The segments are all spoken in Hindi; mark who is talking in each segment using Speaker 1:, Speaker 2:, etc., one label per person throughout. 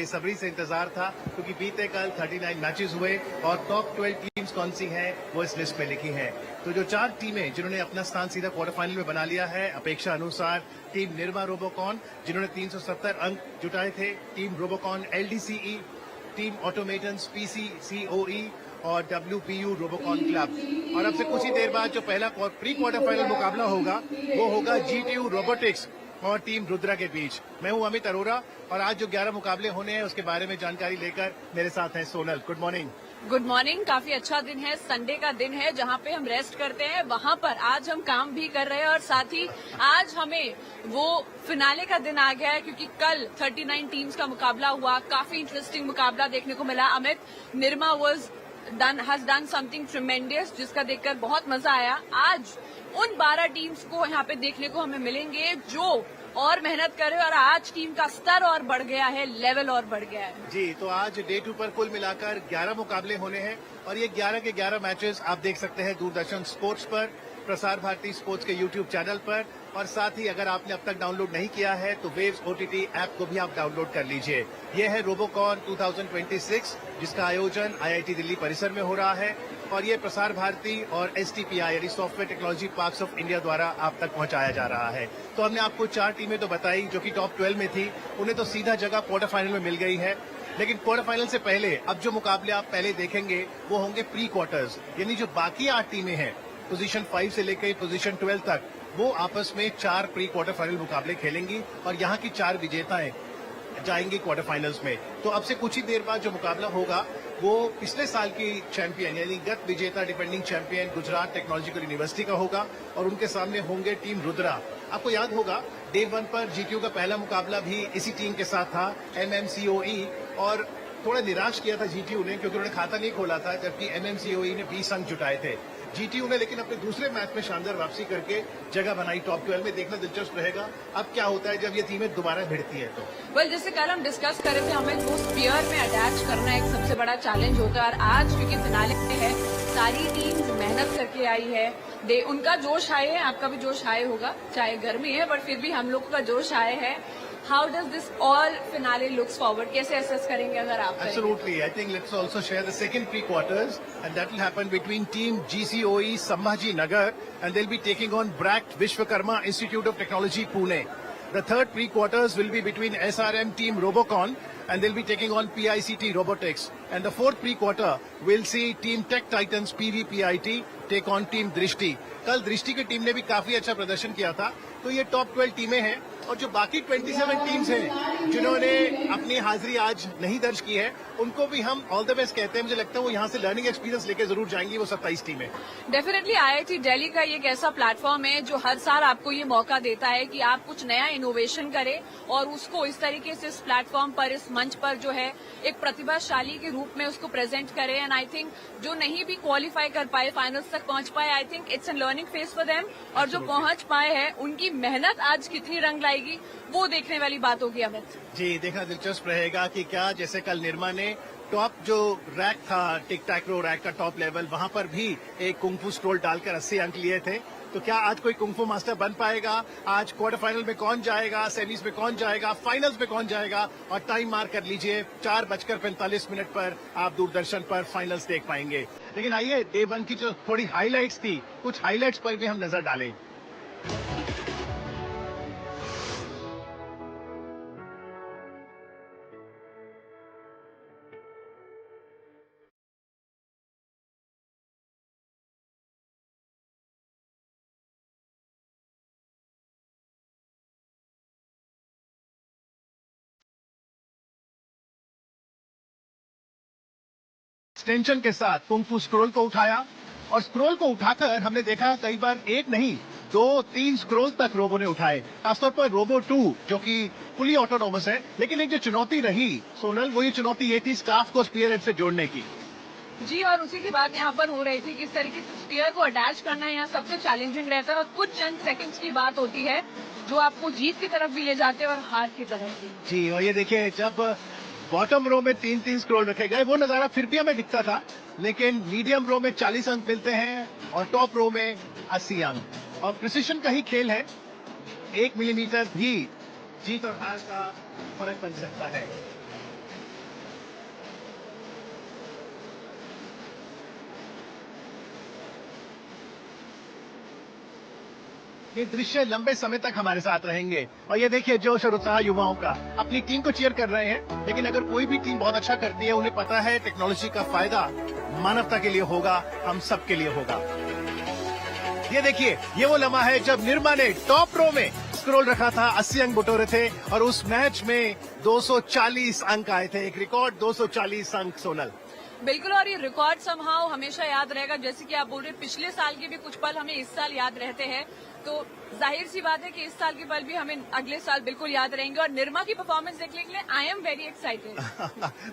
Speaker 1: बेसब्री से इंतजार था, क्योंकि बीते कल 39 मैचेस हुए और टॉप 12 टीम्स कौन सी हैं वो इस लिस्ट में लिखी हैं। तो जो 4 टीमें जिन्होंने अपना स्थान सीधा क्वार्टर फाइनल में बना लिया है, अपेक्षा अनुसार टीम निर्मा रोबोकॉन जिन्होंने 370 अंक जुटाए थे, team Robocon LDCE, team Automatons PCCOE और WPU रोबोकॉन क्लब। और अब से कुछ ही देर बाद जो पहला प्री क्वार्टर फाइनल मुकाबला होगा वो होगा GTU रोबोटिक्स और टीम रुद्रा के बीच। मैं हूं अमित अरोरा और आज जो 11 मुकाबले होने हैं उसके बारे में जानकारी लेकर मेरे साथ हैं Sonal. Good morning.
Speaker 2: Good morning. काफी अच्छा दिन है, संडे का दिन है जहां पे हम रेस्ट करते हैं, वहां पर आज हम काम भी कर रहे हैं और साथ ही आज हमें वो फिनाले का दिन आ गया है, क्योंकि कल 39 टीम्स का मुकाबला हुआ। काफी इंटरेस्टिंग मुकाबला देखने को मिला। Amit, Nirma has done something tremendous जिसका देखकर बहुत मजा आया। आज उन 12 टीम्स को यहाँ पे देखने को हमें मिलेंगे जो और मेहनत करे और आज टीम का स्तर और बढ़ गया है, लेवल और बढ़ गया है।
Speaker 1: जी, तो आज डे 2 पर कुल मिलाकर 11 मुकाबले होने हैं और ये 11 के 11 मैचेस आप देख सकते हैं दूरदर्शन स्पोर्ट्स पर, प्रसार भारती स्पोर्ट्स के YouTube चैनल पर, और साथ ही अगर आपने अब तक डाउनलोड नहीं किया है तो वेव्स OTT ऐप को भी आप डाउनलोड कर लीजिए। ये है रोबोकॉन 2026 जिसका आयोजन IIT दिल्ली परिसर में हो रहा है और ये प्रसार भारती और STPI यानी software technology parks of India द्वारा आप तक पहुंचाया जा रहा है। तो हमने आपको 4 टीमें तो बताई जो कि टॉप 12 में थी, उन्हें तो सीधा जगह क्वार्टर फाइनल में मिल गई है। लेकिन क्वार्टर फाइनल से पहले अब जो मुकाबले आप पहले देखेंगे वो होंगे प्री क्वार्टर्स, यानी जो बाकी 8 टीमें हैं पोजीशन 5 से लेकर पोजीशन 12 तक, वो आपस में 4 प्री क्वार्टर फाइनल मुकाबले खेलेंगी और यहाँ की 4 विजेताएं जाएंगी क्वार्टर फाइनल्स में। तो अब से कुछ ही देर बाद जो मुकाबला होगा वो पिछले साल की चैंपियन यानी गत विजेता defending champion Gujarat technological university का होगा और उनके सामने होंगे टीम रुद्रा। आपको याद होगा डे 1 पर GTU का पहला मुकाबला भी इसी टीम के साथ था, MMCOE, और थोड़ा निराश किया था GTU ने क्योंकि उन्होंने खाता नहीं खोला था, जबकि MMCOE ने 20 अंक जुटाए थे। GTU ने लेकिन अपने दूसरे मैच में शानदार वापसी करके जगह बनाई टॉप 12 में। देखना दिलचस्प रहेगा अब क्या होता है जब ये टीमें दोबारा भिड़ती है। तो
Speaker 2: जैसे कल हम डिस्कस कर रहे थे, हमें वो स्पीयर में अटैच करना एक सबसे बड़ा चैलेंज होता है और आज क्योंकि फिनाले में है, सारी टीम मेहनत करके आई है, उनका जोश आए है, आपका भी जोश आए होगा, चाहे गर्मी है बट फिर भी हम लोगों का जोश आए है। How does this all finale looks forward? कैसे assess करेंगे अगर आप?
Speaker 1: Absolutely. I think let's also share the second pre-quarters, and that will happen between team GCOE Sambhaji Nagar, and they'll be taking on BRACT Vishwakarma Institute of Technology Pune. The third pre-quarters will be between SRM team Robocon, and they'll be taking on PICT Robotics. And the fourth pre-quarter will see team Tech Titans PVPIT take on team दृष्टि। कल दृष्टि की टीम ने भी काफी अच्छा प्रदर्शन किया था। तो ये टॉप 12 टीमें हैं और जो बाकी 27 टीम्स हैं जिन्होंने अपनी हाजिरी आज नहीं दर्ज की है उनको भी हम ऑल द बेस्ट कहते हैं। मुझे लगता है वो यहाँ से लर्निंग एक्सपीरियंस लेके जरूर जाएंगी वो 27 टीमें।
Speaker 2: डेफिनेटली IIT दिल्ली का ये एक ऐसा प्लेटफॉर्म है जो हर साल आपको ये मौका देता है कि आप कुछ नया इनोवेशन करें और उसको इस तरीके से इस प्लेटफॉर्म पर, इस मंच पर जो है एक प्रतिभाशाली के रूप में उसको प्रेजेंट करें। एंड आई थिंक जो नहीं भी क्वालिफाई कर पाए, फाइनल्स तक पहुंच पाए, I think it's an learning phase for them. और जो पहुंच पाए हैं उनकी मेहनत आज कितनी रंग लाएगी वो देखने वाली बात होगी। अमित
Speaker 1: जी, देखना दिलचस्प रहेगा कि क्या जैसे कल निर्मा ने टॉप जो रैक था, टिक टैक रो रैक का टॉप लेवल, वहां पर भी एक कुंफू स्ट्रोल डालकर 80 अंक लिए थे, तो क्या आज कोई कुंफू मास्टर बन पाएगा? आज क्वार्टर फाइनल में कौन जाएगा, सेमीज में कौन जाएगा, फाइनल्स में कौन जाएगा? और टाइम मार्क कर लीजिए 4:45 पर आप दूरदर्शन पर फाइनल्स देख पाएंगे। लेकिन आइए डे 1 की जो थोड़ी हाईलाइट्स थी, कुछ हाईलाइट्स पर भी हम नजर डालें। एक्सटेंशन के साथ कुंफू स्क्रोल को उठाया और स्क्रोल को उठाकर हमने देखा कई बार एक नहीं 2-3 स्क्रोल तक रोबो ने उठाए। खासतौर पर रोबो 2 जो कि फुली ऑटोनोमस है, लेकिन एक जो चुनौती रही सोनल, वो ये चुनौती ये थी स्टाफ को स्पीयरहेड से जोड़ने की।
Speaker 2: जी, और उसी की बात यहाँ पर हो रही थी कि इस तरीके से स्पीयर को अटैच करना यहाँ सबसे चैलेंजिंग रहता है और कुछ चंद सेकंड्स की बात होती है जो आपको जीत की तरफ भी ले जाते हैं और हार की तरफ भी।
Speaker 1: जी, और ये देखिए जब बॉटम रो में 3-3 स्क्रोल रखे गए वो नजारा फिर भी हमें दिखता था, लेकिन मीडियम रो में 40 अंक मिलते हैं और टॉप रो में 80 अंक। और प्रिसिशन का ही खेल है, 1 मिलीमीटर भी जीत और हार का फर्क बन सकता है। ये दृश्य लंबे समय तक हमारे साथ रहेंगे। और ये देखिए जोश और उत्साह युवाओं का, अपनी टीम को चीयर कर रहे हैं, लेकिन अगर कोई भी टीम बहुत अच्छा करती है, उन्हें पता है टेक्नोलॉजी का फायदा मानवता के लिए होगा, हम सब के लिए होगा। ये देखिए, ये वो लम्हा है जब निर्मा ने टॉप रो में स्क्रोल रखा था, 80 अंक बटोरे थे और उस मैच में 240 अंक आए थे, एक रिकॉर्ड 240 अंक। सोनल,
Speaker 2: बिल्कुल, और ये रिकॉर्ड समहाउ हमेशा याद रहेगा। जैसे कि आप बोल रहे पिछले साल के भी कुछ पल हमें इस साल याद रहते हैं, तो जाहिर सी बात है कि इस साल के पल भी हमें अगले साल बिल्कुल याद रहेंगे। और निर्मा की परफॉर्मेंस देखने के लिए I am very excited.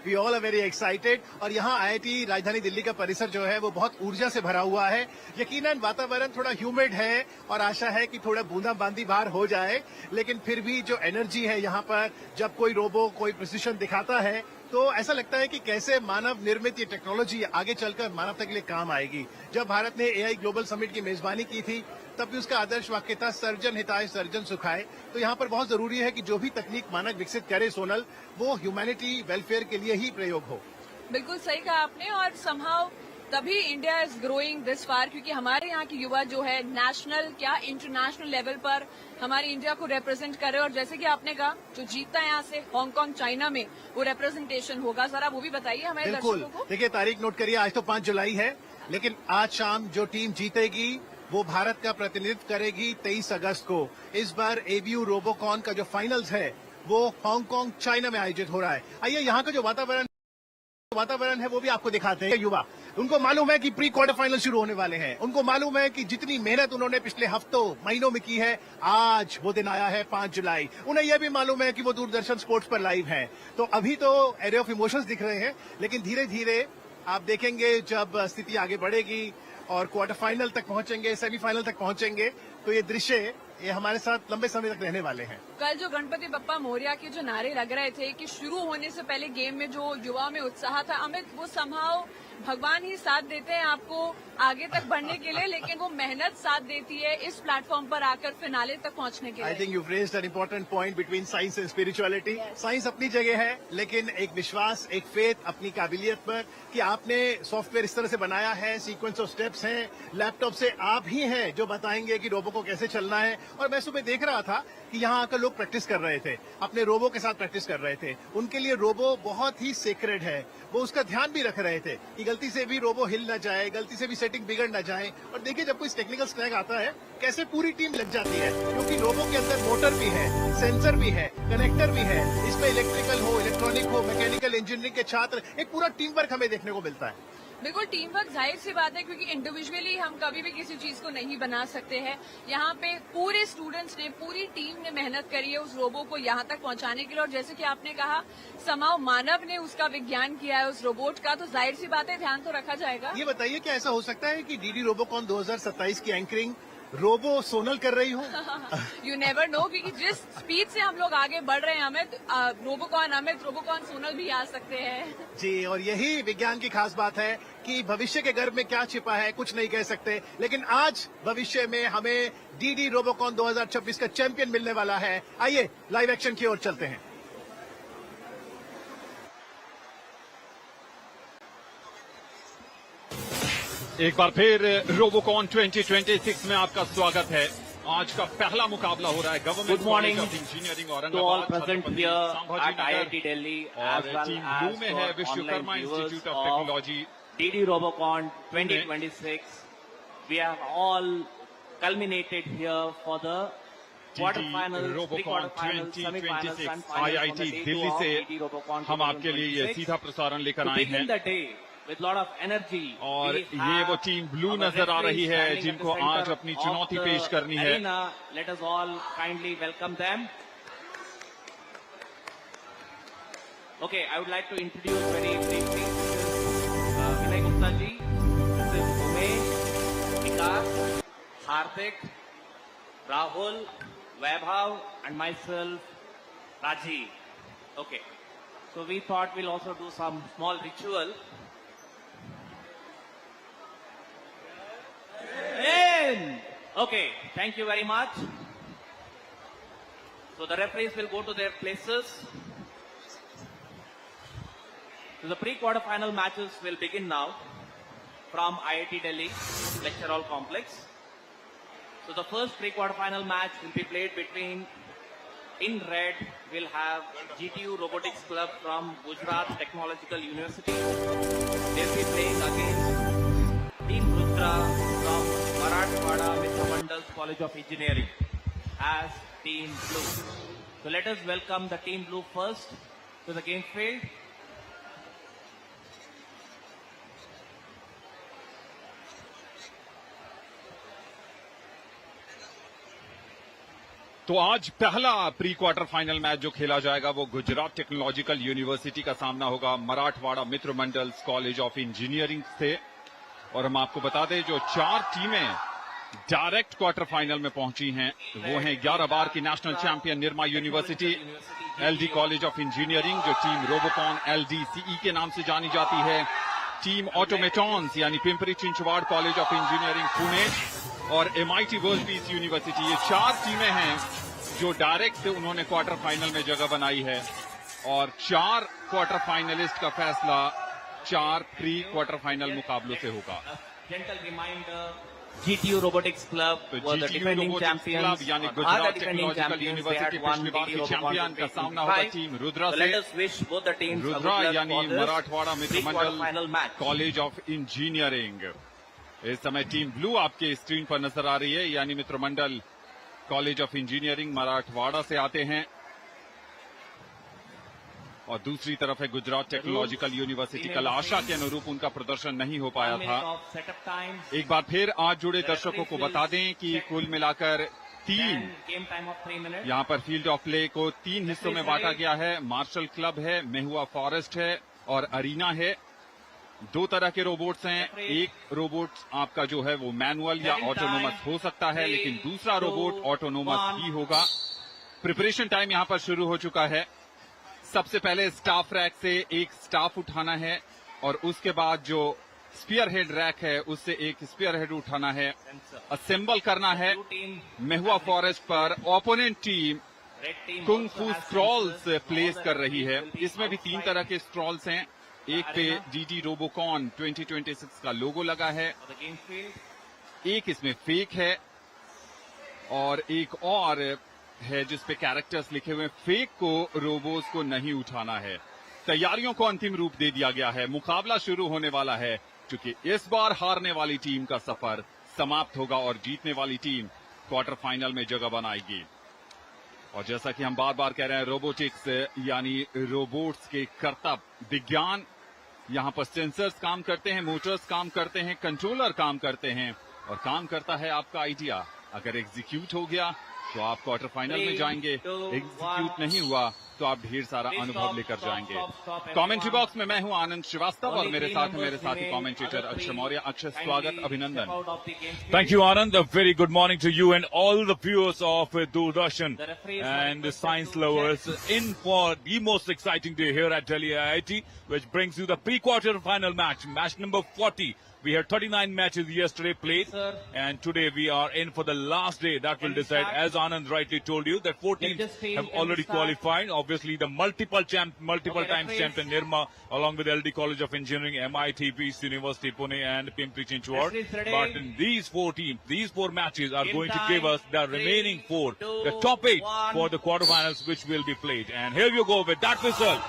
Speaker 1: We all are very excited. और यहाँ IIT राजधानी दिल्ली का परिसर जो है वो बहुत ऊर्जा से भरा हुआ है। यकीनन वातावरण थोड़ा ह्यूमिड है और आशा है कि थोड़ा बूंदाबांदी बाहर हो जाए, लेकिन फिर भी जो एनर्जी है यहाँ पर, जब कोई रोबो कोई प्रिसिशन दिखाता है तो ऐसा लगता है कि कैसे मानव निर्मित ये टेक्नोलॉजी आगे चलकर मानवता के लिए काम आएगी। जब भारत ने AI ग्लोबल समिट की मेजबानी की थी, तब भी उसका आदर्श वाक्य था सर्जन हिताय सर्जन सुखाय। तो यहाँ पर बहुत जरूरी है कि जो भी तकनीक मानव विकसित करे सोनल, वो ह्यूमैनिटी वेलफेयर के लिए ही प्रयोग हो।
Speaker 2: बिल्कुल सही कहा आपने। और समहाउ तभी India is growing this far, क्योंकि हमारे यहाँ के युवा जो है नेशनल क्या इंटरनेशनल लेवल पर हमारी इंडिया को रिप्रेजेंट कर रहे हैं। और जैसे कि आपने कहा, जो जीतता है यहाँ से हांगकांग चाइना में, वो रिप्रेजेंटेशन होगा। जरा वो भी बताइए हमारे
Speaker 1: बिल्कुल,
Speaker 2: दर्शकों को।
Speaker 1: देखिए तारीख नोट करिए, आज तो 5 जुलाई है, लेकिन आज शाम जो टीम जीतेगी वो भारत का प्रतिनिधित्व करेगी 23 अगस्त को। इस बार ABU रोबोकॉन का जो फाइनल्स है वो हांगकांग चाइना में आयोजित हो रहा है। आइए यहाँ का जो वातावरण है वो भी आपको दिखाते हैं। युवा, उनको मालूम है कि प्री क्वार्टर फाइनल शुरू होने वाले हैं। उनको मालूम है कि जितनी मेहनत उन्होंने पिछले हफ्तों महीनों में की है, आज वो दिन आया है 5 जुलाई। उन्हें यह भी मालूम है कि वो दूरदर्शन स्पोर्ट्स पर लाइव हैं। तो अभी तो एरे ऑफ इमोशंस दिख रहे हैं, लेकिन धीरे धीरे आप देखेंगे जब स्थिति आगे बढ़ेगी और क्वार्टर फाइनल तक पहुंचेंगे, सेमीफाइनल तक पहुंचेंगे, तो ये दृश्य ये हमारे साथ लंबे समय तक रहने वाले हैं।
Speaker 2: कल जो गणपति बप्पा मोरिया के जो नारे लग रहे थे कि शुरू होने से पहले गेम में जो युवा में उत्साह था, अमित, वो समहाउ भगवान ही साथ देते हैं आपको आगे तक बढ़ने के लिए, लेकिन वो मेहनत साथ देती है इस प्लेटफॉर्म पर आकर फिनाले तक पहुंचने के लिए।
Speaker 1: I think you raised an important point between science and spirituality. Science अपनी जगह है, लेकिन एक विश्वास, एक फेथ अपनी काबिलियत पर कि आपने सॉफ्टवेयर इस तरह से बनाया है, सीक्वेंस ऑफ स्टेप्स हैं, लैपटॉप से आप ही हैं जो बताएंगे कि रोबो को कैसे चलना है। और मैं सुबह देख रहा था कि यहाँ आकर लोग प्रैक्टिस कर रहे थे, अपने रोबो के साथ प्रैक्टिस कर रहे थे। उनके लिए रोबो बहुत ही सेक्रेड है, वो उसका ध्यान भी रख रहे थे कि गलती से भी रोबो हिल ना जाए, गलती से भी सेटिंग बिगड़ ना जाए। और देखिए जब कोई टेक्निकल स्क्रैच आता है, कैसे पूरी टीम लग जाती है, क्योंकि रोबो के अंदर मोटर भी है, सेंसर भी है, कनेक्टर भी है। इसमें इलेक्ट्रिकल हो, इलेक्ट्रॉनिक हो, मैकेनिकल इंजीनियरिंग के छात्र, एक पूरा टीम वर्क हमें देखने को मिलता है।
Speaker 2: बिल्कुल, टीम वर्क जाहिर सी बात है, क्योंकि इंडिविजुअली हम कभी भी किसी चीज को नहीं बना सकते हैं। यहाँ पे पूरे स्टूडेंट्स ने, पूरी टीम ने मेहनत करी है उस रोबो को यहाँ तक पहुँचाने के लिए। और जैसे कि आपने कहा, समाव मानव ने उसका विज्ञान किया है उस रोबोट का, तो जाहिर सी बात है ध्यान तो रखा जाएगा।
Speaker 1: ये बताइए क्या ऐसा हो सकता है कि DD रोबोकॉन 2027 की एंकरिंग रोबो सोनल कर रही हो?
Speaker 2: यू नेवर नो, क्योंकि जिस स्पीड से हम लोग आगे बढ़ रहे हैं अमित, रोबोकॉन सोनल भी आ सकते हैं।
Speaker 1: जी, और यही विज्ञान की खास बात है कि भविष्य के गर्भ में क्या छिपा है कुछ नहीं कह सकते, लेकिन आज भविष्य में हमें DD रोबोकॉन 2026 का चैंपियन मिलने वाला है। आइए लाइव एक्शन की ओर चलते हैं।
Speaker 3: एक बार फिर रोबोकॉन 2026 में आपका स्वागत है। आज का पहला मुकाबला हो रहा है government college of engineering Aurangabad
Speaker 4: present here at IIT Delhi as well
Speaker 3: team
Speaker 4: as
Speaker 3: blue में है
Speaker 4: for
Speaker 3: Vishwakarma
Speaker 4: online
Speaker 3: institute
Speaker 4: viewers
Speaker 3: of technology.
Speaker 4: DD Robocon 2026. We have all culminated here for the quarterfinals,
Speaker 3: Robocon
Speaker 4: pre-quarterfinals, semifinals
Speaker 3: 2026
Speaker 4: and finals on
Speaker 3: IIT
Speaker 4: the day
Speaker 3: Delhi
Speaker 4: two of
Speaker 3: से
Speaker 4: DD Robocon
Speaker 3: हम आपके लिए ये
Speaker 4: 2026.
Speaker 3: सीधा प्रसारण लेकर
Speaker 4: To
Speaker 3: आए
Speaker 4: begin
Speaker 3: हैं
Speaker 4: the day with lot of energy,
Speaker 3: और
Speaker 4: we
Speaker 3: ये
Speaker 4: have
Speaker 3: वो टीम ब्लू
Speaker 4: our
Speaker 3: नजर आ रही
Speaker 4: referees
Speaker 3: है
Speaker 4: standing at
Speaker 3: जिनको
Speaker 4: the
Speaker 3: आज
Speaker 4: center
Speaker 3: अपनी
Speaker 4: of
Speaker 3: चुनौती
Speaker 4: the
Speaker 3: पेश करनी है।
Speaker 4: arena. Let us all kindly welcome them. Okay, I would like to introduce very briefly. Vinay Gupta ji, this is Umesh, Vikas, Hardik, Rahul, Vaibhav, and myself, Rajiv. Okay, so we thought we'll also do some small ritual. Okay, thank you very much. So the referees will go to their places. So the pre-quarterfinal matches will begin now from IIT Delhi Lecture Hall Complex. So the first pre-quarterfinal match will be played between, in red, we'll have GTU Robotics Club from Gujarat Technological University. They'll be playing against Team Rudra from Marathwada Mitra Mandal's College of Engineering as Team Blue. So let us welcome the Team Blue first to the game field.
Speaker 3: तो आज पहला प्री क्वार्टर फाइनल मैच जो खेला जाएगा वो गुजरात टेक्नोलॉजिकल यूनिवर्सिटी का सामना होगा मराठवाड़ा मित्र मंडल्स कॉलेज ऑफ इंजीनियरिंग से। और हम आपको बता दें जो 4 टीमें डायरेक्ट क्वार्टर फाइनल में पहुंची हैं वो हैं 11 बार की national champion Nirma university, LD college of engineering जो टीम रोबोकॉन LDCE के नाम से जानी जाती है, टीम ऑटोमेटॉन्स यानी Pimpri Chinchwad college of engineering Pune और MIT वर्ल्ड पीस यूनिवर्सिटी। ये 4 टीमें हैं जो डायरेक्ट उन्होंने क्वार्टर फाइनल में जगह बनाई है और 4 क्वार्टर फाइनलिस्ट का फैसला 4 प्री क्वार्टर फाइनल मुकाबलों से होगा।
Speaker 4: Gentle reminder, GTU Robotics Club
Speaker 3: तो
Speaker 4: were the
Speaker 3: GTU
Speaker 4: defending
Speaker 3: Robotics
Speaker 4: champions.
Speaker 3: Club यानी
Speaker 4: are the
Speaker 3: Gujarat
Speaker 4: defending
Speaker 3: technological
Speaker 4: champions. They
Speaker 3: university
Speaker 4: had won
Speaker 3: पिछली बार
Speaker 4: GTU
Speaker 3: की
Speaker 4: Robocon
Speaker 3: चैंपियन का सामना होगा टीम रुद्रा
Speaker 4: So
Speaker 3: से।
Speaker 4: let us wish both the teams a good
Speaker 3: Rudra
Speaker 4: luck
Speaker 3: यानी
Speaker 4: for this
Speaker 3: Marathwada Mitra
Speaker 4: pre-quarterfinal
Speaker 3: Mandal
Speaker 4: match.
Speaker 3: College of engineering. इस समय टीम ब्लू आपके स्क्रीन पर नजर आ रही है यानी मित्र मंडल कॉलेज ऑफ इंजीनियरिंग मराठवाड़ा से आते हैं और दूसरी तरफ है गुजरात टेक्नोलॉजिकल यूनिवर्सिटी। कल आशा के अनुरूप उनका प्रदर्शन नहीं हो पाया था।
Speaker 4: Setup time,
Speaker 3: एक बार फिर आज जुड़े दर्शकों को बता दें कि कुल मिलाकर 3
Speaker 4: game time of 3 minutes.
Speaker 3: यहाँ पर फील्ड ऑफ प्ले को 3 हिस्सों में बांटा गया है। मार्शल क्लब है, मेहुआ फॉरेस्ट है और अरीना है। 2 तरह के रोबोट्स हैं। एक रोबोट आपका जो है वो मैनुअल या ऑटोनोमस हो सकता है लेकिन दूसरा रोबोट ऑटोनोमस ही होगा। प्रिपरेशन टाइम यहाँ पर शुरू हो चुका है। सबसे पहले स्टाफ रैक से एक स्टाफ उठाना है और उसके बाद जो स्पीयर हेड रैक है उससे एक स्पीयर हेड उठाना है, असेंबल करना है। मेहुआ फॉरेस्ट पर ओपोनेंट टीम कुंग फू स्क्रॉल्स प्लेस कर रही है। इसमें भी 3 तरह के स्क्रॉल्स हैं। एक पे DD रोबोकॉन 2026 का लोगो लगा है, एक इसमें फेक है और एक और है जिसपे कैरेक्टर्स लिखे हुए। फेक को रोबोस को नहीं उठाना है। तैयारियों को अंतिम रूप दे दिया गया है। मुकाबला शुरू होने वाला है क्योंकि इस बार हारने वाली टीम का सफर समाप्त होगा और जीतने वाली टीम क्वार्टर फाइनल में जगह बनाएगी। और जैसा कि हम बार बार कह रहे हैं रोबोटिक्स यानी रोबोट्स के कर्तव्य विज्ञान, यहाँ पर सेंसर्स काम करते हैं, मोटर्स काम करते हैं, कंट्रोलर काम करते हैं और काम करता है आपका आइडिया। अगर एग्जीक्यूट हो गया तो आप क्वार्टर फाइनल में जाएंगे, एग्जीक्यूट नहीं हुआ तो आप ढेर सारा अनुभव लेकर जाएंगे। कमेंट्री बॉक्स में मैं हूं आनंद श्रीवास्तव और मेरे साथी कमेंटेटर अक्षय मौर्य। अक्षय, स्वागत, अभिनंदन।
Speaker 5: Thank you, Anand. A very good morning to you and all the viewers of Doordarshan and the science lovers in for the most exciting day here at Delhi IIT, which brings you the pre-quarter final match number 40. We had 39 matches yesterday played, and today we are in for the last day that will decide. As Anand rightly told you, that 4 teams have already qualified. Obviously, the multiple times champion Nirma, along with LD College of Engineering, MIT Peace University Pune, and Pimpri Chinchwad. But in these 4 teams, these 4 matches are going to give us the remaining 4, the top 8 for the quarterfinals, which will be played. And here you go with that whistle.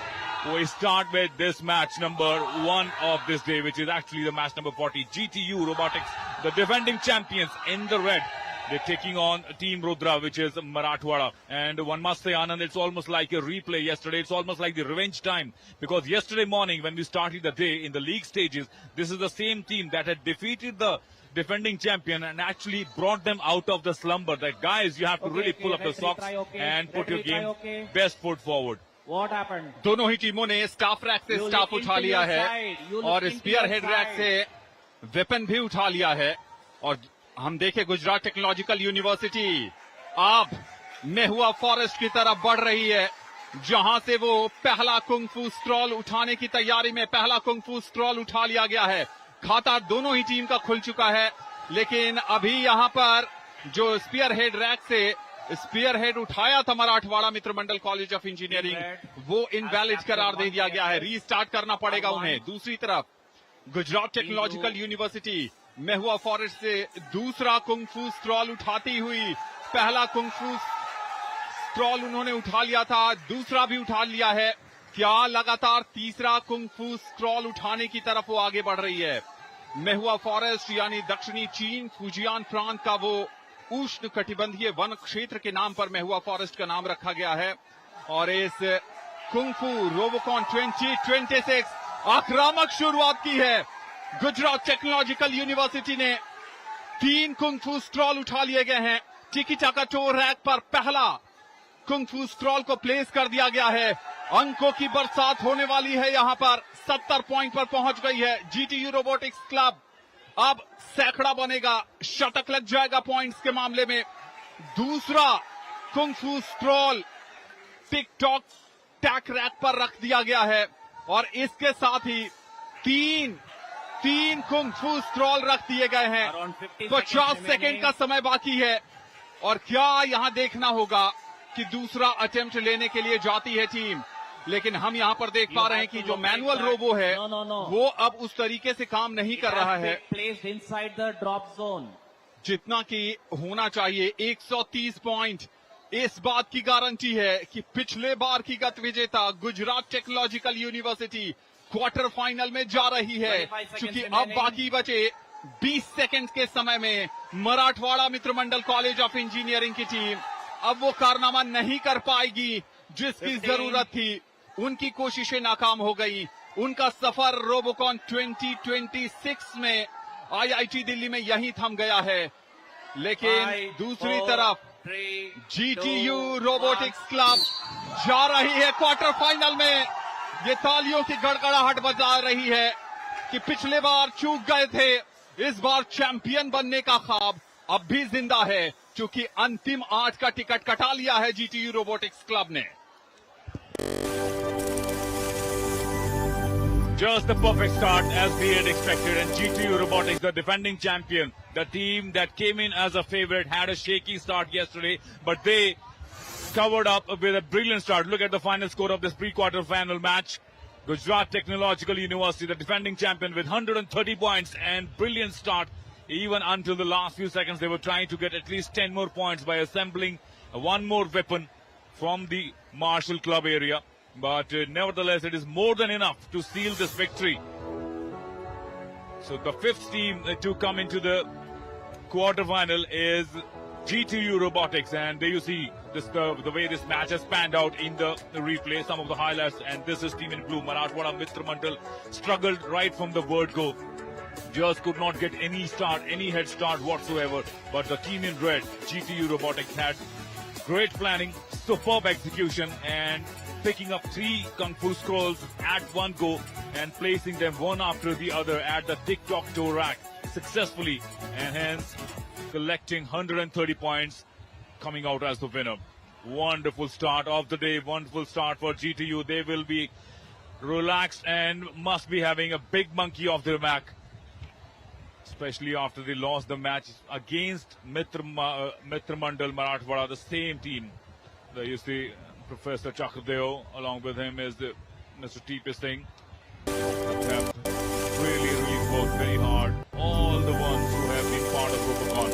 Speaker 5: We start with this match number 1 of this day, which is actually the match number 40. GTU Robotics, the defending champions in the red. They're taking on Team Rudra, which is Marathwada. And one must say, Anand, it's almost like a replay yesterday. It's almost like the revenge time. Because yesterday morning, when we started the day in the league stages, this is the same team that had defeated the defending champion and actually brought them out of the slumber. That, guys, you have to really pull up the socks and put your game best foot forward.
Speaker 4: What happened?
Speaker 3: दोनों ही टीमों ने स्टाफ रैक से स्टाफ उठा लिया है और स्पीयर हेड रैक से वेपन भी उठा लिया है। और हम देखें गुजरात टेक्नोलॉजिकल यूनिवर्सिटी अब मेहुआ फॉरेस्ट की तरफ बढ़ रही है, जहां से वो पहला कुंग फू स्क्रॉल उठाने की तैयारी में पहला कुंग फू स्क्रॉल उठा लिया गया है। खाता दोनों ही टीम का खुल चुका है, लेकिन अभी यहां पर जो स्पीयर हेड रैक से स्पीयर हेड उठाया था मराठवाड़ा मित्र मंडल कॉलेज ऑफ इंजीनियरिंग, वो इनवैलिड करार दे दिया गया है। रीस्टार्ट करना पड़ेगा उन्हें। दूसरी तरफ गुजरात टेक्नोलॉजिकल यूनिवर्सिटी महुआ फॉरेस्ट से दूसरा कुंग-फू स्क्रॉल उठाती हुई, पहला कुंग-फू स्क्रॉल उन्होंने उठा लिया था, दूसरा भी उठा लिया है। क्या लगातार तीसरा कुंग-फू स्क्रॉल उठाने की तरफ वो आगे बढ़ रही है। महुआ फॉरेस्ट यानी दक्षिणी चीन फुजियान प्रांत का वो उष्ण कटिबंधीय वन क्षेत्र के नाम पर महुआ फॉरेस्ट का नाम रखा गया है। और इस कुंग-फू रोबोकॉन 2026 आक्रामक शुरुआत की है। गुजरात टेक्नोलॉजिकल यूनिवर्सिटी ने 3 कुंग-फू स्क्रॉल उठा लिए गए हैं। टिकी टाका टो रैक पर पहला कुंग-फू स्क्रॉल को प्लेस कर दिया गया है। अंकों की बरसात होने वाली है। यहां पर 70 पॉइंट पर पहुंच गई है जीटीयू रोबोटिक्स क्लब। अब सैकड़ा बनेगा, शतक लग जाएगा पॉइंट्स के मामले में। दूसरा कुंग-फू स्क्रॉल टिकटॉक टैक रैक पर रख दिया गया है और इसके साथ ही तीन कुंग-फू स्क्रॉल रख दिए गए हैं। 50 सेकेंड का समय बाकी है और क्या यहां देखना होगा कि दूसरा अटेम्प्ट लेने के लिए जाती है टीम, लेकिन हम यहां पर देख पा रहे हैं कि जो मैनुअल रोबो है वो अब उस तरीके से काम नहीं कर रहा है
Speaker 4: placed inside the drop zone
Speaker 3: जितना कि होना चाहिए। 130 पॉइंट इस बात की गारंटी है कि पिछले बार की गत विजेता Gujarat technological university quarter final में जा रही है। क्योंकि अब बाकी बचे 20 सेकंड के समय में मराठवाड़ा मित्रमंडल कॉलेज ऑफ इंजीनियरिंग की टीम अब वो कारनामा नहीं कर पाएगी जिसकी जरूरत थी। उनकी कोशिशें नाकाम हो गई। उनका सफर रोबोकॉन 2026 में आईआईटी दिल्ली में यहीं थम गया है। लेकिन दूसरी तरफ जीटीयू रोबोटिक्स क्लब जा रही है क्वार्टर फाइनल में। ये तालियों की गड़गड़ाहट बजा रही है कि पिछले बार चूक गए थे, इस बार चैंपियन बनने का ख्वाब अब भी जिंदा है, क्योंकि अंतिम 8 का टिकट कटा लिया है जीटीयू रोबोटिक्स क्लब ने।
Speaker 5: Just the perfect start as we had expected, and GTU Robotics, the defending champion, the team that came in as a favorite, had a shaky start yesterday, but they covered up with a brilliant start. Look at the final score of this pre-quarter final match. Gujarat Technological University, the defending champion, with 130 points and brilliant start. Even until the last few seconds, they were trying to get at least 10 more points by assembling one more weapon from the Marshall Club area. But nevertheless, it is more than enough to seal this victory. So the fifth team to come into the quarterfinal is GTU Robotics, and there you see this, the way this match has panned out in the replay, some of the highlights. And this is team in blue. Marathwada Mitramandal struggled right from the word go. Just could not get any start, any head start whatsoever. But the team in red, GTU Robotics, had great planning, superb execution, and picking up 3 Kung Fu scrolls at one go and placing them one after the other at the tic-tac-toe rack successfully, and hence collecting 130 points, coming out as the winner. Wonderful start of the day, wonderful start for GTU. They will be relaxed and must be having a big monkey off their back, especially after they lost the match against Mitramandal Marathwada, the same team. There you see Professor Chakradeo, along with him is Mr. T.P. Singh. Have really worked very hard. All the ones who have been part of Robocon.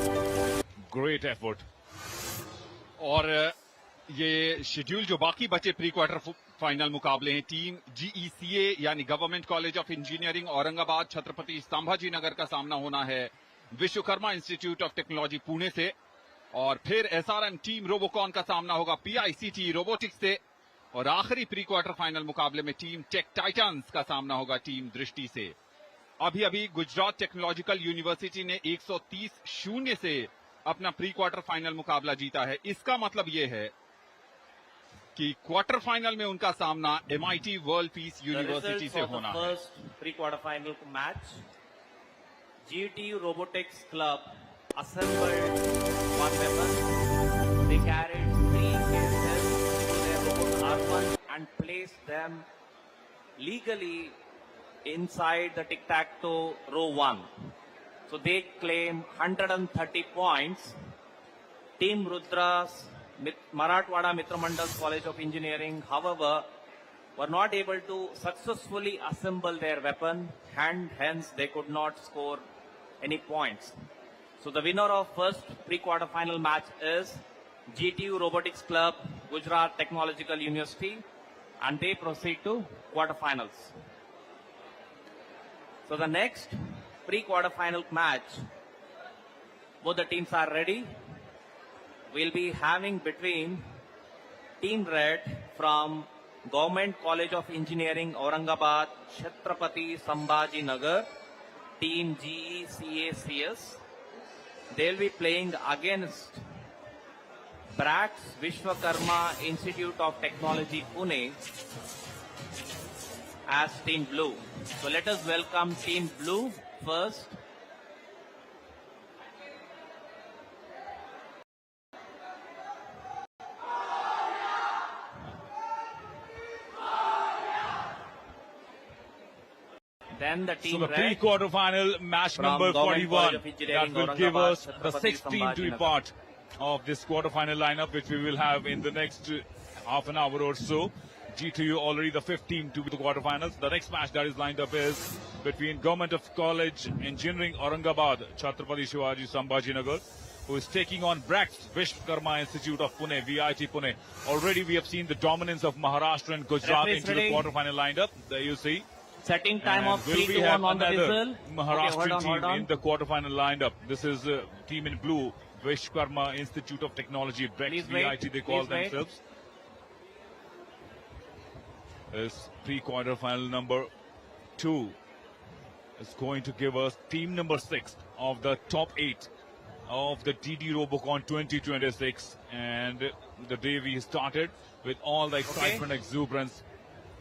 Speaker 5: Great effort.
Speaker 3: और ये शेड्यूल जो बाकी बचे प्री क्वार्टर फाइनल मुकाबले हैं, टीम जीईसीए यानी government college of engineering Aurangabad Chhatrapati Sambhaji Nagar का सामना होना है Vishwakarma institute of technology Pune से, और फिर एसआरएम टीम रोबोकॉन का सामना होगा पीआईसीटी रोबोटिक्स से, और आखिरी प्री क्वार्टर फाइनल मुकाबले में टीम टेक टाइटंस का सामना होगा टीम दृष्टि से। अभी गुजरात टेक्नोलॉजिकल यूनिवर्सिटी ने 130-0 से अपना प्री क्वार्टर फाइनल मुकाबला जीता है। इसका मतलब यह है कि क्वार्टर फाइनल में उनका सामना एमआईटी वर्ल्ड पीस यूनिवर्सिटी से होना है।
Speaker 4: First pre quarter final match, GTU Robotics Club assembled one weapon. They carried 3 cases to their Robot R1 and placed them legally inside the tic-tac-toe row 1. So they claim 130 points. Team Rudra's Marathwada Mitramandal College of Engineering, however, were not able to successfully assemble their weapon, and hence they could not score any points. So the winner of first pre-quarterfinal match is GTU Robotics Club, Gujarat Technological University, and they proceed to quarterfinals. So the next pre-quarterfinal match, both the teams are ready. We'll be having between Team Red from Government College of Engineering, Aurangabad, Chhatrapati Sambhaji Nagar, Team GECACS. They'll be playing against BRATS Vishwakarma Institute of Technology, Pune, as Team Blue. So let us welcome Team Blue first. Then the Team
Speaker 5: So the
Speaker 4: Red
Speaker 5: pre-quarterfinal match
Speaker 4: from
Speaker 5: number
Speaker 4: Government
Speaker 5: 41
Speaker 4: College of Engineering,
Speaker 5: that will give
Speaker 4: Aurangabad,
Speaker 5: us the
Speaker 4: Chhatrapati
Speaker 5: sixth team to be
Speaker 4: Sambhaji
Speaker 5: part of this quarterfinal lineup, which we will have in the next half an hour or so. G2U already the fifth team to the quarterfinals. The next match that is lined up is between Government of College Engineering, Aurangabad, Chhatrapati Shivaji Sambhaji Nagar, who is taking on BRATS Vishwakarma Institute of Pune, VIT Pune. Already we have seen the dominance of Maharashtra and Gujarat
Speaker 4: Referees
Speaker 5: into
Speaker 4: ready.
Speaker 5: the quarterfinal lineup. There you see.
Speaker 4: setting time
Speaker 5: And
Speaker 4: of
Speaker 5: will
Speaker 4: 3
Speaker 5: we
Speaker 4: to
Speaker 5: have
Speaker 4: 1 on the
Speaker 5: another
Speaker 4: whistle.
Speaker 5: Maharashtrian
Speaker 4: hold
Speaker 5: team
Speaker 4: on.
Speaker 5: in the quarterfinal lineup? This is team in blue, Vishwakarma Institute of Technology, BRATS
Speaker 4: Please wait.
Speaker 5: VIT they call
Speaker 4: Please wait.
Speaker 5: themselves. This pre-quarterfinal number 2 is going to give us team number 6 of the top 8 of the DD Robocon 2026, and the day we started with all the excitement, exuberance.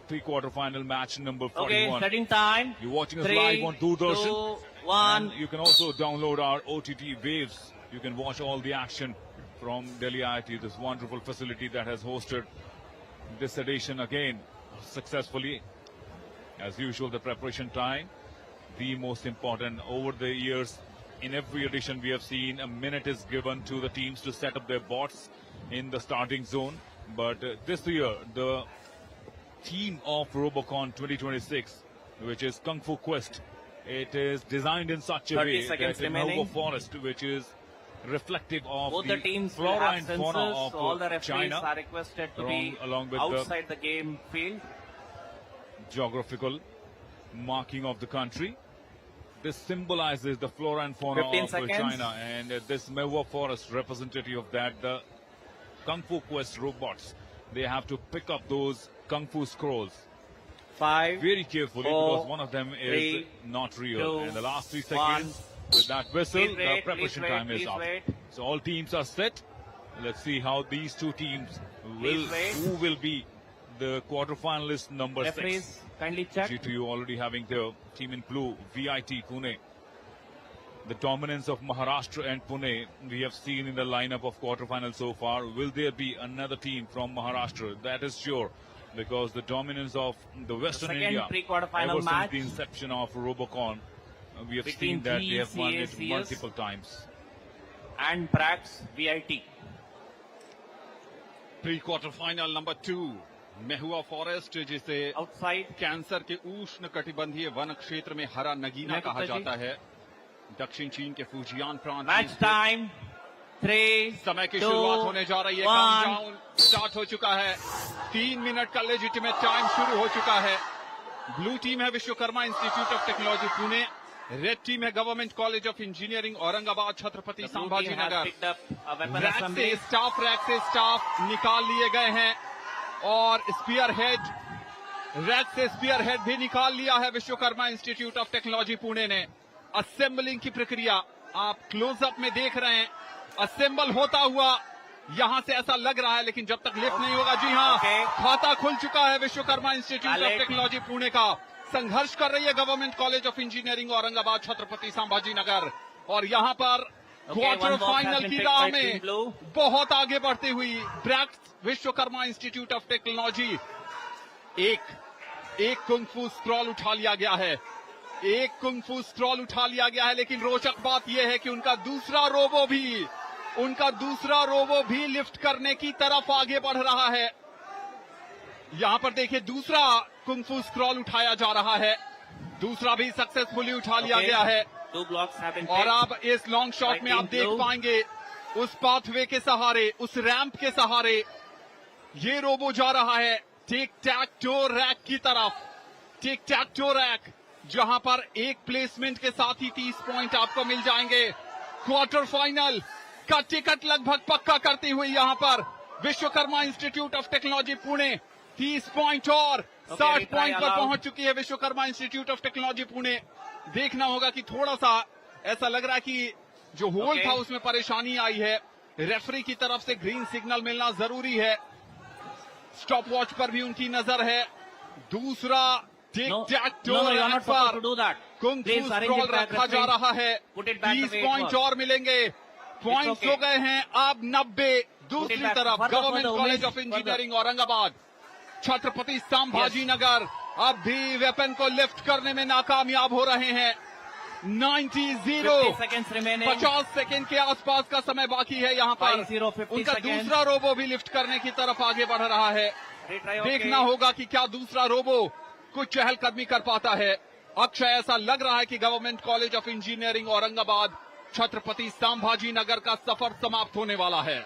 Speaker 5: Pre-quarterfinal match number 41.
Speaker 4: Okay, setting time.
Speaker 5: You're watching us
Speaker 4: 3,
Speaker 5: live on Doordarshan.
Speaker 4: 2, 1.
Speaker 5: And you can also download our OTT Waves. You can watch all the action from Delhi IIT, this wonderful facility that has hosted this edition again successfully. As usual, the preparation time, the most important. Over the years, in every edition we have seen a minute is given to the teams to set up their bots in the starting zone. But this year, the theme of Robocon 2026, which is Kung Fu Quest, it is designed in such a
Speaker 4: 30
Speaker 5: way
Speaker 4: seconds
Speaker 5: that in
Speaker 4: remaining.
Speaker 5: Novo Forest, which is reflective of
Speaker 4: Both the teams will
Speaker 5: flora
Speaker 4: have
Speaker 5: and
Speaker 4: sensors.
Speaker 5: fauna of
Speaker 4: All the referees
Speaker 5: China,
Speaker 4: are requested to be
Speaker 5: along with
Speaker 4: outside the game field.
Speaker 5: the geographical marking of the country. This symbolizes the flora and fauna
Speaker 4: 15
Speaker 5: of
Speaker 4: seconds.
Speaker 5: China, and this Mewa Forest representative of that, the Kung Fu Quest robots, they have to pick up those Kung Fu scrolls
Speaker 4: 5,
Speaker 5: very carefully
Speaker 4: 4,
Speaker 5: because one of them is
Speaker 4: 3,
Speaker 5: not real.
Speaker 4: 2,
Speaker 5: And the last 3
Speaker 4: 1.
Speaker 5: seconds, with that whistle,
Speaker 4: Please
Speaker 5: the
Speaker 4: wait,
Speaker 5: preparation
Speaker 4: please wait,
Speaker 5: time is
Speaker 4: please
Speaker 5: up.
Speaker 4: wait.
Speaker 5: So all teams are set. Let's see how these two teams
Speaker 4: Please wait.
Speaker 5: who will be the quarterfinalist number 6.
Speaker 4: Referees, kindly check.
Speaker 5: G2U already having their team in blue, VIT Pune. The dominance of Maharashtra and Pune we have seen in the lineup of quarterfinals so far. Will there be another team from Maharashtra? That is sure, because the dominance of the Western
Speaker 4: second
Speaker 5: India
Speaker 4: pre-quarterfinal
Speaker 5: ever
Speaker 4: match
Speaker 5: since the inception of Robocon, we have
Speaker 4: between
Speaker 5: seen that they have won it
Speaker 4: GECACS
Speaker 5: multiple times.
Speaker 4: and BRATS VIT.
Speaker 3: Pre quarter final number 2 मेहुआ फॉरेस्ट, जिसे
Speaker 4: Outside.
Speaker 3: कैंसर के उष्ण कटिबंधीय वन क्षेत्र में हरा नगीना
Speaker 4: मैं
Speaker 3: कहा
Speaker 4: गुप्ता जी।
Speaker 3: जाता है, दक्षिण चीन के फुजियान प्रांत में
Speaker 4: Match
Speaker 3: स्थित
Speaker 4: time. 3,
Speaker 3: समय की
Speaker 4: 2,
Speaker 3: शुरुआत होने जा रही है।
Speaker 4: 1.
Speaker 3: काउंटडाउन स्टार्ट हो चुका है। 3 मिनट का लेजिटिमेट टाइम शुरू हो चुका है। ब्लू टीम है Vishwakarma institute of technology Pune, red team है government college of engineering Aurangabad Chhatrapati
Speaker 4: The blue
Speaker 3: Sambhaji
Speaker 4: team has
Speaker 3: Nagar.
Speaker 4: picked up a weapon
Speaker 3: rack
Speaker 4: assembly.
Speaker 3: से स्टाफ निकाल लिए गए हैं और स्पीयर हेड, रैक से स्पीयर हेड भी निकाल लिया है Vishwakarma institute of technology Pune ने। असेंबलिंग की प्रक्रिया आप क्लोजअप में देख रहे हैं, असेंबल होता हुआ यहां से ऐसा लग रहा है, लेकिन जब तक लिफ्ट नहीं होगा, जी हाँ,
Speaker 4: Okay.
Speaker 3: खाता खुल चुका है Vishwakarma institute of
Speaker 4: Alert.
Speaker 3: Technology Pune का। संघर्ष कर रही है government college of engineering Aurangabad Chhatrapati Sambhaji Nagar, और यहां पर quarter
Speaker 4: one box has
Speaker 3: final
Speaker 4: been
Speaker 3: की
Speaker 4: picked
Speaker 3: राह
Speaker 4: by
Speaker 3: में
Speaker 4: Team Blue.
Speaker 3: बहुत आगे बढ़ती हुई Bragg's Vishwakarma institute of technology. एक कुंग-फू स्क्रॉल उठा लिया गया है, एक कुंग-फू स्क्रॉल उठा लिया गया है, लेकिन रोचक बात यह है कि उनका दूसरा रोबो भी लिफ्ट करने की तरफ आगे बढ़ रहा है। यहां पर देखिए, दूसरा कुंग-फू स्क्रॉल उठाया जा रहा है, दूसरा भी सक्सेसफुली उठा लिया
Speaker 4: Okay.
Speaker 3: गया है।
Speaker 4: 2 blocks have been
Speaker 3: और
Speaker 4: picked.
Speaker 3: अब इस लॉन्ग शॉट
Speaker 4: by
Speaker 3: में आप
Speaker 4: Team
Speaker 3: देख
Speaker 4: Blue.
Speaker 3: पाएंगे उस पाथवे के सहारे, उस रैंप के सहारे ये रोबो जा रहा है टिक टैक टो रैक की तरफ। टिक टैक टो रैक जहां पर एक प्लेसमेंट के साथ ही 30 पॉइंट आपको मिल जाएंगे। क्वार्टर फाइनल का टिकट लगभग पक्का करती हुई यहां पर Vishwakarma institute of technology Pune 30 point और 60 पॉइंट पर पहुंच चुकी है Vishwakarma institute of technology Pune. देखना होगा कि थोड़ा सा ऐसा लग रहा है कि जो होल था उसमें परेशानी आई है। रेफरी की तरफ से ग्रीन सिग्नल मिलना जरूरी है। स्टॉप वॉच पर भी उनकी नजर है। दूसरा tick tack toe
Speaker 4: you are
Speaker 3: rack
Speaker 4: not supposed
Speaker 3: पर
Speaker 4: to do that.
Speaker 3: Kung fu
Speaker 4: Please arrange
Speaker 3: scroll
Speaker 4: it back,
Speaker 3: रखा जा
Speaker 4: referee.
Speaker 3: रहा है।
Speaker 4: Put it back the
Speaker 3: 30
Speaker 4: way it
Speaker 3: point
Speaker 4: was.
Speaker 3: और मिलेंगे। Points
Speaker 4: okay.
Speaker 3: हो गए हैं अब 90। दूसरी
Speaker 4: back.
Speaker 3: तरफ
Speaker 4: Further,
Speaker 3: government
Speaker 4: further,
Speaker 3: college
Speaker 4: Umesh,
Speaker 3: of engineering Aurangabad Chhatrapati Sambhaji Nagar अब भी वेपन को लिफ्ट करने में नाकामयाब हो रहे हैं।
Speaker 4: 50 seconds remaining.
Speaker 3: 50 सेकंड के आसपास का समय बाकी है यहाँ पर।
Speaker 4: 50
Speaker 3: उनका
Speaker 4: seconds.
Speaker 3: दूसरा रोबो भी लिफ्ट करने की तरफ आगे बढ़ रहा है।
Speaker 4: Retry, okay.
Speaker 3: देखना होगा कि क्या दूसरा रोबो कुछ चहलकदमी कर पाता है। अक्षय, ऐसा लग रहा है कि government college of engineering Aurangabad Chhatrapati Sambhaji Nagar का सफर समाप्त होने वाला है।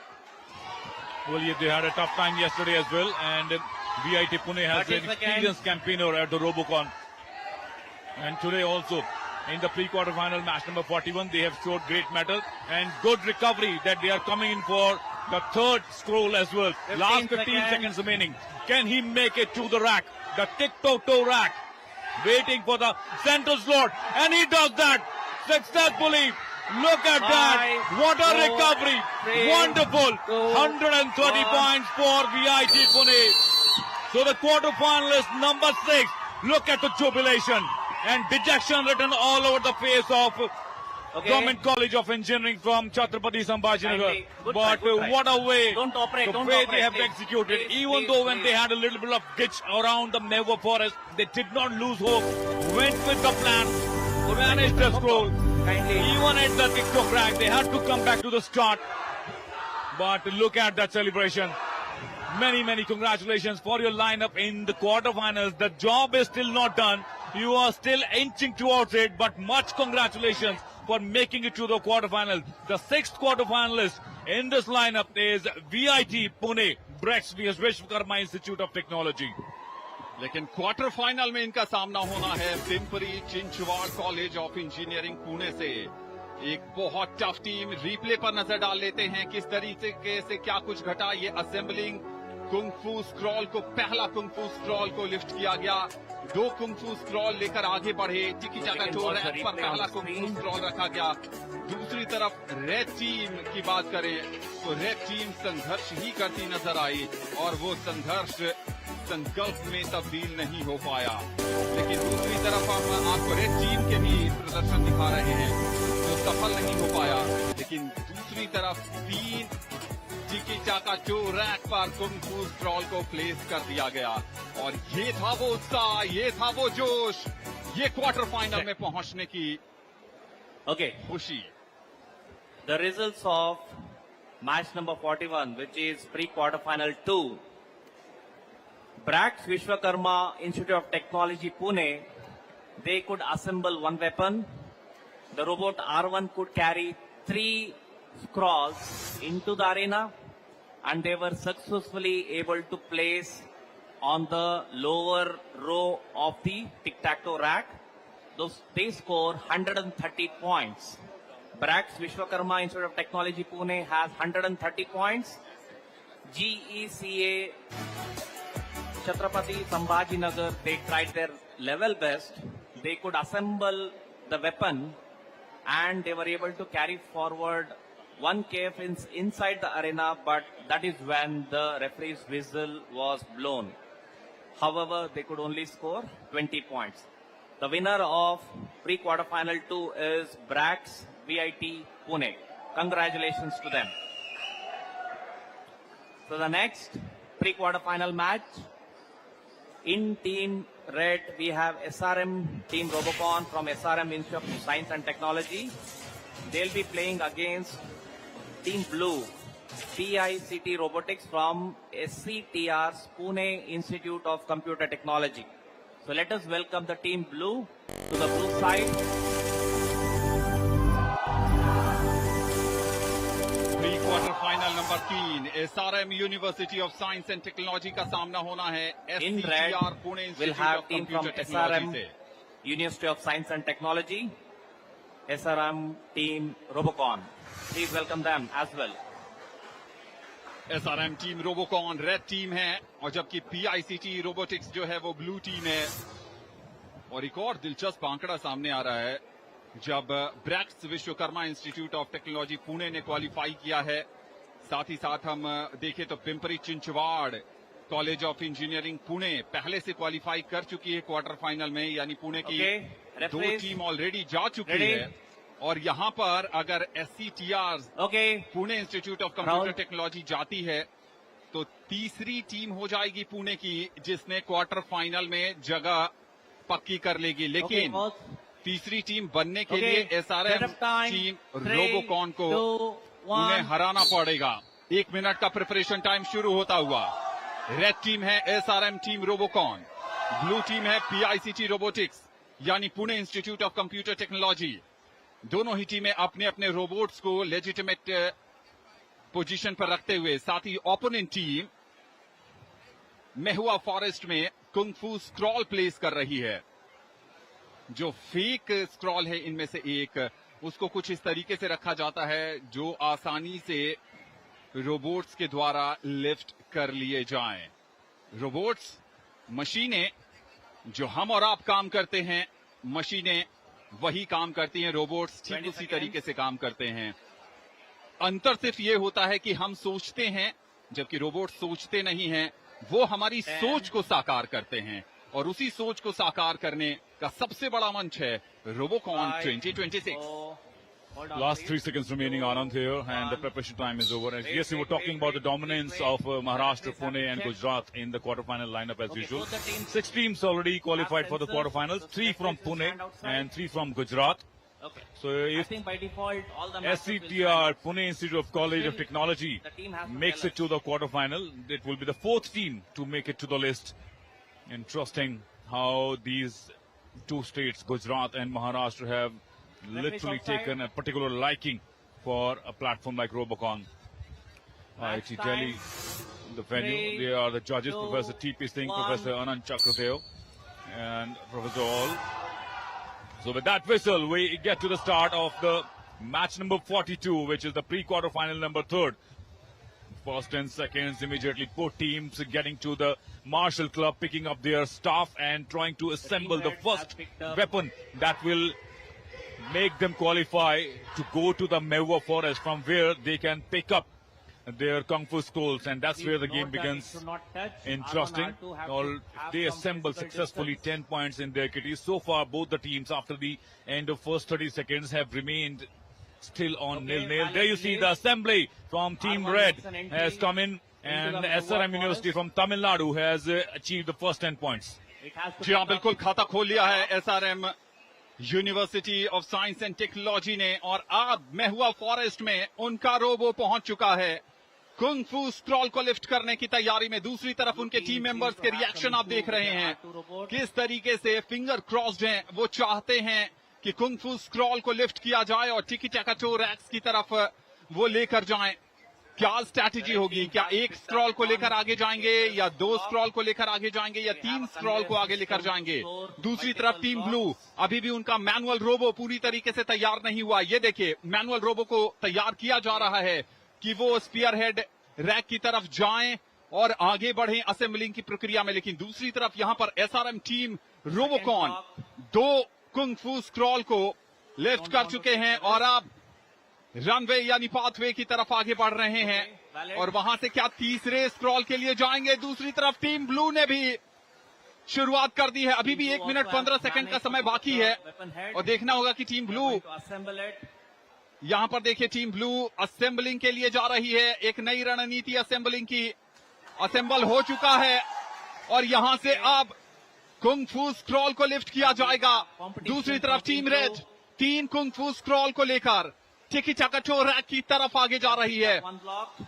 Speaker 5: Well, yeah, they had a tough time yesterday as well, and VIT Pune has
Speaker 4: 30
Speaker 5: an experienced campaigner at the Robocon. And today also, in the pre-quarterfinal match number 41, they have showed great mettle and good recovery that they are coming in for the third scroll as well.
Speaker 4: 15
Speaker 5: Last 15 seconds remaining. Can he make it to the rack? The tic-tac-toe rack. Waiting for the central slot. And he does that successfully. Look at that. What a recovery. Wonderful. 130 points for VIT Pune. So the quarterfinalist number 6. Look at the jubilation and dejection written all over the face of Government College of Engineering from Chhatrapati Sambhajinagar.
Speaker 4: Good
Speaker 5: But
Speaker 4: try, good try.
Speaker 5: what a way,
Speaker 4: Don't operate,
Speaker 5: the
Speaker 4: don't
Speaker 5: way
Speaker 4: operate,
Speaker 5: they have
Speaker 4: please.
Speaker 5: executed.
Speaker 4: Please,
Speaker 5: Even
Speaker 4: please,
Speaker 5: though when
Speaker 4: please.
Speaker 5: they had a little bit of ditch around the Mehua forest, they did not lose hope. Went with the plan, managed the scroll.
Speaker 4: Kindly.
Speaker 5: Even at the TikTok rack, they had to come back to the start. But look at that celebration. Many, many congratulations for your lineup in the quarterfinals. The job is still not done. You are still inching towards it, but much congratulations for making it to the quarterfinals. The sixth quarterfinalist in this lineup is VIT Pune, Brex vs Vishwakarma Institute of Technology.
Speaker 3: लेकिन क्वार्टर फाइनल में इनका सामना होना है Pimpri Chinchwad college of engineering Pune से। एक बहुत टफ टीम। रिप्ले पर नजर डाल लेते हैं किस तरीके से क्या कुछ घटा। ये असेंबलिंग कुंग फू स्क्रॉल को, पहला कुंग फू स्क्रॉल को लिफ्ट किया गया। 2 कुंग फू स्क्रॉल लेकर आगे बढ़े। टिकी टाका टो रैक पर पहला कुंग फू स्क्रॉल रखा गया। दूसरी तरफ रेड टीम की बात करें तो रेड टीम संघर्ष ही करती नजर आई और वो संघर्ष संकल्प में तब्दील नहीं हो पाया। लेकिन दूसरी तरफ हम आपको रेड टीम के भी प्रदर्शन दिखा रहे हैं जो सफल नहीं हो पाया। लेकिन दूसरी तरफ 3 टिकी टाका टो रैक पर कुंग फू स्क्रॉल को प्लेस कर दिया गया और ये था वो उत्साह, ये था वो जोश, ये क्वार्टर फाइनल में पहुंचने की
Speaker 4: Okay.
Speaker 3: खुशी।
Speaker 4: The results of match number 41, which is pre-quarterfinal 2. Brax Vishwakarma Institute of Technology Pune, they could assemble 1 weapon. The robot R1 could carry 3 scrolls into the arena and they were successfully able to place on the lower row of the tic-tac-toe rack. They score 130 points. Brax Vishwakarma Institute of Technology Pune has 130 points. GECA Chhatrapati Sambhajinagar, they tried their level best. They could assemble the weapon and they were able to carry forward 1 KF inside the arena, but that is when the referee's whistle was blown. However, they could only score 20 points. The winner of pre-quarterfinal 2 is Brax VIT Pune. Congratulations to them. So the next pre-quarterfinal match, in team red we have SRM team Robocon from SRM Institute of Science and Technology. They'll be playing against team blue PICT Robotics from SCTR's Pune Institute of Computer Technology. So let us welcome the team blue to the blue side.
Speaker 3: Number 3 SRM university of science and technology का सामना होना है
Speaker 4: In red,
Speaker 3: SCTR Pune
Speaker 4: we'll
Speaker 3: institute
Speaker 4: have
Speaker 3: of
Speaker 4: team from
Speaker 3: computer technology
Speaker 4: SRM,
Speaker 3: से।
Speaker 4: University of Science and Technology, SRM team Robocon. Please welcome them as well.
Speaker 3: SRM team Robocon red team है और जबकि पीआईसीटी रोबोटिक्स जो है वो ब्लू टीम है। और एक और दिलचस्प आंकड़ा सामने आ रहा है, जब Bragg's Vishwakarma institute of technology Pune ने क्वालिफाई किया है, साथ ही साथ हम देखें तो Pimpri Chinchwad college of engineering Pune पहले से क्वालिफाई कर चुकी है क्वार्टर फाइनल में, यानी पुणे की
Speaker 4: Okay,
Speaker 3: दो
Speaker 4: referees,
Speaker 3: टीम ऑलरेडी जा चुकी
Speaker 4: ready?
Speaker 3: है। और यहाँ पर अगर SCTR
Speaker 4: Okay,
Speaker 3: Pune institute of computer
Speaker 4: Round.
Speaker 3: Technology जाती है तो तीसरी टीम हो जाएगी पुणे की जिसने क्वार्टर फाइनल में जगह पक्की कर लेगी।
Speaker 4: okay,
Speaker 3: लेकिन
Speaker 4: pause.
Speaker 3: तीसरी टीम बनने के
Speaker 4: Okay,
Speaker 3: लिए SRM
Speaker 4: set up time.
Speaker 3: Team
Speaker 4: 3,
Speaker 3: Robocon को
Speaker 4: 2,
Speaker 3: उन्हें
Speaker 4: 1.
Speaker 3: हराना पड़ेगा। 1 मिनट का प्रिपरेशन टाइम शुरू होता हुआ। रेड टीम है SRM team Robocon, blue team है पीआईसीटी रोबोटिक्स यानी Pune institute of computer technology. दोनों ही टीमें अपने अपने रोबोट्स को लेजिटिमेट पोजीशन पर रखते हुए, साथ ही ओपोनेंट टीम मेहुआ फॉरेस्ट में कुंग-फू स्क्रॉल प्लेस कर रही है। जो फेक स्क्रॉल है इनमें से एक, उसको कुछ इस तरीके से रखा जाता है जो आसानी से रोबोट्स के द्वारा लिफ्ट कर लिए जाएं। रोबोट्स मशीनें, जो हम और आप काम करते हैं, मशीनें वही काम करती हैं, रोबोट्स ठीक
Speaker 4: 20
Speaker 3: उसी
Speaker 4: seconds.
Speaker 3: तरीके से काम करते हैं। अंतर सिर्फ ये होता है कि हम सोचते हैं जबकि रोबोट सोचते नहीं हैं। वो हमारी सोच को साकार करते हैं और उसी सोच को साकार करने का सबसे बड़ा मंच है Robocon 2026।
Speaker 4: Hold on,
Speaker 5: Last
Speaker 4: please.
Speaker 5: 3 seconds remaining, Anand here, and the preparation time is over. And yes, we were talking about the dominance of Maharashtra, Pune, and Gujarat in the quarterfinal lineup as
Speaker 4: Okay,
Speaker 5: usual.
Speaker 4: both the teams
Speaker 5: 6 teams already qualified for the
Speaker 4: sensors,
Speaker 5: quarterfinals.
Speaker 4: so
Speaker 5: 3 from
Speaker 4: referees will
Speaker 5: Pune
Speaker 4: stand outside.
Speaker 5: and 3 from Gujarat.
Speaker 4: Okay.
Speaker 5: So
Speaker 4: I
Speaker 5: if
Speaker 4: think by default all the matches will
Speaker 5: SCTR,
Speaker 4: stand.
Speaker 5: Pune Institute of College of
Speaker 4: Still,
Speaker 5: Technology,
Speaker 4: the team has to
Speaker 5: makes
Speaker 4: tell
Speaker 5: it to the quarterfinal, it will be the 4th team to make it to the list. Interesting how these two states, Gujarat and Maharashtra, have literally
Speaker 4: outside.
Speaker 5: taken a particular liking for a platform like Robocon.
Speaker 4: Match
Speaker 5: IIT Delhi, the venue,
Speaker 4: 3,
Speaker 5: they are the judges,
Speaker 4: 2,
Speaker 5: Professor T.P. Singh,
Speaker 4: 1.
Speaker 5: Professor Anand Chakradev, and Professor All. So with that whistle, we get to the start of the match number 42, which is the pre-quarter final number 3rd. First 10 seconds, immediately both teams getting to the Marshall Club, picking up their staff and trying to assemble the
Speaker 4: red
Speaker 5: first
Speaker 4: has picked up-
Speaker 5: weapon that will make them qualify to go to the Mehua Forest, from where they can pick up their Kung Fu schools, and that's where the game
Speaker 4: Note that it
Speaker 5: begins.
Speaker 4: should not touch.
Speaker 5: Interesting.
Speaker 4: R1, R2 have
Speaker 5: All
Speaker 4: to have
Speaker 5: they
Speaker 4: some
Speaker 5: assemble
Speaker 4: physical
Speaker 5: successfully
Speaker 4: distance.
Speaker 5: 10 points in their kitties. So far, both the teams, after the end of first 30 seconds, have remained still on
Speaker 4: Okay,
Speaker 5: nil-nil.
Speaker 4: valid
Speaker 5: There you see
Speaker 4: lead.
Speaker 5: the assembly from Team
Speaker 4: R1
Speaker 5: Red
Speaker 4: makes an entry
Speaker 5: has come in,
Speaker 4: into
Speaker 5: and
Speaker 4: the
Speaker 5: the
Speaker 4: Mehua
Speaker 5: SRM University
Speaker 4: Forest.
Speaker 5: from Tamil Nadu has achieved the first 10 points.
Speaker 4: It has to
Speaker 3: जी हाँ,
Speaker 4: pick up-
Speaker 3: बिल्कुल खाता खोल लिया है SRM university of science and technology ने और अब मेहुआ फॉरेस्ट में उनका रोबो पहुंच चुका है कुंग फू स्क्रॉल को लिफ्ट करने की तैयारी में। दूसरी तरफ उनके टीम मेंबर्स के रिएक्शन आप देख रहे हैं, किस तरीके से फिंगर क्रॉस्ड हैं। वो चाहते हैं कि कुंग फू स्क्रॉल को लिफ्ट किया जाए और टिकी टैकाटो रैक्स की तरफ वो लेकर जाएं। क्या स्ट्रैटेजी होगी? क्या एक स्क्रॉल को लेकर आगे जाएंगे या 2 स्क्रॉल को लेकर आगे जाएंगे या 3 स्क्रॉल को आगे लेकर जाएंगे? दूसरी तरफ टीम ब्लू, अभी भी उनका मैनुअल रोबो पूरी तरीके से तैयार नहीं हुआ। ये देखिए, मैनुअल रोबो को तैयार किया जा रहा है कि वो स्पीयर हेड रैक की तरफ जाएं और आगे बढ़ें असेंबलिंग की प्रक्रिया में। लेकिन दूसरी तरफ यहां पर एसआरएम टीम रोबोकॉन 2 कुंग फू स्क्रॉल को लिफ्ट कर चुके हैं और अब रनवे यानी पाथवे की तरफ आगे बढ़ रहे हैं और वहां से क्या तीसरे स्क्रॉल के लिए जाएंगे। दूसरी तरफ टीम ब्लू ने भी शुरुआत कर दी है। अभी भी 1 मिनट 15 सेकंड का समय बाकी है और देखना होगा कि टीम ब्लू, यहां पर देखिए टीम ब्लू असेंबलिंग के लिए जा रही है। एक नई रणनीति असेंबलिंग की असेंबल हो चुका है और यहां से अब कुंग फू स्क्रॉल को लिफ्ट किया जाएगा। दूसरी तरफ टीम रेड 3 कुंग फू स्क्रॉल को लेकर टिकी टैकाटो रैक की तरफ आगे जा रही है।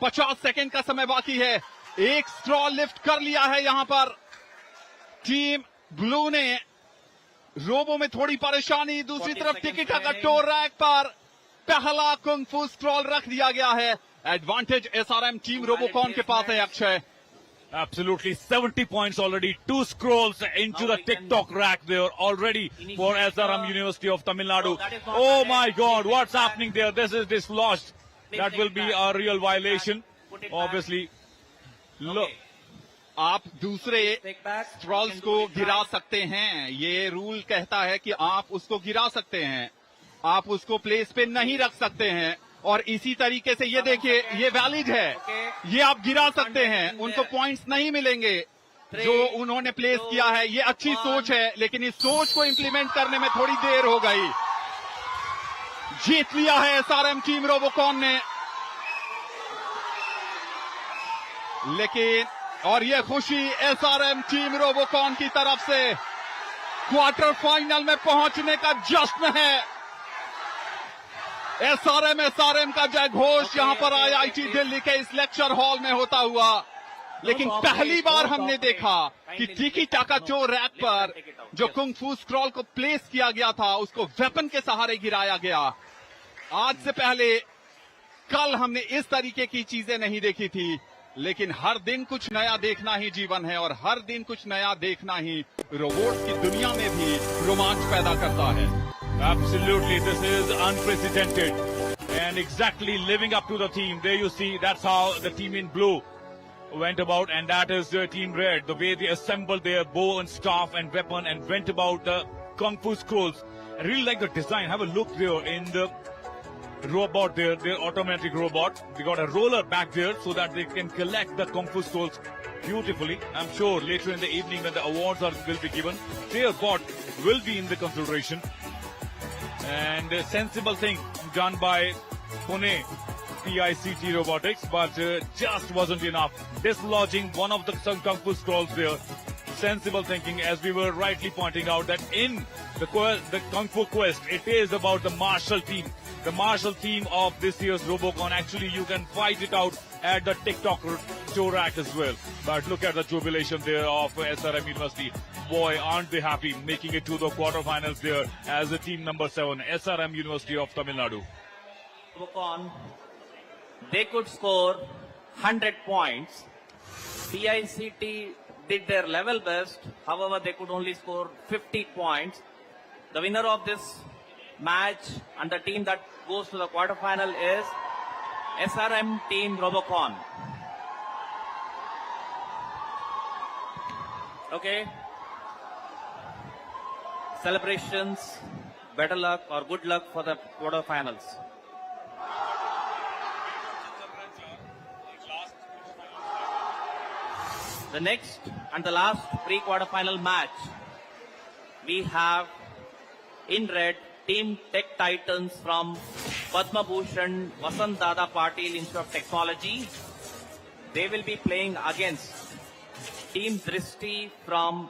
Speaker 3: 50 सेकंड का समय बाकी है। एक स्क्रॉल लिफ्ट कर लिया है यहां पर टीम ब्लू ने। रोबो में थोड़ी परेशानी। दूसरी तरफ टिकी टैकाटो रैक पर पहला कुंग फू स्क्रॉल रख दिया गया है। एडवांटेज एसआरएम टीम रोबोकॉन के पास है Akshay.
Speaker 5: Absolutely, 70 points already. 2 scrolls into the TikTok rack there already for SRM University of Tamil Nadu. Oh my God, what's happening there? This is dislodged. That will be a real violation. Obviously, look.
Speaker 3: आप दूसरे स्क्रॉल्स को गिरा सकते हैं, ये रूल कहता है कि आप उसको गिरा सकते हैं, आप उसको प्लेस पे नहीं रख सकते हैं। और इसी तरीके से ये देखिए, ये वैलिड है, ये आप गिरा सकते हैं, उनको पॉइंट्स नहीं मिलेंगे जो उन्होंने प्लेस किया है। ये अच्छी सोच है, लेकिन इस सोच को इंप्लीमेंट करने में थोड़ी देर हो गई। जीत लिया है एसआरएम टीम रोबोकॉन ने, लेकिन और ये खुशी एसआरएम टीम रोबोकॉन की तरफ से क्वार्टर फाइनल में पहुंचने का जश्न है। एसआरएम का जय घोष यहां पर आईआईटी दिल्ली के इस लेक्चर हॉल में होता हुआ। लेकिन पहली बार हमने देखा कि टिकी टाका चो रैक पर जो कुंग फू स्क्रॉल को प्लेस किया गया था, उसको वेपन के सहारे गिराया गया। आज से पहले कल हमने इस तरीके की चीजें नहीं देखी थी, लेकिन हर दिन कुछ नया देखना ही जीवन है, और हर दिन कुछ नया देखना ही रोबोट्स की दुनिया में भी रोमांच पैदा करता है।
Speaker 5: Absolutely, this is unprecedented and exactly living up to the theme. There you see, that's how the team in blue went about, and that is team red. The way they assembled their bow and staff and weapon and went about the kung fu scrolls. I really like the design. Have a look there in the robot there, their automatic robot. They got a roller back there so that they can collect the kung fu scrolls beautifully. I'm sure later in the evening when the awards will be given, their bot will be in the consideration. And a sensible thing done by Pune PICT Robotics, but just wasn't enough. Dislodging one of the kung fu scrolls there. Sensible thinking, as we were rightly pointing out, that in the Kung Fu Quest, it is about the martial team. The martial team of this year's Robocon. Actually, you can fight it out at the TikTok show rack as well. But look at the jubilation there of SRM University. Boy, aren't they happy making it to the quarterfinals there as the team number 7, SRM University of Tamil Nadu.
Speaker 4: Robocon, they could score 100 points. PICT did their level best. However, they could only score 50 points. The winner of this match and the team that goes to the quarterfinal is SRM team Robocon. Okay. Celebrations, better luck or good luck for the quarterfinals. The next and the last pre-quarterfinal match, we have in red Team Tech Titans from Padma Bhushan Vasant Dada Patil Institute of Technology. They will be playing against Team Drishti from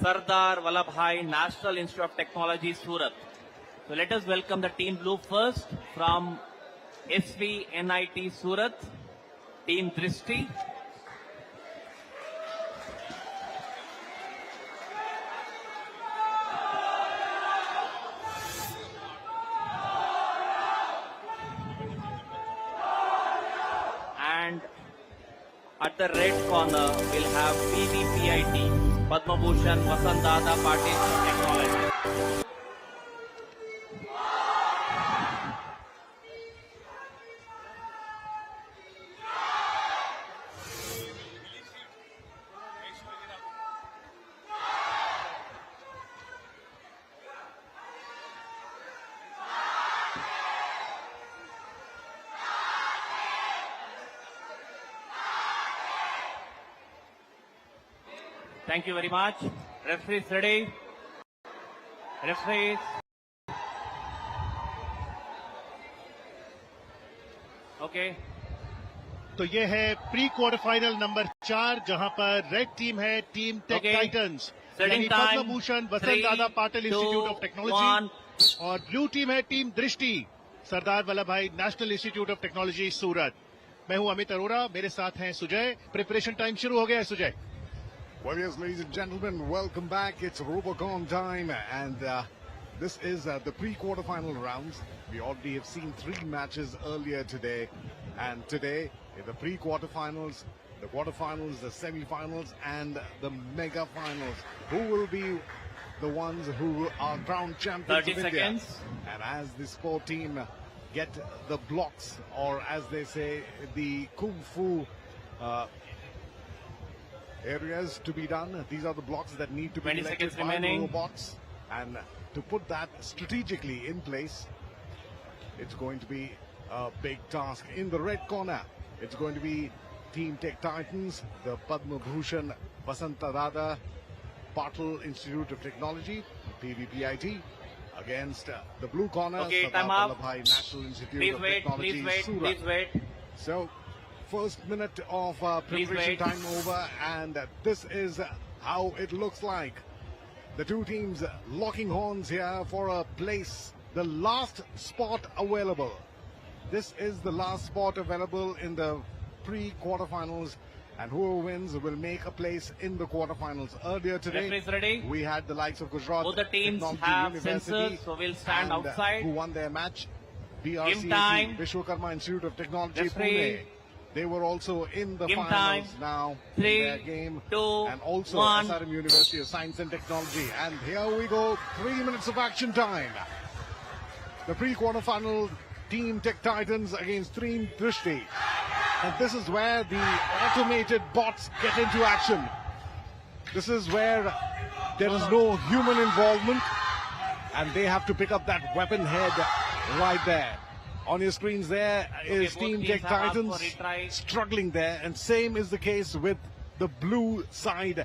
Speaker 4: Sardar Vallabhbhai National Institute of Technology, Surat. So let us welcome the Team Blue first from SVNIT Surat, Team Drishti. And at the red corner, we'll have PVPIT, Padma Bhushan Vasant Dada Patil Technology. Thank you very much. Referees ready. Referees. Okay.
Speaker 1: तो ये है प्री क्वार्टर फाइनल नंबर 4, जहां पर रेड टीम है टीम टेक टाइटंस, यानी पद्म भूषण वसंत दादा पाटिल इंस्टीट्यूट ऑफ टेक्नोलॉजी, और ब्लू टीम है टीम दृष्टि Sardar Vallabh Bhai national institute of technology सूरत। मैं हूं अमित अरोड़ा, मेरे साथ हैं सुजय। प्रिपरेशन टाइम शुरू हो गया है Sujay.
Speaker 6: Well, yes, ladies and gentlemen, welcome back. It's Robocon time, and this is the pre-quarterfinal rounds. We already have seen 3 matches earlier today, And today, in the pre-quarterfinals, the quarterfinals, the semifinals, and the mega finals, who will be the ones who are crowned champions
Speaker 4: 30
Speaker 6: of India?
Speaker 4: seconds.
Speaker 6: And as the sport team get the blocks, or as they say, the kung fu areas to be done, these are the blocks that need to be
Speaker 4: 20
Speaker 6: collected
Speaker 4: seconds
Speaker 6: by the
Speaker 4: remaining.
Speaker 6: robots. And to put that strategically in place, it's going to be a big task. In the red corner, it's going to be Team Tech Titans, the Padma Bhushan Basanta Dada Patil Institute of Technology, PVPIT, against the blue corner,
Speaker 4: Okay,
Speaker 6: Sardar
Speaker 4: time up.
Speaker 6: Vallabhbhai National Institute
Speaker 4: Please
Speaker 6: of
Speaker 4: wait,
Speaker 6: Technology,
Speaker 4: please wait,
Speaker 6: Surat.
Speaker 4: please wait.
Speaker 6: So, first minute of preparation
Speaker 4: wait.
Speaker 6: time over, and this is how it looks like. The two teams locking horns here for a place, the last spot available. This is the last spot available in the pre-quarterfinals, and whoever wins will make a place in the quarterfinals. Earlier today,
Speaker 4: Referees ready?
Speaker 6: we had the likes of Gujarat
Speaker 4: Both the teams
Speaker 6: Technology
Speaker 4: have
Speaker 6: University,
Speaker 4: sensors, so we'll stand
Speaker 6: and,
Speaker 4: outside.
Speaker 6: who won their match.
Speaker 4: Give
Speaker 6: BRCAT,
Speaker 4: time.
Speaker 6: Vishwakarma Institute of Technology,
Speaker 4: Referee.
Speaker 6: Pune. They were also in the
Speaker 4: Give
Speaker 6: finals
Speaker 4: time.
Speaker 6: now.
Speaker 4: 3,
Speaker 6: in their game.
Speaker 4: 2,
Speaker 6: And also
Speaker 4: 1.
Speaker 6: SRM University of Science and Technology. And here we go, 3 minutes of action time. The pre-quarterfinal Team Tech Titans against Team Drishti. And this is where the automated bots get into action. This is where there is no human involvement, and they have to pick up that weapon head right there. On your screens there is
Speaker 4: both
Speaker 6: Team
Speaker 4: teams
Speaker 6: Tech
Speaker 4: have asked for
Speaker 6: Titans
Speaker 4: retry.
Speaker 6: struggling there, and same is the case with the blue side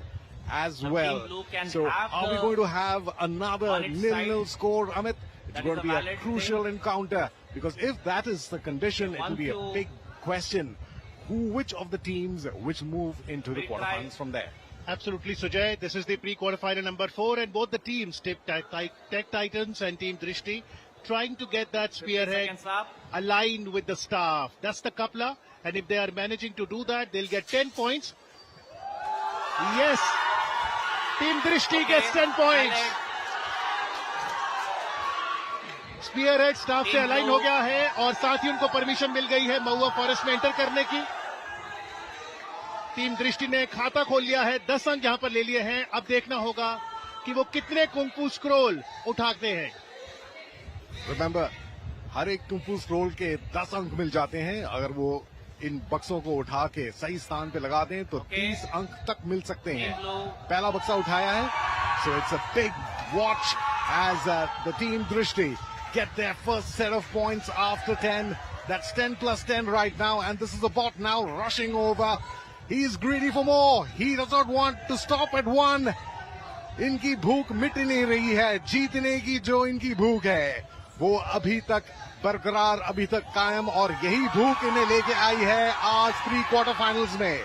Speaker 6: as
Speaker 4: Now,
Speaker 6: well.
Speaker 4: Team Blue can
Speaker 6: So
Speaker 4: have
Speaker 6: are we
Speaker 4: the-
Speaker 6: going to have another
Speaker 4: on its
Speaker 6: nil-nil
Speaker 4: side.
Speaker 6: score, Amit? It's
Speaker 4: That
Speaker 6: going
Speaker 4: is
Speaker 6: to
Speaker 4: a
Speaker 6: be a
Speaker 4: valid
Speaker 6: crucial
Speaker 4: thing.
Speaker 6: encounter, because if that is the condition, it will
Speaker 4: Want
Speaker 6: be a
Speaker 4: to-
Speaker 6: big question. Which of the teams which move into the
Speaker 4: Retry.
Speaker 6: quarterfinals from there?
Speaker 1: Absolutely, Sujay. This is the pre-quarterfinal number 4, and both the teams, Tech Titans and Team Drishti, trying to get that
Speaker 4: 50
Speaker 1: spearhead
Speaker 4: seconds up.
Speaker 1: aligned with the staff. That's the coupler, and if they are managing to do that, they'll get 10 points. Yes, Team Drishti gets 10 points.
Speaker 4: Valid.
Speaker 1: Spearhead staff से
Speaker 4: Team
Speaker 1: अलाइन
Speaker 4: Blue.
Speaker 1: हो गया है, और साथ ही उनको परमिशन मिल गई है महुआ फॉरेस्ट में एंटर करने की। टीम दृष्टि ने खाता खोल लिया है, 10 अंक यहां पर ले लिए हैं। अब देखना होगा कि वो कितने कुंफू स्क्रोल उठाते हैं।
Speaker 6: रिमेंबर, हर एक कुंफू स्क्रोल के 10 अंक मिल जाते हैं। अगर वो इन बक्सों को उठा के सही स्थान पे लगा दें तो 30 अंक तक मिल सकते हैं।
Speaker 4: Team Blue.
Speaker 6: पहला बक्सा उठाया है, so it's a big watch as the Team Drishti get their first set of points after 10. That's 10 plus 10 right now, and this is the bot now rushing over. He's greedy for more. He does not want to stop at 1. इनकी भूख मिट नहीं रही है। जीतने की जो इनकी भूख है वो अभी तक बरकरार, अभी तक कायम, और यही भूख इन्हें लेके आई है आज प्री क्वार्टर फाइनल्स में।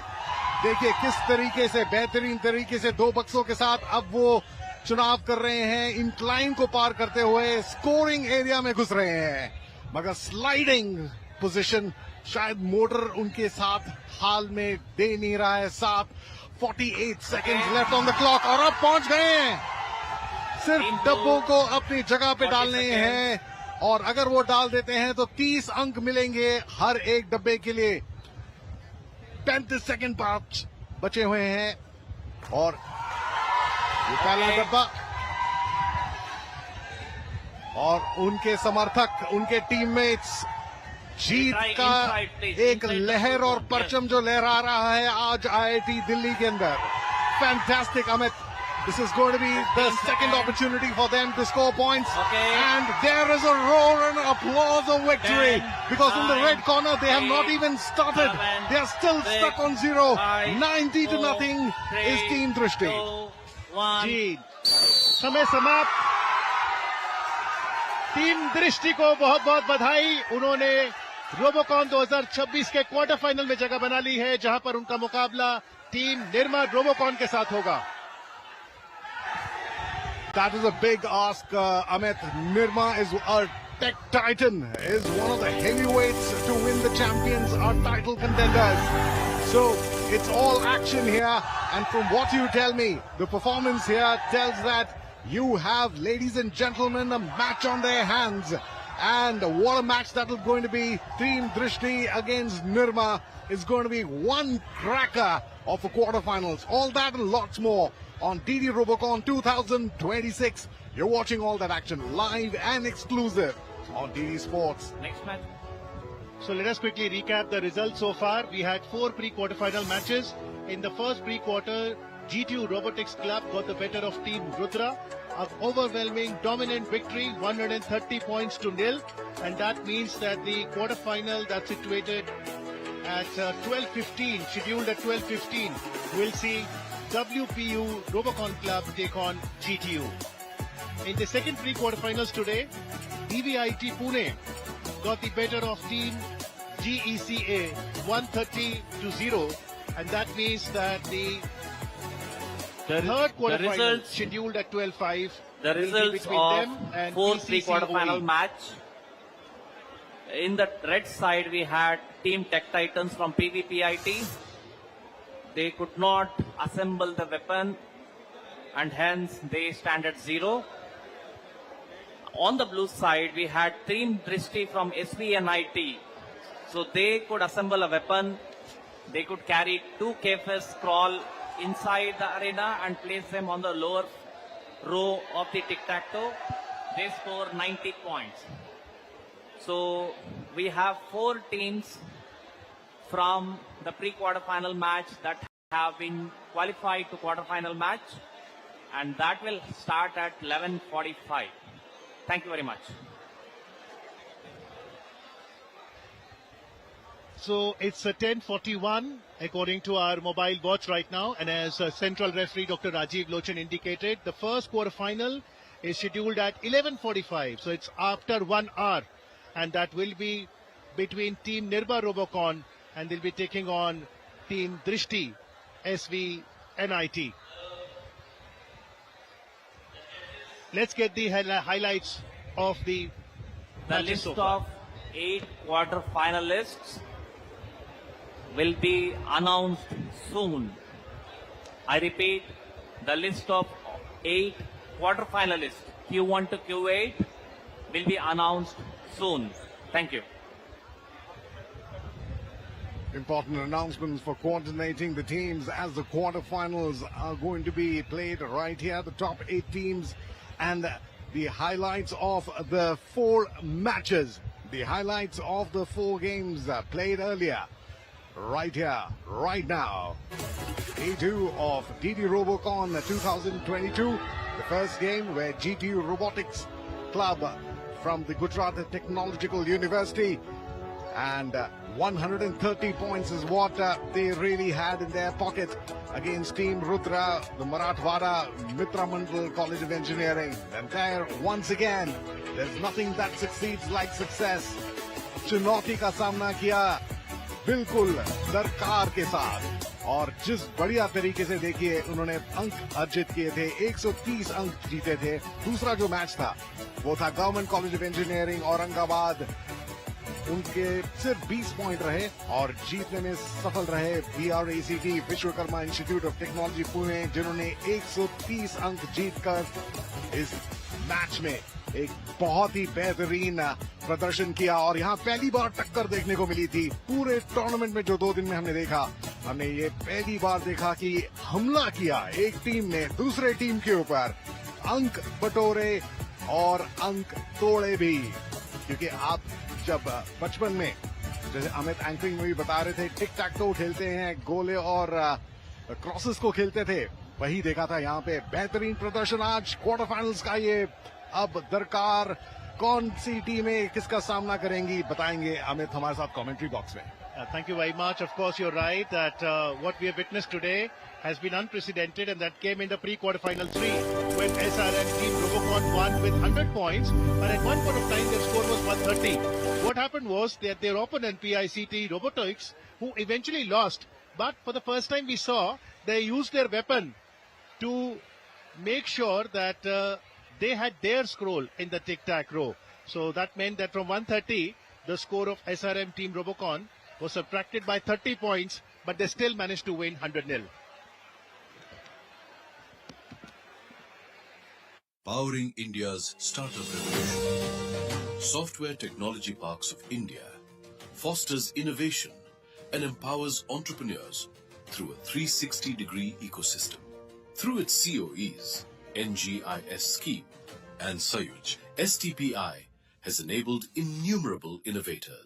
Speaker 6: देखिए किस तरीके से, बेहतरीन तरीके से 2 बक्सों के साथ अब वो चुनाव कर रहे हैं। इंक्लाइन को पार करते हुए स्कोरिंग एरिया में घुस रहे हैं, मगर स्लाइडिंग पोजीशन शायद मोटर उनके साथ हाल में दे नहीं रहा है साथ। 48 seconds left on the clock, और अब पहुंच गए हैं। सिर्फ डब्बों को अपनी जगह पे डालने हैं, और अगर वो डाल देते हैं तो 30 अंक मिलेंगे हर एक डब्बे के लिए। 35 सेकंड बचे हुए हैं, और ये पहला डब्बा, और उनके समर्थक, उनके टीममेट्स जीत का एक लहर और परचम जो लहरा रहा है आज आईआईटी दिल्ली के अंदर। Fantastic Amit, this is going to be the second opportunity for them to score points, and there is a roar and applause of victory,
Speaker 4: 10,
Speaker 6: because in the
Speaker 4: 9,
Speaker 6: red corner they have not
Speaker 4: 8,
Speaker 6: even started,
Speaker 4: 7,
Speaker 6: they are still
Speaker 4: 6,
Speaker 6: stuck on 0.
Speaker 4: 5,
Speaker 6: 90 to
Speaker 4: 4,
Speaker 6: nothing
Speaker 4: 3,
Speaker 6: is Team Drishti.
Speaker 4: 2, 1.
Speaker 1: जी, समय समाप्त। टीम दृष्टि को बहुत बहुत बधाई। उन्होंने रोबोकॉन 2026 के क्वार्टर फाइनल में जगह बना ली है, जहां पर उनका मुकाबला टीम निर्मा रोबोकॉन के साथ होगा।
Speaker 6: That is a big ask, Amit. Nirma is our tech titan, is one of the heavyweights to win the champions, our title contenders. So it's all action here, and from what you tell me, the performance here tells that you have, ladies and gentlemen, a match on their hands. And what a match that is going to be. Team Drishti against Nirma is going to be one cracker of the quarterfinals. All that and lots more on DD Robocon 2026. You're watching all that action live and exclusive on DD Sports.
Speaker 4: Next match.
Speaker 1: So let us quickly recap the results so far. We had 4 pre-quarterfinal matches. In the first pre-quarter, GTU Robotics Club got the better of Team Rudra. An overwhelming, dominant victory, 130 points to nil. And that means that the quarterfinal that's situated at 12:15, scheduled at 12:15, will see WPU Robocon Club take on GTU. In the second pre-quarterfinals today, DVIT Pune got the better of Team GECA 130-0, and that means that the third quarterfinal
Speaker 4: results,
Speaker 1: scheduled at 12:05
Speaker 4: the
Speaker 1: will be
Speaker 4: results
Speaker 1: between
Speaker 4: of
Speaker 1: them and
Speaker 4: fourth
Speaker 1: PCCOE.
Speaker 4: pre-quarterfinal match. In the red side, we had Team Tech Titans from PVPIT. They could not assemble the weapon, and hence they stand at 0. On the blue side, we had Team Drishti from SVNIT. So they could assemble a weapon. They could carry 2 KFS scroll inside the arena and place them on the lower row of the tic-tac-toe. They score 90 points. So we have 4 teams from the pre-quarterfinal match that have been qualified to quarterfinal match, and that will start at 11:45. Thank you very much.
Speaker 1: So it's 10:41 according to our mobile watch right now, and as central referee Dr. Rajiv Lochan indicated, the first quarterfinal is scheduled at 11:45. So it's after 1 hour, and that will be between Team Nirba Robocon and they'll be taking on Team Drishti SVNIT. Let's get the highlights of the
Speaker 4: The
Speaker 1: matches
Speaker 4: list
Speaker 1: so far.
Speaker 4: of 8 quarter-finalists will be announced soon. I repeat, the list of 8 quarter-finalists, Q1 to Q8, will be announced soon. Thank you.
Speaker 6: Important announcements for coordinating the teams as the quarterfinals are going to be played right here. The top 8 teams and the highlights of the 4 matches. The highlights of the 4 games played earlier. Right here, right now. Day 2 of DD Robocon 2022. The first game where GTU Robotics Club from the Gujarat Technological University, and 130 points is what they really had in their pocket against Team Rudra, the Marathwada Mitra Mandal College of Engineering. And there, once again, there's nothing that succeeds like success. चुनौती का सामना किया बिल्कुल दरकार के साथ, और जिस बढ़िया तरीके से देखिए उन्होंने अंक अर्जित किए थे, 130 अंक जीते थे। दूसरा जो मैच था वो था government college of engineering Aurangabad, उनके सिर्फ 20 पॉइंट रहे और जीतने में सफल रहे VRACT Vishwakarma institute of technology Pune, जिन्होंने 130 अंक जीतकर इस मैच में एक बहुत ही बेहतरीन प्रदर्शन किया। और यहाँ पहली बार टक्कर देखने को मिली थी पूरे टूर्नामेंट में। जो 2 दिन में हमने देखा, हमने ये पहली बार देखा कि हमला किया एक टीम ने दूसरे टीम के ऊपर, अंक बटोरे और अंक तोड़े भी। क्योंकि आप जब बचपन में, जैसे अमित एंकरिंग में भी बता रहे थे, टिक टैक टो खेलते हैं, गोले और क्रॉसेस को खेलते थे, वही देखा था यहाँ पे। बेहतरीन प्रदर्शन आज क्वार्टर फाइनल्स का। ये अब दरकार कौन सी टीमें किसका सामना करेंगी बताएंगे अमित हमारे साथ कमेंट्री बॉक्स में।
Speaker 1: Thank you very much. Of course, you're right that what we have witnessed today has been unprecedented, and that came in the pre-quarterfinal 3 when SRM Team Robocon won with 100 points, but at one point of time their score was 130. What happened was that their opponent PICT Robotics, who eventually lost, but for the first time we saw they used their weapon to make sure that they had their scroll in the tic-tac-toe. So that meant that from 130, the score of SRM Team Robocon was subtracted by 30 points, but they still managed to win 100-0.
Speaker 7: Powering India's startup revolution. Software Technology Parks of India fosters innovation and empowers entrepreneurs through a 360-degree ecosystem. Through its COEs, NGIS scheme and Sayuj, STPI has enabled innumerable innovators.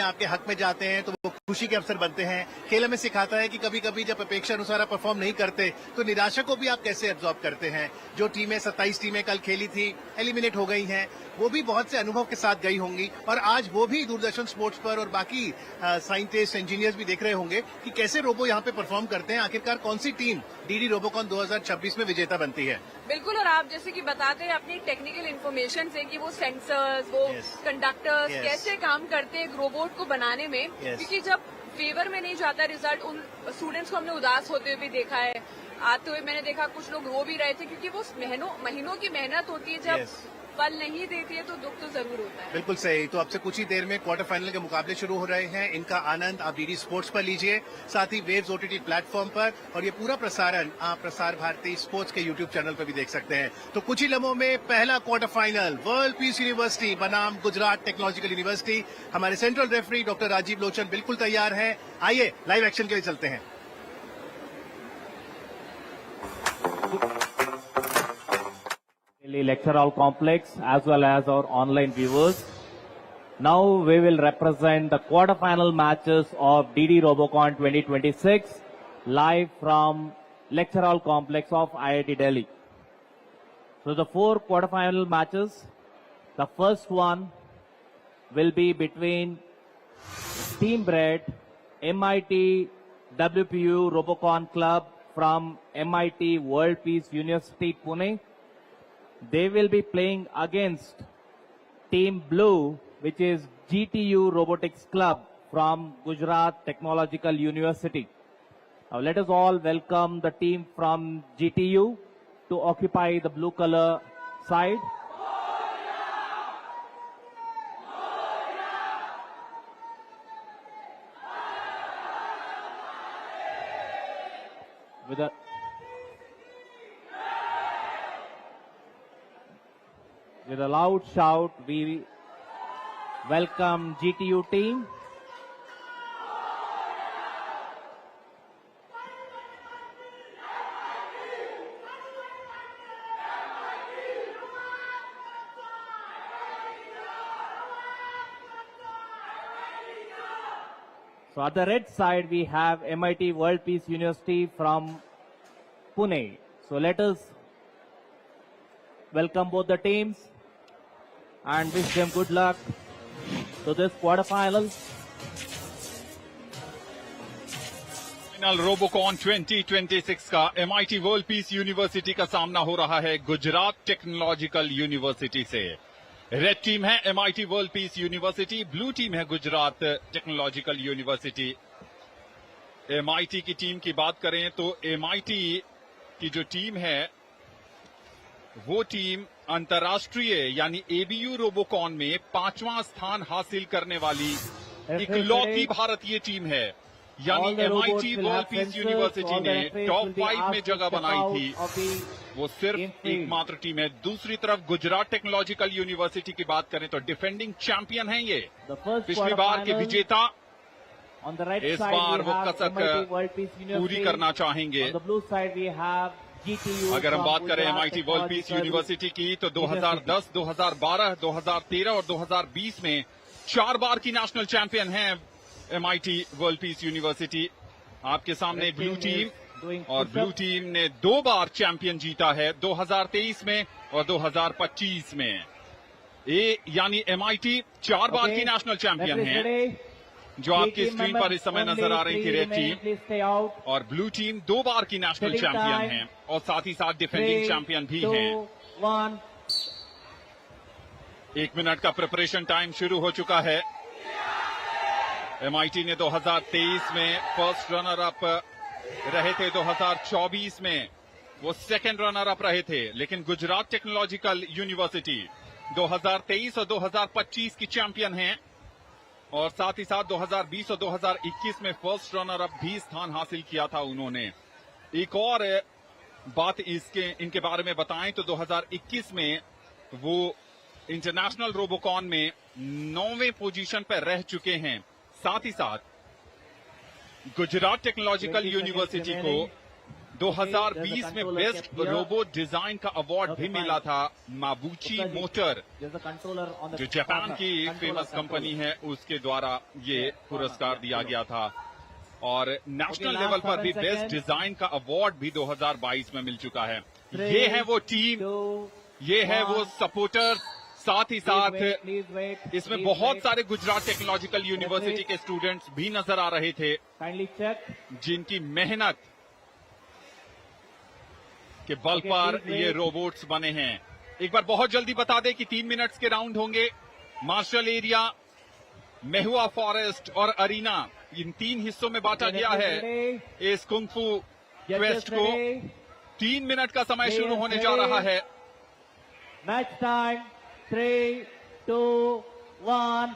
Speaker 1: आपके हक में जाते हैं तो वो खुशी के अवसर बनते हैं। खेल हमें सिखाता है कि कभी कभी जब अपेक्षा अनुसार आप परफॉर्म नहीं करते तो निराशा को भी आप कैसे एब्जॉर्ब करते हैं। जो टीमें 27 टीमें कल खेली थी, एलिमिनेट हो गई हैं, वो भी बहुत से अनुभव के साथ गई होंगी और आज वो भी दूरदर्शन स्पोर्ट्स पर और बाकी साइंटिस्ट इंजीनियर्स भी देख रहे होंगे कि कैसे रोबो यहाँ पे परफॉर्म करते हैं। आखिरकार कौन सी टीम डीडी रोबोकॉन 2026 में विजेता बनती है।
Speaker 2: बिल्कुल, और आप जैसे कि बताते हैं अपनी टेक्निकल इन्फॉर्मेशन से कि वो सेंसर्स, वो कंडक्टर्स कैसे काम करते हैं एक रोबोट को बनाने में, क्योंकि जब फेवर में नहीं जाता रिजल्ट, उन स्टूडेंट्स को हमने उदास होते हुए भी देखा है, आते हुए मैंने देखा कुछ लोग रो भी रहे थे, क्योंकि वो महीनों की मेहनत होती है, जब फल नहीं देती है तो दुख तो जरूर होता है।
Speaker 1: बिल्कुल सही। तो अब से कुछ ही देर में क्वार्टर फाइनल के मुकाबले शुरू हो रहे हैं। इनका आनंद आप डीडी स्पोर्ट्स पर लीजिए, साथ ही वेव्स ओटीटी प्लेटफॉर्म पर, और ये पूरा प्रसारण आप प्रसार भारती स्पोर्ट्स के यूट्यूब चैनल पर भी देख सकते हैं। तो कुछ ही लम्हों में पहला quarter final world peace university बनाम गुजरात टेक्नोलॉजिकल यूनिवर्सिटी। हमारे central referee doctor Rajiv Lochan बिल्कुल तैयार है। आइए लाइव एक्शन के लिए चलते हैं।
Speaker 8: Lecture hall complex as well as our online viewers. Now we will represent the quarterfinal matches of DD Robocon 2026 live from lecture hall complex of IIT Delhi. So the 4 quarterfinal matches, the first one will be between Team Bread, MIT WPU Robocon Club from MIT World Peace University Pune. They will be playing against Team Blue, which is GTU Robotics Club from Gujarat Technological University. Now let us all welcome the team from GTU to occupy the blue color side. With a loud shout, we welcome GTU team. So at the red side, we have MIT World Peace University from Pune. So let us welcome both the teams and wish them good luck to this quarterfinal.
Speaker 3: Final Robocon 2026 का MIT वर्ल्ड पीस यूनिवर्सिटी का सामना हो रहा है गुजरात टेक्नोलॉजिकल यूनिवर्सिटी से। रेड टीम है MIT world peace university, blue team है गुजरात टेक्नोलॉजिकल यूनिवर्सिटी। MIT की टीम की बात करें तो MIT की जो टीम है वो टीम अंतर्राष्ट्रीय यानी ABU रोबोकॉन में 5वां स्थान हासिल करने वाली इकलौती भारतीय टीम है। यानी MIT वर्ल्ड पीस यूनिवर्सिटी ने टॉप 5 में जगह बनाई थी, वो सिर्फ एकमात्र टीम है। दूसरी तरफ गुजरात टेक्नोलॉजिकल यूनिवर्सिटी की बात करें तो डिफेंडिंग चैंपियन है ये, पिछली बार के विजेता। इस बार वो कसक पूरी करना चाहेंगे। अगर हम बात करें MIT वर्ल्ड पीस यूनिवर्सिटी की तो 2010, 2012, 2013 और 2020 में 4 बार की नेशनल चैंपियन है MIT वर्ल्ड पीस यूनिवर्सिटी। आपके सामने ब्लू टीम, और ब्लू टीम ने 2 बार चैंपियन जीता है, 2023 में और 2025 में। यानी MIT 4 बार की नेशनल चैंपियन है। जो आपकी स्क्रीन पर इस समय नजर आ रही थी रेड टीम, और ब्लू टीम 2 बार की नेशनल चैंपियन है और साथ ही साथ डिफेंडिंग चैंपियन भी हैं। 1 मिनट का प्रिपरेशन टाइम शुरू हो चुका है। MIT ने 2023 में फर्स्ट रनर अप रहे थे, 2024 में वो सेकंड रनर अप रहे थे, लेकिन गुजरात टेक्नोलॉजिकल यूनिवर्सिटी 2023 और 2025 की चैंपियन हैं, और साथ ही साथ 2020 और 2021 में फर्स्ट रनर अप भी स्थान हासिल किया था उन्होंने। एक और बात इनके बारे में बताएं तो 2021 में वो इंटरनेशनल रोबोकॉन में 9वें पोजीशन पर रह चुके हैं। साथ ही साथ गुजरात टेक्नोलॉजिकल यूनिवर्सिटी को 2020 में बेस्ट रोबोट डिजाइन का अवार्ड भी मिला था माबूची मोटर, जो जापान की एक फेमस कंपनी है, उसके द्वारा ये पुरस्कार दिया गया था। और नेशनल लेवल पर भी बेस्ट डिजाइन का अवार्ड भी 2022 में मिल चुका है। ये है वो टीम, ये है वो सपोर्टर, साथ ही साथ इसमें बहुत सारे गुजरात टेक्नोलॉजिकल यूनिवर्सिटी के स्टूडेंट्स भी नजर आ रहे थे, जिनकी मेहनत के बल पर ये रोबोट्स बने हैं। एक बार बहुत जल्दी बता दें कि 3 मिनट्स के राउंड होंगे। मार्शल एरिया, मेहुआ फॉरेस्ट और अरीना, इन 3 हिस्सों में बांटा गया है इस कुंग-फू क्वेस्ट को। 3 मिनट का समय शुरू होने जा रहा है।
Speaker 8: Match time 3, 2, 1।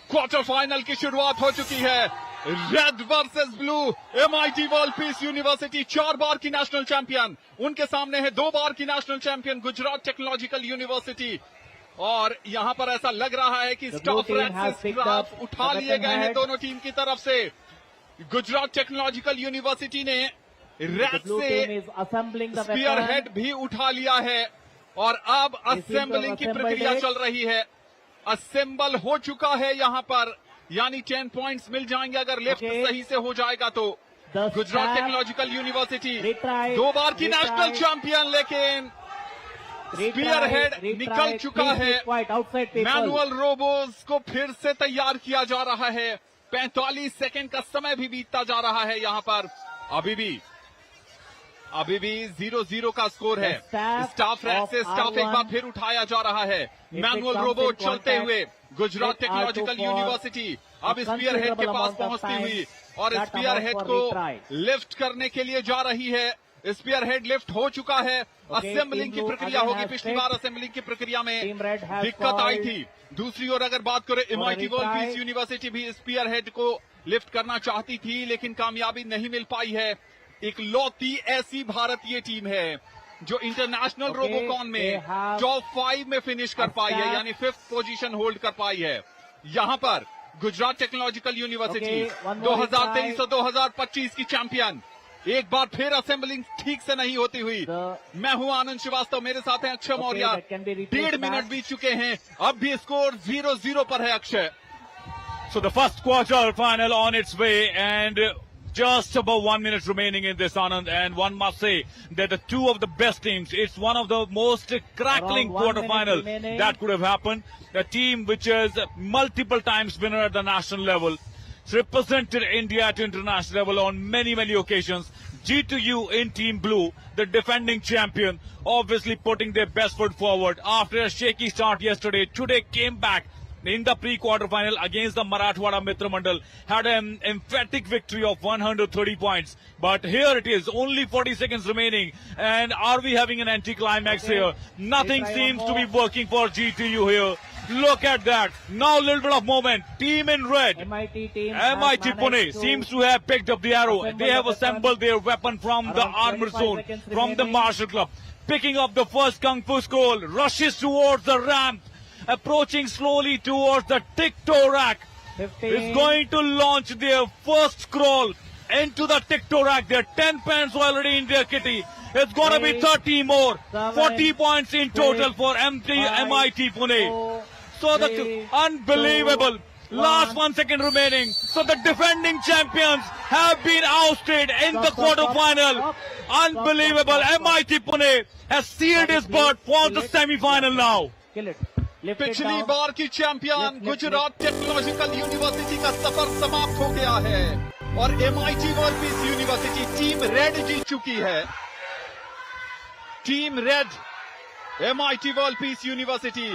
Speaker 3: क्वार्टर फाइनल की शुरुआत हो चुकी है। Red versus blue, MIT world peace university 4 बार की नेशनल चैंपियन, उनके सामने है 2 बार की national champion Gujarat technological university. और यहां पर ऐसा लग रहा है कि स्टाफ रैंक उठा लिए गए हैं दोनों टीम की तरफ से। गुजरात टेक्नोलॉजिकल यूनिवर्सिटी ने रैक से स्पीयर हेड भी उठा लिया है और अब असेंबलिंग की प्रक्रिया चल रही है। असेंबल हो चुका है यहां पर, यानी 10 पॉइंट्स मिल जाएंगे अगर लेफ्ट सही से हो जाएगा तो। गुजरात टेक्नोलॉजिकल यूनिवर्सिटी 2 बार की नेशनल चैंपियन, लेकिन स्पीयर हेड निकल चुका है। मैनुअल रोबोट्स को फिर से तैयार किया जा रहा है। 45 सेकंड का समय भी बीतता जा रहा है। यहां पर अभी भी 0-0 का स्कोर है। स्टाफ रैक से स्टाफ एक बार फिर उठाया जा रहा है। मैनुअल रोबोट चलते हुए गुजरात टेक्नोलॉजिकल यूनिवर्सिटी अब स्पीयर हेड के पास पहुंचती हुई और स्पीयर हेड को लिफ्ट करने के लिए जा रही है। स्पीयर हेड लिफ्ट हो चुका है। असेंबलिंग की प्रक्रिया होगी। पिछली बार असेंबलिंग की प्रक्रिया में दिक्कत आई थी। दूसरी ओर अगर बात करें, MIT वर्ल्ड पीस यूनिवर्सिटी भी स्पीयर हेड को लिफ्ट करना चाहती थी, लेकिन कामयाबी नहीं मिल पाई है। इकलौती ऐसी भारतीय टीम है जो इंटरनेशनल रोबोकॉन में टॉप 5 में फिनिश कर पाई है, यानी 5th पोजीशन होल्ड कर पाई है। यहां पर गुजरात टेक्नोलॉजिकल यूनिवर्सिटी 2023 और 2025 की चैंपियन, एक बार फिर असेंबलिंग ठीक से नहीं होती हुई। मैं हूं आनंद श्रीवास्तव, मेरे साथ हैं अक्षय मौर्य। 1.5 मिनट बीत चुके हैं, अब भी स्कोर 0-0 पर है Akshay.
Speaker 5: So the first quarter final on its way, and just about 1 minute remaining in this, Anand, and one must say that the two of the best teams, it's one of the most crackling quarterfinal that could have happened. The team which is multiple times winner at the national level, it's represented India at international level on many occasions. G2U in Team Blue, the defending champion, obviously putting their best foot forward after a shaky start yesterday. Today came back in the pre-quarterfinal against the Marathwada Mitra Mandal, had an emphatic victory of 130 points. But here it is, only 40 seconds remaining. And are we having an anticlimax here? Nothing seems to be working for G2U here. Look at that. Now a little bit of moment. Team in red. MIT Pune seems to have picked up the arrow. They have assembled their weapon from the armor zone, from the Marshall Club. Picking up the first Kung Fu scroll, rushes towards the ramp, approaching slowly towards the tic-toe rack. Is going to launch their first scroll into the tic-toe rack. There are 10 pens already in their kitty. It's going to be 30 more. 40 points in total for MIT Pune. So the unbelievable. Last 1 second remaining. So the defending champions have been ousted in the quarterfinal. Unbelievable. MIT Pune has sealed his berth for the semi-final now.
Speaker 3: पिछली बार की चैंपियन गुजरात टेक्नोलॉजिकल यूनिवर्सिटी का सफर समाप्त हो गया है और MIT world peace university team red जीत चुकी है। Team red, MIT world peace university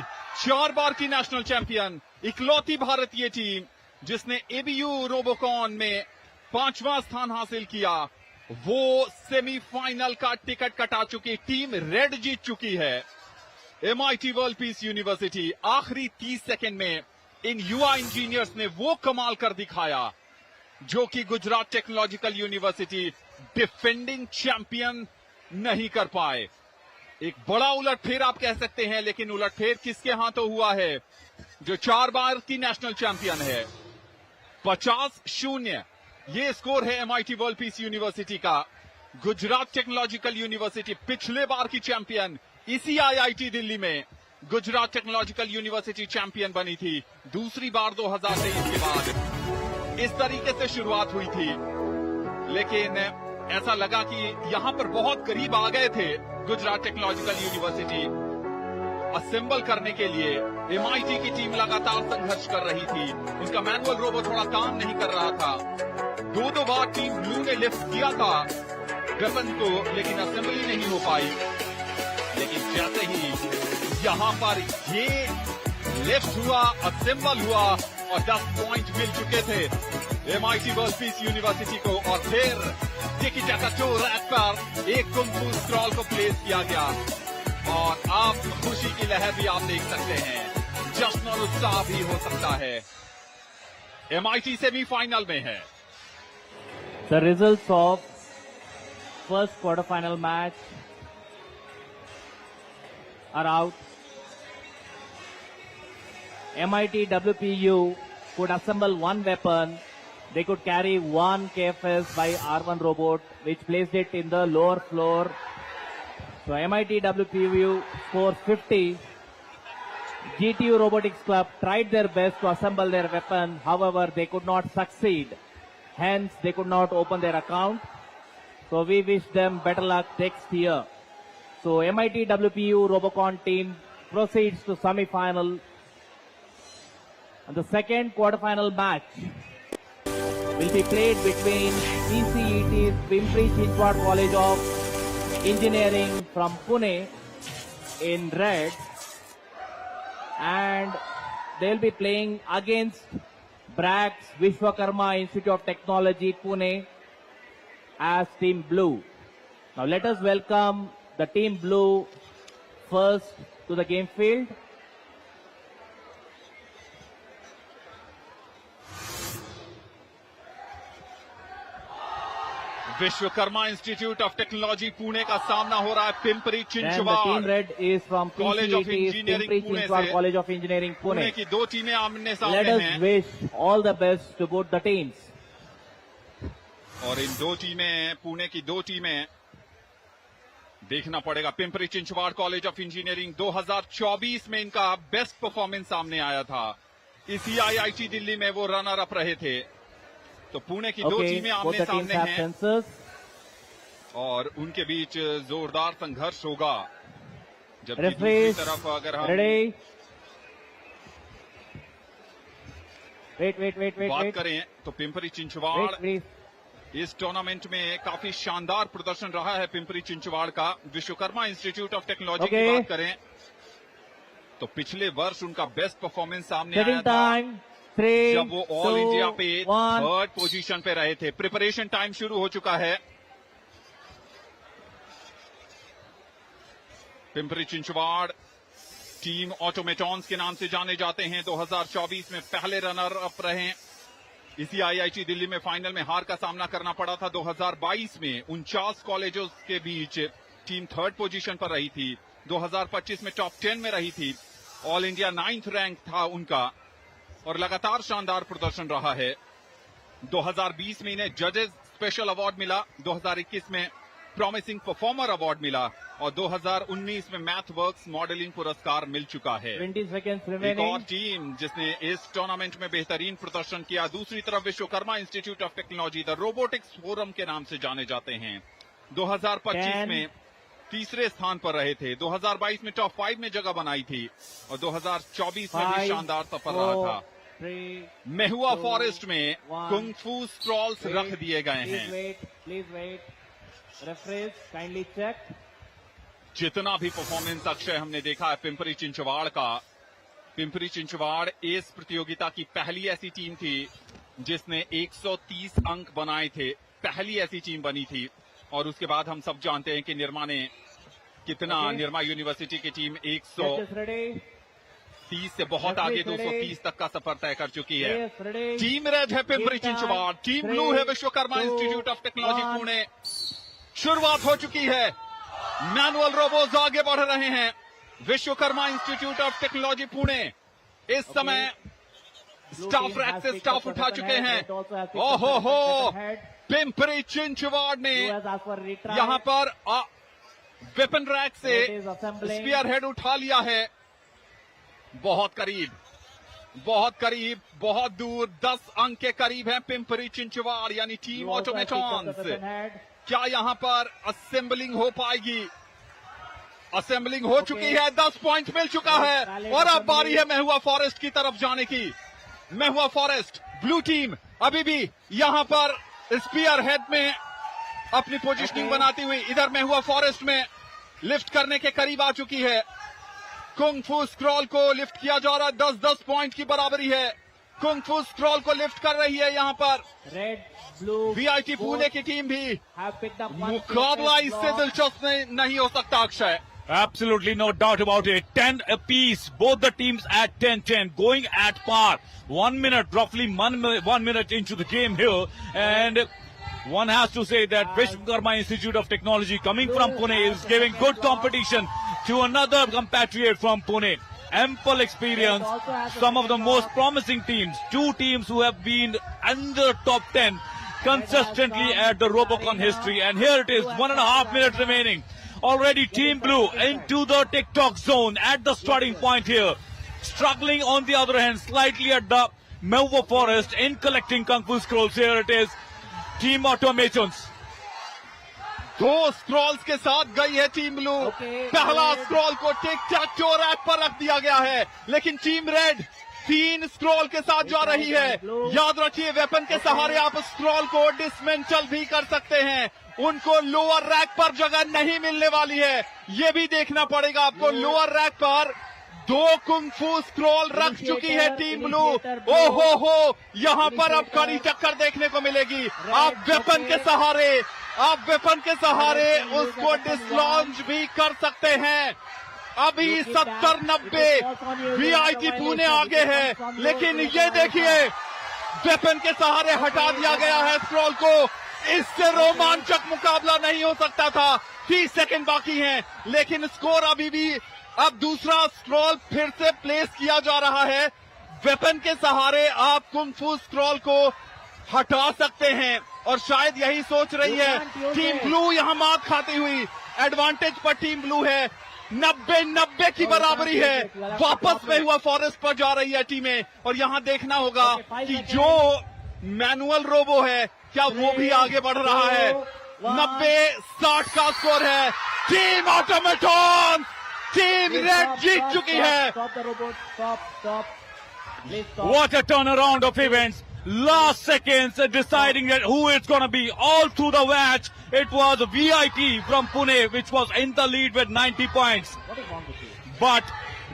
Speaker 3: 4 बार की नेशनल चैंपियन, इकलौती भारतीय टीम जिसने ABU रोबोकॉन में 5वां स्थान हासिल किया, वो सेमीफाइनल का टिकट कटा चुकी टीम रेड जीत चुकी है। MIT वर्ल्ड पीस यूनिवर्सिटी आखिरी 30 सेकंड में इन युवा इंजीनियर्स ने वो कमाल कर दिखाया जो कि Gujarat technological university defending champion नहीं कर पाए। एक बड़ा उलटफेर आप कह सकते हैं, लेकिन उलटफेर किसके हाथों हुआ है? जो 4 बार की नेशनल चैंपियन है। 50-0 ये स्कोर है MIT वर्ल्ड पीस यूनिवर्सिटी का। गुजरात टेक्नोलॉजिकल यूनिवर्सिटी पिछले बार की चैंपियन, इसी आईआईटी दिल्ली में गुजरात टेक्नोलॉजिकल यूनिवर्सिटी चैंपियन बनी थी दूसरी बार 2023 के बाद। इस तरीके से शुरुआत हुई थी, लेकिन ऐसा लगा कि यहां पर बहुत करीब आ गए थे गुजरात टेक्नोलॉजिकल यूनिवर्सिटी असेंबल करने के लिए। एमआईटी की टीम लगातार संघर्ष कर रही थी, उनका मैनुअल रोबो थोड़ा काम नहीं कर रहा था। दो बार टीम ब्लू ने लिफ्ट किया था वेपन को, लेकिन असेंबली नहीं हो पाई। लेकिन जैसे ही यहां पर ये लिफ्ट हुआ, असेंबल हुआ और 10 पॉइंट मिल चुके थे एमआईटी वर्ल्ड पीस यूनिवर्सिटी को। और फिर टिकी टैका टो रैक पर एक कुंफू स्क्रॉल को प्लेस किया गया और आप खुशी की लहर भी आप देख सकते हैं, जश्न और उत्साह भी हो सकता है। एमआईटी सेमीफाइनल में है।
Speaker 8: The results of first quarterfinal match are out. MIT WPU could assemble one weapon. They could carry one KFS by R1 robot, which placed it in the lower floor. So MIT WPU scored 50. GTU Robotics Club tried their best to assemble their weapon. However, they could not succeed. Hence, they could not open their account. So we wish them better luck next year. So MIT WPU Robocon team proceeds to semi-final. And the second quarterfinal match will be played between ECET's Pimpri-Chinchwad College of Engineering from Pune in red, and they'll be playing against Brack's Vishwakarma Institute of Technology Pune as Team Blue. Now let us welcome the Team Blue first to the game field.
Speaker 3: Vishwakarma institute of technology Pune का सामना हो रहा है Pimpri
Speaker 8: Then the team
Speaker 3: Chinchwad
Speaker 8: red is from
Speaker 3: College of
Speaker 8: PCET's
Speaker 3: Engineering
Speaker 8: Pimpri-Chinchwad
Speaker 3: Pune से।
Speaker 8: College of Engineering
Speaker 3: Pune
Speaker 8: Pune.
Speaker 3: की दो टीमें आमने
Speaker 8: Let
Speaker 3: सामने
Speaker 8: us
Speaker 3: हैं
Speaker 8: wish all the best to both the teams.
Speaker 3: और इन दो टीमें, पुणे की दो टीमें, देखना पड़ेगा। Pimpri Chinchwad college of engineering 2024 में इनका बेस्ट परफॉर्मेंस सामने आया था, इसी आईआईटी दिल्ली में वो रनर अप रहे थे। तो पुणे की दो
Speaker 8: Okay,
Speaker 3: टीमें
Speaker 8: both
Speaker 3: आमने
Speaker 8: the teams
Speaker 3: सामने
Speaker 8: have
Speaker 3: हैं
Speaker 8: sensors.
Speaker 3: और उनके बीच जोरदार संघर्ष होगा। जबकि दूसरी
Speaker 8: Referees
Speaker 3: तरफ अगर हम
Speaker 8: ready. Wait.
Speaker 3: बात करें तो पिंपरी चिंचवाड़
Speaker 8: Wait, please.
Speaker 3: इस टूर्नामेंट में काफी शानदार प्रदर्शन रहा है पिंपरी चिंचवाड़ का। विश्वकर्मा इंस्टीट्यूट ऑफ टेक्नोलॉजी की
Speaker 8: Okay.
Speaker 3: बात करें तो पिछले वर्ष उनका बेस्ट परफॉर्मेंस सामने आया
Speaker 8: Setting
Speaker 3: था
Speaker 8: time. 3,
Speaker 3: जब वो ऑल
Speaker 8: 2,
Speaker 3: इंडिया पे
Speaker 8: 1.
Speaker 3: थर्ड पोजीशन पे रहे थे। प्रिपरेशन टाइम शुरू हो चुका है। पिंपरी चिंचवाड़ टीम ऑटोमेटॉन्स के नाम से जाने जाते हैं। 2024 में पहले रनर अप रहे। इसी आईआईटी दिल्ली में फाइनल में हार का सामना करना पड़ा था। 2022 में 49 कॉलेजों के बीच टीम थर्ड पोजीशन पर रही थी। 2025 में टॉप 10 में रही थी। ऑल इंडिया 9th रैंक था उनका और लगातार शानदार प्रदर्शन रहा है। 2020 में इन्हें जजेस स्पेशल अवार्ड मिला, 2021 में प्रॉमिसिंग परफॉर्मर अवार्ड मिला और 2019 में मैथ वर्क्स मॉडलिंग पुरस्कार मिल चुका है।
Speaker 8: 20 seconds
Speaker 3: एक और
Speaker 8: remaining.
Speaker 3: टीम जिसने इस टूर्नामेंट में बेहतरीन प्रदर्शन किया, दूसरी तरफ Vishwakarma institute of technology the robotics forum के नाम से जाने जाते हैं। 2025
Speaker 8: 10,
Speaker 3: में तीसरे स्थान पर रहे थे, 2022 में टॉप 5 में जगह बनाई थी और 2024 में भी
Speaker 8: 5,
Speaker 3: शानदार सफर रहा
Speaker 8: 4,
Speaker 3: था।
Speaker 8: 3,
Speaker 3: मेहुआ
Speaker 8: 2,
Speaker 3: फॉरेस्ट में
Speaker 8: 1.
Speaker 3: कुंग-फू स्क्रॉल्स रख दिए गए
Speaker 8: Please
Speaker 3: हैं।
Speaker 8: Please wait. Referees, kindly check.
Speaker 3: जितना भी परफॉर्मेंस अक्षय हमने देखा है पिंपरी चिंचवाड़ का, पिंपरी चिंचवाड़ इस प्रतियोगिता की पहली ऐसी टीम थी जिसने 130 अंक बनाए थे। पहली ऐसी टीम बनी थी और उसके बाद हम सब जानते हैं कि निर्मा ने कितना,
Speaker 8: Okay.
Speaker 3: निर्मा यूनिवर्सिटी की टीम
Speaker 8: Judges
Speaker 3: 130
Speaker 8: ready.
Speaker 3: से बहुत आगे
Speaker 8: Referees ready.
Speaker 3: 230 तक का सफर तय कर चुकी है।
Speaker 8: Yes, ready.
Speaker 3: टीम रेड है Pimpri
Speaker 8: Game time.
Speaker 3: Chinchwad, team
Speaker 8: 3,
Speaker 3: blue है Vishwakarma
Speaker 8: 2,
Speaker 3: institute of technology
Speaker 8: 1.
Speaker 3: Pune. शुरुआत हो चुकी है, मैनुअल रोबोट्स आगे बढ़ रहे हैं। Vishwakarma institute of technology Pune इस समय
Speaker 8: Blue
Speaker 3: staff
Speaker 8: team
Speaker 3: rack
Speaker 8: has
Speaker 3: से
Speaker 8: picked
Speaker 3: स्टाफ
Speaker 8: up the
Speaker 3: उठा
Speaker 8: weapon
Speaker 3: चुके
Speaker 8: head.
Speaker 3: हैं।
Speaker 8: Red also has picked up
Speaker 3: ओहो
Speaker 8: the
Speaker 3: हो,
Speaker 8: weapon head.
Speaker 3: पिंपरी चिंचवाड़ ने
Speaker 8: Who has asked for retry.
Speaker 3: यहां पर वेपन रैक से
Speaker 8: It is assembling.
Speaker 3: Spear head उठा लिया है। बहुत करीब, बहुत करीब, बहुत दूर, 10 अंक के करीब है पिंपरी चिंचवाड़ यानी team
Speaker 8: You also have picked up the
Speaker 3: ऑटोमेटॉन्स।
Speaker 8: weapon head.
Speaker 3: क्या यहां पर असेंबलिंग हो पाएगी? असेंबलिंग हो चुकी है, 10 पॉइंट मिल चुका है और अब बारी है महुआ फॉरेस्ट की तरफ जाने की। महुआ फॉरेस्ट ब्लू टीम अभी भी यहां पर स्पीयर हेड में अपनी पोजीशनिंग बनाती हुई इधर महुआ फॉरेस्ट में लिफ्ट करने के करीब आ चुकी है। कुंग फू स्क्रॉल को लिफ्ट किया जा रहा है, 10-10 पॉइंट की बराबरी है। कुंग फू स्क्रॉल को लिफ्ट कर रही है यहां पर
Speaker 8: Red, blue.
Speaker 3: वीआईटी पुणे की टीम भी।
Speaker 8: Have picked up one.
Speaker 3: मुकाबला
Speaker 8: free
Speaker 3: इससे
Speaker 8: throw.
Speaker 3: दिलचस्प नहीं हो सकता Akshay.
Speaker 5: Absolutely no doubt about it. 10 apiece. Both the teams at 10-10, going at par. 1 minute, roughly 1 minute into the game here, and one has to say that Vishwakarma Institute of Technology, coming from Pune, is giving good competition to another compatriot from Pune. Ample experience. Some of the most promising teams. 2 teams who have been under top 10 consistently at the Robocon history, and here it is, 1.5 minutes remaining. Already Team Blue into the TikTok zone at the starting point here. Struggling on the other hand slightly at the Mauva Forest in collecting Kung Fu Scrolls. Here it is. Team Automations.
Speaker 3: 2 Scrolls के साथ गई है टीम ब्लू। पहला स्क्रॉल को टिक टैक टो रैक पर रख दिया गया है, लेकिन टीम रेड 3 स्क्रॉल के साथ जा रही है। याद रखिए वेपन के सहारे आप स्क्रॉल को डिसमेंटल भी कर सकते हैं। उनको लोअर रैक पर जगह नहीं मिलने वाली है, ये भी देखना पड़ेगा आपको। लोअर रैक पर 2 कुंग फू स्क्रॉल रख चुकी है टीम ब्लू। ओहो हो, यहां पर अब कड़ी टक्कर देखने को मिलेगी। आप वेपन के सहारे उसको डिसलॉन्च भी कर सकते हैं। अभी 70-90 वीआईटी पुणे आगे है, लेकिन ये देखिए वेपन के सहारे हटा दिया गया है स्क्रॉल को। इससे रोमांचक मुकाबला नहीं हो सकता था। 30 सेकंड बाकी हैं, लेकिन स्कोर अभी भी। अब दूसरा स्क्रॉल फिर से प्लेस किया जा रहा है। वेपन के सहारे आप कुंग फू स्क्रॉल को हटा सकते हैं और शायद यही सोच रही है टीम ब्लू यहां मात खाती हुई। एडवांटेज पर टीम ब्लू है, 90-90 की बराबरी है। वापस में हुआ फॉरेस्ट पर जा रही है टीमें और यहां देखना होगा कि जो मैनुअल रोबो है क्या वो भी आगे बढ़ रहा है। 90-60 का स्कोर है। टीम ऑटोमेटॉन, टीम रेड जीत चुकी है।
Speaker 8: Stop the robot. Stop. Please stop.
Speaker 5: What a turnaround of events. Last seconds deciding that who it's going to be. All through the match, it was VIT from Pune which was in the lead with 90 points.
Speaker 8: What is wrong with you?
Speaker 5: But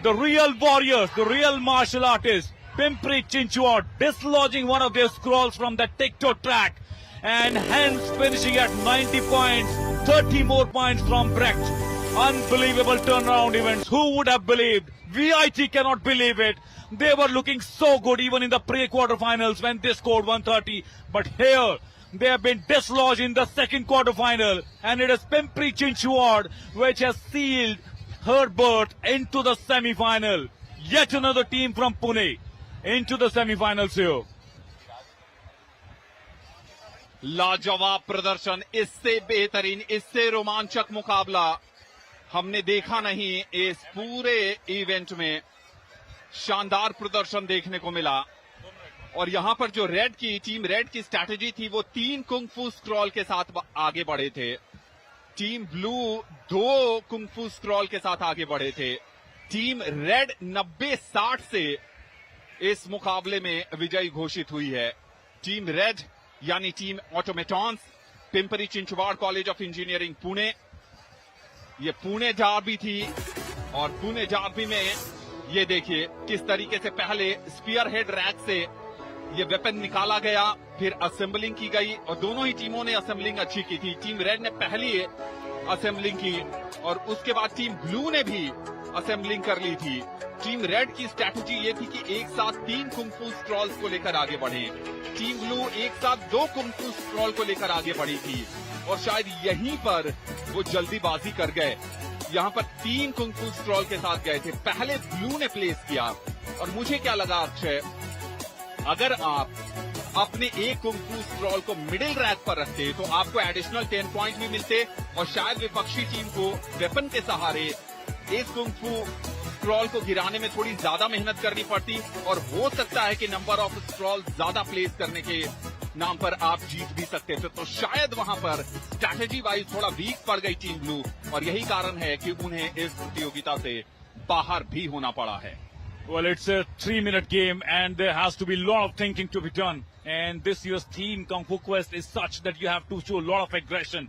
Speaker 5: the real warriors, the real martial artists, Pimpri Chinchwad, dislodging one of their scrolls from the TikTok track and hence finishing at 90 points, 30 more points from Brecht. Unbelievable turnaround events. Who would have believed? VIT cannot believe it. They were looking so good even in the pre-quarterfinals when they scored 130. But here, they have been dislodged in the second quarterfinal. And it is Pimpri Chinchwad which has sealed her berth into the semifinal. Yet another team from Pune into the semifinals here.
Speaker 3: लाजवाब प्रदर्शन, इससे बेहतरीन, इससे रोमांचक मुकाबला हमने देखा नहीं। इस पूरे इवेंट में शानदार प्रदर्शन देखने को मिला और यहां पर जो टीम रेड की स्ट्रैटेजी थी वो 3 कुंग फू स्क्रॉल के साथ आगे बढ़े थे। टीम ब्लू 2 कुंग फू स्क्रॉल के साथ आगे बढ़े थे। टीम रेड 90-60 से इस मुकाबले में विजयी घोषित हुई है। टीम रेड यानी team Automatons, Pimpri Chinchwad college of engineering Pune. ये पुणे डार्बी थी और पुणे डार्बी में ये देखिए किस तरीके से पहले स्पीयर हेड रैक से ये वेपन निकाला गया, फिर असेंबलिंग की गई और दोनों ही टीमों ने असेंबलिंग अच्छी की थी। टीम रेड ने पहली असेंबलिंग की और उसके बाद टीम ब्लू ने भी असेंबलिंग कर ली थी। टीम रेड की स्ट्रैटेजी ये थी कि एक साथ 3 कुंग फू स्क्रॉल्स को लेकर आगे बढ़े। टीम ब्लू एक साथ 2 कुंग फू स्क्रॉल को लेकर आगे बढ़ी थी और शायद यहीं पर वो जल्दीबाजी कर गए। यहाँ पर 3 कुंग फू स्क्रॉल के साथ गए थे, पहले ब्लू ने प्लेस किया और मुझे क्या लगा अक्षय, अगर आप अपने एक कुंग-फू स्क्रॉल को मिडिल रैक पर रखते तो आपको एडिशनल 10 पॉइंट भी मिलते और शायद विपक्षी टीम को वेपन के सहारे इस कुंग-फू स्क्रॉल को गिराने में थोड़ी ज्यादा मेहनत करनी पड़ती और हो सकता है कि नंबर ऑफ स्क्रॉल ज्यादा प्लेस करने के नाम पर आप जीत भी सकते थे। तो शायद वहां पर स्ट्रैटेजी वाइज थोड़ा वीक पड़ गई टीम ब्लू और यही कारण है कि उन्हें इस प्रतियोगिता से बाहर भी होना पड़ा है।
Speaker 5: Well, it's a 3-minute game and there has to be a lot of thinking to be done. And this year's theme, Kung Fu Quest, is such that you have to show a lot of aggression.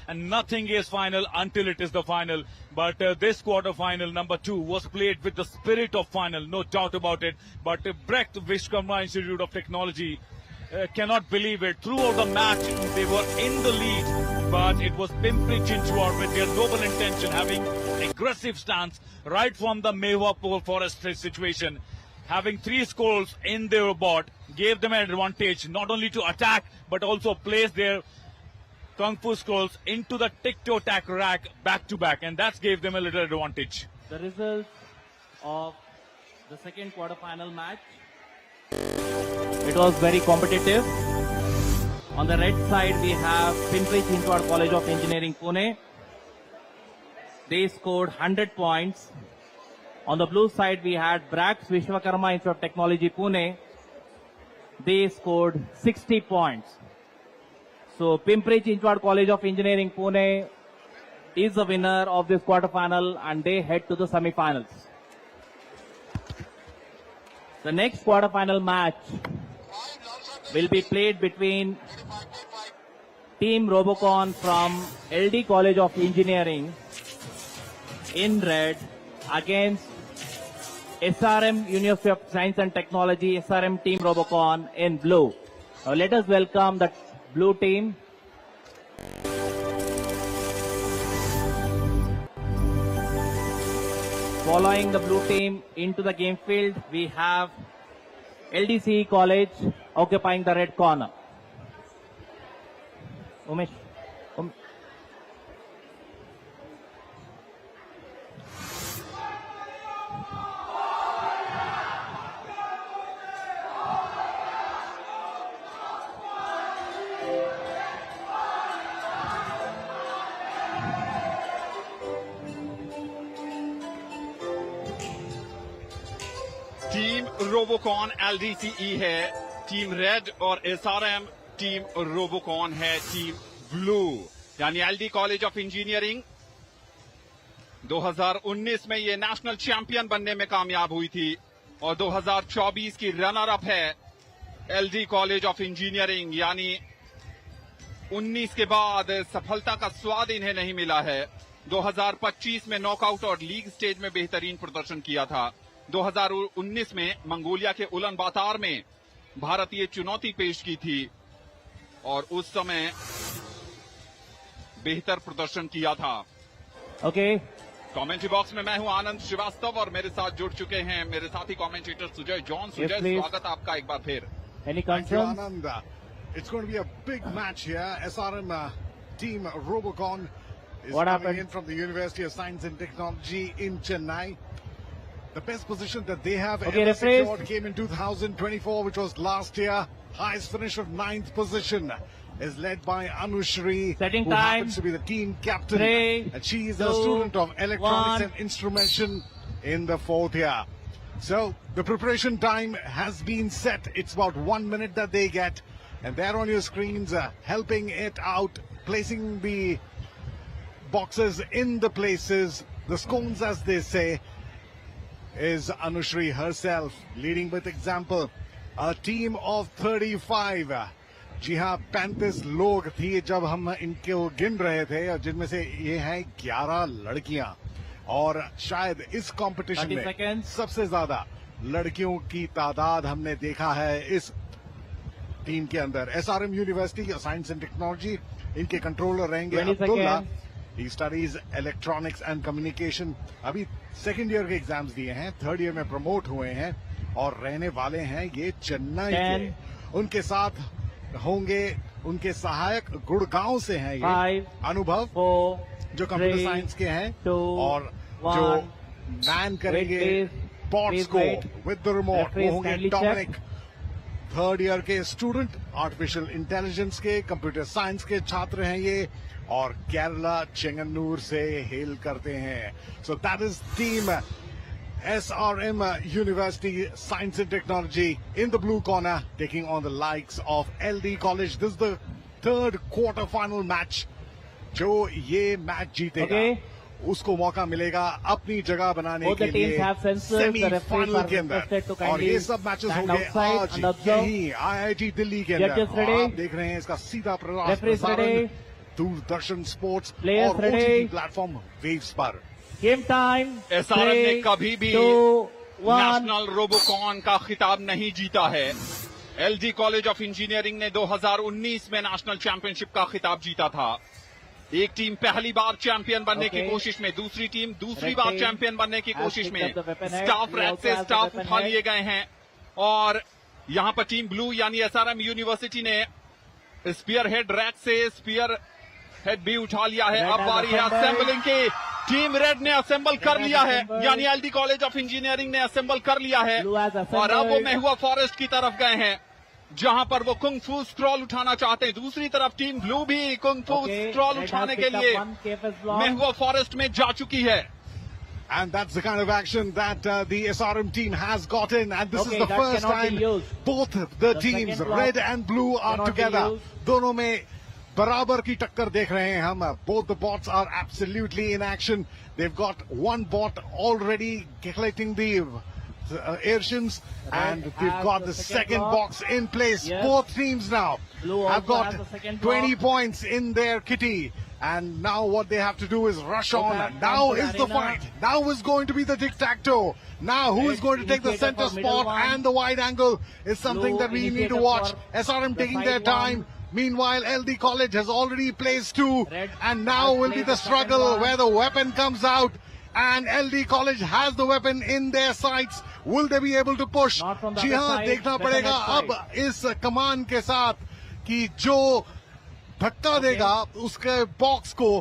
Speaker 5: And nothing is final until it is the final. But this quarter-final, number 2, was played with the spirit of final, no doubt about it. But Brecht Vishwakarma Institute of Technology cannot believe it. Throughout the match, they were in the lead. But it was Pimpri Chinchwad with their noble intention, having aggressive stance right from the Mehua Forest situation. Having 3 scrolls in their robot gave them an advantage not only to attack but also place their Kung Fu scrolls into the tic-tac rack back to back, and that gave them a little advantage.
Speaker 8: The results of the second quarter-final match. It was very competitive. On the red side, we have Pimpri Chinchwad College of Engineering, Pune. They scored 100 points. On the blue side, we had Brecht Vishwakarma Institute of Technology, Pune. They scored 60 points. So, Pimpri Chinchwad College of Engineering, Pune is the winner of this quarterfinal and they head to the semifinals. The next quarterfinal match will be played between Team Robocon from LD College of Engineering in red against SRM University of Science and Technology, SRM Team Robocon in blue. Now let us welcome the blue team. Following the blue team into the game field, we have LDCE College occupying the red corner. Umesh.
Speaker 3: Team Robocon LDCE है, टीम रेड और SRM टीम रोबोकॉन है टीम ब्लू। यानी LD कॉलेज ऑफ इंजीनियरिंग 2019 में ये नेशनल चैंपियन बनने में कामयाब हुई थी और 2024 की रनर अप है LD कॉलेज ऑफ इंजीनियरिंग। यानी 19 के बाद सफलता का स्वाद इन्हें नहीं मिला है। 2025 में नॉकआउट और लीग स्टेज में बेहतरीन प्रदर्शन किया था। 2019 में मंगोलिया के उलन बातार में भारतीय चुनौती पेश की थी और उस समय बेहतर प्रदर्शन किया था।
Speaker 8: ओके,
Speaker 3: कमेंट्री बॉक्स में मैं हूं आनंद श्रीवास्तव और मेरे साथ जुड़ चुके हैं मेरे साथी कमेंटेटर सुजय जॉन। सुजय, स्वागत आपका एक बार फिर।
Speaker 8: Any concerns?
Speaker 6: Anand, it's going to be a big match here. SRM team Robocon is coming in from the University of Science and Technology in Chennai. The best position that they have ever secured came in 2024, which was last year. Highest finish of 9th position is led by Anushri, who happens to be the team captain. And she is a student of electronics and instrumentation in the 4th year. So the preparation time has been set. It's about 1 minute that they get. And there on your screens, helping it out, placing the boxes in the places, the scones as they say, is Anushri herself, leading with example. A team of 35. जी हाँ, 35 लोग थे जब हम इनको गिन रहे थे और जिनमें से ये हैं 11 लड़कियां और शायद इस कंपटीशन में सबसे ज्यादा लड़कियों की तादाद हमने देखा है इस टीम के अंदर। SRM university science and technology, इनके कंट्रोलर रहेंगे Abdullah. He studies electronics and communication. अभी सेकेंड ईयर के एग्जाम्स दिए हैं, थर्ड ईयर में प्रमोट हुए हैं और रहने वाले हैं ये चेन्नई के। उनके साथ होंगे उनके सहायक गुड़गांव से हैं ये अनुभव, जो कंप्यूटर साइंस के हैं और जो मैन करेंगे पॉट्स को विद द रिमोट वो होंगे डोमिनिक। थर्ड ईयर के स्टूडेंट, आर्टिफिशियल इंटेलिजेंस के, कंप्यूटर साइंस के छात्र हैं ये, और केरला चेंगन्नूर से हेल करते हैं. सो that is team SRM University Science and Technology in the blue corner, taking on the likes of LD College. This is the third quarter-final match. जो ये मैच जीतेगा उसको मौका मिलेगा अपनी जगह बनाने के लिए सेमीफाइनल के अंदर. और ये सब मैचेस होंगे आज यही IIT दिल्ली के अंदर. आप देख रहे हैं इसका सीधा प्रसारण दूरदर्शन स्पोर्ट्स और OTT प्लेटफॉर्म वेव्स पर.
Speaker 8: Game time.
Speaker 3: SRM ने कभी भी नेशनल रोबोकॉन का खिताब नहीं जीता है. LD कॉलेज ऑफ इंजीनियरिंग ने 2019 में नेशनल चैंपियनशिप का खिताब जीता था. एक टीम पहली बार चैंपियन बनने की कोशिश में, दूसरी टीम दूसरी बार चैंपियन बनने की कोशिश में स्टाफ रैक से स्टाफ उठा लिए गए हैं. और यहां पर टीम ब्लू यानी SRM यूनिवर्सिटी ने स्पीयर हेड रैक से स्पीयर हेड भी उठा लिया है. अब बारी है असेंबलिंग की. टीम रेड ने असेंबल कर लिया है, यानी LD कॉलेज ऑफ इंजीनियरिंग ने असेंबल कर लिया है. और अब वो मेहुआ फॉरेस्ट की तरफ गए हैं जहां पर वो कुंग फू स्क्रॉल उठाना चाहते हैं. दूसरी तरफ टीम ब्लू भी कुंग फू स्क्रॉल उठाने के लिए मेहुआ फॉरेस्ट में जा चुकी है.
Speaker 6: And that's the kind of action that the SRM team has gotten. And this is the first time both the teams, red and blue, are together. दोनों में बराबर की टक्कर देख रहे हैं हम. Both the bots are absolutely in action. They've got one bot already collecting the airshins, and they've got the second box in place. Both teams now have got 20 points in their kitty. And now what they have to do is rush on. Now is the fight. Now is going to be the tic-tac-toe. Now who is going to take the center spot and the wide angle is something that we need to watch. SRM taking their time. Meanwhile, LD College has already placed two. And now will be the struggle where the weapon comes out. And LD College has the weapon in their sights. Will they be able to push? जी हाँ, देखना पड़ेगा अब इस कमान के साथ कि जो धक्का देगा उसके बॉक्स को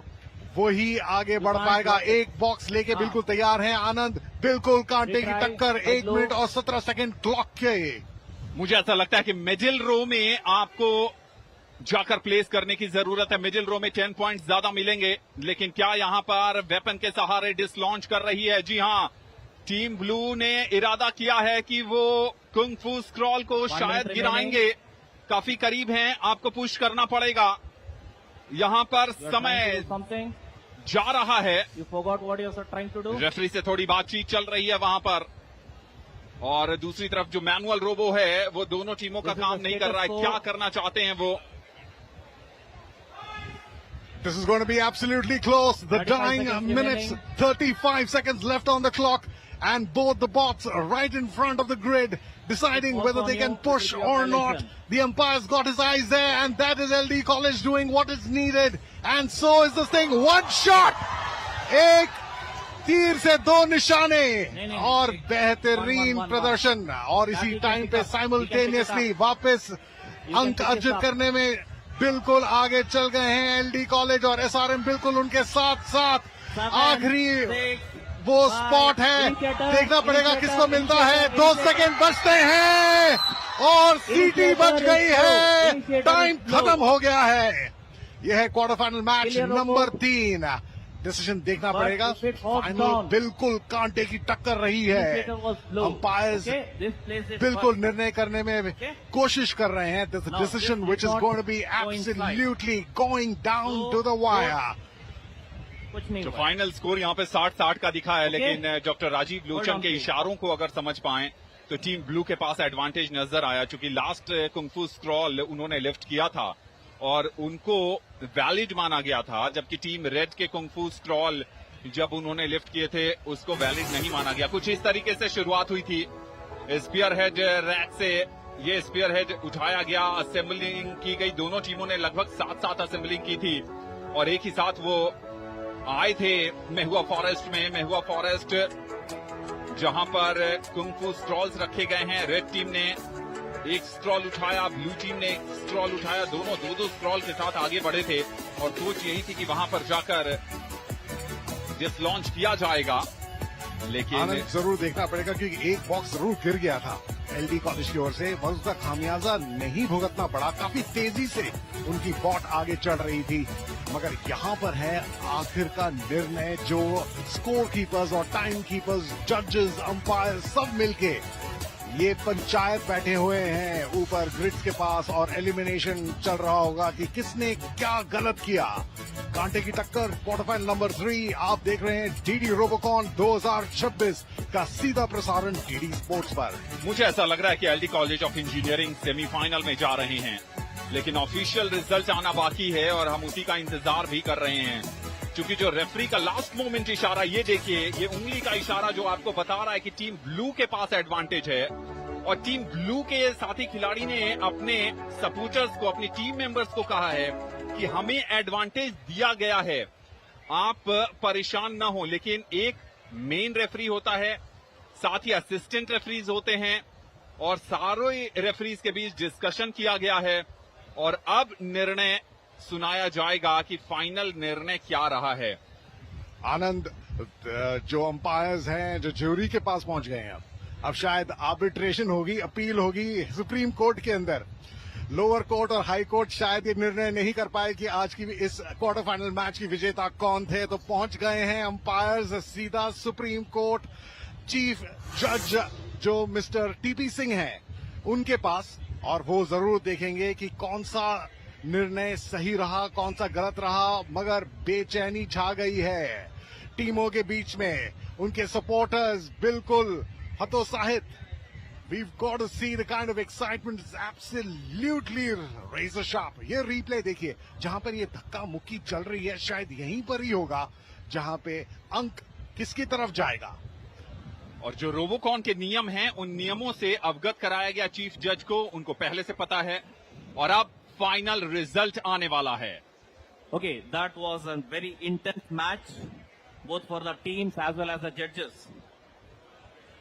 Speaker 6: वही आगे बढ़ पाएगा. एक बॉक्स लेके बिल्कुल तैयार हैं आनंद. बिल्कुल कांटे की टक्कर. 1 मिनट और 17 सेकंड क्लॉक के.
Speaker 3: मुझे ऐसा लगता है कि मिडिल रो में आपको जाकर प्लेस करने की जरूरत है. मिडिल रो में 10 पॉइंट्स ज्यादा मिलेंगे. लेकिन क्या यहां पर वेपन के सहारे डिसलॉन्च कर रही है? जी हां, टीम ब्लू ने इरादा किया है कि वो कुंग फू स्क्रॉल को शायद गिराएंगे. काफी करीब हैं, आपको पुश करना पड़ेगा. यहां पर समय जा रहा है. रेफरी से थोड़ी बातचीत चल रही है वहां पर. और दूसरी तरफ जो मैनुअल रोबो है वो दोनों टीमों का काम नहीं कर रहा है. क्या करना चाहते हैं वो?
Speaker 6: This is going to be absolutely close. The dying minutes, 35 seconds left on the clock. And both the bots are right in front of the grid, deciding whether they can push or not. The umpire's got his eyes there, and that is LD College doing what is needed. And so is this thing. One shot! एक तीर से 2 निशाने और बेहतरीन प्रदर्शन. और इसी टाइम पे साइमल्टेनियसली वापस अंक अर्जित करने में बिल्कुल आगे चल गए हैं LD कॉलेज और SRM बिल्कुल उनके साथ साथ. आखिरी वो स्पॉट है, देखना पड़ेगा किसको मिलता है. 2 सेकंड बचते हैं और सीटी बच गई है. टाइम खत्म हो गया है. यह है quarter final match number 3. Decision देखना पड़ेगा. फाइनल बिल्कुल कांटे की टक्कर रही है. अंपायर्स बिल्कुल निर्णय करने में कोशिश कर रहे हैं. This decision which is going to be absolutely going down to the wire.
Speaker 3: जो फाइनल स्कोर यहाँ पे 60-60 का दिखा है. लेकिन डॉक्टर राजीव लोचन के इशारों को अगर समझ पाएं तो टीम ब्लू के पास एडवांटेज नजर आया. चूंकि लास्ट कुंग फू स्क्रॉल उन्होंने लिफ्ट किया था और उनको वैलिड माना गया था, जबकि टीम रेड के कुंग फू स्क्रॉल जब उन्होंने लिफ्ट किए थे उसको वैलिड नहीं माना गया. कुछ इस तरीके से शुरुआत हुई थी. स्पीयर हेड रैक से ये स्पीयर हेड उठाया गया, असेंबलिंग की गई. दोनों टीमों ने लगभग साथ असेंबलिंग की थी और एक ही साथ वो आए थे मेहुआ फॉरेस्ट में. मेहुआ फॉरेस्ट जहां पर कुंग फू स्क्रॉल्स रखे गए हैं. रेड टीम ने एक स्क्रॉल उठाया, ब्लू टीम ने एक स्क्रॉल उठाया. दोनों 2-2 स्क्रॉल के साथ आगे बढ़े थे और सोच यही थी कि वहां पर जाकर डिसलॉन्च किया जाएगा. लेकिन
Speaker 6: जरूर देखना पड़ेगा क्योंकि एक बॉक्स जरूर गिर गया था एलडी कॉलेज की ओर से, बस उसका खामियाजा नहीं भुगतना पड़ा। काफी तेजी से उनकी बॉट आगे चढ़ रही थी, मगर यहाँ पर है आखिर का निर्णय जो स्कोर कीपर्स और टाइम कीपर्स, जजेस, अंपायर सब मिलके ये पंचायत बैठे हुए हैं ऊपर ग्रिड्स के पास और एलिमिनेशन चल रहा होगा कि किसने क्या गलत किया। कांटे की टक्कर क्वार्टर फाइनल नंबर 3 आप देख रहे हैं डीडी रोबोकॉन 2026 का सीधा प्रसारण डीडी स्पोर्ट्स पर।
Speaker 3: मुझे ऐसा लग रहा है कि LD college of engineering semifinal में जा रहे हैं, लेकिन ऑफिशियल रिजल्ट आना बाकी है और हम उसी का इंतजार भी कर रहे हैं। क्योंकि जो रेफरी का लास्ट मोमेंट इशारा, ये देखिए, ये उंगली का इशारा जो आपको बता रहा है कि टीम ब्लू के पास एडवांटेज है, और टीम ब्लू के साथी खिलाड़ी ने अपने सपोर्टर्स को, अपनी टीम मेंबर्स को कहा है कि हमें एडवांटेज दिया गया है, आप परेशान ना हो। लेकिन एक मेन रेफरी होता है, साथ ही असिस्टेंट रेफरीज होते हैं, और सारे रेफरीज के बीच डिस्कशन किया गया है और अब निर्णय सुनाया जाएगा कि फाइनल निर्णय क्या रहा है।
Speaker 6: आनंद, जो अंपायर्स हैं जो ज्यूरी के पास पहुंच गए हैं, अब शायद आर्बिट्रेशन होगी, अपील होगी सुप्रीम कोर्ट के अंदर। लोअर कोर्ट और हाई कोर्ट शायद ये निर्णय नहीं कर पाए कि आज की इस क्वार्टर फाइनल मैच की विजेता कौन थे, तो पहुंच गए हैं अंपायर्स सीधा सुप्रीम कोर्ट। चीफ जज जो मिस्टर टीपी सिंह हैं उनके पास, और वो जरूर देखेंगे कि कौन सा निर्णय सही रहा, कौन सा गलत रहा। मगर बेचैनी छा गई है टीमों के बीच में, उनके सपोर्टर्स बिल्कुल हतोत्साहित। We've got to see the kind of excitement. It's absolutely razor sharp. ये replay देखिए, जहां पर ये धक्का मुक्की चल रही है, शायद यहीं पर ही होगा जहां पे अंक किसकी तरफ जाएगा।
Speaker 3: और जो रोबोकॉन के नियम हैं, उन नियमों से अवगत कराया गया चीफ जज को, उनको पहले से पता है, और अब फाइनल रिजल्ट आने वाला है।
Speaker 8: Okay, that was a very intense match, both for the teams as well as the judges.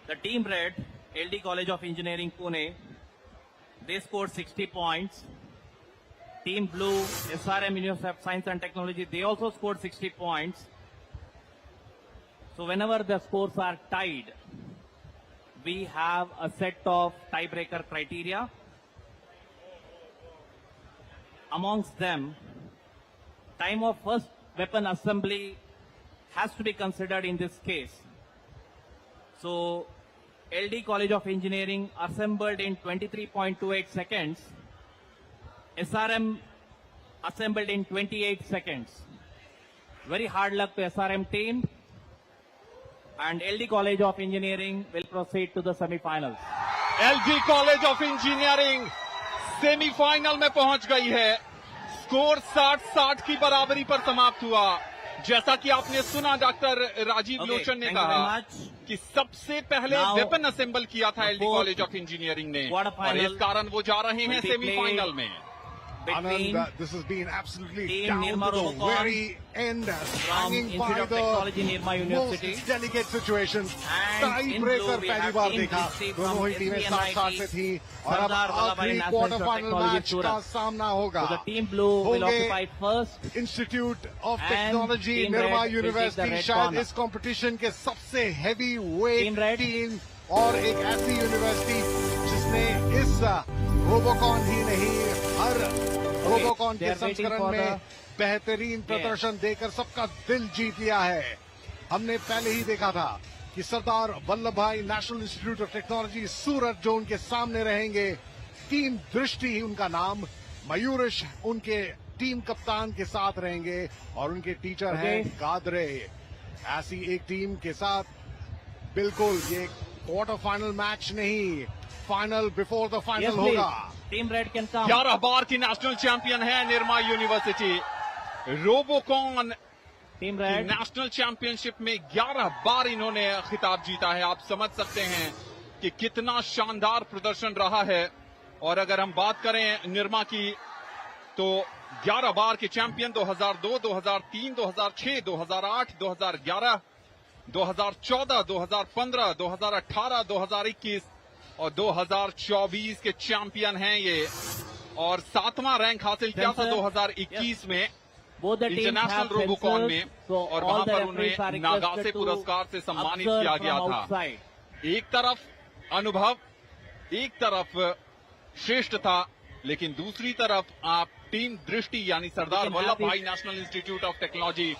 Speaker 8: The team red, LD College of Engineering Pune, they scored 60 points. Team blue, SRM University of Science and Technology, they also scored 60 points. So whenever the scores are tied, we have a set of tiebreaker criteria. Amongst them, time of first weapon assembly has to be considered in this case. So, LD College of Engineering assembled in 23.28 seconds. SRM assembled in 28 seconds. Very hard luck to SRM team. And LD College of Engineering will proceed to the semi-finals.
Speaker 3: LD College of Engineering semifinal में पहुंच गई है। स्कोर 60-60 की बराबरी पर समाप्त हुआ। जैसा कि आपने सुना, डॉक्टर राजीव लोचन ने कहा कि सबसे पहले वेपन असेंबल किया था एलडी कॉलेज ऑफ इंजीनियरिंग ने, और इस कारण वो जा रहे हैं सेमीफाइनल में।
Speaker 6: Anand, this has been absolutely down to the very end, hanging by the most delicate situation. Tiebreaker पहली बार देखा, दोनों ही टीमें साथ-साथ में थी, और अब आखिरी क्वार्टर फाइनल मैच का सामना होगा। होंगे institute of technology Nirma university, शायद इस कंपटीशन के सबसे हैवी वेट टीम, और एक ऐसी यूनिवर्सिटी जिसने इस रोबोकॉन ही नहीं, हर रोबोकॉन के संस्करण में बेहतरीन प्रदर्शन देकर सबका दिल जीत लिया है। हमने पहले ही देखा था कि सरदार Vallabh Bhai national institute of technology सूरत जो उनके सामने रहेंगे, टीम दृष्टि उनका नाम, मयूरेश उनके टीम कप्तान के साथ रहेंगे, और उनके टीचर हैं कादरे। ऐसी एक टीम के साथ बिल्कुल ये क्वार्टर फाइनल मैच नहीं, फाइनल बिफोर द फाइनल होगा।
Speaker 8: Team red can come.
Speaker 3: 11 बार की नेशनल चैंपियन है Nirma university. Robocon
Speaker 8: team red
Speaker 3: national championship में 11 बार इन्होंने खिताब जीता है। आप समझ सकते हैं कि कितना शानदार प्रदर्शन रहा है। और अगर हम बात करें निर्मा की, तो 11 बार के चैंपियन 2002, 2003, 2006, 2008, 2011, 2014, 2015, 2018, 2021 और 2024 के चैंपियन हैं ये। और 7वां रैंक हासिल किया था 2021 में इंटरनेशनल रोबोकॉन में, और वहां पर उन्हें नागासे पुरस्कार से सम्मानित किया गया था। एक तरफ अनुभव, एक तरफ श्रेष्ठ था, लेकिन दूसरी तरफ आप टीम दृष्टि यानी सरदार Vallabh Bhai national institute of technology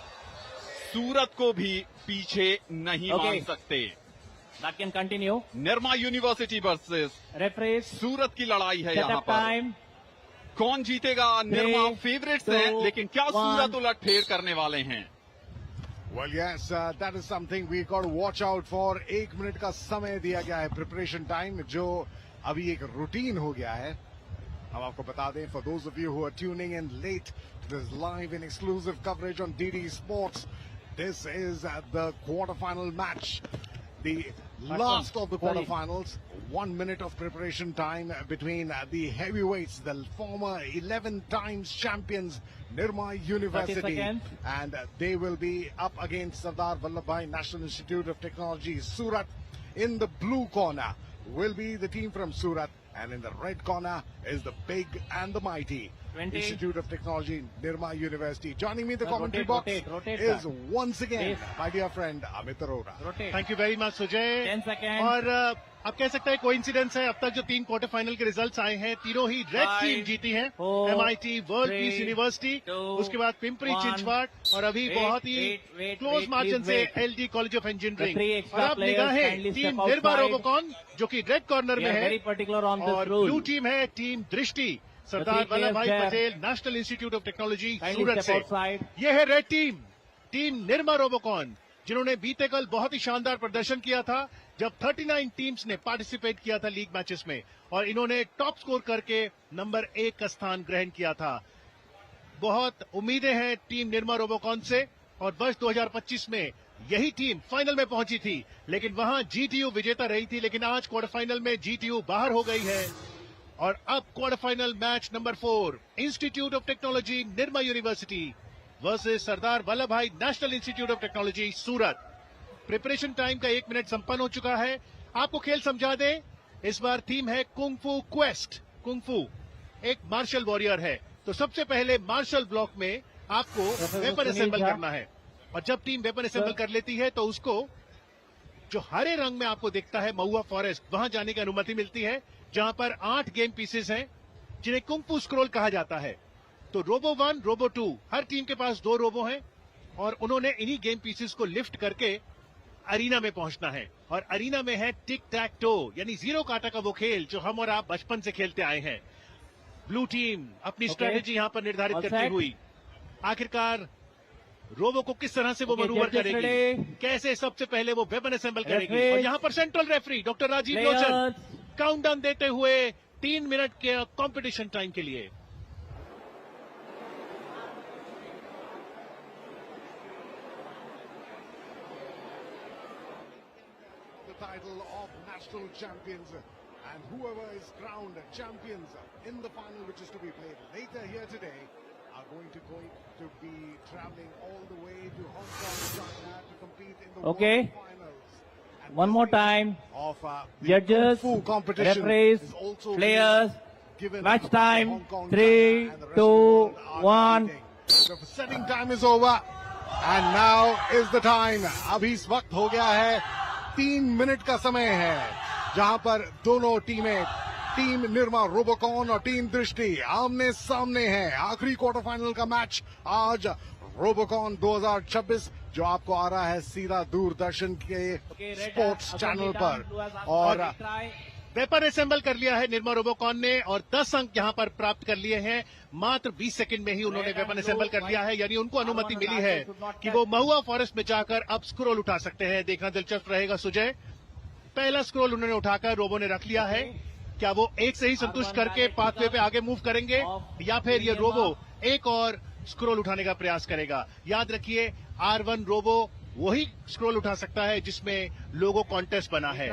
Speaker 3: सूरत को भी पीछे नहीं मान सकते।
Speaker 8: That can continue.
Speaker 3: Nirma university versus
Speaker 8: Referees.
Speaker 3: सूरत की लड़ाई है यहाँ पर।
Speaker 8: Time.
Speaker 3: कौन जीतेगा? निर्मा फेवरेट्स हैं, लेकिन क्या सूरत उलट फेर करने वाले हैं?
Speaker 6: Well, yes, that is something we got to watch out for. 1 minute का समय दिया गया है प्रिपरेशन टाइम, जो अभी एक रूटीन हो गया है। हम आपको बता दें, for those of you who are tuning in late to this live and exclusive coverage on DD Sports, this is the quarterfinal match, the last of the quarterfinals. 1 minute of preparation time between the heavyweights, the former 11 times champions, Nirma University, and they will be up against Sardar Vallabhbhai National Institute of Technology, Surat. In the blue corner will be the team from Surat, and in the red corner is the big and the mighty
Speaker 8: 20.
Speaker 6: Institute of Technology, Nirma University. Joining me in the commentary box is once again my dear friend Amit Arora.
Speaker 1: Thank you very much Sujay.
Speaker 8: 10 seconds.
Speaker 1: और आप कह सकते हैं कोइंसिडेंस है, अब तक जो 3 क्वार्टर फाइनल के रिजल्ट्स आए हैं, तीनों ही रेड
Speaker 8: 5,
Speaker 1: टीम जीती है।
Speaker 8: 4,
Speaker 1: MIT वर्ल्ड
Speaker 8: 3,
Speaker 1: पीस यूनिवर्सिटी,
Speaker 8: 2,
Speaker 1: उसके बाद पिंपरी
Speaker 8: 1,
Speaker 1: चिंचवाड़, और अभी बहुत ही क्लोज मार्जिन से LD कॉलेज ऑफ इंजीनियरिंग। और अब निगाहें टीम निर्मा रोबोकॉन, जो कि रेड कॉर्नर में है, और ब्लू टीम है टीम दृष्टि, Sardar Vallabh Bhai Patel national institute of technology Surat से। ये है red team, team Nirma Robocon, जिन्होंने बीते कल बहुत ही शानदार प्रदर्शन किया था जब 39 टीम्स ने पार्टिसिपेट किया था लीग मैचेस में, और इन्होंने टॉप स्कोर करके नंबर 1 का स्थान ग्रहण किया था। बहुत उम्मीदें हैं टीम निर्मा रोबोकॉन से, और वर्ष 2025 में यही टीम फाइनल में पहुंची थी, लेकिन वहां GTU विजेता रही थी, लेकिन आज क्वार्टर फाइनल में GTU बाहर हो गई है। और अब quarter final match number 4, institute of technology Nirma university versus Sardar Vallabh Bhai national institute of technology Surat. Preparation time का 1 मिनट संपन्न हो चुका है। आपको खेल समझा दें, इस बार थीम है कुंग-फू क्वेस्ट। कुंग-फू एक मार्शल वॉरियर है, तो सबसे पहले मार्शल ब्लॉक में आपको वेपन असेंबल करना है, और जब टीम वेपन असेंबल कर लेती है तो उसको जो हरे रंग में आपको दिखता है महुआ फॉरेस्ट, वहां जाने की अनुमति मिलती है, जहां पर 8 गेम पीसेस हैं, जिन्हें कुंग-फू स्क्रोल कहा जाता है। तो रोबो 1, रोबो 2, हर टीम के पास 2 रोबो हैं, और उन्होंने इन्हीं गेम पीसेस को लिफ्ट करके अरीना में पहुंचना है। और अरीना में है टिक टैक टो, यानी जीरो काटा का वो खेल जो हम और आप बचपन से खेलते आए हैं। ब्लू टीम अपनी स्ट्रेटेजी यहां पर निर्धारित करती हुई आखिरकार रोबो को किस तरह से वो मनूवर करेगी, कैसे सबसे पहले वो वेपन असेंबल करेगी। और यहां पर central referee doctor Rajiv Lochan countdown देते हुए 3 मिनट के कंपटीशन टाइम के लिए।
Speaker 6: Title of national champions, and whoever is crowned champions in the final, which is to be played later here today, are going to be traveling all the way to Hong Kong, China, to compete in the World Finals. And
Speaker 8: One more time.
Speaker 6: Of
Speaker 8: Judges,
Speaker 6: Kung Fu competition
Speaker 8: referees,
Speaker 6: is also
Speaker 8: players,
Speaker 6: given
Speaker 8: match
Speaker 6: to
Speaker 8: time,
Speaker 6: Hong Kong,
Speaker 8: 3,
Speaker 6: China, and the rest
Speaker 8: 2,
Speaker 6: of the world are
Speaker 8: 1.
Speaker 6: competing. The setting time is over, and now is the time. अभी इस वक्त हो गया है 3 मिनट का समय है, जहां पर दोनों टीमें, टीम निर्मा रोबोकॉन और टीम दृष्टि आमने सामने हैं। आखिरी क्वार्टर फाइनल का मैच आज रोबोकॉन 2026, जो आपको आ रहा है सीधा दूरदर्शन के स्पोर्ट्स चैनल पर। और
Speaker 1: वेपन असेंबल कर लिया है निर्मा रोबोकॉन ने, और 10 अंक यहां पर प्राप्त कर लिए हैं। मात्र 20 सेकंड में ही उन्होंने वेपन असेंबल कर लिया है, यानी उनको अनुमति मिली है कि वो महुआ फॉरेस्ट में जाकर अब स्क्रोल उठा सकते हैं। देखना दिलचस्प रहेगा सुजय। पहला स्क्रोल उन्होंने उठाकर रोबो ने रख लिया है। क्या वो एक से ही संतुष्ट करके पाथवे पे आगे मूव करेंगे, या फिर ये रोबो एक और स्क्रोल उठाने का प्रयास करेगा? याद रखिए, R1 रोबो वही स्क्रोल उठा सकता है जिसमें लोगो कॉन्टेस्ट बना है।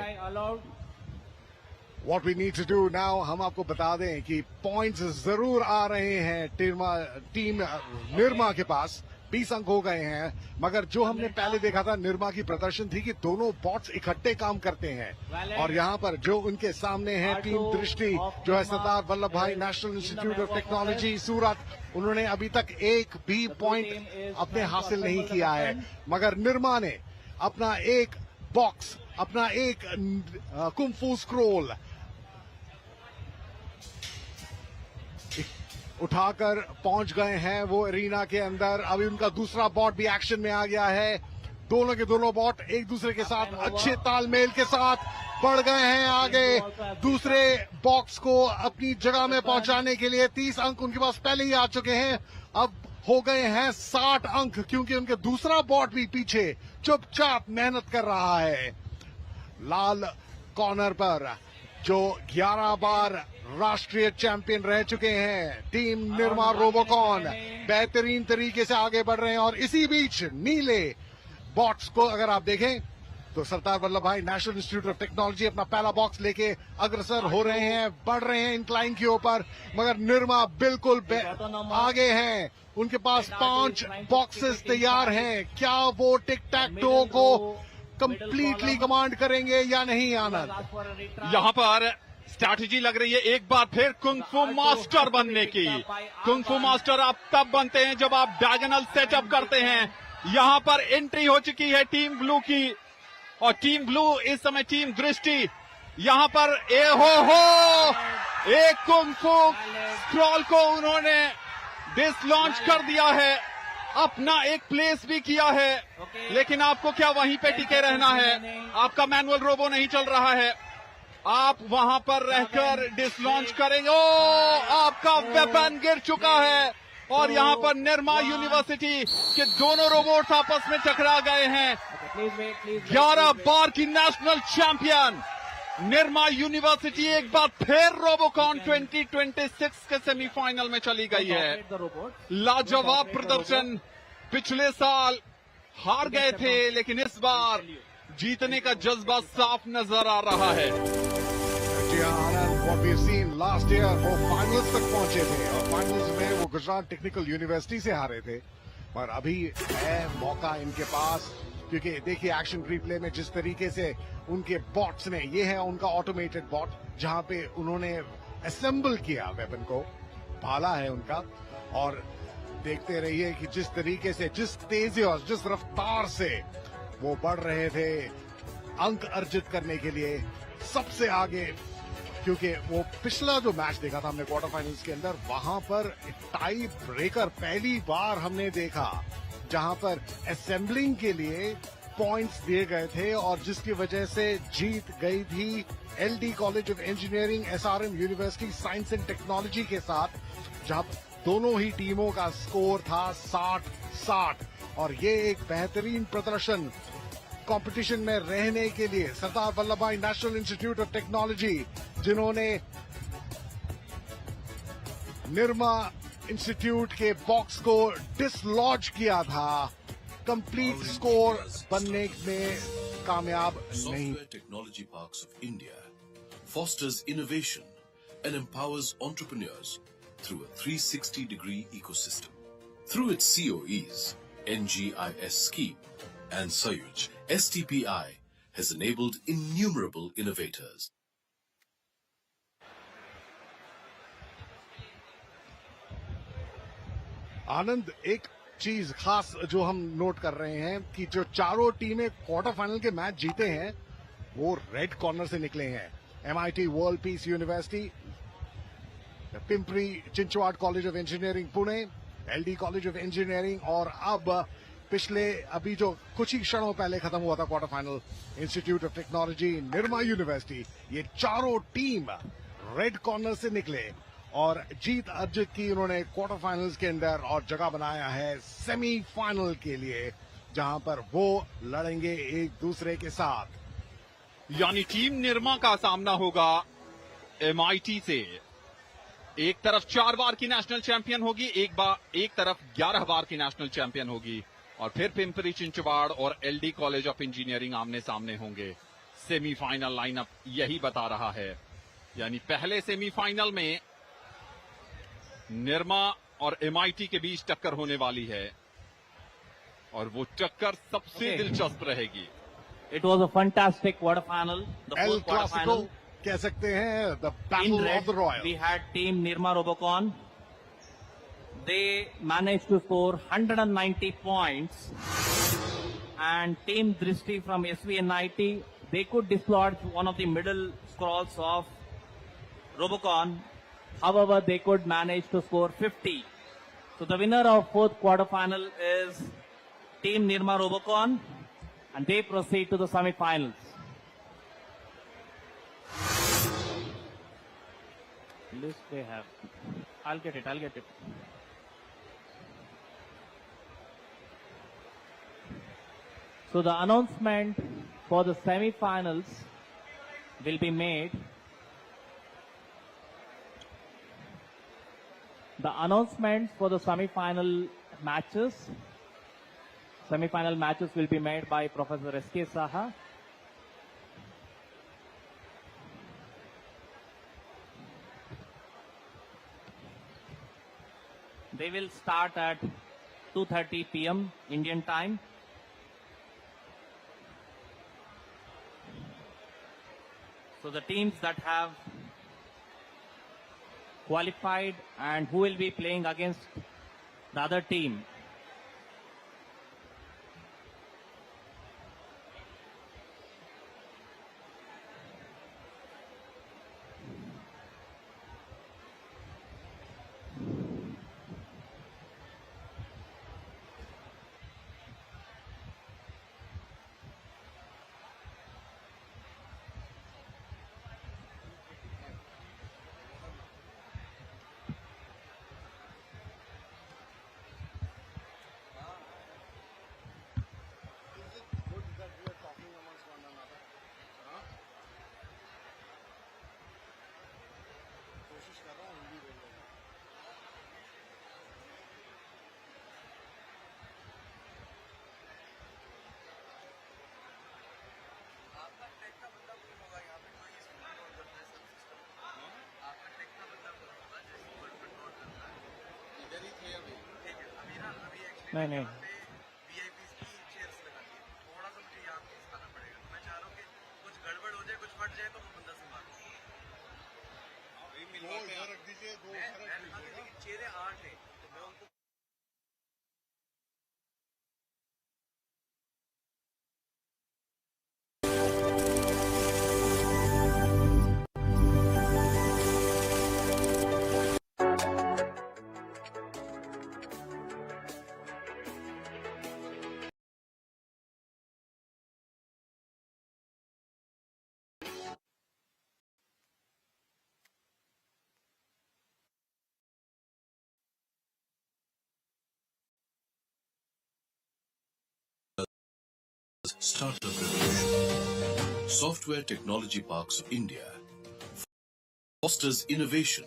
Speaker 6: What we need to do now, हम आपको बता दें कि पॉइंट्स जरूर आ रहे हैं टीम निर्मा के पास। 20 अंक हो गए हैं, मगर जो हमने पहले देखा था निर्मा की प्रदर्शन थी कि दोनों बॉट्स इकट्ठे काम करते हैं। और यहाँ पर जो उनके सामने है टीम दृष्टि, जो है सरदार Vallabh Bhai national institute of technology सूरत, उन्होंने अभी तक एक भी पॉइंट अपने हासिल नहीं किया है। मगर निर्मा ने अपना एक बॉक्स, अपना एक कुंग फू स्क्रोल उठाकर पहुंच गए हैं वो एरिना के अंदर। अभी उनका दूसरा बॉट भी एक्शन में आ गया है। दोनों के दोनों बॉट एक दूसरे के साथ अच्छे तालमेल के साथ बढ़ गए हैं आगे। दूसरे बॉक्स को अपनी जगह में पहुंचाने के लिए 30 अंक उनके पास पहले ही आ चुके हैं। अब हो गए हैं 60 अंक, क्योंकि उनके दूसरा बॉट भी पीछे चुपचाप मेहनत कर रहा है। लाल कॉर्नर पर जो 11 बार राष्ट्रीय चैंपियन रह चुके हैं, टीम निर्मा रोबोकॉन बेहतरीन तरीके से आगे बढ़ रहे हैं। और इसी बीच नीले बॉट्स को अगर आप देखें तो सरदार Vallabh Bhai national institute of technology अपना पहला बॉक्स लेके अग्रसर हो रहे हैं, बढ़ रहे हैं इंक्लाइन के ऊपर। मगर निर्मा बिल्कुल आगे हैं, उनके पास 5 बॉक्सेस तैयार हैं। क्या वो टिक टैक टो को कंप्लीटली कमांड करेंगे या नहीं? आनंद,
Speaker 3: यहाँ पर स्ट्रैटेजी लग रही है एक बार फिर कुंग-फू मास्टर बनने की। कुंग-फू मास्टर आप तब बनते हैं जब आप डायगोनल सेटअप करते हैं। यहाँ पर एंट्री हो चुकी है टीम ब्लू की, और टीम ब्लू इस समय टीम दृष्टि यहाँ पर एक कुंग-फू स्क्रॉल को उन्होंने डिसलॉन्च कर दिया है, अपना एक प्लेस भी किया है। लेकिन आपको क्या वहीं पे टिके रहना है? आपका मैनुअल रोबो नहीं चल रहा है, आप वहां पर रहकर डिसलॉन्च करेंगे। आपका वेपन गिर चुका है, और यहाँ पर निर्मा यूनिवर्सिटी के दोनों रोबोट्स आपस में टकरा गए हैं। 11 बार की नेशनल चैंपियन निर्मा यूनिवर्सिटी एक बार फिर रोबोकॉन 2026 के सेमीफाइनल में चली गई है। लाजवाब प्रदर्शन, पिछले साल हार गए थे, लेकिन इस बार जीतने का जज्बा साफ नजर आ रहा है।
Speaker 6: जी आनंद, what we've seen last year, वो फाइनल्स तक पहुंचे थे, और फाइनल्स में वो गुजरात टेक्निकल यूनिवर्सिटी से हारे थे। पर अभी है मौका इनके पास, क्योंकि देखिए एक्शन रिप्ले में जिस तरीके से उनके बॉट्स ने, ये है उनका ऑटोमेटेड बॉट जहां पे उन्होंने असेंबल किया वेपन को, भाला है उनका। और देखते रहिए कि जिस तरीके से, जिस तेजी और जिस रफ्तार से वो बढ़ रहे थे अंक अर्जित करने के लिए सबसे आगे। क्योंकि वो पिछला जो मैच देखा था हमने क्वार्टर फाइनल्स के अंदर, वहां पर टाई ब्रेकर पहली बार हमने देखा, जहां पर असेंबलिंग के लिए पॉइंट्स दिए गए थे, और जिसकी वजह से जीत गई थी LD college of engineering SRM university science and technology के साथ, जहां दोनों ही टीमों का स्कोर था 60-60। और ये एक बेहतरीन प्रदर्शन कंपटीशन में रहने के लिए सरदार Vallabh Bhai national institute of technology, जिन्होंने निर्मा इंस्टीट्यूट के बॉक्स को डिसलॉन्च किया था, कंप्लीट स्कोर बनने में कामयाब नहीं।
Speaker 7: Software Technology Parks of India fosters innovation and empowers entrepreneurs through a 360-degree ecosystem. Through its COEs, NGIS scheme, and Sayuj, STPI has enabled innumerable innovators.
Speaker 6: आनंद, एक चीज खास जो हम नोट कर रहे हैं कि जो चारों टीमें क्वार्टर फाइनल के मैच जीते हैं वो रेड कॉर्नर से निकले हैं। MIT world peace university, Pimpri Chinchwad college of engineering Pune, LD college of engineering, और अब पिछले अभी जो कुछ ही क्षणों पहले खत्म हुआ था quarter final, institute of technology Nirma university. ये चारों टीम रेड कॉर्नर से निकले और जीत अर्जित की उन्होंने क्वार्टर फाइनल्स के अंदर, और जगह बनाया है सेमीफाइनल के लिए, जहां पर वो लड़ेंगे एक दूसरे के साथ।
Speaker 3: यानी टीम निर्मा का सामना होगा MIT से। एक तरफ 4 बार की नेशनल चैंपियन होगी, एक तरफ 11 बार की नेशनल चैंपियन होगी, और फिर पिंपरी चिंचवाड़ और LD कॉलेज ऑफ इंजीनियरिंग आमने सामने होंगे। सेमीफाइनल लाइनअप यही बता रहा है। यानी पहले सेमीफाइनल में निर्मा और MIT के बीच टक्कर होने वाली है, और वो टक्कर सबसे दिलचस्प रहेगी।
Speaker 8: It was a fantastic quarterfinal. The
Speaker 6: L
Speaker 8: fourth
Speaker 6: Clasico
Speaker 8: quarterfinal.
Speaker 6: कह सकते हैं, the
Speaker 8: In
Speaker 6: battle
Speaker 8: red,
Speaker 6: of the royal.
Speaker 8: we had team Nirma Robocon. They managed to score 190 points. And team Drishti from SVNIT, they could dislodge one of the middle scrolls of Robocon. However, they could manage to score 50. So the winner of fourth quarterfinal is Team Nirma Robocon, and they proceed to the semifinals. List they have. I'll get it. So the announcement for the semi-finals will be made. The announcement for the semi-final matches will be made by Professor S.K. Saha. They will start at 2:30 p.m. Indian time. So the teams that have qualified and who will be playing against the other team. नहीं
Speaker 9: वीआईपी की चेयर्स लगा दी, थोड़ा सा मुझे यहाँ पे खाना पड़ेगा। तो मैं चाह रहा हूँ कि कुछ गड़बड़ हो जाए, कुछ फट जाए तो मैं बंदा संभालूं। दो इधर रख दीजिए, दो उधर रख दीजिए। लेकिन चेयरें 8 हैं, तो मैं उनको
Speaker 7: Startup Revolution. Software Technology Parks of India fosters innovation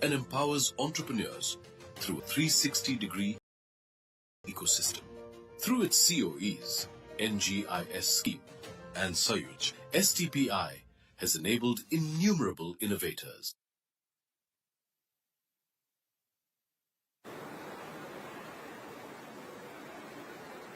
Speaker 7: and empowers entrepreneurs through a 360-degree ecosystem. Through its COEs, NGIS scheme, and Sayuj, STPI has enabled innumerable innovators.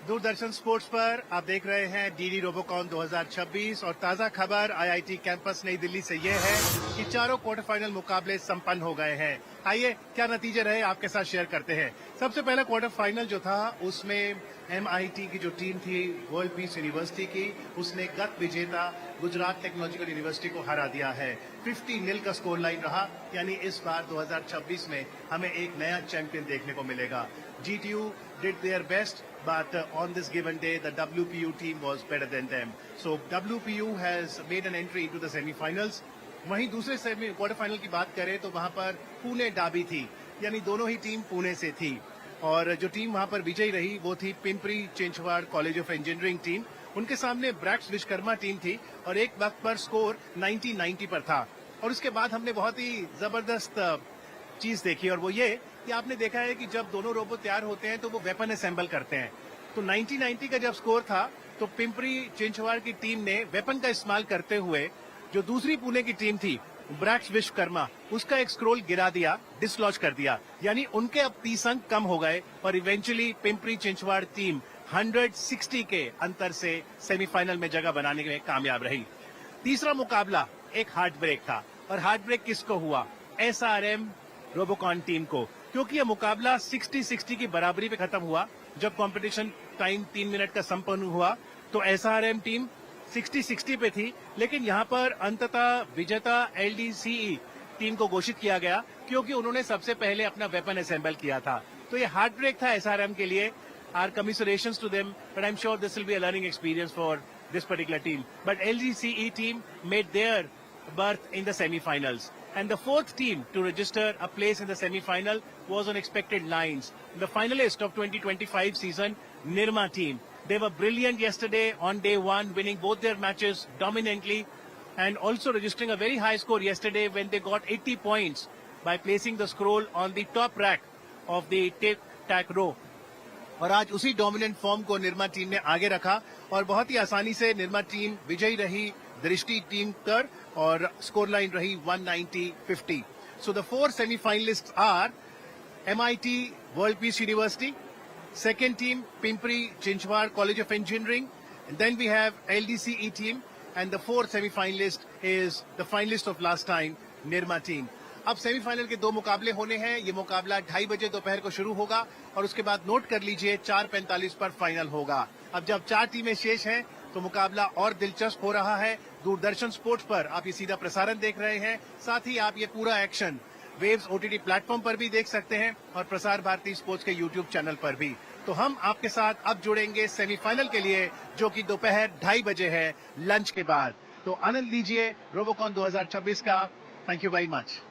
Speaker 1: Doordarshan sports पर आप देख रहे हैं डीडी रोबोकॉन 2026 और ताजा खबर आईआईटी कैंपस नई दिल्ली से ये है कि चारों क्वार्टर फाइनल मुकाबले संपन्न हो गए हैं। आइए क्या नतीजे रहे आपके साथ शेयर करते हैं। सबसे पहला क्वार्टर फाइनल जो था उसमें एमआईटी की जो टीम थी वर्ल्ड पीस यूनिवर्सिटी की, उसने गत विजेता गुजरात टेक्नोलॉजिकल यूनिवर्सिटी को हरा दिया है। 50-0 का स्कोर लाइन रहा, यानी इस बार 2026 में हमें एक नया चैंपियन देखने को मिलेगा। GTU did their best, but on this given day, the WPU team was better than them. So WPU has made an entry into the semi-finals. वहीं दूसरे क्वार्टर फाइनल की बात करें तो वहां पर पुणे डाबी थी, यानी दोनों ही टीम पुणे से थी और जो टीम वहां पर विजयी रही वो थी Pimpri Chinchwad college of engineering team. उनके सामने ब्रैक्स विश्वकर्मा टीम थी और एक वक्त पर स्कोर 90-90 पर था। और उसके बाद हमने बहुत ही जबरदस्त चीज देखी और वो ये कि आपने देखा है कि जब दोनों रोबोट तैयार होते हैं तो वो वेपन असेंबल करते हैं। तो 90-90 का जब स्कोर था तो पिंपरी चिंचवाड़ की टीम ने वेपन का इस्तेमाल करते हुए जो दूसरी पुणे की टीम थी ब्रैक्स विश्वकर्मा, उसका एक स्क्रोल गिरा दिया, डिसलॉज कर दिया, यानी उनके अब 30 अंक कम हो गए और इवेंचुअली पिंपरी चिंचवाड़ टीम 160 के अंतर से सेमीफाइनल में जगह बनाने में कामयाब रही। तीसरा मुकाबला एक हार्ट ब्रेक था और हार्ट ब्रेक किसको हुआ? SRM रोबोकॉन टीम को, क्योंकि यह मुकाबला 60-60 की बराबरी पे खत्म हुआ। जब कंपटीशन टाइम 3 मिनट का संपन्न हुआ तो SRM टीम 60-60 पे थी, लेकिन यहां पर अंततः विजेता LDCE टीम को घोषित किया गया क्योंकि उन्होंने सबसे पहले अपना वेपन असेंबल किया था। तो ये हार्ट ब्रेक था एसआरएम के लिए। Our commiserations to them, but I'm sure this will be a learning experience for this particular team. But LGCE team made their berth in the semi-finals. And the fourth team to register a place in the semi-final was on expected lines. The finalist of 2025 season, Nirma team. They were brilliant yesterday on day one, winning both their matches dominantly and also registering a very high score yesterday when they got 80 points by placing the scroll on the top rack of the tic-tac row. और आज उसी डोमिनेंट फॉर्म को निर्मा टीम ने आगे रखा और बहुत ही आसानी से निर्मा टीम विजयी रही दृष्टि टीम पर और स्कोर लाइन रही 190-50. So the 4 semifinalists are MIT world peace university, second team Pimpri Chinchwad college of engineering, then we have LDCE team and the 4th semifinalist is the finalist of last time Nirma team. अब सेमीफाइनल के 2 मुकाबले होने हैं. ये मुकाबला 2:30 बजे दोपहर को शुरू होगा और उसके बाद नोट कर लीजिए 4:45 पर फाइनल होगा. अब जब 4 टीमें शेष हैं तो मुकाबला और दिलचस्प हो रहा है. दूरदर्शन स्पोर्ट्स पर आप ये सीधा प्रसारण देख रहे हैं. साथ ही आप ये पूरा एक्शन वेव्स OTT प्लेटफॉर्म पर भी देख सकते हैं और प्रसार भारती स्पोर्ट्स के यूट्यूब चैनल पर भी. तो हम आपके साथ अब जुड़ेंगे सेमीफाइनल के लिए जो कि दोपहर 2:30 बजे है लंच के बाद. तो आनंद लीजिए रोबोकॉन 2026 का. Thank you very much.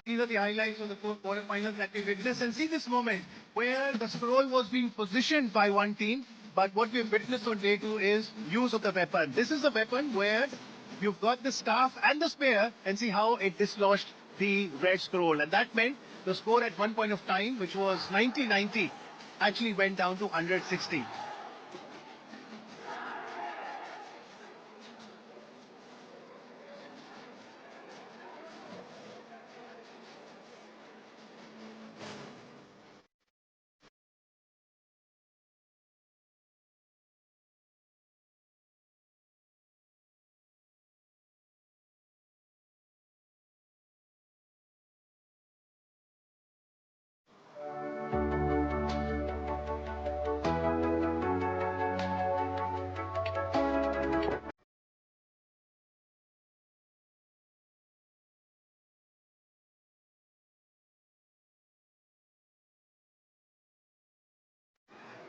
Speaker 1: These are the highlights of the 4 quarterfinals that we witnessed, and see this moment where the scroll was being positioned by one team, but what we've witnessed on day 2 is use of the weapon. This is the weapon where you've got the staff and the spear, and see how it dislodged the red scroll, and that meant the score at one point of time, which was 90-90, actually went down to 160.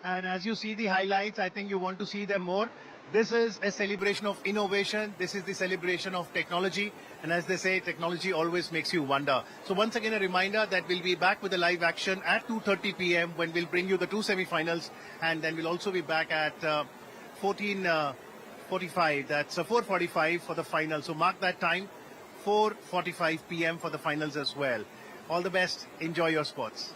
Speaker 1: And as you see the highlights, I think you want to see them more. This is a celebration of innovation. This is the celebration of technology. And as they say, technology always makes you wonder. So once again, a reminder that we'll be back with the live action at 2:30 p.m. when we'll bring you the 2 semi-finals. And then we'll also be back at 14:45. That's 4:45 for the final. So mark that time, 4:45 p.m. for the finals as well. All the best. Enjoy your sports.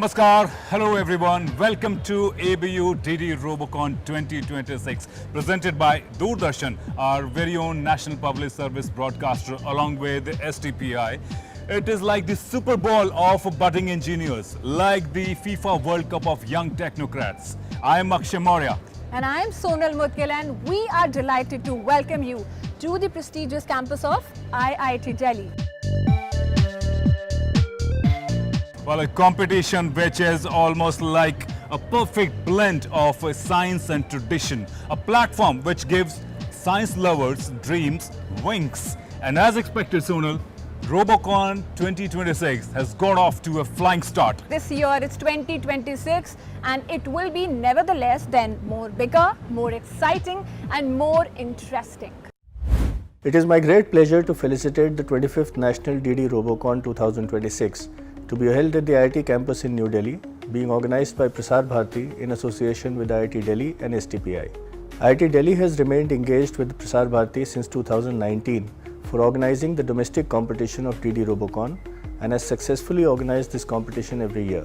Speaker 5: Namaskar, hello everyone. Welcome to ABU Robocon 2026, presented by Doordarshan, our very own national public service broadcaster, along with STPI. It is like the Super Bowl of budding engineers, like the FIFA World Cup of young technocrats. I am Akshay Maurya.
Speaker 10: And I am Sonal Mutkil, and we are delighted to welcome you to the prestigious campus of IIT Delhi.
Speaker 5: Well, a competition which is almost like a perfect blend of science and tradition, a platform which gives science lovers dreams wings. And as expected, Sonal, Robocon 2026 has got off to a flying start.
Speaker 10: This year it's 2026, and it will be nevertheless then more bigger, more exciting and more interesting.
Speaker 11: It is my great pleasure to felicitate the 25th National DD Robocon 2026 to be held at the IIT campus in New Delhi, being organized by Prasar Bharati in association with IIT Delhi and STPI. IIT Delhi has remained engaged with Prasar Bharati since 2019 for organizing the domestic competition of DD Robocon and has successfully organized this competition every year.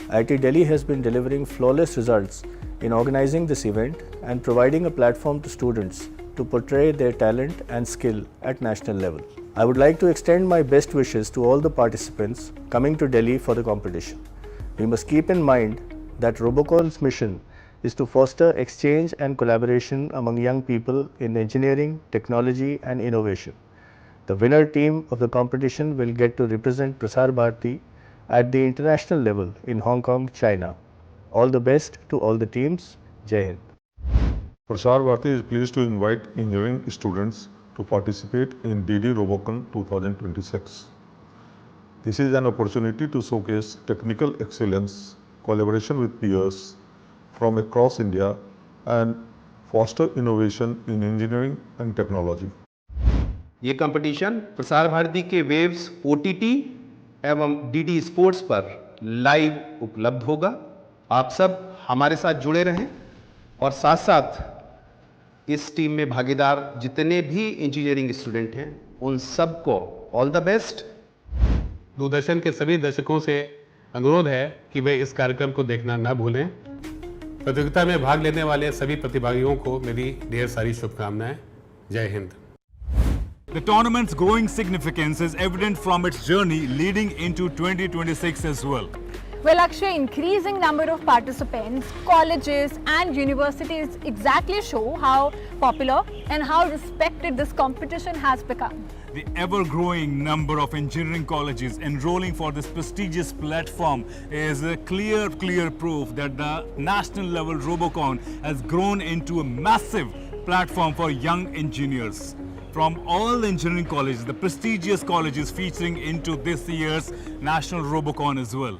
Speaker 11: IIT Delhi has been delivering flawless results in organizing this event and providing a platform to students to portray their talent and skill at national level. I would like to extend my best wishes to all the participants coming to Delhi for the competition. We must keep in mind that Robocon's mission is to foster exchange and collaboration among young people in engineering, technology and innovation. The winner team of the competition will get to represent Prasar Bharati at the international level in Hong Kong, China. All the best to all the teams. Jai Hind.
Speaker 12: Prasar Bharati is pleased to invite engineering students to participate in DD Robocon 2026. This is an opportunity to showcase technical excellence, collaboration with peers from across India and foster innovation in engineering and technology.
Speaker 13: ये कंपटीशन प्रसार भारती के वेव्स OTT एवं DD स्पोर्ट्स पर लाइव उपलब्ध होगा। आप सब हमारे साथ जुड़े रहें और साथ साथ इस टीम में भागीदार जितने भी इंजीनियरिंग स्टूडेंट हैं उन सबको ऑल द बेस्ट।
Speaker 14: दूरदर्शन के सभी दर्शकों से अनुरोध है कि वे इस कार्यक्रम को देखना न भूलें। प्रतियोगिता में भाग लेने वाले सभी प्रतिभागियों को मेरी ढेर सारी शुभकामनाएं। जय Hind.
Speaker 5: The tournament's growing significance is evident from its journey leading into 2026 as well.
Speaker 10: Well, Akshay, increasing number of participants, colleges and universities exactly show how popular and how respected this competition has become.
Speaker 5: The ever-growing number of engineering colleges enrolling for this prestigious platform is a clear proof that the national level Robocon has grown into a massive platform for young engineers. From all engineering colleges, the prestigious colleges featuring into this year's National Robocon as well.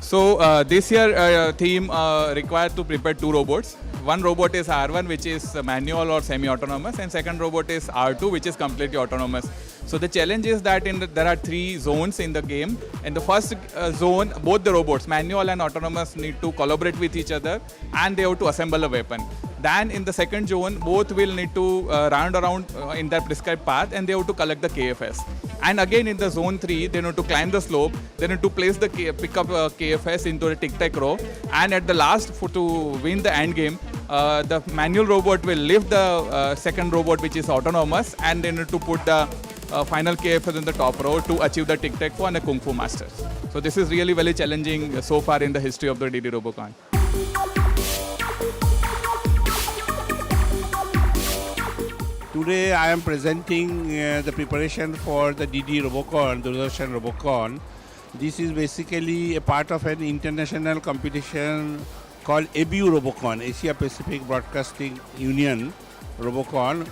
Speaker 15: So this year theme required to prepare two robots. One robot is R1, which is manual or semi-autonomous, and second robot is R2, which is completely autonomous. So the challenge is that there are three zones in the game. In the first zone, both the robots, manual and autonomous, need to collaborate with each other and they have to assemble a weapon. Then in the second zone, both will need to run around in their prescribed path and they have to collect the KFS. And again in the zone 3, they need to climb the slope, they need to place the pick up KFS into a tic-tac-toe, and at the last, to win the end game, the manual robot will lift the second robot, which is autonomous, and they need to put the final KFS in the top row to achieve the tic-tac-toe and a Kung Fu Masters. So this is really very challenging so far in the history of the DD Robocon.
Speaker 16: Today I am presenting the preparation for the DD Robocon, Doordarshan Robocon. This is basically a part of an international competition called ABU Robocon, Asia Pacific Broadcasting Union Robocon.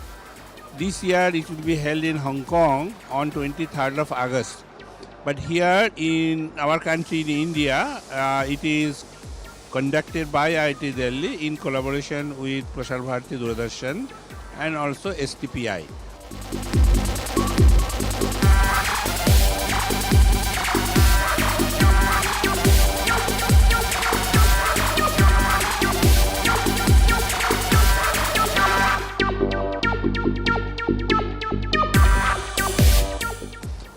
Speaker 16: This year it will be held in Hong Kong on 23rd of August. But here in our country, in India, it is conducted by IIT Delhi in collaboration with Prasar Bharati Doordarshan and also STPI.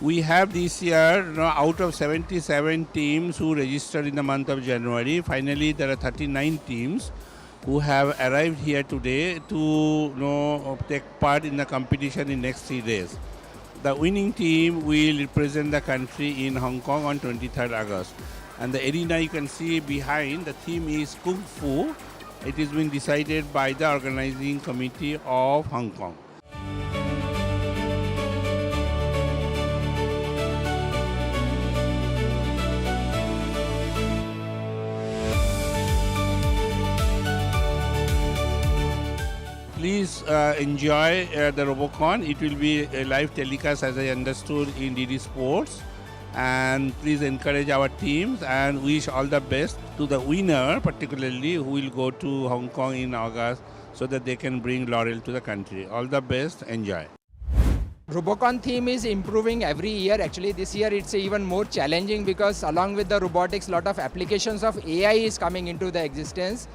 Speaker 16: We have this year, out of 77 teams who registered in the month of January, finally there are 39 teams who have arrived here today to take part in the competition in next 3 days. The winning team will represent the country in Hong Kong on 23rd August. And the arena you can see behind, the theme is Kung Fu. It is being decided by the organizing committee of Hong Kong. Please enjoy the Robocon. It will be a live telecast, as I understood, in DD Sports. And please encourage our teams and wish all the best to the winner, particularly who will go to Hong Kong in August, so that they can bring laurel to the country. All the best. Enjoy.
Speaker 17: Robocon theme is improving every year. Actually, this year it's even more challenging because along with the robotics, lot of applications of AI is coming into the existence.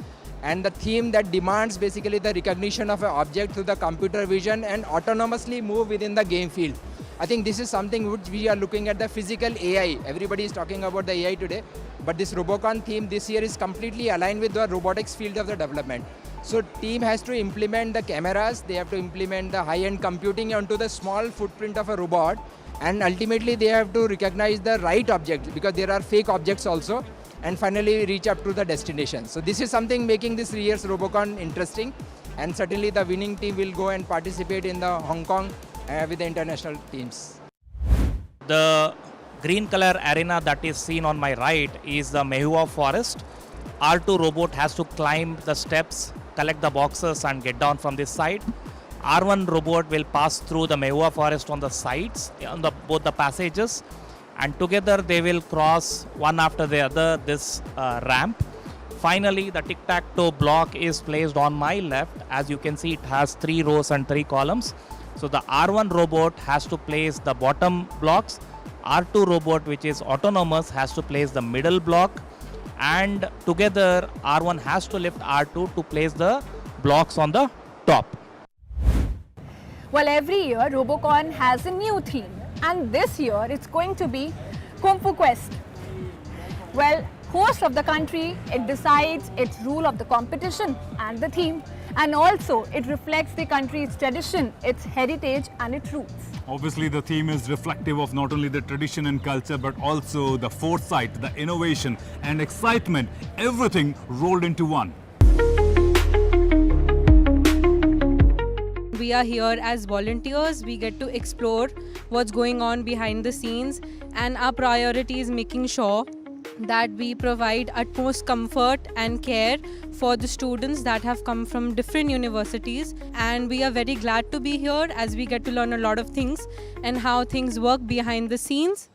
Speaker 17: And the theme that demands basically the recognition of an object through the computer vision and autonomously move within the game field. I think this is something which we are looking at, the physical AI. Everybody is talking about the AI today, but this Robocon theme this year is completely aligned with the robotics field of the development. So team has to implement the cameras, they have to implement the high-end computing onto the small footprint of a robot, and ultimately they have to recognize the right objects because there are fake objects also, and finally reach up to the destination. So this is something making this year's Robocon interesting, and certainly the winning team will go and participate in the Hong Kong with the international teams.
Speaker 8: The green color arena that is seen on my right is the Mehua Forest. R2 robot has to climb the steps, collect the boxes and get down from this side. R1 robot will pass through the Mehua Forest on the sides, on both the passages, and together they will cross one after the other this ramp. Finally, the tic-tac-toe block is placed on my left. As you can see, it has 3 rows and 3 columns. So the R1 robot has to place the bottom blocks. R2 robot, which is autonomous, has to place the middle block. And together, R1 has to lift R2 to place the blocks on the top.
Speaker 10: Well, every year Robocon has a new theme, and this year it's going to be Kung Fu Quest. Well, host of the country, it decides its rule of the competition and the theme, and also it reflects the country's tradition, its heritage and its roots.
Speaker 5: Obviously, the theme is reflective of not only the tradition and culture, but also the foresight, the innovation and excitement, everything rolled into one.
Speaker 18: We are here as volunteers. We get to explore what's going on behind the scenes, and our priority is making sure that we provide utmost comfort and care for the students that have come from different universities, and we are very glad to be here as we get to learn a lot of things and how things work behind the scenes.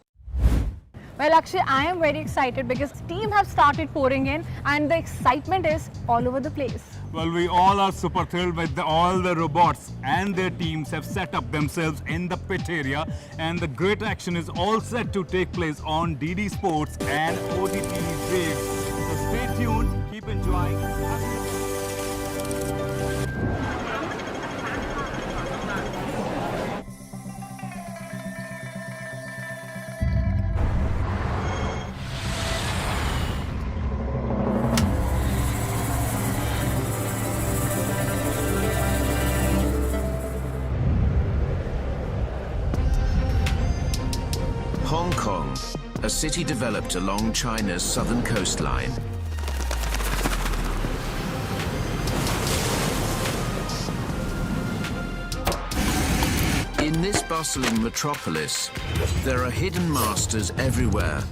Speaker 10: Well, Akshay, I am very excited because team have started pouring in and the excitement is all over the place.
Speaker 5: Well, we all are super thrilled with all the robots and their teams have set up themselves in the pit area, and the great action is all set to take place on DD Sports and OTT Waves. So stay tuned, keep enjoying.
Speaker 19: Hong Kong, a city developed along China's southern coastline. In this bustling metropolis, there are hidden masters everywhere.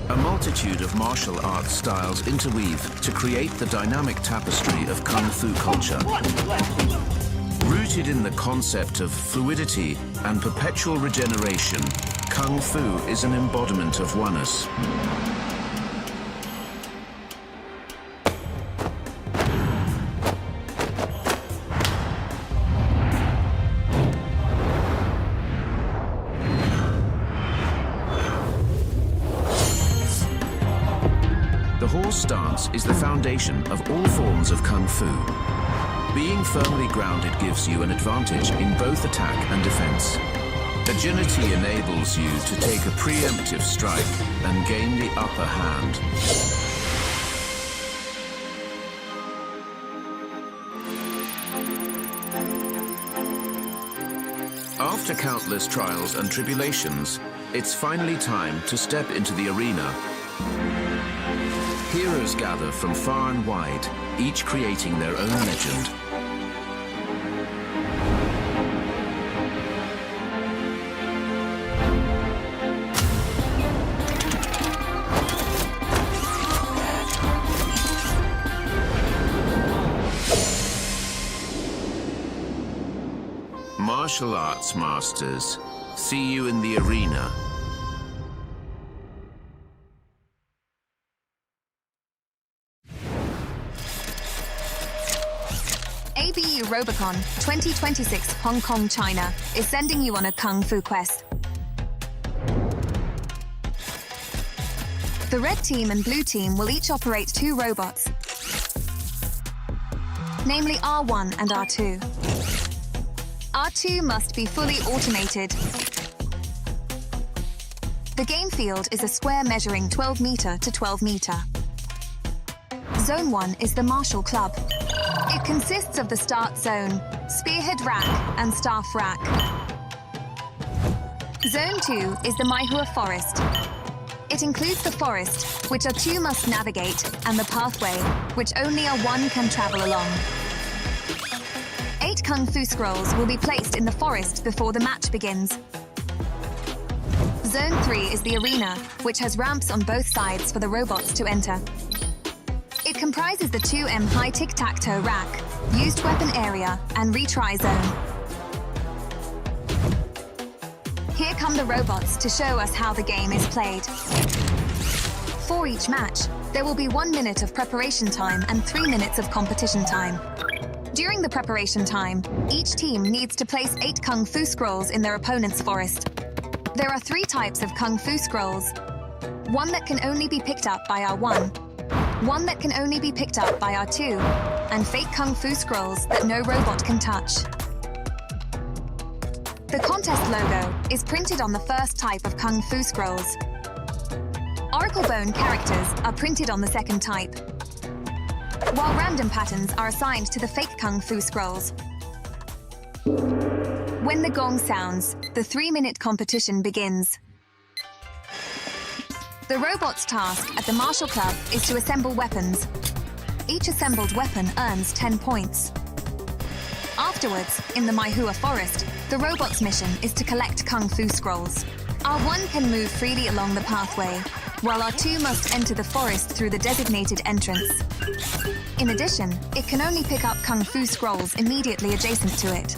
Speaker 19: A multitude of martial arts styles interweave to create the dynamic tapestry of Kung Fu culture. Rooted in the concept of fluidity and perpetual regeneration, Kung Fu is an embodiment of oneness. The horse stance balance is the foundation of all forms of Kung Fu. Being firmly grounded gives you an advantage in both attack and defense. Agility enables you to take a preemptive strike and gain the upper hand. After countless trials and tribulations, it's finally time to step into the arena. Heroes gather from far and wide, each creating their own legend. Martial arts masters, see you in the arena.
Speaker 20: ABU Robocon 2026 Hong Kong, China is sending you on a Kung Fu quest. The red team and blue team will each operate 2 robots, namely R1 and R2. R2 must be fully automated. The game field is a square measuring 12 meter to 12 meter. Zone 1 is the Martial Club. It consists of the start zone, spearhead rack, and staff rack. Zone 2 is the Maihua Forest. It includes the forest, which R2 must navigate, and the pathway, which only R1 can travel along. 8 Kung Fu scrolls will be placed in the forest before the match begins. Zone 3 is the arena, which has ramps on both sides for the robots to enter. It comprises the 2M high tic-tac-toe rack, used weapon area, and retry zone. Here come the robots to show us how the game is played. For each match, there will be 1 minute of preparation time and 3 minutes of competition time. During the preparation time, each team needs to place 8 Kung Fu scrolls in their opponent's forest. There are 3 types of Kung Fu scrolls. One that can only be picked up by R1, one that can only be picked up by R2, and fake Kung Fu scrolls that no robot can touch. The contest logo is printed on the first type of Kung Fu scrolls. Oracle Bone characters are printed on the second type, while random patterns are assigned to the fake Kung Fu scrolls. When the gong sounds, the 3-minute competition begins. The robot's task at the Martial Club is to assemble weapons. Each assembled weapon earns 10 points. Afterwards, in the Maihua Forest, the robot's mission is to collect Kung Fu scrolls. R1 can move freely along the pathway, while R2 must enter the forest through the designated entrance. In addition, it can only pick up Kung Fu scrolls immediately adjacent to it.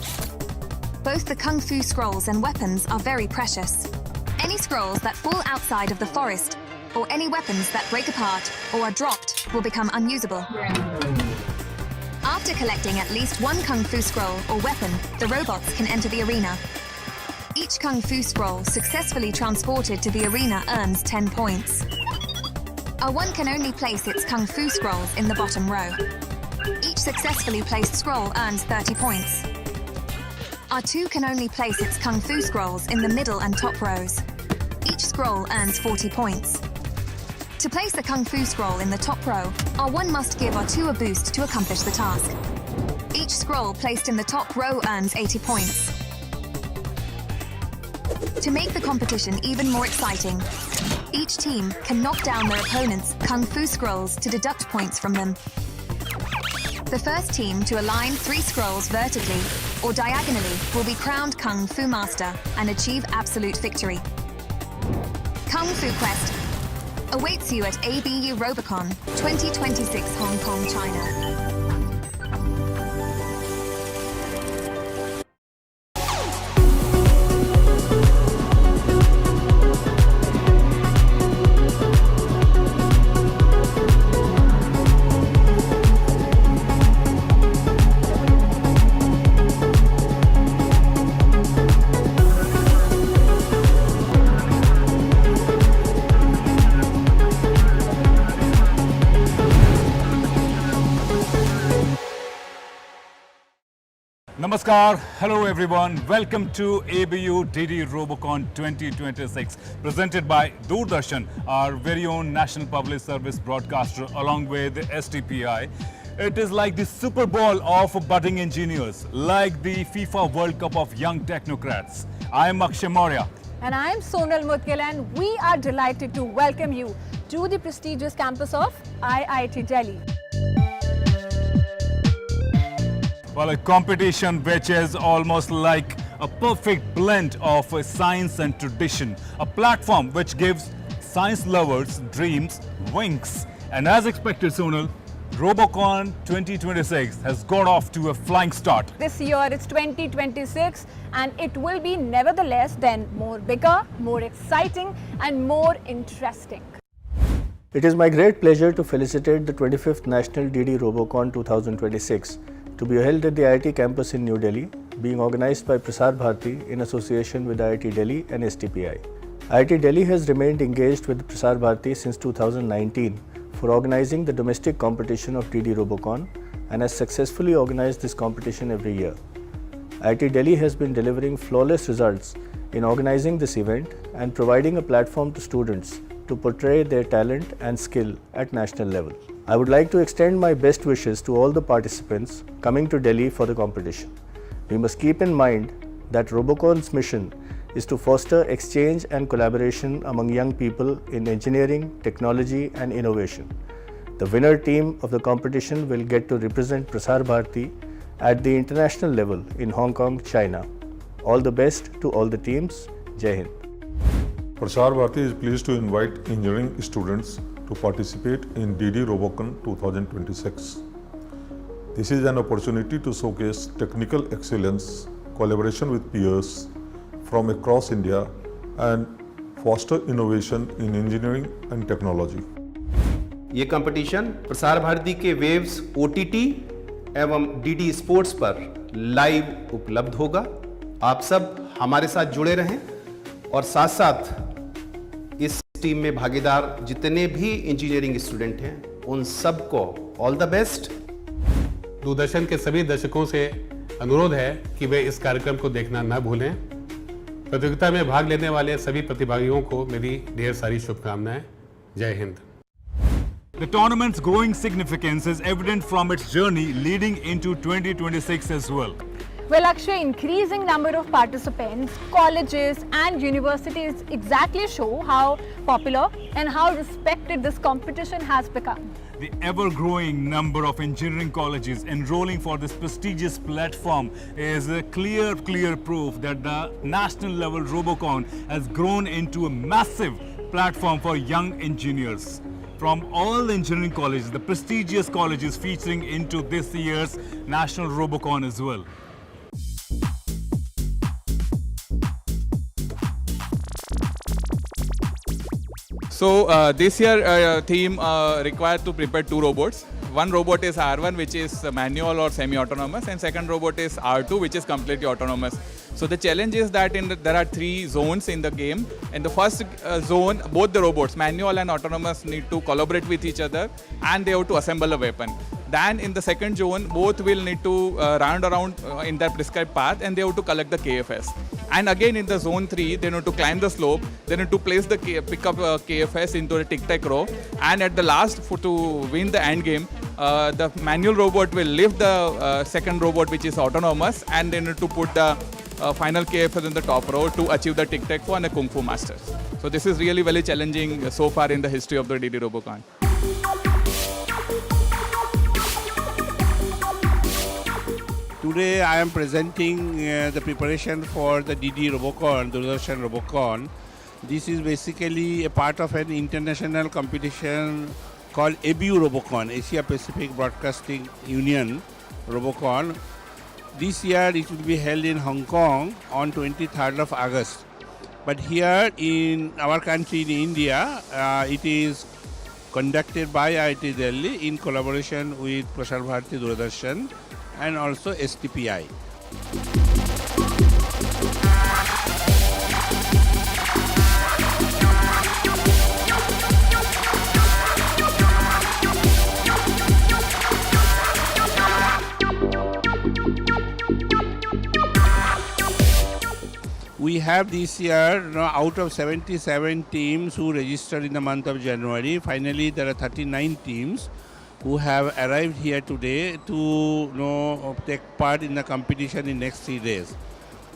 Speaker 20: Both the Kung Fu scrolls and weapons are very precious. Any scrolls that fall outside of the forest, or any weapons that break apart or are dropped, will become unusable. After collecting at least 1 Kung Fu scroll or weapon, the robots can enter the arena. Each Kung Fu scroll successfully transported to the arena earns 10 points. R1 can only place its Kung Fu scrolls in the bottom row. Each successfully placed scroll earns 30 points. R2 can only place its Kung Fu scrolls in the middle and top rows. Each scroll earns 40 points. To place the Kung Fu scroll in the top row, R1 must give R2 a boost to accomplish the task. Each scroll placed in the top row earns 80 points. To make the competition even more exciting, each team can knock down their opponent's Kung Fu scrolls to deduct points from them. The first team to align 3 scrolls vertically or diagonally will be crowned Kung Fu Master and achieve absolute victory. Kung Fu Quest awaits you at ABU Robocon 2026 Hong Kong, China.
Speaker 5: Namaskar, hello everyone. Welcome to ABU Robocon 2026, presented by Doordarshan, our very own national public service broadcaster, along with STPI. It is like the Super Bowl of budding engineers, like the FIFA World Cup of young technocrats. I am Akshay Maurya.
Speaker 10: And I am Sonal Mutkil, and we are delighted to welcome you to the prestigious campus of IIT Delhi.
Speaker 5: Well, a competition which is almost like a perfect blend of science and tradition. A platform which gives science lovers dreams wings. And as expected, Sonal, Robocon 2026 has got off to a flying start.
Speaker 10: This year it's 2026, and it will be nevertheless then more bigger, more exciting and more interesting.
Speaker 11: It is my great pleasure to felicitate the 25th National DD Robocon 2026 to be held at the IIT campus in New Delhi, being organized by Prasar Bharati in association with IIT Delhi and STPI. IIT Delhi has remained engaged with Prasar Bharati since 2019 for organizing the domestic competition of DD Robocon and has successfully organized this competition every year. IIT Delhi has been delivering flawless results in organizing this event and providing a platform to students to portray their talent and skill at national level. I would like to extend my best wishes to all the participants coming to Delhi for the competition. We must keep in mind that Robocon's mission is to foster exchange and collaboration among young people in engineering, technology and innovation. The winner team of the competition will get to represent Prasar Bharati at the international level in Hong Kong, China. All the best to all the teams. Jai Hind.
Speaker 12: Prasar Bharati is pleased to invite engineering students to participate in DD Robocon 2026. This is an opportunity to showcase technical excellence, collaboration with peers from across India and foster innovation in engineering and technology.
Speaker 13: ये कंपटीशन प्रसार भारती के वेव्स OTT एवं DD स्पोर्ट्स पर लाइव उपलब्ध होगा। आप सब हमारे साथ जुड़े रहें और साथ साथ इस टीम में भागीदार जितने भी इंजीनियरिंग स्टूडेंट हैं उन सबको ऑल द बेस्ट।
Speaker 14: दूरदर्शन के सभी दर्शकों से अनुरोध है कि वे इस कार्यक्रम को देखना न भूलें। प्रतियोगिता में भाग लेने वाले सभी प्रतिभागियों को मेरी ढेर सारी शुभकामनाएं। जय Hind.
Speaker 5: The tournament's growing significance is evident from its journey leading into 2026 as well.
Speaker 10: Well, Akshay, increasing number of participants, colleges and universities exactly show how popular and how respected this competition has become.
Speaker 5: The ever-growing number of engineering colleges enrolling for this prestigious platform is a clear proof that the national level Robocon has grown into a massive platform for young engineers. From all the engineering colleges, the prestigious colleges featuring into this year's National Robocon as well.
Speaker 15: So this year theme required to prepare two robots. One robot is R1, which is manual or semi-autonomous, and second robot is R2, which is completely autonomous. So the challenge is that there are three zones in the game. In the first zone, both the robots, manual and autonomous, need to collaborate with each other, and they have to assemble a weapon. Then in the second zone, both will need to round around in their prescribed path, and they have to collect the KFS. And again in the zone 3, they need to climb the slope, they need to place the pick up KFS into a tic-tac row, and at the last, to win the end game, the manual robot will lift the second robot, which is autonomous, and they need to put the final KFS in the top row to achieve the tic-tac-toe and a Kung Fu Masters. So this is really very challenging so far in the history of the DD Robocon.
Speaker 16: Today I am presenting the preparation for the DD Robocon, Doordarshan Robocon. This is basically a part of an international competition called ABU Robocon, Asia Pacific Broadcasting Union Robocon. This year it will be held in Hong Kong on 23rd of August. But here in our country, in India, it is conducted by IIT Delhi in collaboration with Prasar Bharati Doordarshan and also STPI. have this year, out of 77 teams who registered in the month of January, finally there are 39 teams who have arrived here today to take part in the competition in next 3 days.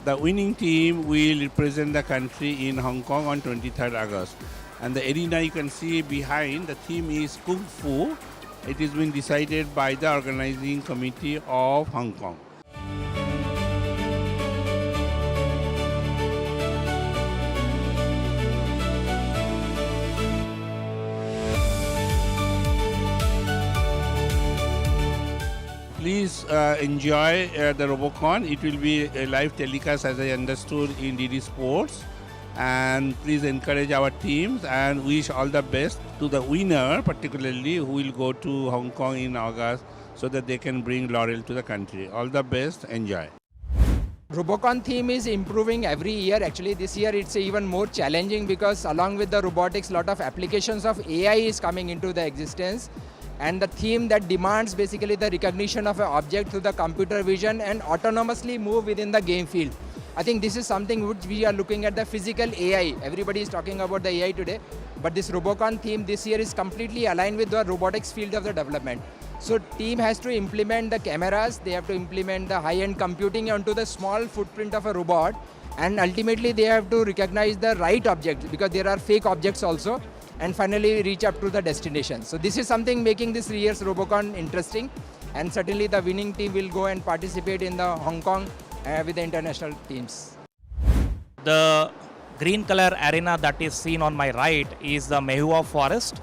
Speaker 16: The winning team will represent the country in Hong Kong on 23rd August. And the arena you can see behind, the theme is Kung Fu. It has been decided by the organizing committee of Hong Kong. Please enjoy the Robocon. It will be a live telecast, as I understood, in DD Sports. And please encourage our teams and wish all the best to the winner, particularly who will go to Hong Kong in August, so that they can bring laurel to the country. All the best. Enjoy.
Speaker 17: Robocon theme is improving every year. Actually, this year it's even more challenging because along with the robotics, lot of applications of AI is coming into the existence. And the theme that demands basically the recognition of an object through the computer vision and autonomously move within the game field. I think this is something which we are looking at, the physical AI. Everybody is talking about the AI today, but this Robocon theme this year is completely aligned with the robotics field of the development. So team has to implement the cameras, they have to implement the high-end computing onto the small footprint of a robot, and ultimately they have to recognize the right object because there are fake objects also, and finally reach up to the destination. So this is something making this year's Robocon interesting, and certainly the winning team will go and participate in the Hong Kong with the international teams.
Speaker 21: The green color arena that is seen on my right is the Mehua Forest.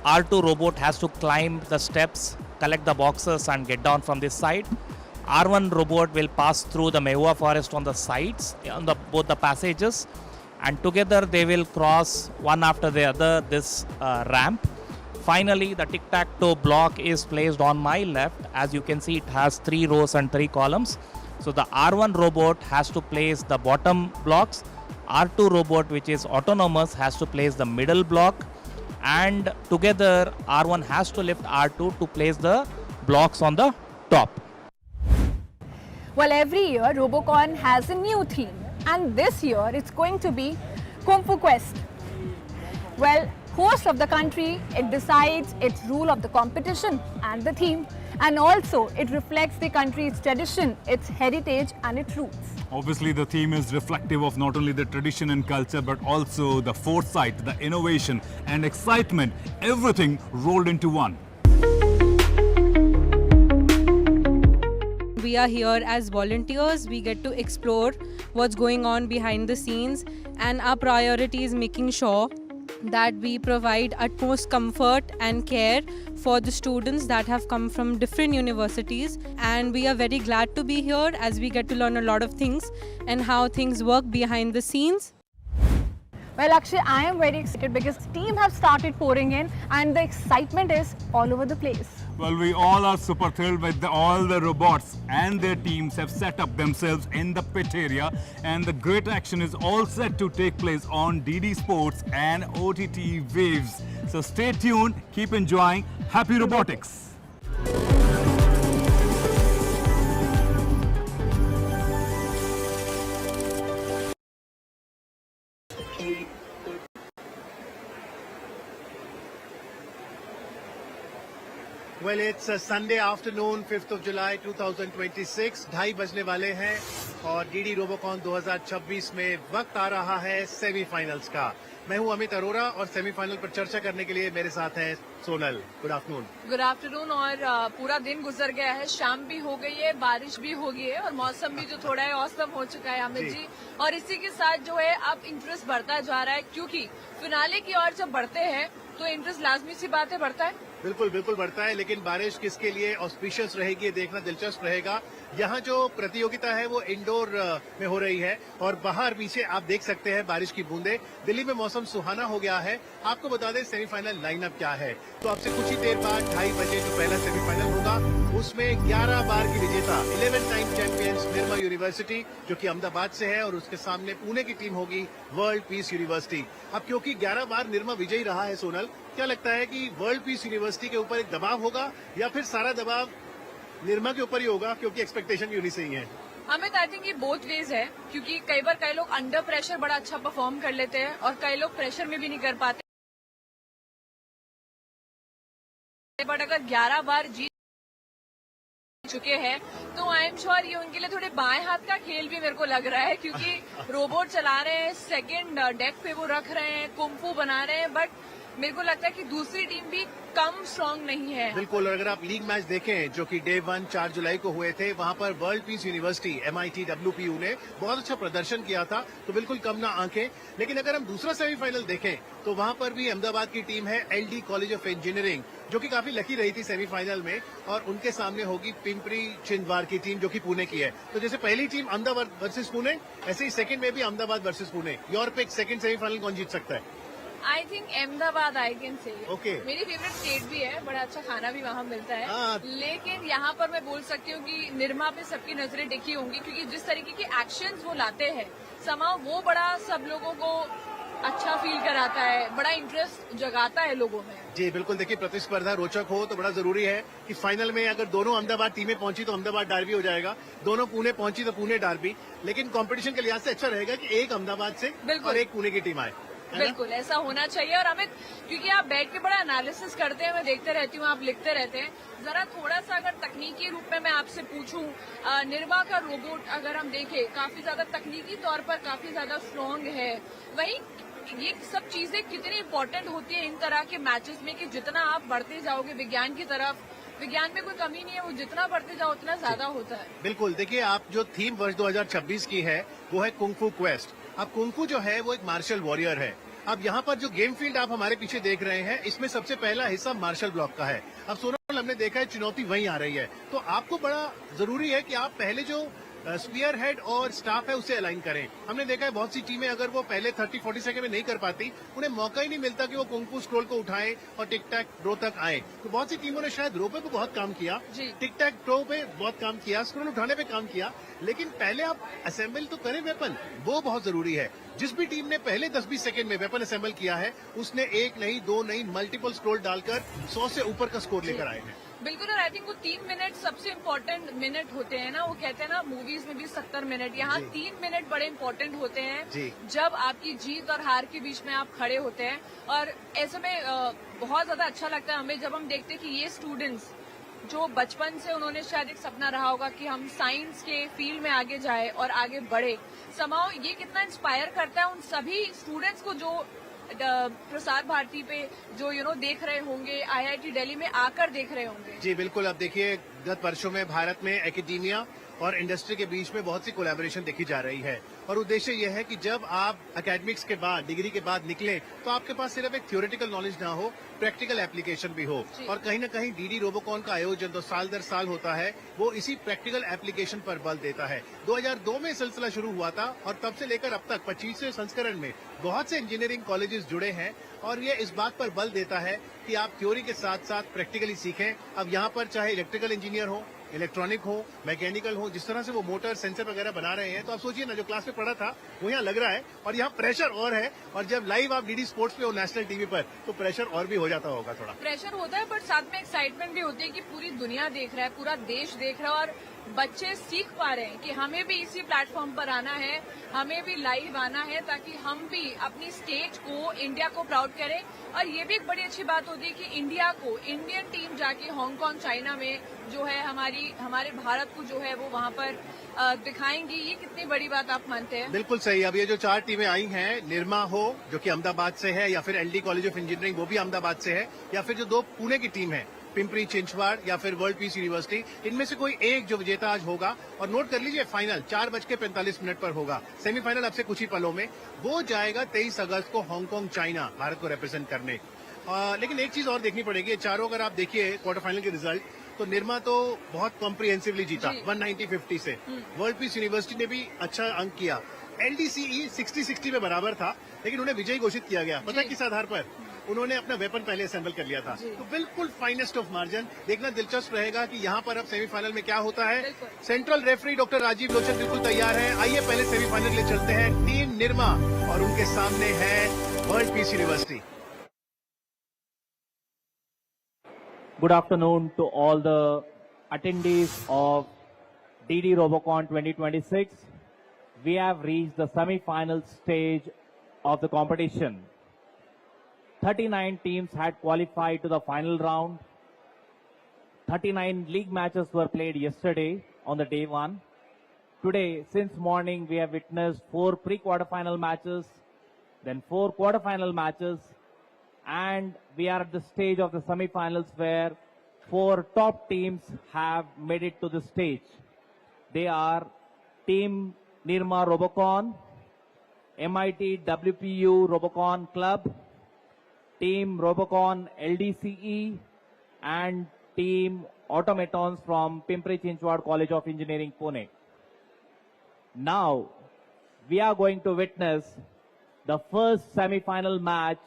Speaker 21: R2 robot has to climb the steps, collect the boxes and get down from this side. R1 robot will pass through the Mehua Forest on the sides, on both the passages, and together they will cross one after the other this ramp. Finally, the tic-tac-toe block is placed on my left. As you can see, it has 3 rows and 3 columns. So the R1 robot has to place the bottom blocks. R2 robot, which is autonomous, has to place the middle block. And together, R1 has to lift R2 to place the blocks on the top.
Speaker 10: Well, every year Robocon has a new theme, and this year it's going to be Kung Fu Quest. Well, host of the country, it decides its rule of the competition and the theme, and also it reflects the country's tradition, its heritage and its roots.
Speaker 5: Obviously, the theme is reflective of not only the tradition and culture, but also the foresight, the innovation and excitement, everything rolled into one.
Speaker 18: We are here as volunteers. We get to explore what's going on behind the scenes, and our priority is making sure that we provide utmost comfort and care for the students that have come from different universities. And we are very glad to be here as we get to learn a lot of things and how things work behind the scenes.
Speaker 10: Well, actually, I am very excited because team have started pouring in and the excitement is all over the place.
Speaker 5: Well, we all are super thrilled with all the robots and their teams have set up themselves in the pit area, and the great action is all set to take place on DD Sports and OTT Waves. So stay tuned, keep enjoying. Happy Robotics!
Speaker 1: Well, it's a Sunday afternoon, 5th of July 2026. 2:30 बजने वाले हैं और डीडी रोबोकॉन 2026 में वक्त आ रहा है सेमीफाइनल्स का। मैं हूं अमित अरोरा और सेमीफाइनल पर चर्चा करने के लिए मेरे साथ हैं Sonal. Good afternoon.
Speaker 2: Good afternoon. और पूरा दिन गुजर गया है, शाम भी हो गई है, बारिश भी हो गई है और मौसम भी जो थोड़ा है औसम हो चुका है अमित जी। और इसी के साथ जो है अब इंटरेस्ट बढ़ता जा रहा है, क्योंकि फिनाले की ओर जब बढ़ते हैं तो इंटरेस्ट लाजमी सी बात है बढ़ता है।
Speaker 1: बिल्कुल बिल्कुल बढ़ता है, लेकिन बारिश किसके लिए ऑस्पिशियस रहेगी देखना दिलचस्प रहेगा। यहाँ जो प्रतियोगिता है वो इंडोर में हो रही है और बाहर पीछे आप देख सकते हैं बारिश की बूंदें। दिल्ली में मौसम सुहाना हो गया है। आपको बता दें सेमीफाइनल लाइनअप क्या है। तो आपसे कुछ ही देर बाद 2:30 बजे जो पहला सेमीफाइनल होगा उसमें 11 बार की विजेता 11 टाइम चैंपियंस निर्मा यूनिवर्सिटी जो कि अहमदाबाद से है और उसके सामने पुणे की टीम होगी वर्ल्ड पीस यूनिवर्सिटी। अब क्योंकि 11 बार निर्मा विजयी रहा है सोनल, क्या लगता है कि वर्ल्ड पीस यूनिवर्सिटी के ऊपर एक दबाव होगा या फिर सारा दबाव निर्मा के ऊपर ही होगा, क्योंकि एक्सपेक्टेशन यूनी से ही है?
Speaker 2: अमित, आई थिंक ये बोथ वेज है, क्योंकि कई बार कई लोग अंडर प्रेशर बड़ा अच्छा परफॉर्म कर लेते हैं और कई लोग प्रेशर में भी नहीं कर पाते। बट अगर 11 बार जीत चुके हैं तो आई एम श्योर ये उनके लिए थोड़े बाएं हाथ का खेल भी मेरे को लग रहा है, क्योंकि रोबोट चला रहे हैं, सेकंड डेक पे वो रख रहे हैं, कुंफू बना रहे हैं, बट मेरे को लगता है कि दूसरी टीम भी कम स्ट्रांग नहीं है।
Speaker 1: बिल्कुल, और अगर आप लीग मैच देखें जो कि डे 1 4 जुलाई को हुए थे, वहां पर world peace university MIT WPU ने बहुत अच्छा प्रदर्शन किया था, तो बिल्कुल कम ना आंखें। लेकिन अगर हम दूसरा सेमीफाइनल देखें तो वहां पर भी अहमदाबाद की टीम है LD कॉलेज ऑफ इंजीनियरिंग, जो कि काफी लकी रही थी सेमीफाइनल में, और उनके सामने होगी पिंपरी चिंदवाड़ की टीम जो कि पुणे की है। तो जैसे पहली टीम अहमदाबाद वर्सेस पुणे, ऐसे ही सेकंड में भी Ahmedabad versus Pune. Your pick, second semifinal कौन जीत सकता है?
Speaker 2: I think Ahmedabad, I can say.
Speaker 1: Okay.
Speaker 2: मेरी फेवरेट स्टेट भी है, बड़ा अच्छा खाना भी वहाँ मिलता है। लेकिन यहाँ पर मैं बोल सकती हूँ कि निर्मा पे सबकी नजरें टिकी होंगी, क्योंकि जिस तरीके के एक्शंस वो लाते हैं समाव, वो बड़ा सब लोगों को अच्छा फील कराता है, बड़ा इंटरेस्ट जगाता है लोगों में।
Speaker 1: जी बिल्कुल, देखिए प्रतिस्पर्धा रोचक हो तो बड़ा जरूरी है कि फाइनल में अगर दोनों अहमदाबाद टीमें पहुंची तो अहमदाबाद डार्बी हो जाएगा, दोनों पुणे पहुंची तो पुणे डार्बी। लेकिन कंपटीशन के लिहाज से अच्छा रहेगा कि एक अहमदाबाद से और एक पुणे की टीम आए।
Speaker 2: बिल्कुल ऐसा होना चाहिए। और अमित, क्योंकि आप बैठ के बड़ा एनालिसिस करते हैं, मैं देखते रहती हूँ, आप लिखते रहते हैं, जरा थोड़ा सा अगर तकनीकी रूप में मैं आपसे पूछूं, निर्वा का रोबोट अगर हम देखें काफी ज्यादा तकनीकी तौर पर काफी ज्यादा स्ट्रांग है, वही ये सब चीजें कितनी इम्पोर्टेंट होती है इन तरह के मैचेस में, कि जितना आप बढ़ते जाओगे विज्ञान की तरफ, विज्ञान में कोई कमी नहीं है, वो जितना बढ़ते जाओ उतना ज्यादा होता है।
Speaker 1: बिल्कुल, देखिए आप जो थीम वर्ष 2026 की है वो है कुंग-फू क्वेस्ट। अब कुंग-फू जो है वो एक मार्शल वॉरियर है। अब यहाँ पर जो गेम फील्ड आप हमारे पीछे देख रहे हैं, इसमें सबसे पहला हिस्सा मार्शल ब्लॉक का है। अब सोनल, हमने देखा है चुनौती वहीं आ रही है, तो आपको बड़ा जरूरी है कि आप पहले जो स्पीयर हेड और स्टाफ है उसे अलाइन करें। हमने देखा है बहुत सी टीमें अगर वो पहले 30-40 सेकंड में नहीं कर पाती, उन्हें मौका ही नहीं मिलता कि वो कुंग-फू स्क्रोल को उठाएं और टिक टैक ड्रो तक आए। तो बहुत सी टीमों ने शायद रो पे बहुत काम किया, टिक टैक ड्रो पे बहुत काम किया, स्क्रोल उठाने पे काम किया, लेकिन पहले आप असेंबल तो करें वेपन, वो बहुत जरूरी है। जिस भी टीम ने पहले 10-20 सेकंड में वेपन असेंबल किया है, उसने एक नहीं, दो नहीं, मल्टीपल स्क्रोल डालकर 100 से ऊपर का स्कोर लेकर आए हैं।
Speaker 2: बिल्कुल, और आई थिंक वो 3 मिनट सबसे इम्पोर्टेंट मिनट होते हैं ना, वो कहते हैं ना मूवीज में भी 70 मिनट, यहाँ 3 मिनट बड़े इम्पोर्टेंट होते हैं, जब आपकी जीत और हार के बीच में आप खड़े होते हैं। और ऐसे में बहुत ज्यादा अच्छा लगता है हमें जब हम देखते हैं कि ये स्टूडेंट्स जो बचपन से उन्होंने शायद एक सपना रहा होगा कि हम साइंस के फील्ड में आगे जाए और आगे बढ़े, समाओ ये कितना इंस्पायर करता है उन सभी स्टूडेंट्स को जो प्रसार भारती पे जो देख रहे होंगे, IIT दिल्ली में आकर देख रहे होंगे।
Speaker 1: जी बिल्कुल, अब देखिए गत वर्षों में भारत में एकेडेमिया और इंडस्ट्री के बीच में बहुत सी कोलैबोरेशन देखी जा रही है, और उद्देश्य यह है कि जब आप एकेडमिक्स के बाद, डिग्री के बाद निकलें, तो आपके पास सिर्फ एक थ्योरेटिकल नॉलेज ना हो, प्रैक्टिकल एप्लीकेशन भी हो। और कहीं न कहीं डीडी रोबोकॉन का आयोजन तो साल दर साल होता है, वो इसी प्रैक्टिकल एप्लीकेशन पर बल देता है। 2002 में सिलसिला शुरू हुआ था और तब से लेकर अब तक 25वें संस्करण में बहुत से इंजीनियरिंग कॉलेजेस जुड़े हैं, और ये इस बात पर बल देता है कि आप थ्योरी के साथ साथ प्रैक्टिकली सीखें। अब यहाँ पर चाहे इलेक्ट्रिकल इंजीनियर हो, इलेक्ट्रॉनिक हो, मैकेनिकल हो, जिस तरह से वो मोटर सेंसर वगैरह बना रहे हैं, तो आप सोचिए ना, जो क्लास में पढ़ा था वो यहाँ लग रहा है, और यहाँ प्रेशर और है। और जब लाइव आप डीडी स्पोर्ट्स पे हो नेशनल टीवी पर, तो प्रेशर और भी हो जाता होगा, थोड़ा
Speaker 2: प्रेशर होता है, बट साथ में एक्साइटमेंट भी होती है कि पूरी दुनिया देख रहा है, पूरा देश देख रहा है, और बच्चे सीख पा रहे हैं कि हमें भी इसी प्लेटफॉर्म पर आना है, हमें भी लाइव आना है, ताकि हम भी अपनी स्टेट को, इंडिया को प्राउड करें। और ये भी एक बड़ी अच्छी बात होती है कि इंडिया को, इंडियन टीम जाके हांगकांग, चाइना में जो है हमारे भारत को जो है वो वहाँ पर दिखाएंगी। ये कितनी बड़ी बात आप मानते हैं?
Speaker 1: बिल्कुल सही। अब ये जो 4 टीमें आई हैं, निर्मा हो जो कि अहमदाबाद से है, या फिर LD कॉलेज ऑफ इंजीनियरिंग वो भी अहमदाबाद से है, या फिर जो 2 पुणे की टीम है, पिंपरी चिंचवाड़ या फिर वर्ल्ड पीस यूनिवर्सिटी, इनमें से कोई एक जो विजेता आज होगा। और नोट कर लीजिए, फाइनल 4:45 पर होगा, सेमीफाइनल अब से कुछ ही पलों में, वो जाएगा 23 अगस्त को हांगकांग, चाइना, भारत को रिप्रेजेंट करने। लेकिन एक चीज और देखनी पड़ेगी, चारों अगर आप देखिए क्वार्टर फाइनल के रिजल्ट, तो निर्मा तो बहुत कॉम्प्रिहेंसिवली जीता 190-50 से। वर्ल्ड पीस यूनिवर्सिटी ने भी अच्छा अंक किया। LDCE 60-60 में बराबर था, लेकिन उन्हें विजयी घोषित किया गया। पता किस आधार पर? उन्होंने अपना वेपन पहले असेंबल कर लिया था। तो बिल्कुल फाइनेस्ट ऑफ मार्जिन। देखना दिलचस्प रहेगा कि यहाँ पर अब सेमीफाइनल में क्या होता है। Central referee doctor Rajiv Lochan बिल्कुल तैयार है। आइए पहले सेमीफाइनल के लिए चलते हैं। टीम निर्मा और उनके सामने है world peace university.
Speaker 8: Good afternoon to all the attendees of DD Robocon 2026. We have reached the semi-final stage of the competition. 39 teams had qualified to the final round. 39 league matches were played yesterday on the day one. Today, since morning, we have witnessed 4 pre-quarterfinal matches, then 4 quarterfinal matches, and we are at the stage of the semi-finals where 4 top teams have made it to the stage. They are Team Nirma Robocon, MIT WPU Robocon Club, Team Robocon LDCE, and Team Automatons from Pimpri Chinchwad College of Engineering, Pune. Now, we are going to witness the first semi-final match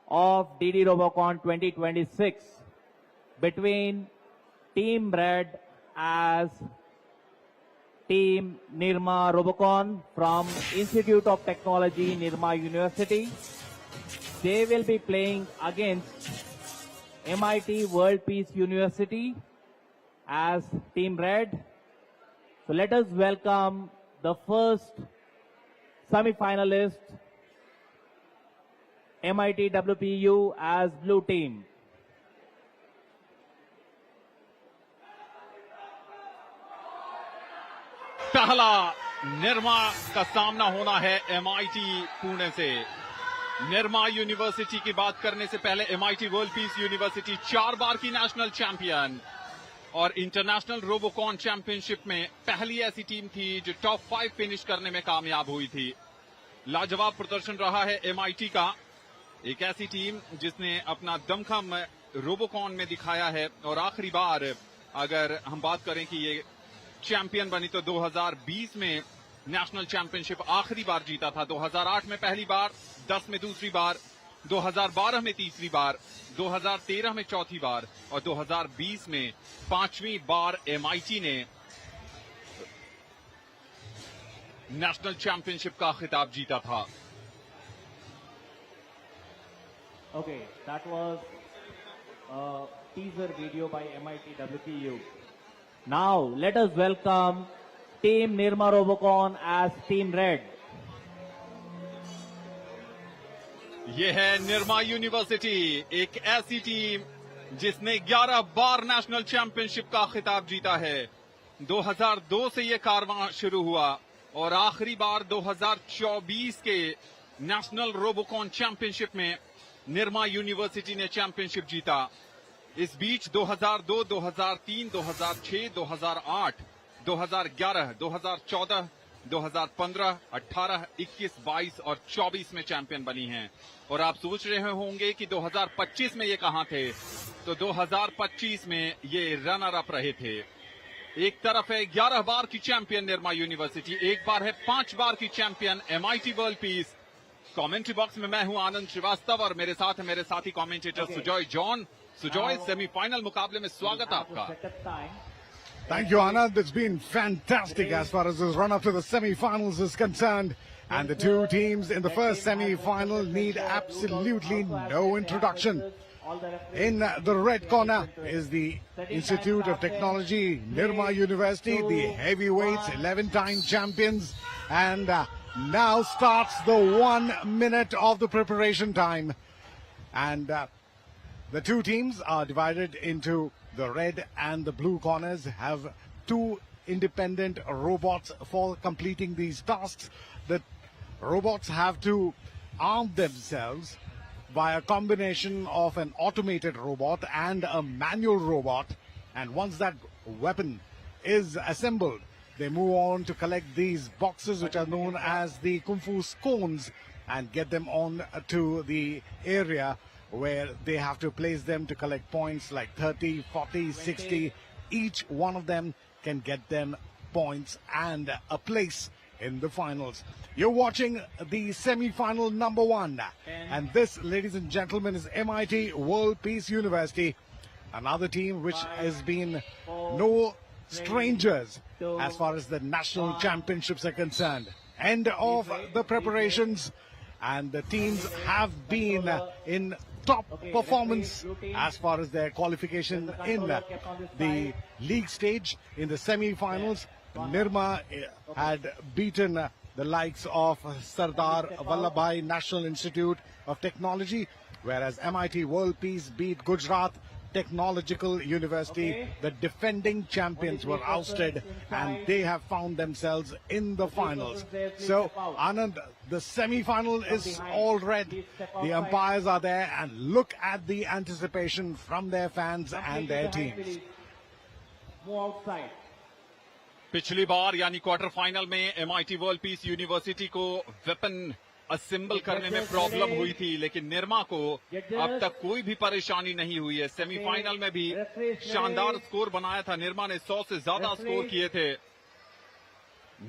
Speaker 8: of DD Robocon 2026 between Team Red as Team Nirma Robocon from Institute of Technology, Nirma University. They will be playing against MIT World Peace University as Team Red. So let us welcome the first semi-finalist, MIT WPU as blue team.
Speaker 3: पहला निर्मा का सामना होना है MIT पुणे से। निर्मा यूनिवर्सिटी की बात करने से पहले MIT वर्ल्ड पीस यूनिवर्सिटी 4 बार की नेशनल चैंपियन और इंटरनेशनल रोबोकॉन चैंपियनशिप में पहली ऐसी टीम थी जो टॉप 5 फिनिश करने में कामयाब हुई थी। लाजवाब प्रदर्शन रहा है MIT का, एक ऐसी टीम जिसने अपना दमखम रोबोकॉन में दिखाया है और आखिरी बार अगर हम बात करें कि ये चैंपियन बनी तो 2020 में नेशनल चैंपियनशिप आखिरी बार जीता था, 2008 में पहली बार, 10 में दूसरी बार, 2012 में तीसरी बार, 2013 में चौथी बार और 2020 में 5वीं बार MIT ने नेशनल चैंपियनशिप का खिताब जीता था।
Speaker 8: Okay, that was a teaser video by MIT WPU. Now, let us welcome Team Nirma Robocon as Team Red.
Speaker 3: ये है निर्मा यूनिवर्सिटी, एक ऐसी टीम जिसने 11 बार नेशनल चैंपियनशिप का खिताब जीता है। 2002 से ये कारवां शुरू हुआ और आखिरी बार 2024 के नेशनल रोबोकॉन चैंपियनशिप में निर्मा यूनिवर्सिटी ने चैंपियनशिप जीता। इस बीच 2002, 2003, 2006, 2008, 2011, 2014, 2015, 18, 21, 22 और 24 में चैंपियन बनी हैं। और आप सोच रहे होंगे कि 2025 में ये कहां थे, तो 2025 में ये रनर अप रहे थे। एक तरफ है 11 बार की चैंपियन निर्मा यूनिवर्सिटी, एक बार है 5 बार की champion MIT world piece. Commentary box में मैं हूं आनंद श्रीवास्तव और मेरे साथ है मेरे साथी commentator Sujoy John. Sujoy, semifinal मुकाबले में स्वागत आपका।
Speaker 6: Thank you, Anand. It's been fantastic as far as this run-up to the semi-finals is concerned. And the two teams in the first semi-final need absolutely no introduction. In the red corner is the Institute of Technology, Nirma University, the heavyweights, 11-time champions. And now starts the 1 minute of the preparation time. And the two teams are divided into the red and the blue corners, have 2 independent robots for completing these tasks. The robots have to arm themselves by a combination of an automated robot and a manual robot. And once that weapon is assembled, they move on to collect these boxes which are known as the Kung Fu scones and get them on to the area where they have to place them to collect points like 30, 40, 60. Each one of them can get them points and a place in the finals. You're watching the semi-final number 1. And this, ladies and gentlemen, is MIT World Peace University. Another team which has been no strangers as far as the national championships are concerned. End of the preparations and the teams have been in top performance as far as their qualification in the league stage in the semi-finals. Nirma had beaten the likes of Sardar Vallabhbhai National Institute of Technology, whereas MIT World Peace beat Gujarat Technological University. The defending champions were ousted and they have found themselves in the finals. So, Anand, the semi-final is all red. The umpires are there and look at the anticipation from their fans and their teams.
Speaker 3: पिछली बार यानी क्वार्टर फाइनल में एमआईटी वर्ल्ड पीस यूनिवर्सिटी को वेपन असेंबल करने में प्रॉब्लम हुई थी, लेकिन निर्मा को अब तक कोई भी परेशानी नहीं हुई है। सेमीफाइनल में भी शानदार स्कोर बनाया था निर्मा ने, 100 से ज्यादा स्कोर किए थे।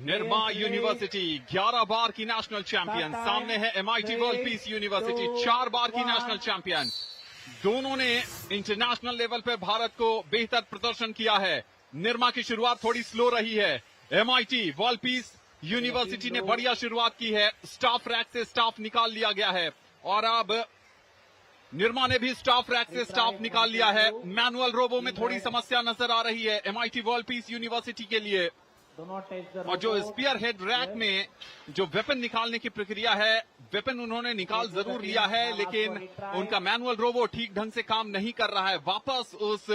Speaker 3: निर्मा यूनिवर्सिटी 11 बार की नेशनल चैंपियन, सामने है एमआईटी वर्ल्ड पीस यूनिवर्सिटी 4 बार की नेशनल चैंपियन। दोनों ने इंटरनेशनल लेवल पे भारत को बेहतर प्रदर्शन किया है। निर्मा की शुरुआत थोड़ी स्लो रही है। एमआईटी वर्ल्ड पीस यूनिवर्सिटी ने बढ़िया शुरुआत की है, स्टाफ रैक से स्टाफ निकाल लिया गया है और अब निर्मा ने भी स्टाफ रैक से स्टाफ निकाल लिया है। मैनुअल रोबो में थोड़ी समस्या नजर आ रही है एमआईटी वर्ल्ड पीस यूनिवर्सिटी के लिए, और जो स्पीयर हेड रैक में जो वेपन निकालने की प्रक्रिया है, वेपन उन्होंने निकाल जरूर लिया है लेकिन उनका मैनुअल रोबो ठीक ढंग से काम नहीं कर रहा है। वापस उस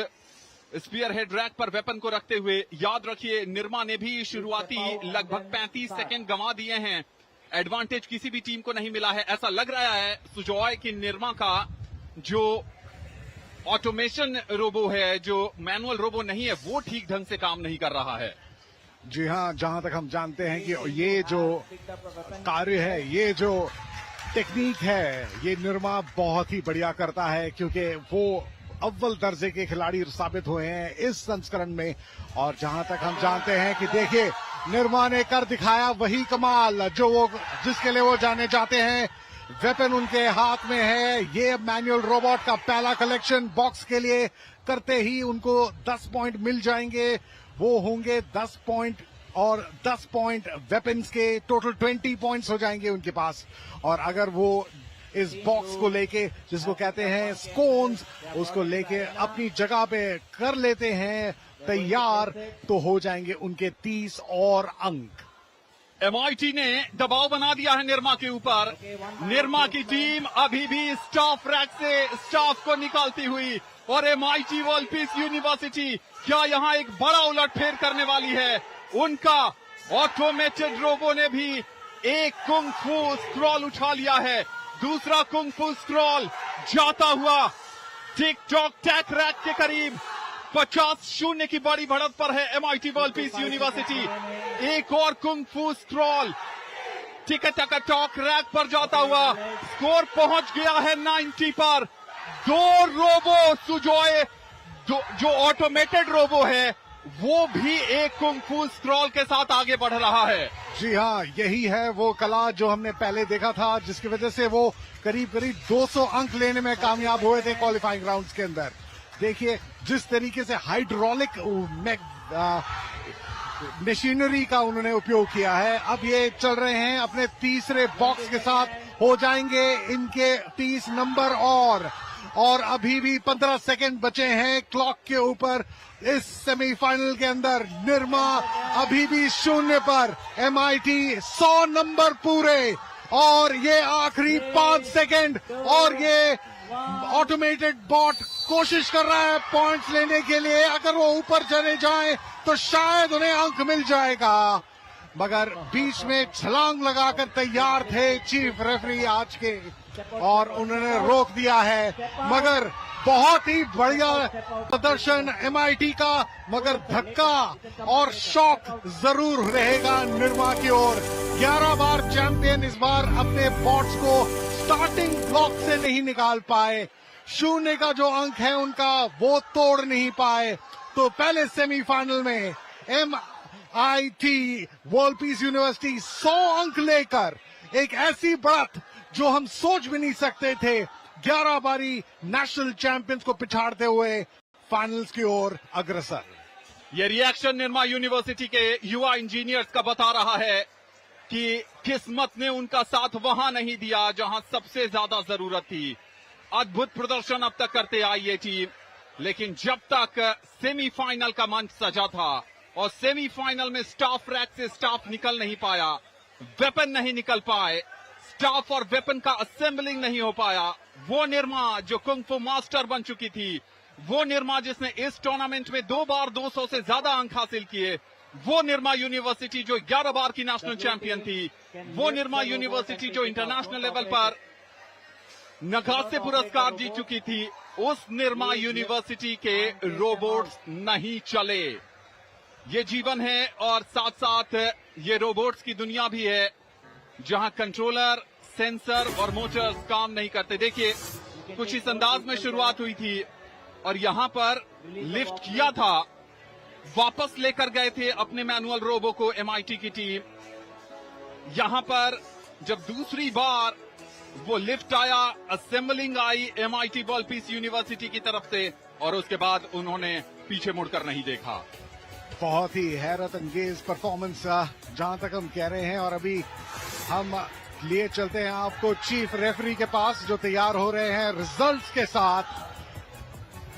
Speaker 3: स्पीयर हेड रैक पर वेपन को रखते हुए, याद रखिए निर्मा ने भी शुरुआती लगभग 35 सेकंड गंवा दिए हैं। एडवांटेज किसी भी टीम को नहीं मिला है। ऐसा लग रहा है सुजॉय कि निर्मा का जो ऑटोमेशन रोबो है, जो मैनुअल रोबो नहीं है, वो ठीक ढंग से काम नहीं कर रहा है।
Speaker 6: जी हाँ, जहां तक हम जानते हैं कि ये जो कार्य है, ये जो टेक्निक है, ये निर्मा बहुत ही बढ़िया करता है क्योंकि वो अव्वल दर्जे के खिलाड़ी साबित हुए हैं इस संस्करण में। और जहां तक हम जानते हैं कि देखिए निर्मा ने कर दिखाया वही कमाल जो वो जिसके लिए वो जाने जाते हैं। वेपन उनके हाथ में है। ये मैनुअल रोबोट का पहला कलेक्शन बॉक्स के लिए करते ही उनको 10 पॉइंट मिल जाएंगे। वो होंगे 10 पॉइंट और 10 पॉइंट वेपन्स के, टोटल 20 पॉइंट्स हो जाएंगे उनके पास। और अगर वो इस बॉक्स को लेके, जिसको कहते हैं स्कोन्स, उसको लेके अपनी जगह पे कर लेते हैं तैयार, तो हो जाएंगे उनके 30 और अंक।
Speaker 3: एमआईटी ने दबाव बना दिया है निर्मा के ऊपर। निर्मा की टीम अभी भी स्टाफ रैक से स्टाफ को निकालती हुई, और एमआईटी वर्ल्ड पीस यूनिवर्सिटी क्या यहां एक बड़ा उलटफेर करने वाली है। उनका ऑटोमेटेड रोबो ने भी एक कुंग फू स्क्रॉल उठा लिया है। दूसरा कुंग फू स्क्रॉल जाता हुआ टिक टॉक टैक रैक के करीब 50-0 की बड़ी बढ़त पर है एमआईटी वर्ल्ड पीस यूनिवर्सिटी। एक और कुंग फू स्क्रॉल टिक टॉक रैक पर जाता हुआ स्कोर पहुंच गया है 90 पर। 2 रोबो सुजॉय जो ऑटोमेटेड रोबो है, वो भी एक कुंग फू स्क्रॉल के साथ आगे बढ़ रहा है।
Speaker 6: जी हाँ, यही है वो कला जो हमने पहले देखा था, जिसकी वजह से वो करीब 200 अंक लेने में कामयाब हुए थे क्वालिफाइंग राउंड्स के अंदर। देखिए जिस तरीके से हाइड्रोलिक मशीनरी का उन्होंने उपयोग किया है। अब ये चल रहे हैं अपने तीसरे बॉक्स के साथ, हो जाएंगे इनके 30 नंबर और अभी भी 15 सेकंड बचे हैं क्लॉक के ऊपर। इस सेमीफाइनल के अंदर निर्मा अभी भी 0 पर, एमआईटी 100 नंबर पूरे, और ये आखिरी 5 सेकंड, और ये ऑटोमेटेड बॉट कोशिश कर रहा है पॉइंट्स लेने के लिए। अगर वो ऊपर चले जाएं तो शायद उन्हें अंक मिल जाएगा, मगर बीच में छलांग लगाकर तैयार थे चीफ रेफरी आज के, और उन्होंने रोक दिया है। मगर बहुत ही बढ़िया प्रदर्शन एमआईटी का, मगर धक्का और शॉक जरूर रहेगा निर्मा की ओर। 11 बार चैंपियन इस बार अपने बॉट्स को स्टार्टिंग ब्लॉक से नहीं निकाल पाए। 0 का जो अंक है उनका वो तोड़ नहीं पाए। तो पहले सेमीफाइनल में एमआईटी वर्ल्ड पीस यूनिवर्सिटी 100 अंक लेकर एक ऐसी बढ़त जो हम सोच भी नहीं सकते थे, 11 बारी नेशनल चैंपियंस को पिछाड़ते हुए फाइनल्स की ओर अग्रसर।
Speaker 3: ये रिएक्शन निर्मा यूनिवर्सिटी के युवा इंजीनियर्स का बता रहा है कि किस्मत ने उनका साथ वहां नहीं दिया जहां सबसे ज्यादा जरूरत थी। अद्भुत प्रदर्शन अब तक करते आई ये टीम, लेकिन जब तक सेमीफाइनल का मंच सजा था, और सेमीफाइनल में स्टाफ रैक से स्टाफ निकल नहीं पाया, वेपन नहीं निकल पाए, स्टाफ और वेपन का असेंबलिंग नहीं हो पाया। वो निर्मा जो कुंग-फू मास्टर बन चुकी थी, वो निर्मा जिसने इस टूर्नामेंट में 2 बार 200 से ज्यादा अंक हासिल किए, वो निर्मा यूनिवर्सिटी जो 11 बार की नेशनल चैंपियन थी, वो निर्मा यूनिवर्सिटी जो इंटरनेशनल लेवल पर नगासे पुरस्कार जीत चुकी थी, उस निर्मा यूनिवर्सिटी के रोबोट्स नहीं चले। ये जीवन है और साथ साथ ये रोबोट्स की दुनिया भी है जहां कंट्रोलर, सेंसर और मोटर्स काम नहीं करते। देखिए कुछ इस अंदाज में शुरुआत हुई थी और यहां पर लिफ्ट किया था, वापस लेकर गए थे अपने मैनुअल रोबो को एमआईटी की टीम। यहां पर जब दूसरी बार वो लिफ्ट आया, असेंबलिंग आई एमआईटी वर्ल्ड पीस यूनिवर्सिटी की तरफ से और उसके बाद उन्होंने पीछे मुड़कर नहीं देखा।
Speaker 6: बहुत ही हैरत अंगेज परफॉर्मेंस जहां तक हम कह रहे हैं। और अभी हम लिए चलते हैं आपको चीफ रेफरी के पास जो तैयार हो रहे हैं रिजल्ट्स के साथ,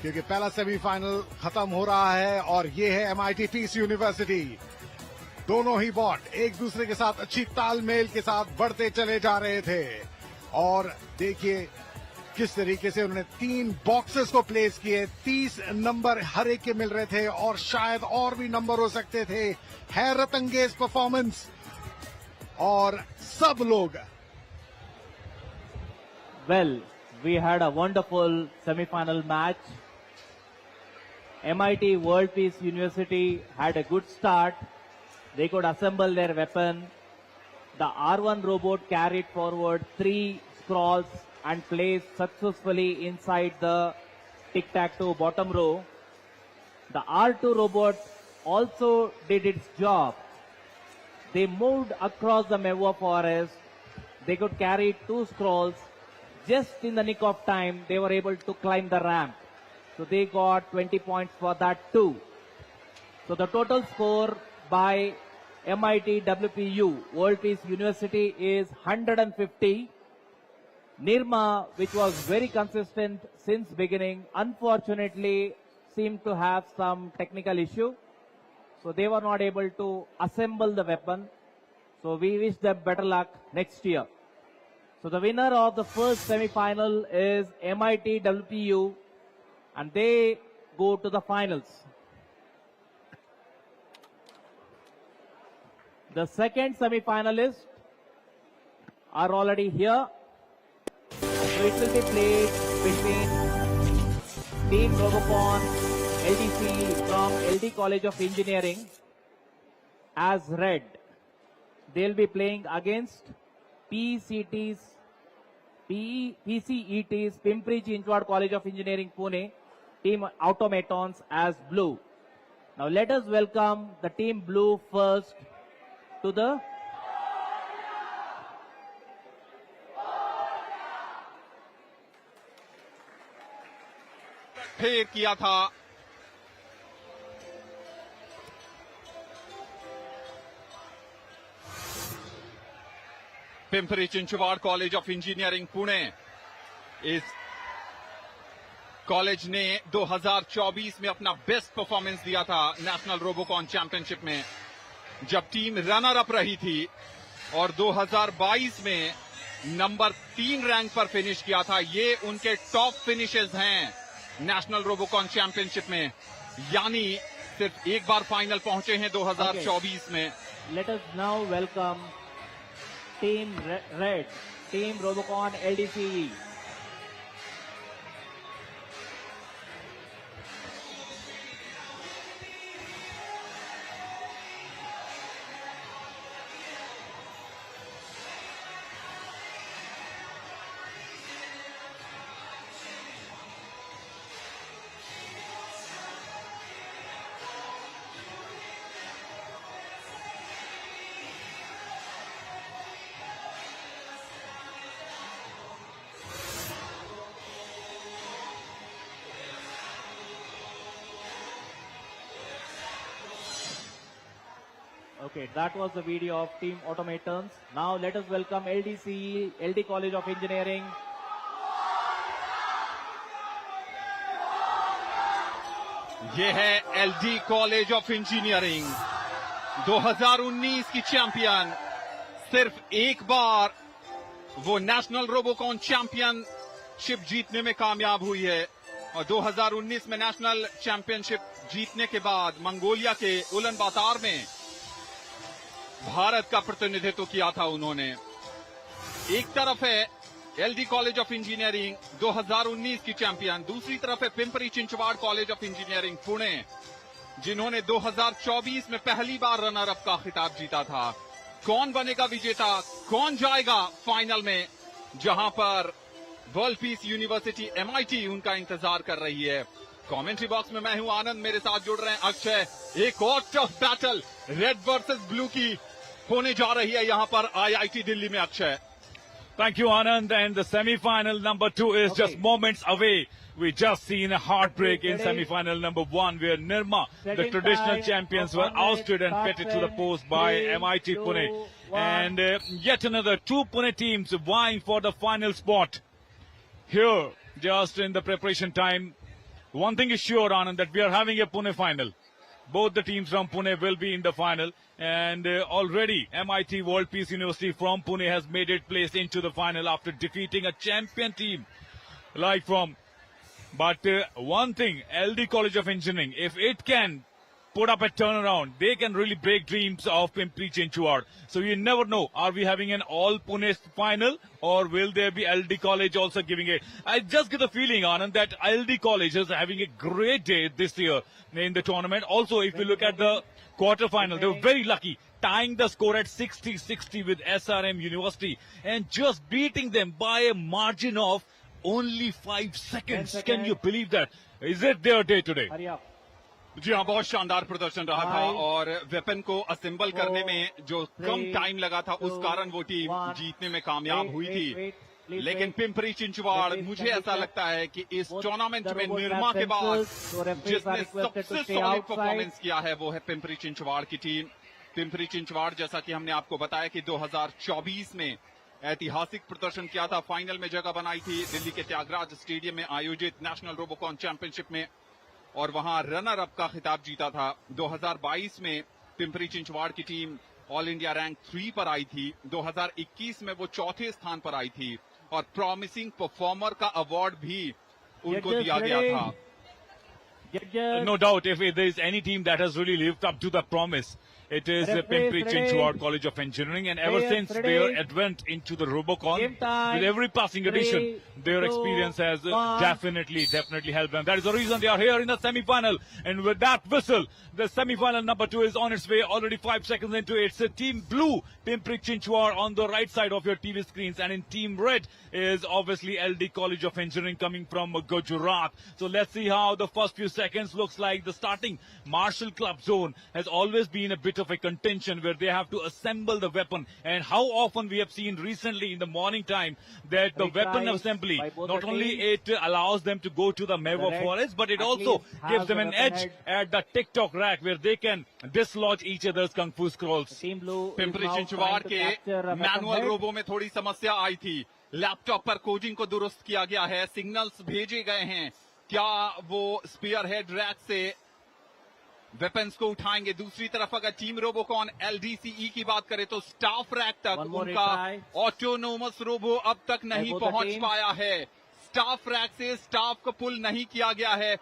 Speaker 6: क्योंकि पहला सेमीफाइनल खत्म हो रहा है और ये है एमआईटी पीस यूनिवर्सिटी। दोनों ही बॉट एक दूसरे के साथ अच्छी तालमेल के साथ बढ़ते चले जा रहे थे और देखिए किस तरीके से उन्होंने 3 बॉक्सेस को प्लेस किए। 30 नंबर हर एक के मिल रहे थे और शायद और भी नंबर हो सकते थे। हैरत अंगेज परफॉर्मेंस और सब लोग।
Speaker 8: Well, we had a wonderful semi-final match. MIT World Peace University had a good start. They could assemble their weapon. The R1 robot carried forward 3 scrolls and placed successfully inside the tic-tac-toe bottom row. The R2 robot also did its job. They moved across the Mehua forest. They could carry 2 scrolls. Just in the nick of time, they were able to climb the ramp. So they got 20 points for that too. So the total score by MIT WPU, World Peace University, is 150. Nirma, which was very consistent since beginning, unfortunately seemed to have some technical issue. So they were not able to assemble the weapon. So we wish them better luck next year. So the winner of the first semi-final is MIT WPU and they go to the finals. The second semi-finalists are already here. So it will be played between Team Robocon LDC from LD College of Engineering as red. They'll be playing against PCET's Pimpri Chinchwad College of Engineering Pune, Team Automatons as blue. Now let us welcome the Team Blue first to the
Speaker 3: फेर किया था। Pimpri Chinchwad college of engineering Pune, इस कॉलेज ने 2024 में अपना बेस्ट परफॉर्मेंस दिया था नेशनल रोबोकॉन चैंपियनशिप में, जब टीम रनर अप रही थी और 2022 में नंबर 3 रैंक पर फिनिश किया था। ये उनके टॉप फिनिशेस हैं नेशनल रोबोकॉन चैंपियनशिप में, यानी सिर्फ एक बार फाइनल पहुंचे हैं 2024 में।
Speaker 8: Let us now welcome Team Red, Team Robocon LDCE. Okay, that was the video of Team Automatons. Now let us welcome LDCE, LD College of Engineering.
Speaker 3: ये है एलडी कॉलेज ऑफ इंजीनियरिंग 2019 की चैंपियन। सिर्फ एक बार वो नेशनल रोबोकॉन चैंपियनशिप जीतने में कामयाब हुई है और 2019 में नेशनल चैंपियनशिप जीतने के बाद मंगोलिया के उलानबातर में भारत का प्रतिनिधित्व किया था उन्होंने। एक तरफ है एलडी कॉलेज ऑफ इंजीनियरिंग 2019 की चैंपियन, दूसरी तरफ है Pimpri Chinchwad college of engineering Pune, जिन्होंने 2024 में पहली बार रनर अप का खिताब जीता था। कौन बनेगा विजेता, कौन जाएगा फाइनल में, जहां पर वर्ल्ड पीस यूनिवर्सिटी MIT उनका इंतजार कर रही है। कमेंट्री बॉक्स में मैं हूं आनंद, मेरे साथ जुड़ रहे हैं अक्षय। एक और tough battle red versus blue की होने जा रही है यहां पर IIT दिल्ली में। Akshay,
Speaker 5: Thank you, Anand. And the semi-final number 2 is just moments away. We just seen a heartbreak in semi-final number 1 where Nirma, the traditional champions, were ousted and petted to the post by MIT Pune. And yet another 2 Pune teams vying for the final spot. Here, just in the preparation time, one thing is sure, Anand, that we are having a Pune final. Both the teams from Pune will be in the final, and already MIT World Peace University from Pune has made its place into the final after defeating a champion team like from. But one thing, LD College of Engineering, if it can put up a turnaround, they can really break dreams of Pimpri Chinchwad. So you never know, are we having an all Pune final or will there be LD College also giving it? I just get the feeling, Anand, that LD College is having a great day this year in the tournament. Also, if you look at the quarterfinal, they were very lucky, tying the score at 60-60 with SRM University and just beating them by a margin of only 5 seconds. Can you believe that? Is it their day today?
Speaker 3: जी हाँ, बहुत शानदार प्रदर्शन रहा था और वेपन को असेंबल करने में जो कम टाइम लगा था उस कारण वो टीम जीतने में कामयाब हुई थी। लेकिन पिंपरी चिंचवाड़, मुझे ऐसा लगता है कि इस टूर्नामेंट में निर्मा के बाद जिसने सबसे सॉलिड परफॉर्मेंस किया है वो है पिंपरी चिंचवाड़ की टीम। पिंपरी चिंचवाड़, जैसा कि हमने आपको बताया कि 2024 में ऐतिहासिक प्रदर्शन किया था, फाइनल में जगह बनाई थी दिल्ली के त्यागराज स्टेडियम में आयोजित नेशनल रोबोकॉन चैंपियनशिप में और वहां रनर अप का खिताब जीता था। 2022 में पिंपरी चिंचवाड़ की टीम ऑल इंडिया रैंक 3 पर आई थी। 2021 में वो 4थे स्थान पर आई थी और प्रॉमिसिंग परफॉर्मर का अवार्ड भी उनको दिया गया था।
Speaker 5: No doubt, if there is any team that has really lived up to the promise, it is Pimpri Chinchwad College of Engineering, and ever since their advent into the Robocon, with every passing edition, their experience has definitely helped them. That is the reason they are here in the semi-final. And with that whistle, the semi-final number 2 is on its way. Already 5 seconds into it. It's Team Blue, Pimpri Chinchwad on the right side of your TV screens, and in Team Red is obviously LD College of Engineering coming from Gujarat. So let's see how the first few seconds looks like. The starting Marshall Club zone has always been a bit of a contention where they have to assemble the weapon, and how often we have seen recently in the morning time that the weapon assembly, not only it allows them to go to the Mehua forest, but it also gives them an edge at the TikTok rack where they can dislodge each other's kung fu scrolls.
Speaker 3: Pimpri Chinchwad के मैनुअल रोबो में थोड़ी समस्या आई थी। लैपटॉप पर कोडिंग को दुरुस्त किया गया है, सिग्नल्स भेजे गए हैं। क्या वो स्पीयर हेड रैक से वेपन्स को उठाएंगे? दूसरी तरफ अगर टीम रोबोकॉन LDCE की बात करें तो स्टाफ रैक तक उनका ऑटोनोमस रोबो अब तक नहीं पहुंच पाया है। स्टाफ रैक से स्टाफ को पुल नहीं किया गया है।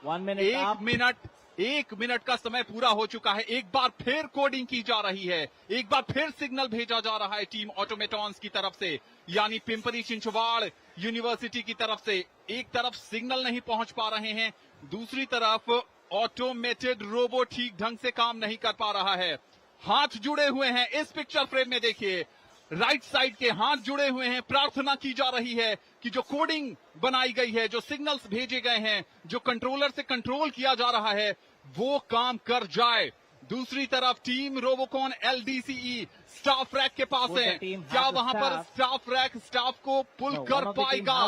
Speaker 3: 1 मिनट का समय पूरा हो चुका है। एक बार फिर कोडिंग की जा रही है, एक बार फिर सिग्नल भेजा जा रहा है टीम ऑटोमेटॉन्स की तरफ से, यानी पिंपरी चिंचवाड़ यूनिवर्सिटी की तरफ से। एक तरफ सिग्नल नहीं पहुंच पा रहे हैं, दूसरी तरफ ऑटोमेटेड रोबो ठीक ढंग से काम नहीं कर पा रहा है। हाथ जुड़े हुए हैं, इस पिक्चर फ्रेम में देखिए, राइट साइड के हाथ जुड़े हुए हैं। प्रार्थना की जा रही है कि जो कोडिंग बनाई गई है, जो सिग्नल्स भेजे गए हैं, जो कंट्रोलर से कंट्रोल किया जा रहा है, वो काम कर जाए। दूसरी तरफ team Robocon LDCE staff rack के पास है। क्या वहां पर स्टाफ रैक स्टाफ को पुल कर पाएगा?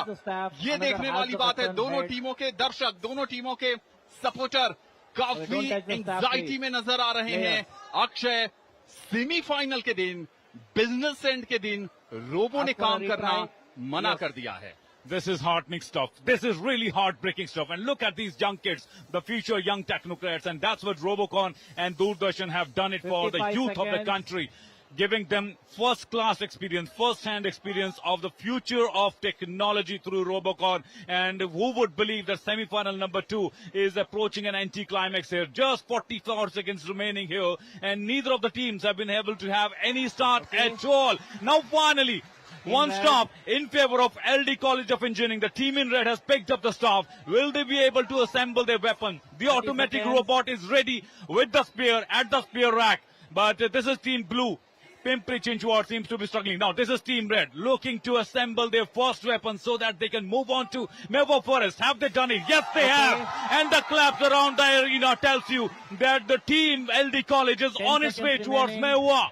Speaker 3: ये देखने वाली बात है। दोनों टीमों के दर्शक, दोनों टीमों के सपोर्टर काफी एंजाइटी में नजर आ रहे हैं। अक्षय, सेमीफाइनल के दिन, बिजनेस एंड के दिन रोबो ने काम करना मना कर दिया है।
Speaker 5: This is heartening stuff. This is really heartbreaking stuff. And look at these young kids, the future young technocrats. And that's what Robocon and Doordarshan have done it for the youth of the country, giving them first-class experience, first-hand experience of the future of technology through Robocon. And who would believe that semi-final number 2 is approaching an anti-climax here? Just 44 seconds remaining here, and neither of the teams have been able to have any start at all. Now finally, one stop in favor of LD College of Engineering. The team in red has picked up the staff. Will they be able to assemble their weapon? The automatic robot is ready with the spear at the spear rack. But this is team blue. Pimpri Chinchwad seems to be struggling. Now this is team red looking to assemble their first weapon so that they can move on to Mehua Forest. Have they done it? Yes, they have. And the claps around the arena tells you that the team LD College is on its way towards Mehua.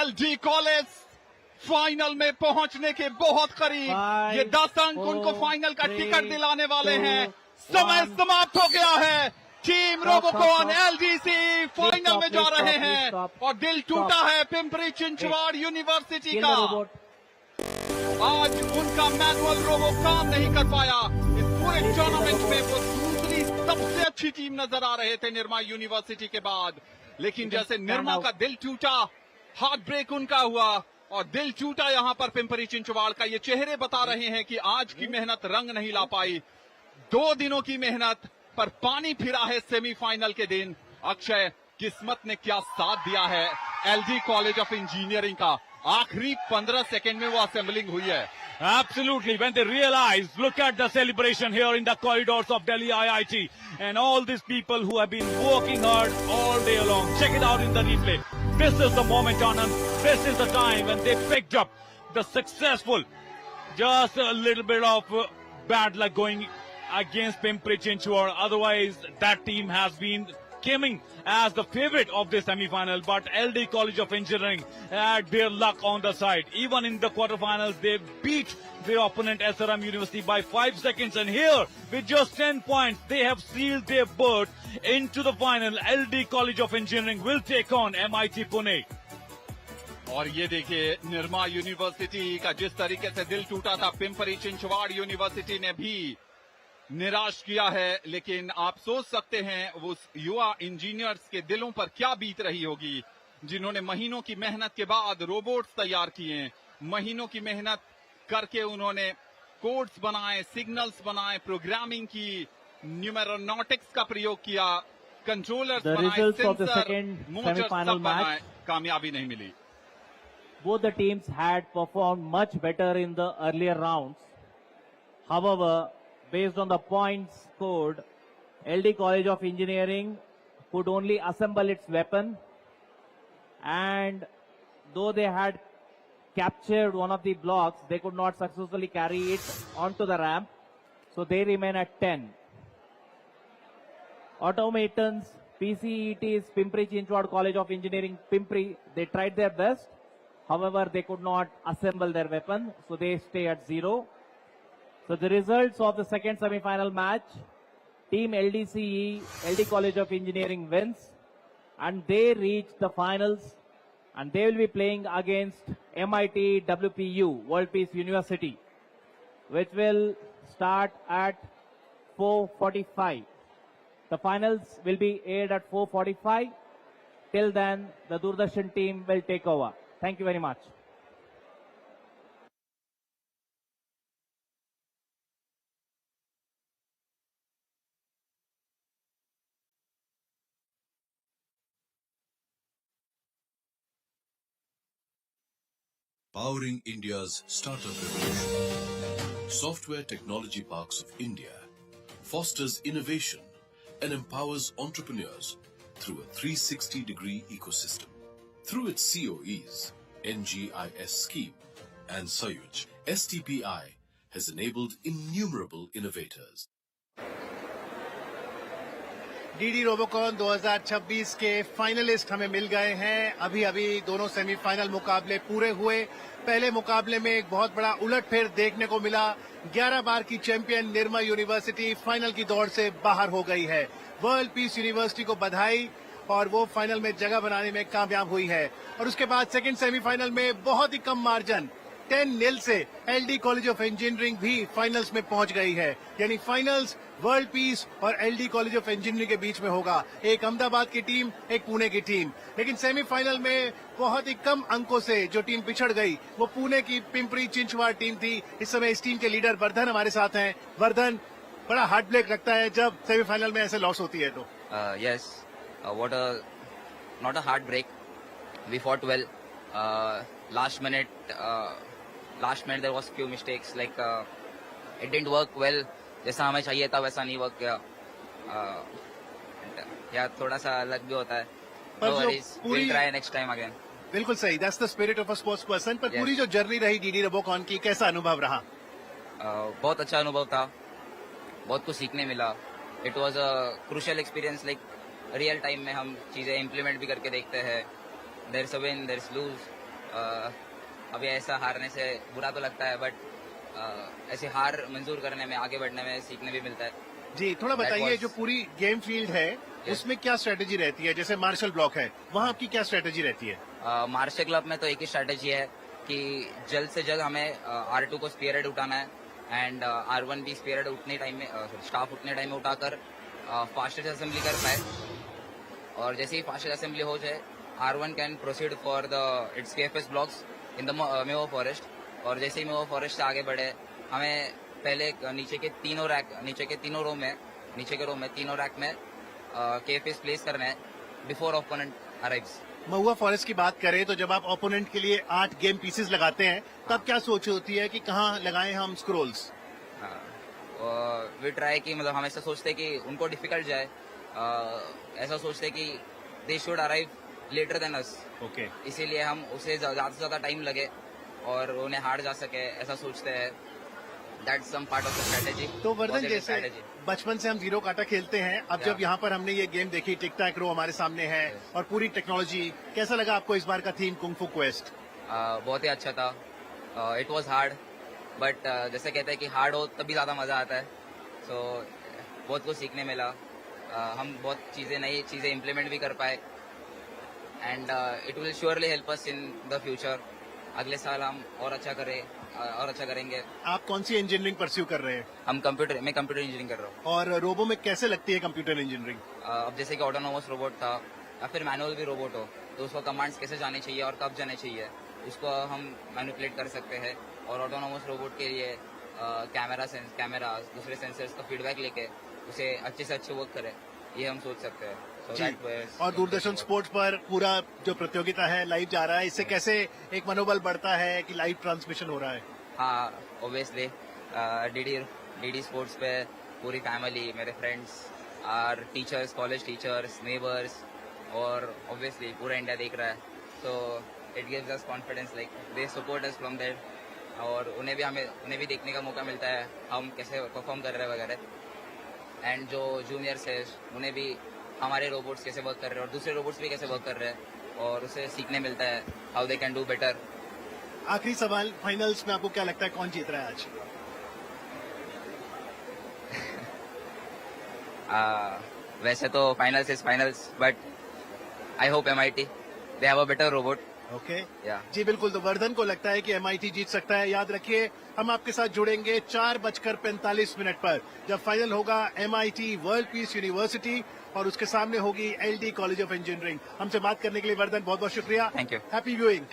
Speaker 3: LD College final में पहुंचने के बहुत करीब। ये 10 अंक उनको फाइनल का टिकट दिलाने वाले हैं। समय समाप्त हो गया है। टीम रोबोकॉन एलडीसी फाइनल में जा रहे हैं और दिल टूटा है पिंपरी चिंचवाड़ यूनिवर्सिटी का। आज उनका मैनुअल रोबो काम नहीं कर पाया। इस पूरे टूर्नामेंट में वो दूसरी सबसे अच्छी टीम नजर आ रहे थे निर्मा यूनिवर्सिटी के बाद, लेकिन जैसे निर्मा का दिल टूटा, हार्ट ब्रेक उनका हुआ और दिल टूटा यहाँ पर पिंपरी चिंचवाड़ का। ये चेहरे बता रहे हैं कि आज की मेहनत रंग नहीं ला पाई। 2 दिनों की मेहनत पर पानी फिरा है सेमीफाइनल के दिन। अक्षय, किस्मत ने क्या साथ दिया है एलडी कॉलेज ऑफ इंजीनियरिंग का। आखिरी 15 सेकंड में वो असेंबलिंग हुई है।
Speaker 5: Absolutely. When they realize, look at the celebration here in the corridors of Delhi IIT and all these people who have been working hard all day long. Check it out in the replay. This is the moment, Anand. This is the time when they picked up the successful, just a little bit of bad luck going against Pimpri Chinchwad. Otherwise, that team has been coming as the favorite of the semi-final, but LD College of Engineering had their luck on the side. Even in the quarterfinals, they beat their opponent SRM University by 5 seconds. And here, with just 10 points, they have sealed their berth into the final. LD College of Engineering will take on MIT Pune.
Speaker 3: और ये देखिए निर्मा यूनिवर्सिटी का जिस तरीके से दिल टूटा था, पिंपरी चिंचवाड़ यूनिवर्सिटी ने भी निराश किया है। लेकिन आप सोच सकते हैं उस युवा इंजीनियर्स के दिलों पर क्या बीत रही होगी, जिन्होंने महीनों की मेहनत के बाद रोबोट्स तैयार किए। महीनों की मेहनत करके उन्होंने कोड्स बनाए, सिग्नल्स बनाए, प्रोग्रामिंग की, न्यूमेरोनॉटिक्स का प्रयोग किया, कंट्रोलर्स बनाए, सेंसर, मोटर सब बनाए। कामयाबी नहीं मिली।
Speaker 8: Both the teams had performed much better in the earlier rounds. However, based on the points scored, LD College of Engineering could only assemble its weapon, and though they had captured one of the blocks, they could not successfully carry it onto the ramp, so they remain at 10. Automatons, PCETs, Pimpri Chinchwad College of Engineering, Pimpri, they tried their best. However, they could not assemble their weapon, so they stay at 0. So the results of the second semi-final match, Team LDCE, LD College of Engineering wins, and they reach the finals, and they will be playing against MIT WPU, World Peace University, which will start at 4:45. The finals will be aired at 4:45. Till then, the Doordarshan team will take over. Thank you very much.
Speaker 7: Powering India's startup revolution, Software Technology Parks of India fosters innovation and empowers entrepreneurs through a 360-degree ecosystem. Through its COEs, NGIS scheme and Sayuj, STPI has enabled innumerable innovators.
Speaker 1: DD Robocon 2026 के फाइनलिस्ट हमें मिल गए हैं। अभी दोनों सेमीफाइनल मुकाबले पूरे हुए। पहले मुकाबले में एक बहुत बड़ा उलटफेर देखने को मिला। 11 बार की चैंपियन निर्मा यूनिवर्सिटी फाइनल की दौड़ से बाहर हो गई है। वर्ल्ड पीस यूनिवर्सिटी को बधाई, और वो फाइनल में जगह बनाने में कामयाब हुई है। और उसके बाद सेकंड सेमीफाइनल में बहुत ही कम मार्जिन 10-0 से एलडी कॉलेज ऑफ इंजीनियरिंग भी फाइनल्स में पहुंच गई है। यानी फाइनल्स वर्ल्ड पीस और एलडी कॉलेज ऑफ इंजीनियरिंग के बीच में होगा। एक अहमदाबाद की टीम, एक पुणे की टीम। लेकिन सेमीफाइनल में बहुत ही कम अंकों से जो टीम पिछड़ गई वो पुणे की पिंपरी चिंचवाड़ टीम थी। इस समय इस टीम के लीडर वर्धन हमारे साथ हैं। वर्धन, बड़ा हार्ट ब्रेक लगता है जब सेमीफाइनल में ऐसे लॉस होती है तो।
Speaker 4: Yes, what a not a hard break. We fought well. Last minute there was few mistakes. Like it didn't work well. जैसा हमें चाहिए था वैसा नहीं वर्क किया। या थोड़ा सा अलग भी होता है।
Speaker 1: पर
Speaker 4: No
Speaker 1: जो
Speaker 4: worries. We'll try next time again.
Speaker 1: बिल्कुल सही, that's the spirit of a sports person. पर पूरी जो जर्नी रही डीडी रोबोकॉन की, कैसा अनुभव रहा?
Speaker 4: बहुत अच्छा अनुभव था, बहुत कुछ सीखने मिला। It was a crucial experience. Like real time में हम चीज़ें इम्प्लीमेंट भी करके देखते हैं। There is a win, there is lose. अभी ऐसा हारने से बुरा तो लगता है, बट ऐसी हार मंजूर करने में, आगे बढ़ने में सीखने भी मिलता है।
Speaker 1: जी, थोड़ा बताइए, जो पूरी गेम फील्ड है उसमें क्या स्ट्रेटेजी रहती है? जैसे मार्शल ब्लॉक है, वहाँ आपकी क्या स्ट्रेटेजी रहती है?
Speaker 4: मार्शल क्लब में तो एक ही स्ट्रैटेजी है कि जल्द से जल्द हमें R2 को स्पीयर हेड उठाना है एंड R1 भी स्पीयर हेड उतने टाइम में, स्टाफ उतने टाइम में उठाकर फास्टेस्ट असेंबली कर पाए। और जैसे ही फास्टेस्ट असेंबली हो जाए, R1 can proceed for the it's KFS blocks in the मेवा फॉरेस्ट। और जैसे ही मेवा फॉरेस्ट से आगे बढ़े, हमें पहले नीचे के तीनों रो में तीनों रैक में KFS प्लेस करना है बिफोर ओपोनेंट अराइव्स।
Speaker 1: महुआ फॉरेस्ट की बात करें तो जब आप ओपोनेंट के लिए 8 गेम पीसेस लगाते हैं, तब क्या सोच होती है कि कहाँ लगाएं हम स्क्रोल्स?
Speaker 4: वी ट्राई कि मतलब हम ऐसा सोचते कि उनको डिफिकल्ट जाए, ऐसा सोचते कि they should arrive later than us.
Speaker 1: Okay,
Speaker 4: इसीलिए हम उसे ज्यादा से ज्यादा टाइम लगे और उन्हें हार जा सके, ऐसा सोचते हैं। That's some part of the strategy.
Speaker 1: तो वर्धन, जैसे बचपन से हम जीरो काटा खेलते हैं, अब जब यहाँ पर हमने ये गेम देखी, टिक टैक रो हमारे सामने है और पूरी टेक्नोलॉजी, कैसा लगा आपको इस बार का थीम कुंग फू क्वेस्ट?
Speaker 4: बहुत ही अच्छा था। इट वाज हार्ड, बट जैसे कहते हैं कि हार्ड हो तभी ज्यादा मजा आता है। सो बहुत कुछ सीखने मिला। हम बहुत नई चीजें इम्प्लीमेंट भी कर पाए and it will surely help us in the future. अगले साल हम और अच्छा करेंगे।
Speaker 1: आप कौन सी इंजीनियरिंग परस्यू कर रहे हैं?
Speaker 4: मैं कंप्यूटर इंजीनियरिंग कर रहा हूँ।
Speaker 1: और रोबो में कैसे लगती है कंप्यूटर इंजीनियरिंग?
Speaker 4: अब जैसे कि ऑटोनोमस रोबोट था या फिर मैनुअल भी रोबोट हो, तो उसको कमांड्स कैसे जाने चाहिए और कब जाने चाहिए, उसको हम मैनिपुलेट कर सकते हैं। और ऑटोनोमस रोबोट के लिए कैमरा दूसरे सेंसर्स का फीडबैक लेके उसे अच्छे से अच्छे वर्क करे, ये हम सोच सकते हैं।
Speaker 1: और दूरदर्शन स्पोर्ट्स पर पूरा जो प्रतियोगिता है लाइव जा रहा है, इससे कैसे एक मनोबल बढ़ता है कि लाइव ट्रांसमिशन हो रहा है?
Speaker 4: हाँ, ऑब्वियसली डीडी स्पोर्ट्स पे पूरी फैमिली, मेरे फ्रेंड्स और टीचर्स, कॉलेज टीचर्स, नेबर्स और ऑब्वियसली पूरा इंडिया देख रहा है। So it gives us confidence, like they support us from there. और उन्हें भी देखने का मौका मिलता है हम कैसे परफॉर्म कर रहे हैं वगैरह। एंड जो जूनियर्स है उन्हें भी हमारे रोबोट्स कैसे वर्क कर रहे हैं और दूसरे रोबोट्स भी कैसे वर्क कर रहे हैं, और उसे सीखने मिलता है how they can do better.
Speaker 1: आखिरी सवाल, फाइनल्स में आपको क्या लगता है कौन जीत रहा है आज?
Speaker 4: वैसे तो finals is finals, but I hope MIT they have a better robot.
Speaker 1: Okay,
Speaker 4: या
Speaker 1: जी बिल्कुल। तो वर्धन को लगता है कि MIT जीत सकता है। याद रखिए, हम आपके साथ जुड़ेंगे 4:45 पर, जब फाइनल होगा MIT वर्ल्ड पीस यूनिवर्सिटी और उसके सामने होगी LD कॉलेज ऑफ इंजीनियरिंग। हमसे बात करने के लिए वर्धन, बहुत बहुत शुक्रिया।
Speaker 4: Thank you.
Speaker 1: Happy viewing.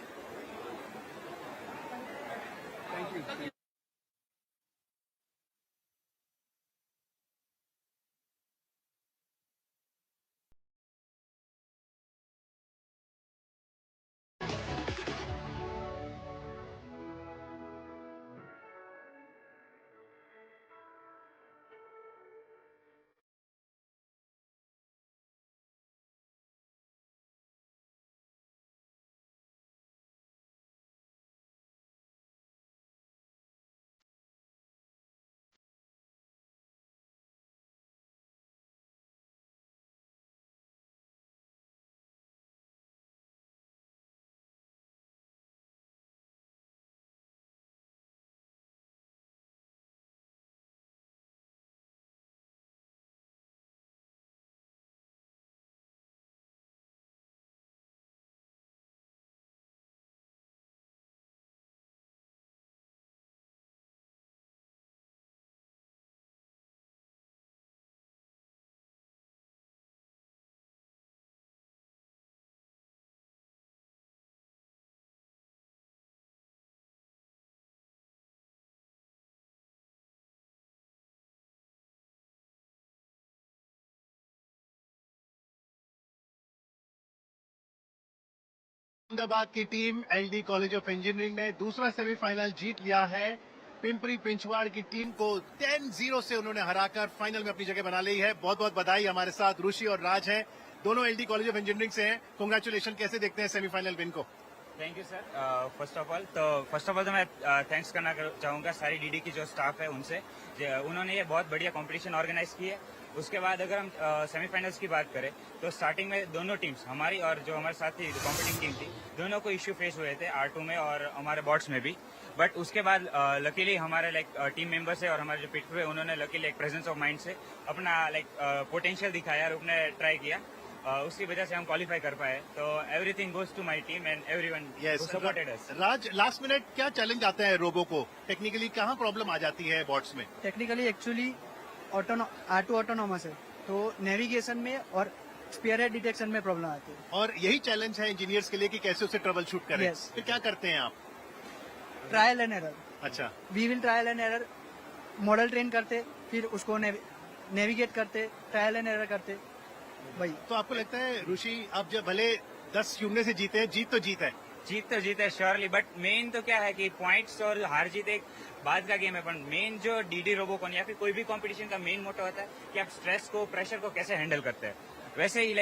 Speaker 1: Ahmedabad की team LD college of engineering ने दूसरा सेमीफाइनल जीत लिया है। पिंपरी पिंचवाड़ की टीम को 10-0 से उन्होंने हराकर फाइनल में अपनी जगह बना ली है। बहुत बहुत बधाई। हमारे साथ ऋषि और राज हैं, दोनों एलडी कॉलेज ऑफ इंजीनियरिंग से हैं। कांग्रेचुलेशन। कैसे देखते हैं सेमीफाइनल विन को?
Speaker 9: Thank you sir. First of all तो मैं थैंक्स करना चाहूँगा सारी डीडी की जो स्टाफ है उनसे, उन्होंने ये बहुत बढ़िया कंपटीशन ऑर्गेनाइज की है। उसके बाद अगर हम सेमीफाइनल्स की बात करें तो स्टार्टिंग में दोनों टीम्स, हमारी और जो हमारे साथ ही कॉम्पिटिंग टीम थी, दोनों को इश्यू फेस हुए थे R2 में और हमारे बॉट्स में भी। बट उसके बाद लकीली हमारे टीम मेंबर्स है और हमारे जो पिट हुए उन्होंने लकीली एक प्रेजेंस ऑफ माइंड से अपना पोटेंशियल दिखाया और उन्होंने ट्राई किया। उसकी वजह से हम क्वालिफाई कर पाए। तो everything goes to my team and everyone who supported us.
Speaker 1: Raj, last minute क्या चैलेंज आता है रोबो को? टेक्निकली कहाँ प्रॉब्लम आ जाती है बॉट्स में?
Speaker 22: टेक्निकली एक्चुअली R2 ऑटोनॉमस है, तो नेविगेशन में और स्पीयर हेड डिटेक्शन में प्रॉब्लम आती है।
Speaker 1: और यही चैलेंज है इंजीनियर्स के लिए कि कैसे उसे ट्रबल शूट करें।
Speaker 22: Yes.
Speaker 1: फिर क्या करते हैं आप?
Speaker 22: Trial and error.
Speaker 1: अच्छा,
Speaker 22: we will trial and error, model train करते, फिर उसको नेविगेट करते, ट्रायल एंड एरर करते भाई।
Speaker 1: तो आपको लगता है ऋषि, आप जब भले 10-0 से जीते हैं, जीत तो जीत है?
Speaker 9: जीत तो जीत है श्योरली, बट मेन तो क्या है कि पॉइंट्स और हार जीत एक बाद का गेम है। पर मेन जो डीडी रोबोकॉन या फिर कोई भी कंपटीशन का मेन मोटो होता है कि आप स्ट्रेस को, प्रेशर को कैसे हैंडल करते हैं। वैसे ही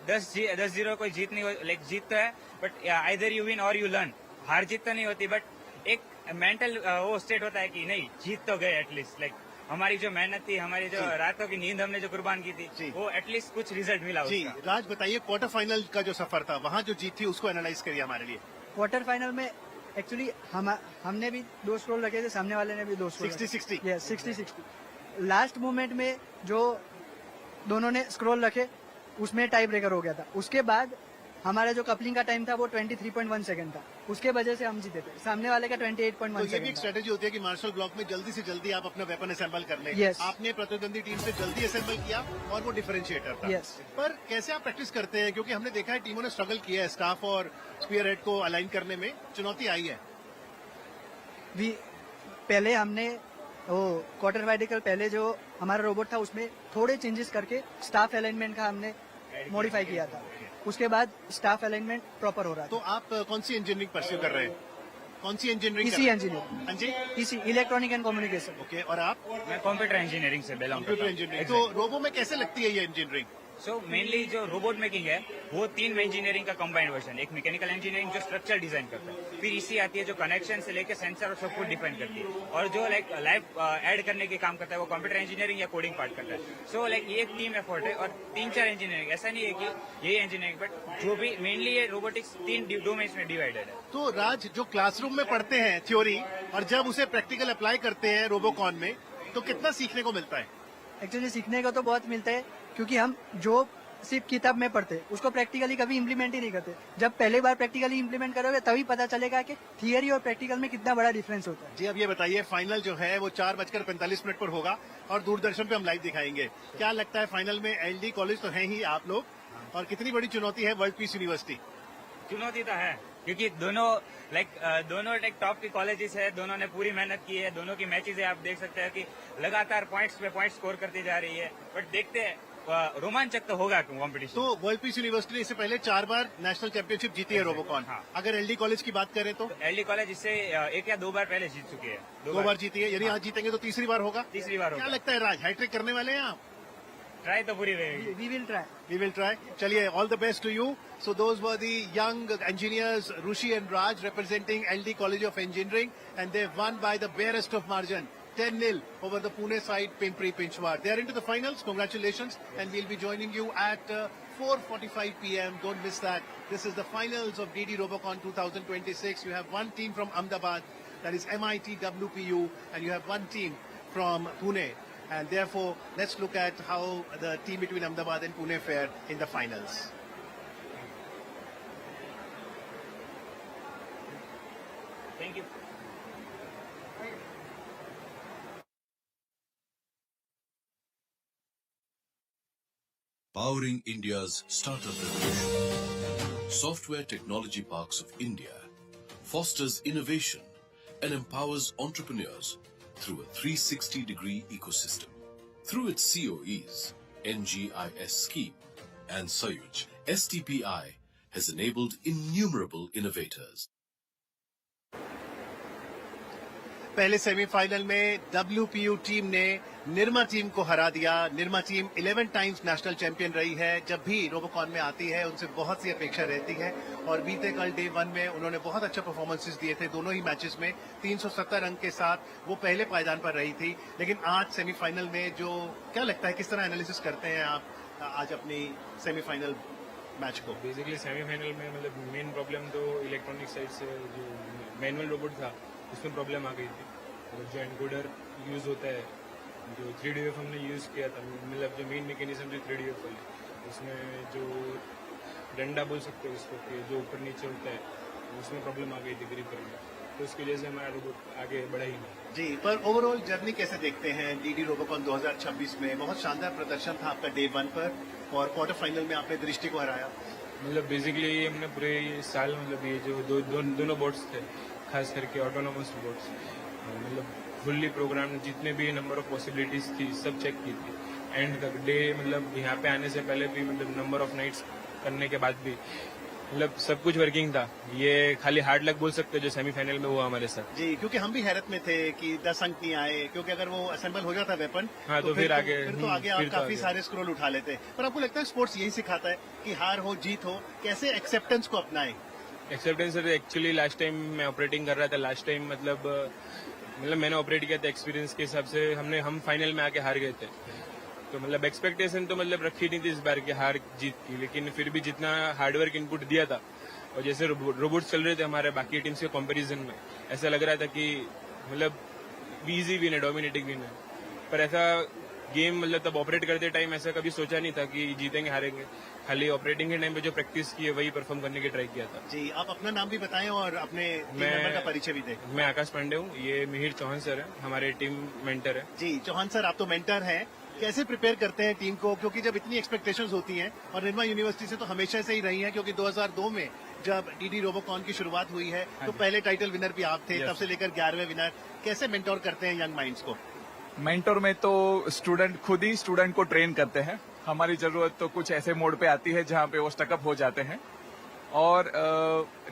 Speaker 9: 10-0 कोई जीत नहीं, जीत तो है बट आइदर यू विन और यू लर्न। हार जीत तो नहीं होती, बट एक मेंटल वो स्टेट होता है कि नहीं, जीत तो गए एटलीस्ट। हमारी जो मेहनत थी, हमारी जो रातों की नींद हमने जो कुर्बान की थी, वो एटलीस्ट कुछ रिजल्ट मिला
Speaker 1: जी।
Speaker 9: उसका।
Speaker 1: राज बताइए, क्वार्टर फाइनल का जो सफर था, वहाँ जो जीत थी उसको एनालाइज करिए हमारे लिए।
Speaker 22: क्वार्टर फाइनल में एक्चुअली हमने भी 2 स्क्रोल रखे थे, सामने वाले ने भी 2 स्क्रोल
Speaker 1: 60-60
Speaker 22: यस 60-60। लास्ट मोमेंट में जो दोनों ने स्क्रोल रखे उसमें टाई ब्रेकर हो गया था। उसके बाद हमारा जो कपलिंग का टाइम था वो 23.1 सेकंड था, उसके वजह से हम जीते थे। सामने वाले का 28.1
Speaker 1: तो ये भी एक स्ट्रेटेजी होती है कि मार्शल ब्लॉक में जल्दी से जल्दी आप अपना वेपन असेंबल कर लें।
Speaker 22: Yes.
Speaker 1: आपने प्रतिद्वंदी टीम से जल्दी असेंबल किया और वो डिफरेंशिएटर था।
Speaker 22: Yes.
Speaker 1: पर कैसे आप प्रैक्टिस करते हैं? क्योंकि हमने देखा है टीमों ने स्ट्रगल किया है, स्टाफ और स्पीयर हेड को अलाइन करने में चुनौती आई है।
Speaker 22: पहले हमने क्वार्टर फाइनल पहले जो हमारा रोबोट था उसमें थोड़े चेंजेस करके स्टाफ अलाइनमेंट का हमने मॉडिफाई किया था। उसके बाद स्टाफ अलाइनमेंट प्रॉपर हो रहा था।
Speaker 1: तो आप कौन सी इंजीनियरिंग परस्यू कर रहे हैं? कौन सी इंजीनियरिंग?
Speaker 22: इसी इंजीनियरिंग।
Speaker 1: हाँ जी,
Speaker 22: इसी इलेक्ट्रॉनिक एंड कम्युनिकेशन।
Speaker 1: ओके, और आप?
Speaker 9: मैं कंप्यूटर इंजीनियरिंग से बिलोंग करता हूँ।
Speaker 1: इंजीनियरिंग। तो रोबो में कैसे लगती है ये इंजीनियरिंग?
Speaker 9: सो मेनली जो रोबोट मेकिंग है वो 3 इंजीनियरिंग का कंबाइंड वर्जन। एक मैकेनिकल इंजीनियरिंग जो स्ट्रक्चर डिजाइन करता है, फिर इसी आती है जो कनेक्शन से लेकर सेंसर और सब कुछ डिफाइन करती है, और जो लाइफ ऐड करने के काम करता है वो कंप्यूटर इंजीनियरिंग या कोडिंग पार्ट करता है। सो ये एक टीम एफर्ट है और 3-4 इंजीनियरिंग, ऐसा नहीं है कि ये इंजीनियरिंग, बट जो भी मेनली ये रोबोटिक्स 3 डोमेन्स में डिवाइडेड है।
Speaker 1: तो राज, जो क्लासरूम में पढ़ते हैं थ्योरी और जब उसे प्रैक्टिकल अप्लाई करते हैं रोबोकॉन में, तो कितना सीखने को मिलता है?
Speaker 22: एक्चुअली सीखने को तो बहुत मिलता है, क्योंकि हम जो सिर्फ किताब में पढ़ते उसको प्रैक्टिकली कभी इम्प्लीमेंट ही नहीं करते। जब पहले बार प्रैक्टिकली इम्प्लीमेंट करोगे तभी पता चलेगा कि थियरी और प्रैक्टिकल में कितना बड़ा डिफरेंस होता है।
Speaker 1: जी, अब ये बताइए, फाइनल जो है वो 4:45 पर होगा और दूरदर्शन पे हम लाइव दिखाएंगे। क्या लगता है फाइनल में? एलडी कॉलेज तो है ही आप लोग, और कितनी बड़ी चुनौती है वर्ल्ड पीस यूनिवर्सिटी?
Speaker 9: चुनौती तो है, क्योंकि दोनों टॉप के कॉलेजेस है, दोनों ने पूरी मेहनत की है, दोनों की मैचेज है, आप देख सकते हैं कि लगातार पॉइंट्स पे पॉइंट स्कोर करती जा रही है। बट देखते हैं, रोमांचक तो होगा कॉम्पिटिशन।
Speaker 1: तो वर्ल्ड पीस यूनिवर्सिटी ने इससे पहले 4 बार नेशनल चैंपियनशिप जीती है रोबोकॉन।
Speaker 9: हाँ।
Speaker 1: अगर एलडी कॉलेज की बात करें तो
Speaker 9: एलडी कॉलेज इससे 1 या 2 बार पहले जीत चुकी है।
Speaker 1: 2 बार जीती है, यानी आज जीतेंगे तो तीसरी बार होगा।
Speaker 9: तीसरी बार होगा।
Speaker 1: क्या लगता है राज, हैट्रिक करने वाले हैं आप?
Speaker 9: ट्राई तो पूरी रहेगी।
Speaker 22: We will
Speaker 1: try. चलिए, all the best to you. So those were the young engineers Rishi and Raj representing LD College of Engineering, and they've won by the barest of margin, 10-0 over the Pune side, Pimpri Pinchwad. They are into the finals. Congratulations, and we'll be joining you at 4:45 p.m. Don't miss that. This is the finals of DD Robocon 2026. You have one team from Ahmedabad, that is MIT WPU, and you have one team from Pune. And therefore, let's look at how the team between Ahmedabad and Pune fare in the finals.
Speaker 9: Thank you.
Speaker 7: Powering India's startup revolution. Software Technology Parks of India fosters innovation and empowers entrepreneurs through a 360-degree ecosystem. Through its COEs, NGIS scheme, and Sayuj, STPI has enabled innumerable innovators.
Speaker 1: पहले सेमीफाइनल में WPU टीम ने निर्मा टीम को हरा दिया। Nirma team 11 times national champion रही है। जब भी रोबोकॉन में आती है उनसे बहुत सी अपेक्षा रहती है और बीते कल डे 1 में उन्होंने बहुत अच्छा परफॉर्मेंसेस दिए थे। दोनों ही मैचेस में 370 अंक के साथ वो पहले पायदान पर रही थी। लेकिन आज सेमीफाइनल में जो क्या लगता है, किस तरह एनालिसिस करते हैं आप आज अपनी सेमीफाइनल मैच को?
Speaker 19: बेसिकली सेमीफाइनल में मतलब मेन प्रॉब्लम तो इलेक्ट्रॉनिक साइड से जो मैनुअल रोबोट था उसमें प्रॉब्लम आ गई थी। और जो एनकोडर यूज़ होता है, जो 3DF हमने यूज़ किया था, मतलब जो मेन मैकेनिज्म जो 3DF वाली, उसमें जो डंडा बोल सकते हो उसको कि जो ऊपर नीचे होता है, उसमें प्रॉब्लम आ गई थी ग्रिप करने, तो उसकी वजह से हमारा रोबोट आगे बढ़ा ही नहीं।
Speaker 1: जी, पर ओवरऑल जर्नी कैसे देखते हैं डीडी रोबोकॉन 2026 में? बहुत शानदार प्रदर्शन था आपका डे 1 पर और क्वार्टर फाइनल में आपने दृष्टि को हराया।
Speaker 19: मतलब बेसिकली हमने पूरे साल मतलब ये जो दोनों बोर्ड्स थे, खास करके ऑटोनोमस रोबोट्स, मतलब फुल्ली प्रोग्राम जितने भी नंबर ऑफ पॉसिबिलिटीज थी सब चेक की थी एंड तक। डे मतलब यहाँ पे आने से पहले भी मतलब नंबर ऑफ नाइट्स करने के बाद भी मतलब सब कुछ वर्किंग था। ये खाली हार्ड लक बोल सकते हैं जो सेमीफाइनल में हुआ हमारे साथ।
Speaker 1: जी, क्योंकि हम भी हैरत में थे कि 10 अंक नहीं आए, क्योंकि अगर वो असेंबल हो जाता वेपन
Speaker 19: हाँ, तो फिर आगे
Speaker 1: आप काफी सारे स्क्रोल उठा लेते। पर आपको लगता है स्पोर्ट्स यही सिखाता है कि हार हो जीत हो, कैसे एक्सेप्टेंस को अपनाएं?
Speaker 19: एक्सेप्टेंस एक्चुअली लास्ट टाइम मैं ऑपरेटिंग कर रहा था, लास्ट टाइम मतलब मैंने ऑपरेट किया था एक्सपीरियंस के हिसाब से, हम फाइनल में आके हार गए थे। तो मतलब एक्सपेक्टेशन तो मतलब रखी नहीं थी इस बार की हार जीत की, लेकिन फिर भी जितना हार्डवर्क इनपुट दिया था और जैसे रोबोट्स चल रहे थे हमारे बाकी टीम्स के कंपैरिजन में, ऐसा लग रहा था कि मतलब इजी विन है, डोमिनेटिंग विन है। पर ऐसा गेम मतलब तब ऑपरेट करते टाइम ऐसा कभी सोचा नहीं था कि जीतेंगे हारेंगे। खाली ऑपरेटिंग के टाइम पे जो प्रैक्टिस की है वही परफॉर्म करने की ट्राई किया था।
Speaker 1: जी, आप अपना नाम भी बताएं और अपने टीम मेंबर का परिचय भी दें।
Speaker 19: मैं आकाश पांडे हूँ, ये मिहिर चौहान सर है, हमारे टीम मेंटर है।
Speaker 1: जी चौहान सर, आप तो मेंटर हैं, कैसे प्रिपेयर करते हैं टीम को? क्योंकि जब इतनी एक्सपेक्टेशंस होती हैं और निर्मा यूनिवर्सिटी से तो हमेशा से ही रही हैं, क्योंकि 2002 में जब डीडी रोबोकॉन की शुरुआत हुई है तो पहले टाइटल विनर भी आप थे, तब से लेकर 11वें विनर। कैसे मेंटोर करते हैं यंग माइंड्स को?
Speaker 20: मेंटोर में तो स्टूडेंट खुद ही स्टूडेंट को ट्रेन करते हैं। हमारी जरूरत तो कुछ ऐसे मोड पे आती है जहां पे वो स्टकअप हो जाते हैं। और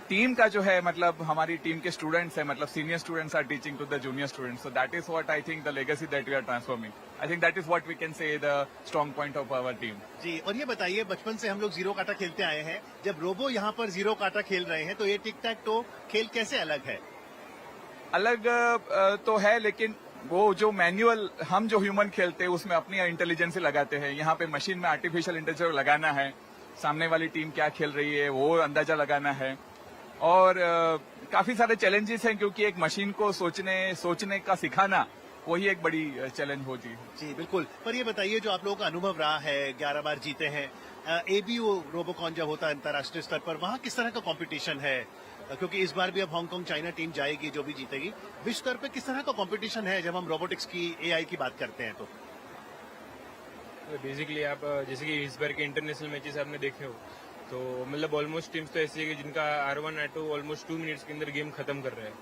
Speaker 20: टीम का जो है मतलब हमारी टीम के स्टूडेंट्स हैं, मतलब senior students are teaching to the junior students, so that is what I think the legacy that we are transforming. I think that is what we can say the strong point of our team.
Speaker 1: जी, और ये बताइए, बचपन से हम लोग जीरो काटा खेलते आए हैं, जब रोबो यहाँ पर जीरो काटा खेल रहे हैं तो ये टिक टैक टो खेल कैसे अलग है?
Speaker 20: अलग तो है, लेकिन वो जो मैनुअल हम जो ह्यूमन खेलते हैं उसमें अपनी इंटेलिजेंस लगाते हैं। यहाँ पे मशीन में आर्टिफिशियल इंटेलिजेंस लगाना है, सामने वाली टीम क्या खेल रही है वो अंदाजा लगाना है। और काफी सारे चैलेंजेस हैं, क्योंकि एक मशीन को सोचने का सिखाना वही एक बड़ी चैलेंज होती है।
Speaker 1: जी बिल्कुल। पर ये बताइए, जो आप लोगों का अनुभव रहा है, 11 बार जीते हैं, ABU रोबोकॉन जब होता है अंतर्राष्ट्रीय स्तर पर, वहाँ किस तरह का कंपटीशन है? क्योंकि इस बार भी अब हांगकांग चाइना टीम जाएगी जो भी जीतेगी। विश्व स्तर पे किस तरह का कंपटीशन है जब हम रोबोटिक्स की AI की बात करते हैं? तो
Speaker 19: बेसिकली आप जैसे कि इस बार के इंटरनेशनल मैचेस आपने देखे हो तो मतलब ऑलमोस्ट टीम्स तो ऐसी है कि जिनका R1 R2 ऑलमोस्ट 2 मिनट्स के अंदर गेम खत्म कर रहे हैं।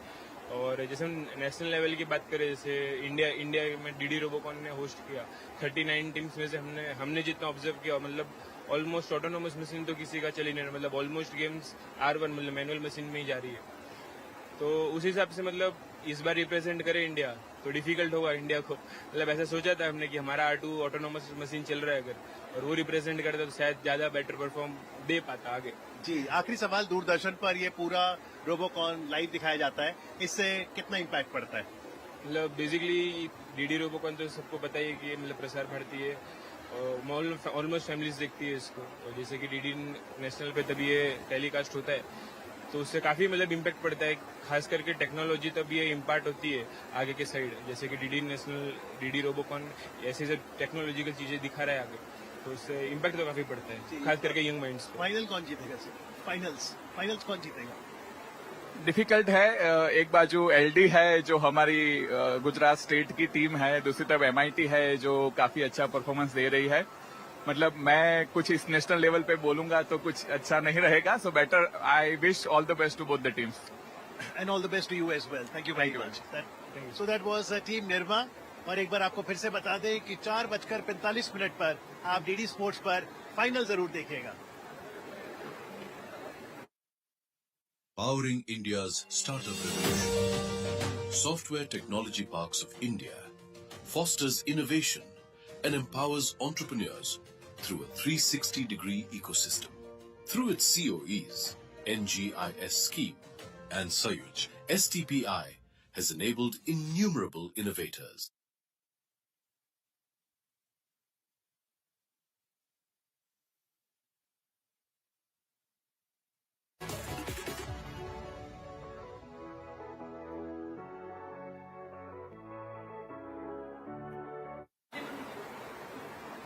Speaker 19: और जैसे हम नेशनल लेवल की बात करें, जैसे इंडिया में डीडी रोबोकॉन ने होस्ट किया, 39 टीम्स में से हमने जितना ऑब्जर्व किया मतलब ऑलमोस्ट ऑटोनोमस मशीन तो किसी का चल ही नहीं रहा, मतलब ऑलमोस्ट गेम्स R1 मतलब मैनुअल मशीन में ही जा रही है। तो उस हिसाब से मतलब इस बार रिप्रेजेंट करे इंडिया तो डिफिकल्ट होगा इंडिया को। मतलब ऐसा सोचा था हमने कि हमारा R2 ऑटोनोमस मशीन चल रहा है अगर, और वो रिप्रेजेंट करता तो शायद ज्यादा बेटर परफॉर्म दे पाता आगे।
Speaker 1: जी, आखिरी सवाल, दूरदर्शन पर ये पूरा रोबोकॉन लाइव दिखाया जाता है, इससे कितना इम्पैक्ट पड़ता है?
Speaker 19: मतलब बेसिकली डीडी रोबोकॉन तो सबको पता ही है कि मतलब प्रसार भारती है, ऑलमोस्ट फैमिलीज देखती है इसको। और जैसे कि डीडी नेशनल पे तभी ये टेलीकास्ट होता है तो उससे काफी मतलब इम्पैक्ट पड़ता है, खास करके टेक्नोलॉजी तब ये इम्पैक्ट होती है आगे के साइड। जैसे कि डीडी नेशनल, डीडी रोबोकॉन ऐसे सब टेक्नोलॉजिकल चीजें दिखा रहा है आगे, तो उससे इम्पैक्ट तो काफी पड़ता है, खास करके यंग माइंड्स को।
Speaker 1: फाइनल कौन जीतेगा सर? फाइनल्स कौन जीतेगा?
Speaker 20: डिफिकल्ट है। एक बाजू LD है जो हमारी गुजरात स्टेट की टीम है, दूसरी तरफ MIT है जो काफी अच्छा परफॉर्मेंस दे रही है। मतलब मैं कुछ इस नेशनल लेवल पे बोलूंगा तो कुछ अच्छा नहीं रहेगा, so better I wish all the best to both the teams
Speaker 1: and all the best to you as well. Thank you very much. So that was team Nirma. और एक बार आपको फिर से बता दें कि 4:45 पर आप डीडी स्पोर्ट्स पर फाइनल जरूर देखिएगा।
Speaker 7: Powering India's startup revolution. Software Technology Parks of India fosters innovation and empowers entrepreneurs through a 360-degree ecosystem. Through its COEs, NGIS scheme, and Sayuj, STPI has enabled innumerable innovators.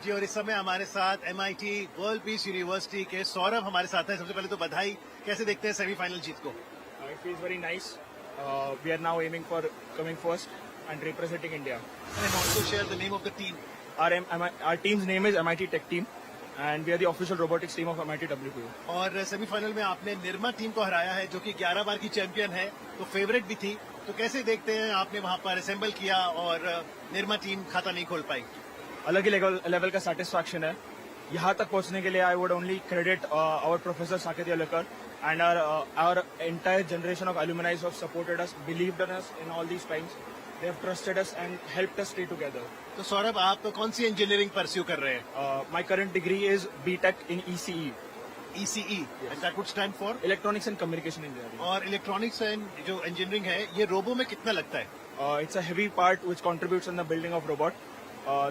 Speaker 1: जी और इस समय हमारे साथ MIT वर्ल्ड पीस यूनिवर्सिटी के सौरभ हमारे साथ हैं। सबसे पहले तो बधाई। कैसे देखते हैं सेमीफाइनल जीत को?
Speaker 11: It feels very nice. We are now aiming for coming first and representing India.
Speaker 1: And also share the name of the team.
Speaker 11: Our team's name is MIT Tech Team, and we are the official robotics team of MIT WPU.
Speaker 1: और सेमीफाइनल में आपने निर्मा टीम को हराया है, जो कि 11 बार की चैंपियन है, तो फेवरेट भी थी। तो कैसे देखते हैं आपने वहां पर असेंबल किया और निर्मा टीम खाता नहीं खोल पाई?
Speaker 11: अलग ही लेवल का सेटिस्फैक्शन है। यहाँ तक पहुँचने के लिए I would only credit our professor Saket Yelkar and our entire generation of alumni who have supported us, believed in us in all these times. They have trusted us and helped us stay together.
Speaker 1: तो सौरभ, आप कौन सी इंजीनियरिंग परस्यू कर रहे हैं?
Speaker 11: My current degree is BTech in ECE.
Speaker 1: ECE, and that would stand for
Speaker 11: Electronics and Communication Engineering.
Speaker 1: और इलेक्ट्रॉनिक्स एंड जो इंजीनियरिंग है, ये रोबो में कितना लगता है?
Speaker 11: It's a heavy part which contributes in the building of robot.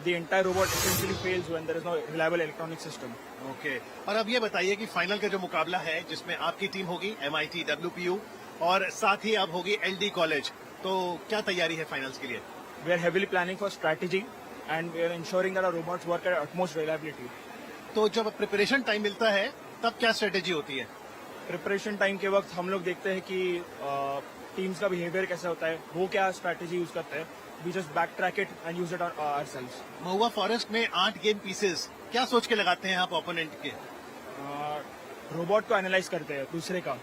Speaker 11: The entire robot essentially fails when there is no reliable electronic system.
Speaker 1: Okay. और अब ये बताइए कि फाइनल का जो मुकाबला है, जिसमें आपकी टीम होगी MIT WPU और साथ ही अब होगी LD कॉलेज, तो क्या तैयारी है फाइनल्स के लिए?
Speaker 11: We are heavily planning for strategy and we are ensuring that our robots work at utmost reliability.
Speaker 1: तो जब प्रिपरेशन टाइम मिलता है, तब क्या स्ट्रेटेजी होती है?
Speaker 11: प्रिपरेशन टाइम के वक्त हम लोग देखते हैं कि टीम्स का बिहेवियर कैसा होता है, वो क्या स्ट्रेटेजी यूज करते हैं. We just backtrack it and use it on ourselves.
Speaker 1: Mahua forest में 8 गेम पीसेस क्या सोच के लगाते हैं आप ओपोनेंट के?
Speaker 11: रोबोट को एनालाइज करते हैं दूसरे का,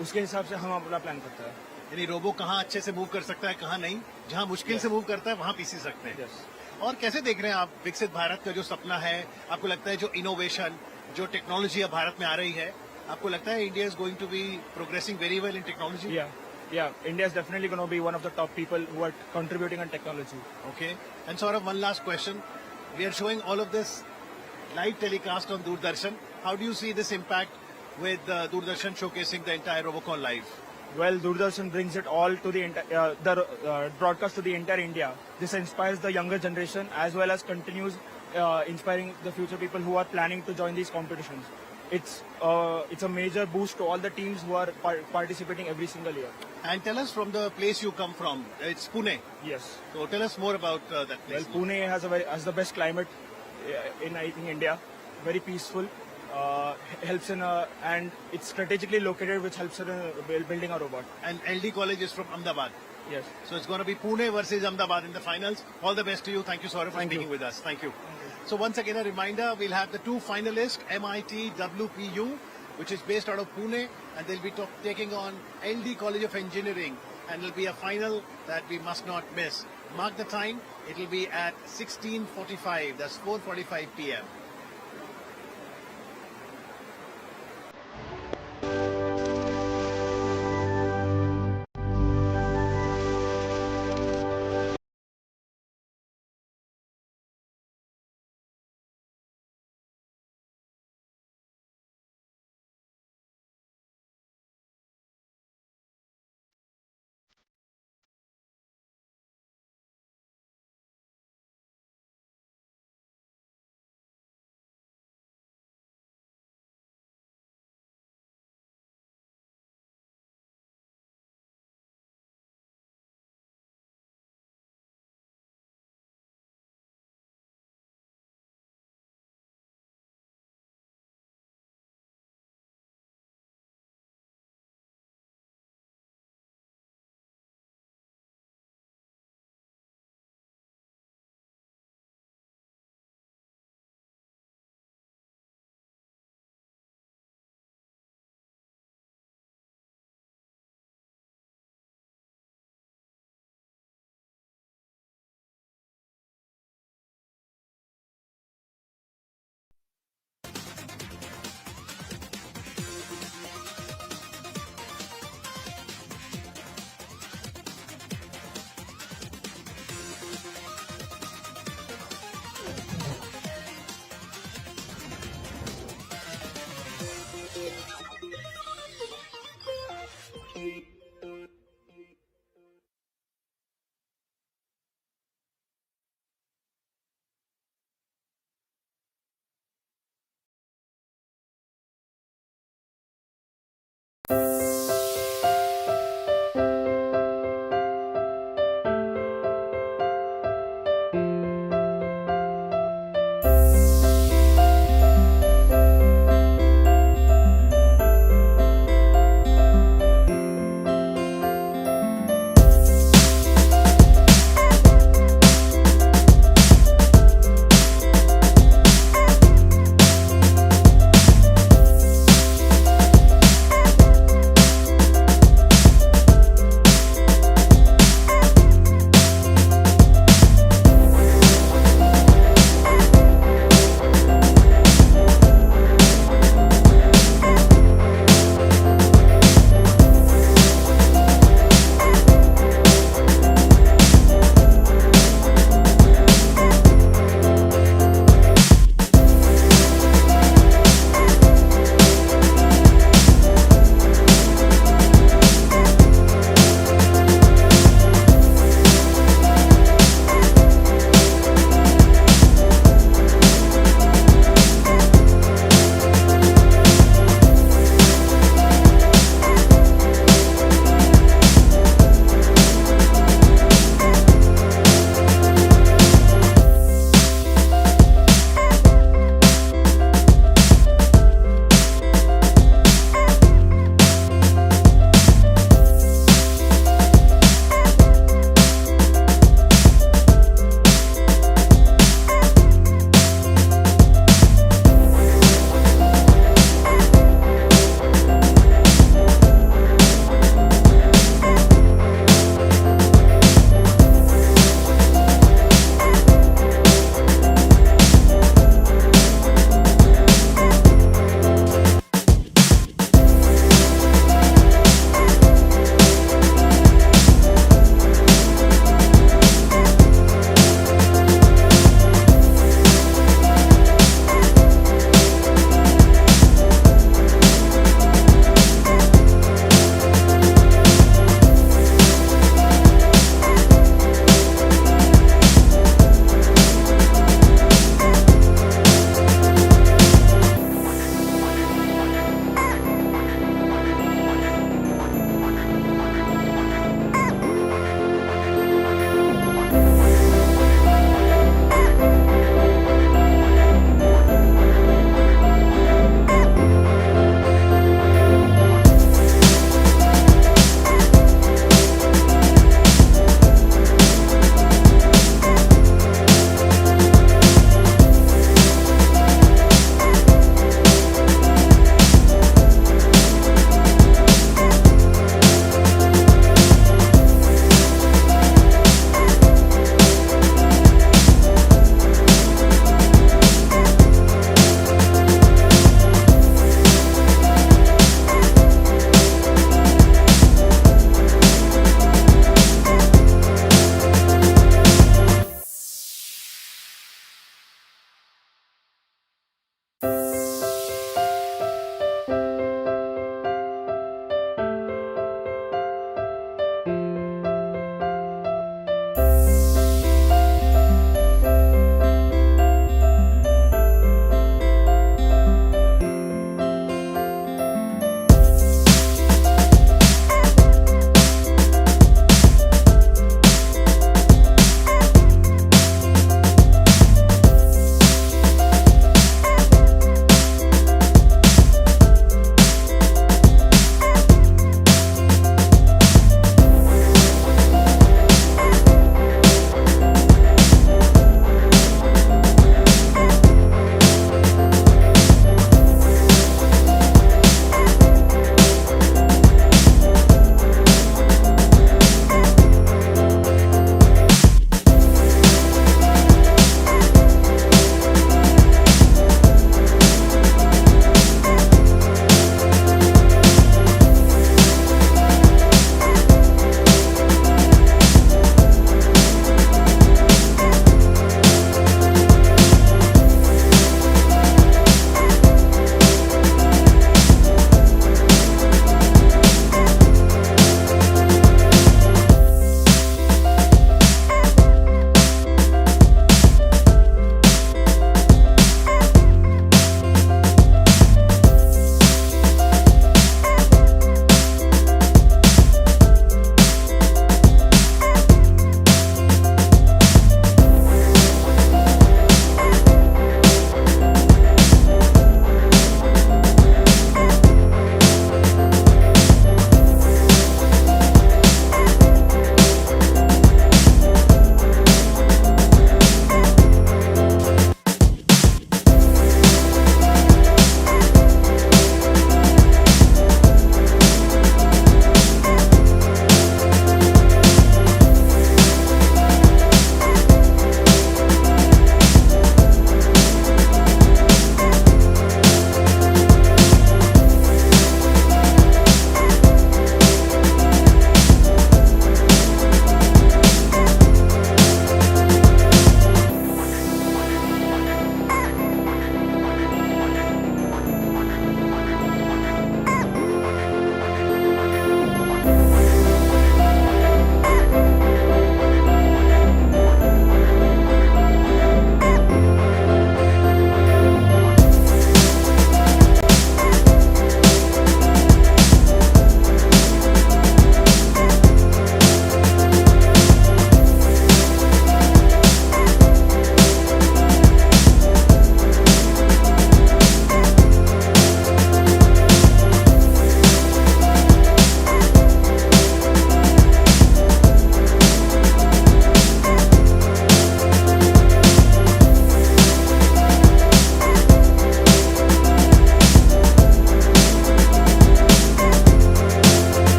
Speaker 11: उसके हिसाब से हम अपना प्लान करते हैं.
Speaker 1: यानी रोबो कहाँ अच्छे से मूव कर सकता है, कहाँ नहीं, जहाँ मुश्किल से मूव करता है वहाँ पीसेस रखते हैं. और कैसे देख रहे हैं आप विकसित भारत का जो सपना है? आपको लगता है जो इनोवेशन, जो टेक्नोलॉजी अब भारत में आ रही है, आपको लगता है India is going to be progressing very well in technology?
Speaker 11: Yeah, India is definitely going to be one of the top people who are contributing on technology.
Speaker 1: Okay. And Saurabh, one last question. We are showing all of this live telecast on Doordarshan. How do you see this impact with Doordarshan showcasing the entire Robocon live?
Speaker 11: Well, Doordarshan brings it all to the broadcast to the entire India. This inspires the younger generation as well as continues inspiring the future people who are planning to join these competitions. It's a major boost to all the teams who are participating every single year.
Speaker 1: And tell us from the place you come from. It's Pune.
Speaker 11: Yes.
Speaker 1: So tell us more about that place.
Speaker 11: Well, Pune has the best climate in I think India. Very peaceful. Helps in and it's strategically located, which helps in building a robot.
Speaker 1: And LD College is from Ahmedabad.
Speaker 11: Yes.
Speaker 1: So it's going to be Pune versus Ahmedabad in the finals. All the best to you. Thank you, Saurabh, for speaking with us. Thank you. So once again, a reminder, we'll have the 2 finalists, MIT WPU, which is based out of Pune, and they'll be taking on LD College of Engineering, and it'll be a final that we must not miss. Mark the time, it'll be at 16:45, that's 4:45 p.m.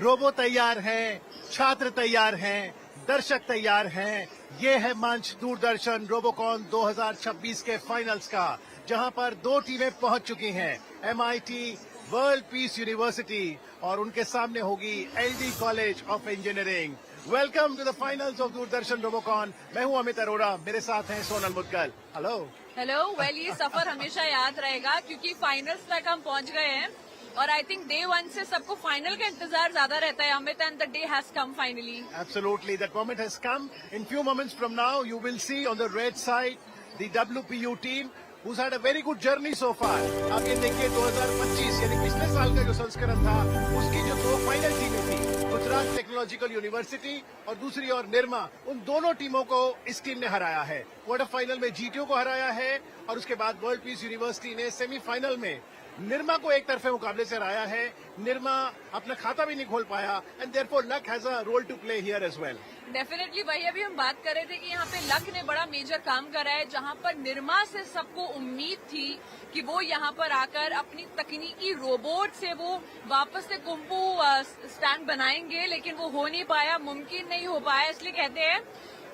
Speaker 1: Robo तैयार हैं, छात्र तैयार हैं, दर्शक तैयार हैं। ये है मंच दूरदर्शन रोबोकॉन 2026 के फाइनल्स का, जहां पर 2 टीमें पहुंच चुकी हैं, MIT वर्ल्ड पीस यूनिवर्सिटी और उनके सामने होगी LD college of engineering. Welcome to the finals of Doordarshan Robocon. मैं हूं अमित अरोड़ा, मेरे साथ हैं Sonal Mudgal. Hello
Speaker 2: hello. Well, ये सफर हमेशा याद रहेगा क्योंकि फाइनल्स तक हम पहुंच गए हैं और आई थिंक डे 1 से सबको फाइनल का इंतजार ज्यादा रहता है Amit, and the day has come finally.
Speaker 1: Absolutely, that moment has come. In few moments from now, you will see on the red side the WPU team who's had a very good journey so far. आप ये देखिए 2025 यानी पिछले साल का जो संस्करण था, उसकी जो 2 फाइनल टीमें थी, गुजरात टेक्नोलॉजिकल यूनिवर्सिटी और दूसरी ओर निर्मा, उन दोनों टीमों को इस टीम ने हराया है। क्वार्टर फाइनल में GTO को हराया है और उसके बाद वर्ल्ड पीस यूनिवर्सिटी ने सेमीफाइनल में निर्मा को एक तरफे मुकाबले से हराया है। निर्मा अपना खाता भी नहीं खोल पाया and therefore luck has a role to play here as well.
Speaker 2: Definitely वही अभी हम बात कर रहे थे कि यहाँ पे लक ने बड़ा मेजर काम करा है, जहाँ पर निर्मा से सबको उम्मीद थी कि वो यहाँ पर आकर अपनी तकनीकी रोबोट से वो वापस से कुंफू स्टैंड बनाएंगे, लेकिन वो हो नहीं पाया, मुमकिन नहीं हो पाया। इसलिए कहते हैं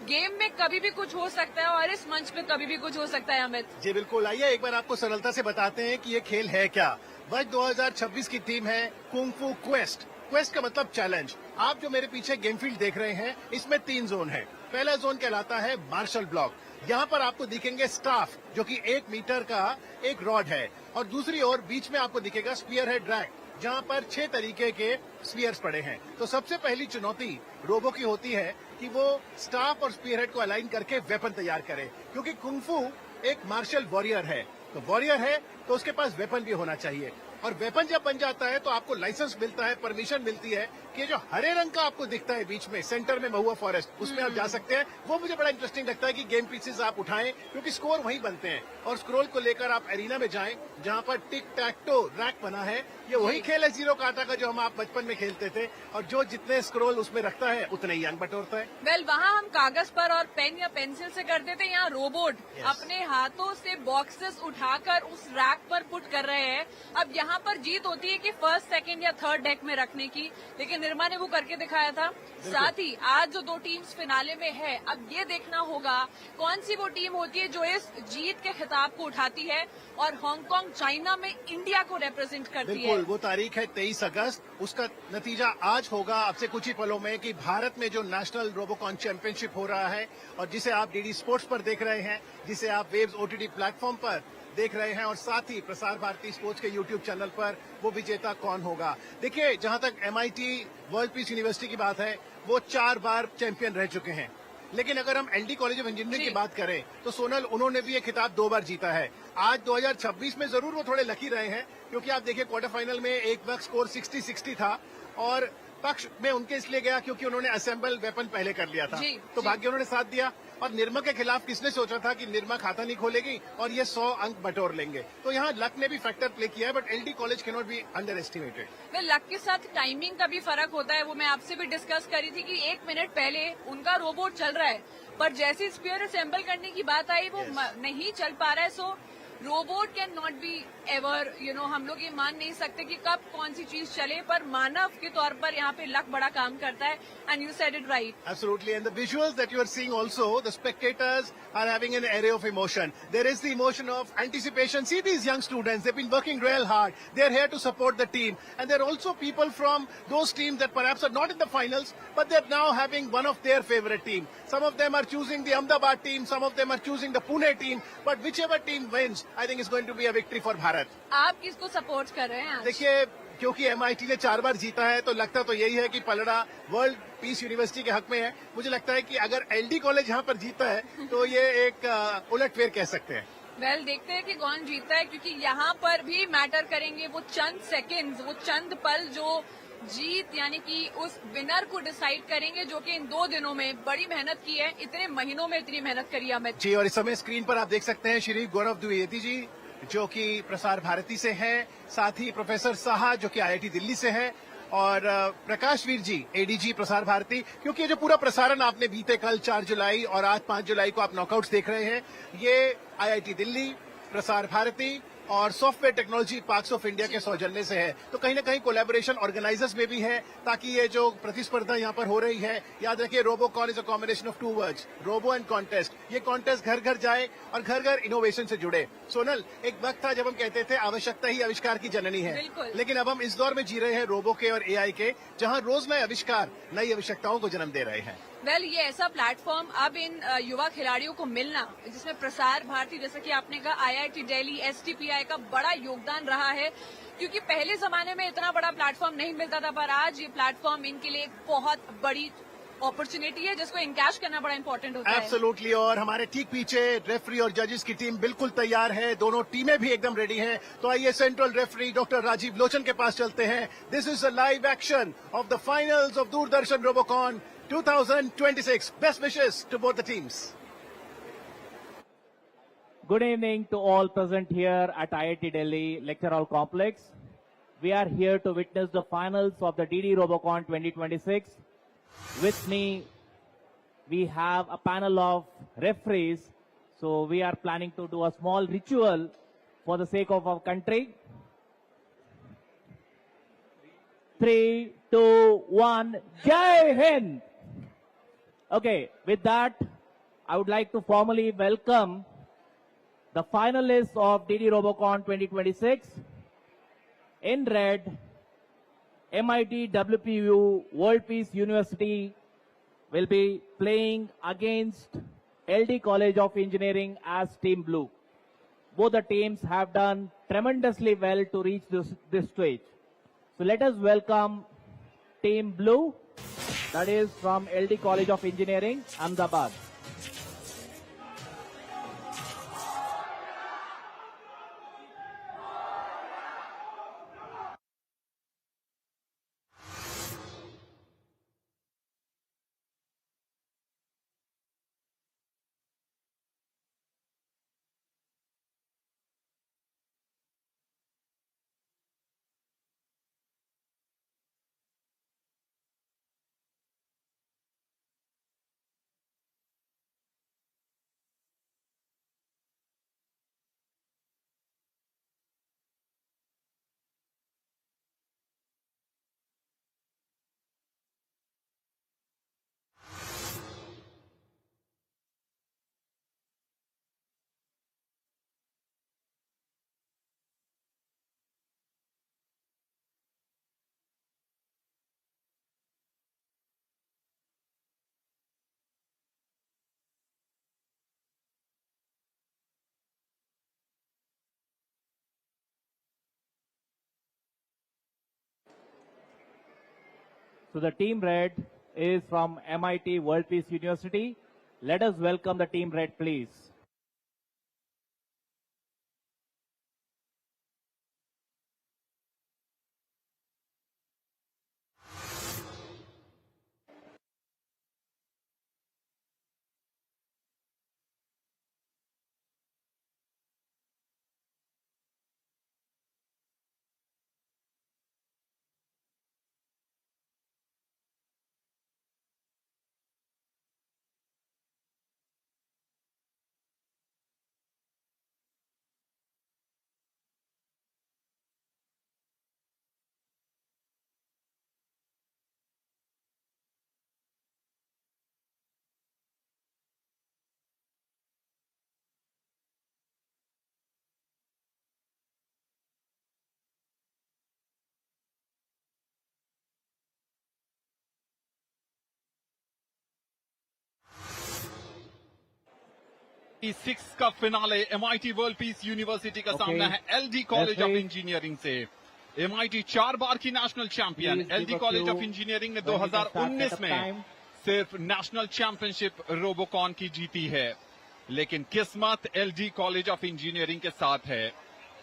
Speaker 2: गेम में कभी भी कुछ हो सकता है और इस मंच पे कभी भी कुछ हो सकता है अमित।
Speaker 1: जी बिल्कुल, आइए एक बार आपको सरलता से बताते हैं कि ये खेल है क्या। वर्ष 2026 की टीम है कुंफू क्वेस्ट। क्वेस्ट का मतलब चैलेंज। आप जो मेरे पीछे गेम फील्ड देख रहे हैं, इसमें 3 जोन है। पहला जोन कहलाता है मार्शल ब्लॉक। यहाँ पर आपको दिखेंगे स्टाफ, जो कि 1 मीटर का एक रॉड है, और दूसरी ओर बीच में आपको दिखेगा स्पीयर हेड रैक, जहाँ पर 6 तरीके के स्पीयर्स पड़े हैं। तो सबसे पहली चुनौती रोबो की होती है कि वो स्टाफ और स्पीयरहेड को अलाइन करके वेपन तैयार करे, क्योंकि कुंफू एक मार्शल वॉरियर है। तो वॉरियर है तो उसके पास वेपन भी होना चाहिए, और वेपन जब बन जाता है तो आपको लाइसेंस मिलता है, परमिशन मिलती है कि जो हरे रंग का आपको दिखता है बीच में सेंटर में महुआ फॉरेस्ट, उसमें आप जा सकते हैं। वो मुझे बड़ा इंटरेस्टिंग लगता है कि गेम पीसेस आप उठाएं, क्योंकि स्कोर वहीं बनते हैं, और स्क्रोल को लेकर आप एरिना में जाएं जहां पर टिक टैक टो रैक बना है। ये वही खेल है 0 काटा का जो हम आप बचपन में खेलते थे, और जो जितने स्क्रोल उसमें रखता है उतने ही अंक बटोरता है।
Speaker 2: वेल, वहाँ हम कागज पर और पेन या पेंसिल से करते थे, यहाँ रोबोट अपने हाथों से बॉक्सेस उठाकर उस रैक पर पुट कर रहे हैं। अब यहाँ पर जीत होती है कि फर्स्ट, सेकंड या थर्ड डेक में रखने की, लेकिन निर्मा ने वो करके दिखाया था। साथ ही आज जो 2 टीम्स फिनाले में है, अब ये देखना होगा कौन सी वो टीम होती है जो इस जीत के खिताब को उठाती है और हांगकांग, चाइना में इंडिया को रिप्रेजेंट करती है।
Speaker 1: बिल्कुल, वो तारीख है 23 अगस्त। उसका नतीजा आज होगा, अब से कुछ ही पलों में, कि भारत में जो नेशनल रोबोकॉन चैंपियनशिप हो रहा है और जिसे आप DD स्पोर्ट्स पर देख रहे हैं, जिसे आप वेव्स OTT प्लेटफॉर्म पर देख रहे हैं, और साथ ही प्रसार भारती स्पोर्ट्स के YouTube चैनल पर, वो विजेता कौन होगा। देखिए, जहां तक MIT वर्ल्ड पीस यूनिवर्सिटी की बात है, वो 4 बार चैंपियन रह चुके हैं। लेकिन अगर हम LD कॉलेज ऑफ इंजीनियरिंग की बात करें तो सोनल, उन्होंने भी ये खिताब 2 बार जीता है। आज 2026 में जरूर वो थोड़े लकी रहे हैं, क्योंकि आप देखिए क्वार्टर फाइनल में एक वक्त स्कोर 60-60 था, और पक्ष में उनके इसलिए गया क्योंकि उन्होंने असेंबल वेपन पहले कर लिया था, तो भाग्य उन्होंने साथ दिया। और निर्मा के खिलाफ किसने सोचा था कि निर्मा खाता नहीं खोलेगी और ये 100 अंक बटोर लेंगे। तो यहाँ लक ने भी फैक्टर प्ले किया है, but LD college can not be under estimated.
Speaker 2: Well, luck के साथ टाइमिंग का भी फर्क होता है। वो मैं आपसे भी डिस्कस करी थी कि 1 मिनट पहले उनका रोबोट चल रहा है, पर जैसे स्पीयर असेंबल करने की बात आई वो नहीं चल पा रहा है। So robot can not be ever, हम लोग ये मान नहीं सकते कि कब कौन सी चीज चले, पर मानव के तौर पर यहाँ पे लक बड़ा काम करता है। And you said it right.
Speaker 1: Absolutely, and the visuals that you are seeing also, the spectators are having an array of emotion. There is the emotion of anticipation. See these young students, they've been working real hard. They're here to support the team, and there are also people from those teams that perhaps are not in the finals, but they're now having one of their favorite team. Some of them are choosing the Ahmedabad team, some of them are choosing the Pune team, but whichever team wins, I think it's going to be a victory for Bharat.
Speaker 2: आप किसको सपोर्ट कर रहे हैं आज?
Speaker 1: देखिए, क्योंकि MIT ने 4 बार जीता है, तो लगता तो यही है कि पलड़ा वर्ल्ड पीस यूनिवर्सिटी के हक में है। मुझे लगता है कि अगर LD कॉलेज यहाँ पर जीता है तो ये एक उलटफेर कह सकते हैं।
Speaker 2: वेल, देखते हैं कि कौन जीतता है, क्योंकि यहाँ पर भी मैटर करेंगे वो चंद सेकंड्स, वो चंद पल जो जीत यानी कि उस विनर को डिसाइड करेंगे, जो कि इन 2 दिनों में बड़ी मेहनत की है, इतने महीनों में इतनी मेहनत करी है अमित
Speaker 1: जी। और इस समय स्क्रीन पर आप देख सकते हैं श्री गौरव द्विवेदी जी, जो कि प्रसार भारती से हैं, साथ ही प्रोफेसर साहा जो कि IIT दिल्ली से हैं, और प्रकाश वीर जी ADG प्रसार भारती। क्योंकि ये जो पूरा प्रसारण आपने बीते कल 4 जुलाई और आज 5 जुलाई को आप नॉकआउट्स देख रहे हैं, ये IIT दिल्ली, प्रसार भारती और software technology parks of India के सौजन्य से है। तो कहीं ना कहीं कोलैबोरेशन ऑर्गेनाइजर्स में भी है, ताकि ये जो प्रतिस्पर्धा यहाँ पर हो रही है, याद रखिए Robocon is a combination of 2 words, robo and contest. ये कॉन्टेस्ट घर घर जाए और घर घर इनोवेशन से जुड़े। सोनल, एक वक्त था जब हम कहते थे आवश्यकता ही आविष्कार की जननी है, लेकिन अब हम इस दौर में जी रहे हैं रोबो के और एआई के, जहां रोज नए आविष्कार नई आवश्यकताओं को जन्म दे रहे हैं।
Speaker 2: ये ऐसा प्लेटफॉर्म अब इन युवा खिलाड़ियों को मिलना, जिसमें प्रसार भारती, जैसे कि आपने कहा, IIT दिल्ली, STPI का बड़ा योगदान रहा है, क्योंकि पहले जमाने में इतना बड़ा प्लेटफॉर्म नहीं मिलता था, पर आज ये प्लेटफॉर्म इनके लिए एक बहुत बड़ी अपॉर्चुनिटी है, जिसको एनकैश करना बड़ा इंपॉर्टेंट होता है।
Speaker 1: एब्सोल्युटली। और हमारे ठीक पीछे रेफरी और जजेस की टीम बिल्कुल तैयार है, दोनों टीमें भी एकदम रेडी हैं। तो आइए central referee doctor Rajiv Lochan के पास चलते हैं। This is a live action of the finals of Doordarshan Robocon 2026. Best wishes to both the teams.
Speaker 8: Good evening to all present here at IIT Delhi Lecture Hall Complex. We are here to witness the finals of the DD Robocon 2026. With me, we have a panel of referees. So we are planning to do a small ritual for the sake of our country. 3, 2, 1, Jai Hind! Okay, with that, I would like to formally welcome the finalists of DD Robocon 2026. In red, MIT WPU World Peace University will be playing against LD College of Engineering as Team Blue. Both the teams have done tremendously well to reach this stage. So let us welcome Team Blue, that is from LD College of Engineering, Ahmedabad. So the team red is from MIT World Peace University. Let us welcome the team red, please.
Speaker 3: Six का finale MIT world peace university का सामना है LD कॉलेज ऑफ इंजीनियरिंग से। MIT 4 बार की national champion, LD college of engineering ने 2019 में सिर्फ नेशनल चैंपियनशिप रोबोकॉन की जीती है, लेकिन किस्मत LD कॉलेज ऑफ इंजीनियरिंग के साथ है।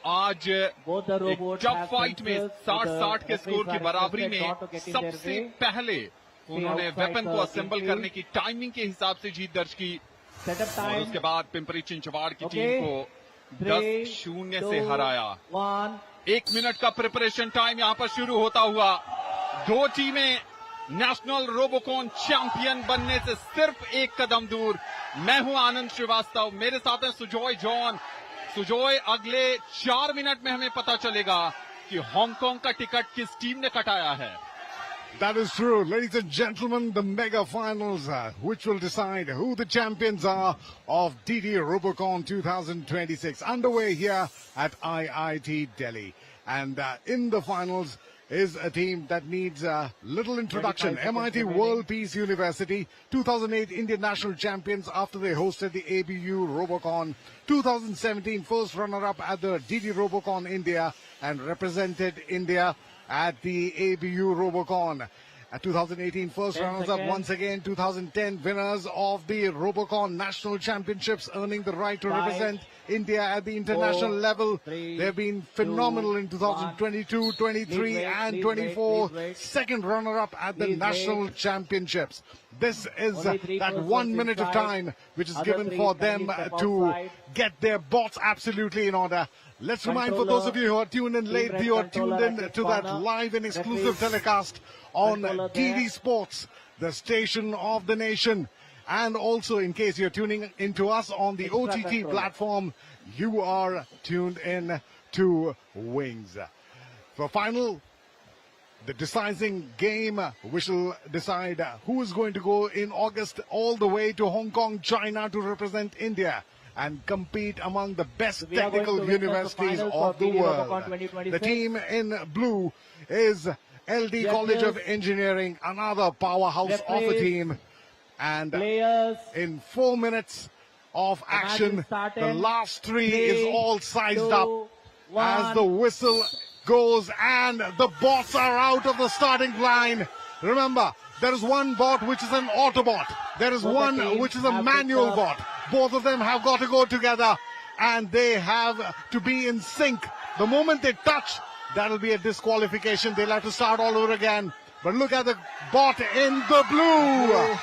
Speaker 3: आज टफ फाइट में 60-60 के स्कोर की बराबरी में सबसे पहले उन्होंने वेपन को असेंबल करने की टाइमिंग के हिसाब से जीत दर्ज की और उसके बाद पिंपरी चिंचवाड़ की टीम को 10-0 से हराया। 1 मिनट का प्रिपरेशन टाइम यहां पर शुरू होता हुआ। दो टीमें नेशनल रोबोकॉन चैंपियन बनने से सिर्फ एक कदम दूर। मैं हूं आनंद श्रीवास्तव, मेरे साथ हैं सुजॉय जॉन, सुजोय अगले 4 मिनट में हमें पता चलेगा कि हांगकांग का टिकट किस टीम ने कटाया है.
Speaker 6: That is true. Ladies and gentlemen, the mega finals, which will decide who the champions are of DD Robocon 2026, underway here at IIT Delhi. And in the finals is a team that needs little introduction. MIT World Peace University, 2008 Indian national champions after they hosted the ABU Robocon, 2017 first runner-up at the DD Robocon India and represented India at the ABU Robocon. 2018 first runners-up once again, 2010 winners of the Robocon National Championships, earning the right to represent India at the international level. They've been phenomenal in 2022, 23 and 24. Second runner-up at the National Championships. This is that 1 minute of time which is given for them to get their bots absolutely in order. Let's remind for those of you who are tuned in late, you are tuned in to that live and exclusive telecast on DD Sports, the station of the nation. And also, in case you're tuning into us on the OTT platform, you are tuned in to Wings. For final, the deciding game, which will decide who is going to go in August all the way to Hong Kong, China to represent India and compete among the best technical universities of the world. The team in blue is LD College of Engineering, another powerhouse of a team. And in 4 minutes of action, the last three is all sized up as the whistle goes and the bots are out of the starting line. Remember, there is one bot which is an Autobot. There is one which is a manual bot. Both of them have got to go together and they have to be in sync. The moment they touch, that'll be a disqualification. They'll have to start all over again. But look at the bot in the blue.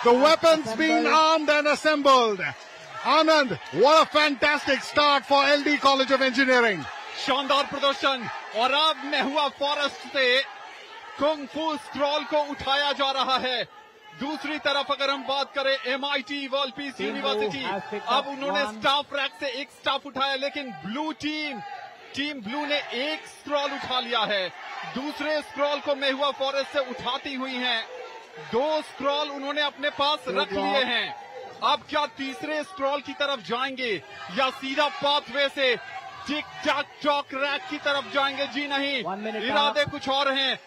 Speaker 6: The weapons being armed and assembled. Anand, what a fantastic start for LD College of Engineering.
Speaker 3: शानदार प्रदर्शन और अब मेहुआ फॉरेस्ट से कुंग फू स्क्रॉल को उठाया जा रहा है. दूसरी तरफ अगर हम बात करें MIT वर्ल्ड पीस यूनिवर्सिटी, अब उन्होंने स्टाफ रैक से एक स्टाफ उठाया, लेकिन ब्लू टीम ब्लू ने एक स्क्रॉल उठा लिया है. दूसरे स्क्रॉल को मेहुआ फॉरेस्ट से उठाती हुई हैं. 2 स्क्रॉल उन्होंने अपने पास रख लिए हैं. अब क्या तीसरे स्क्रॉल की तरफ जाएंगे या सीधा पाथवे से टिक टैक टॉक रैक की तरफ जाएंगे? जी नहीं, इरादे कुछ और हैं.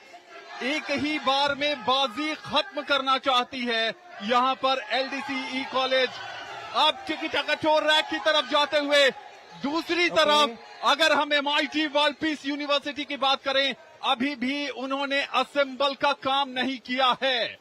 Speaker 3: एक ही बार में बाजी खत्म करना चाहती है यहां पर LDCE कॉलेज. अब टिक टैक टॉक रैक की तरफ जाते हुए दूसरी तरफ अगर हम MIT वर्ल्ड पीस यूनिवर्सिटी की बात करें, अभी भी उन्होंने असेंबल का काम नहीं किया है.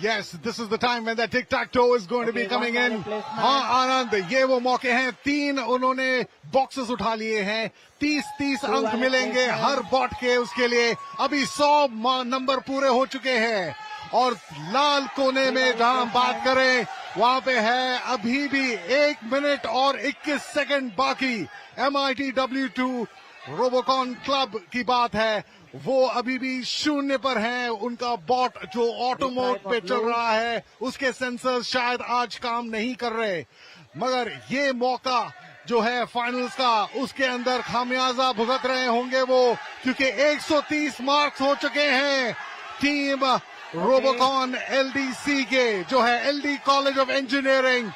Speaker 6: Yes, this is the time when that tic-tac-toe is going to be coming in. हाँ आनंद, ये वो मौके हैं. 3 उन्होंने बॉक्सेस उठा लिए हैं. 30 अंक मिलेंगे हर बॉट के उसके लिए. अभी 100 नंबर पूरे हो चुके हैं और लाल कोने में जहां हम बात करें वहां पे है अभी भी 1 मिनट और 21 सेकंड बाकी. MIT W2 रोबोकॉन क्लब की बात है, वो अभी भी 0 पर हैं. उनका बॉट जो ऑटो मोड पे चल रहा है उसके सेंसर्स शायद आज काम नहीं कर रहे, मगर ये मौका जो है फाइनल्स का उसके अंदर खामियाजा भुगत रहे होंगे वो, क्योंकि 130 मार्क्स हो चुके हैं टीम रोबोकॉन LDC के, जो है LD कॉलेज ऑफ इंजीनियरिंग.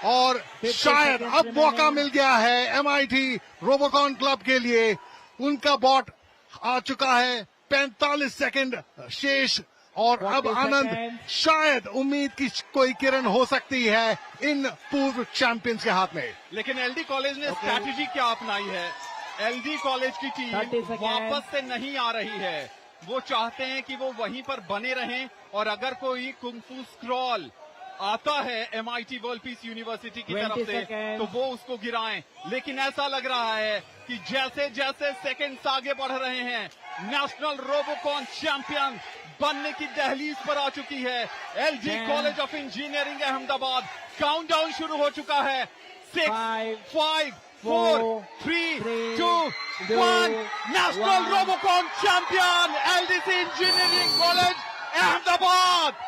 Speaker 6: और शायद अब मौका मिल गया है MIT रोबोकॉन क्लब के लिए. उनका बॉट आ चुका है, 45 सेकंड शेष और अब आनंद शायद उम्मीद की कोई किरण हो सकती है इन पूर्व चैंपियंस के हाथ में.
Speaker 3: लेकिन LD कॉलेज ने स्ट्रैटेजी क्या अपनाई है? LD कॉलेज की टीम वापस से नहीं आ रही है. वो चाहते हैं कि वो वहीं पर बने रहें और अगर कोई कुंग फू स्क्रॉल आता है MIT वर्ल्ड पीस यूनिवर्सिटी की तरफ से तो वो उसको गिराएं. लेकिन ऐसा लग रहा है कि जैसे जैसे सेकंड्स आगे बढ़ रहे हैं, नेशनल रोबोकॉन चैंपियन बनने की दहलीज पर आ चुकी है LD college of engineering Ahmedabad. Countdown शुरू हो चुका है. 6, 5, 4, 3, 2, 1. National Robocon champion LDC engineering college Ahmedabad.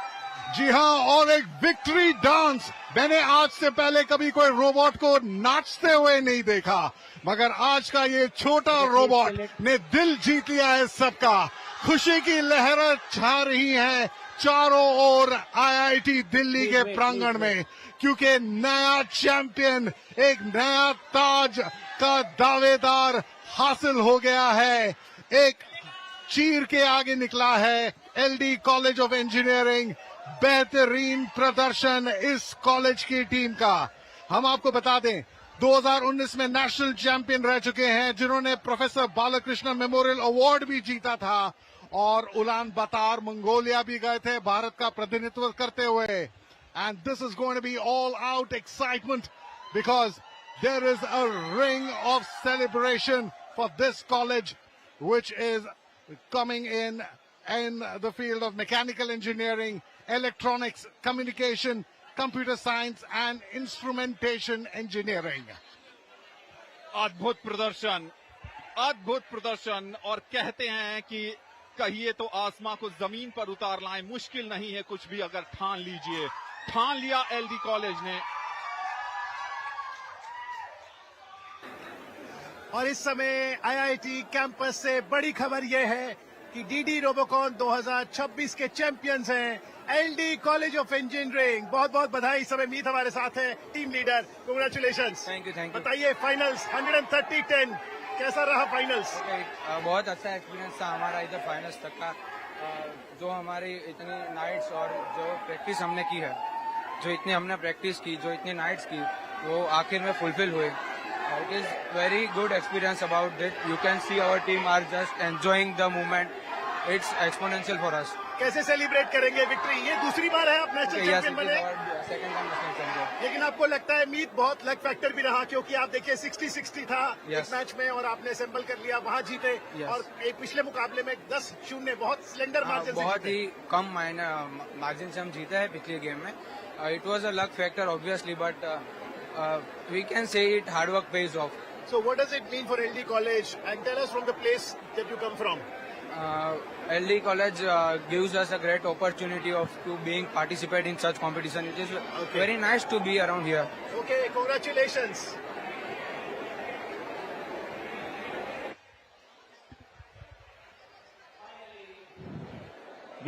Speaker 6: जी हाँ, और एक विक्ट्री डांस मैंने आज से पहले कभी कोई रोबोट को नाचते हुए नहीं देखा, मगर आज का ये छोटा रोबोट ने दिल जीत लिया है सबका। खुशी की लहरें छा रही हैं चारों ओर आईआईटी दिल्ली के प्रांगण में, क्योंकि नया चैंपियन, एक नया ताज का दावेदार हासिल हो गया है। एक चीर के आगे निकला है एलडी कॉलेज ऑफ इंजीनियरिंग। बेहतरीन प्रदर्शन इस कॉलेज की टीम का। हम आपको बता दें 2019 में नेशनल चैंपियन रह चुके हैं, जिन्होंने प्रोफेसर बालकृष्ण मेमोरियल अवार्ड भी जीता था, और उलान बातार मंगोलिया भी गए थे भारत का प्रतिनिधित्व करते हुए। And this is going to be all out excitement, because there is a ring of celebration for this college which is coming in the field of mechanical engineering, electronics, communication, computer science and instrumentation engineering.
Speaker 3: अद्भुत प्रदर्शन, अद्भुत प्रदर्शन। और कहते हैं कि कहिए तो आसमां को जमीन पर उतार लाएं मुश्किल नहीं है, कुछ भी अगर ठान लीजिए। ठान लिया एलडी कॉलेज ने।
Speaker 1: और इस समय आईआईटी कैंपस से बड़ी खबर यह है कि डीडी रोबोकॉन 2026 के चैंपियंस हैं एलडी कॉलेज ऑफ इंजीनियरिंग। बहुत बहुत बधाई। इस समय मीत हमारे साथ है, team leader. Congratulations.
Speaker 12: Thank you.
Speaker 1: बताइए फाइनल्स 130-10 कैसा रहा फाइनल्स?
Speaker 12: बहुत अच्छा एक्सपीरियंस था हमारा इधर फाइनल्स तक का। जो हमारी इतनी नाइट्स और जो प्रैक्टिस हमने की है, जो इतनी हमने प्रैक्टिस की, जो इतनी नाइट्स की, वो आखिर में फुलफिल हुए। It is very good experience about it. You can see our team are just enjoying the moment. It's exponential for us.
Speaker 1: कैसे सेलिब्रेट करेंगे विक्ट्री? ये दूसरी बार है आप नेशनल चैंपियन बने।
Speaker 12: Second time national champion.
Speaker 1: लेकिन आपको लगता है मीत बहुत लक फैक्टर भी रहा, क्योंकि आप देखिए 60-60 था इस मैच में और आपने असेंबल कर लिया, वहां जीते। और एक पिछले मुकाबले में 10-0 बहुत स्लेंडर मार्जिन से
Speaker 12: बहुत ही कम मार्जिन से हम जीते हैं पिछले गेम में। It was a luck factor obviously, but we can say it hard work pays off.
Speaker 1: So what does it mean for LD College, and tell us from the place that you come from?
Speaker 12: LD College gives us a great opportunity to participate in such competition. It is very nice to be around here.
Speaker 1: Okay, congratulations.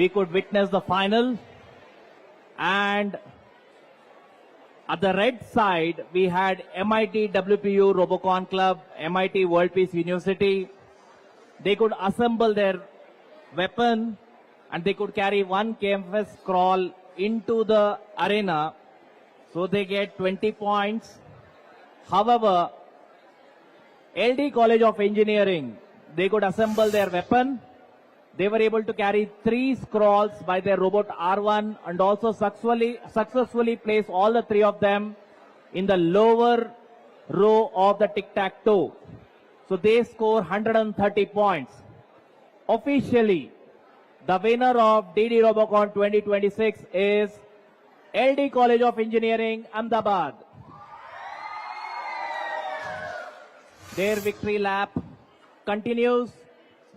Speaker 8: We could witness the final, and at the red side, we had MIT WPU Robocon Club, MIT World Peace University. They could assemble their weapon and they could carry one canvas scroll into the arena. So they get 20 points. However, LD College of Engineering, they could assemble their weapon. They were able to carry 3 scrolls by their robot R1 and also successfully place all the 3 of them in the lower row of the tic-tac-toe. So they score 130 points. Officially, the winner of DD Robocon 2026 is LD College of Engineering, Ahmedabad. Their victory lap continues.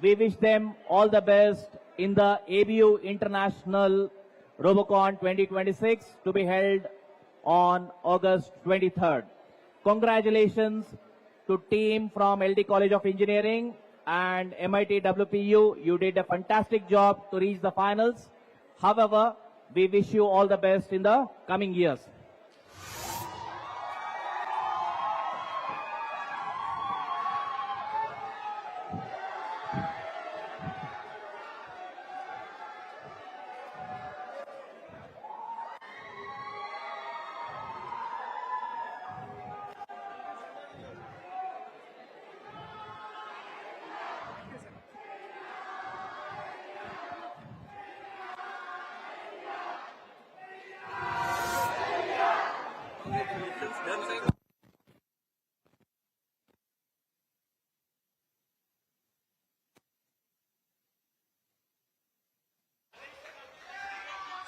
Speaker 8: We wish them all the best in the ABU International Robocon 2026 to be held on August 23rd. Congratulations to team from LD College of Engineering and MIT WPU. You did a fantastic job to reach the finals. However, we wish you all the best in the coming years.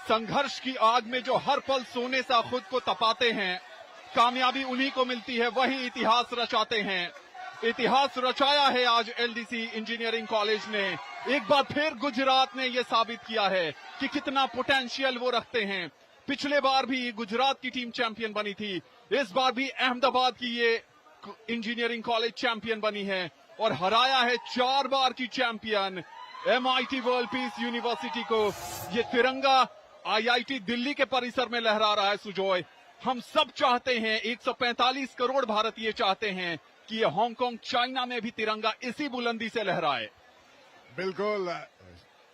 Speaker 3: संघर्ष की आग में जो हर पल सोने सा खुद को तपाते हैं, कामयाबी उन्हीं को मिलती है, वही इतिहास रचाते हैं। इतिहास रचाया है आज एलडीसी इंजीनियरिंग कॉलेज ने। एक बार फिर गुजरात ने यह साबित किया है कि कितना पोटेंशियल वो रखते हैं। पिछले बार भी गुजरात की टीम चैंपियन बनी थी, इस बार भी अहमदाबाद की ये इंजीनियरिंग कॉलेज चैंपियन बनी है और हराया है 4 बार की champion MIT world peace university को। ये तिरंगा IIT दिल्ली के परिसर में लहरा रहा है सुजॉय। हम सब चाहते हैं, 145 करोड़ भारतीय चाहते हैं कि ये हांगकांग चाइना में भी तिरंगा इसी बुलंदी से लहराए।
Speaker 6: बिल्कुल,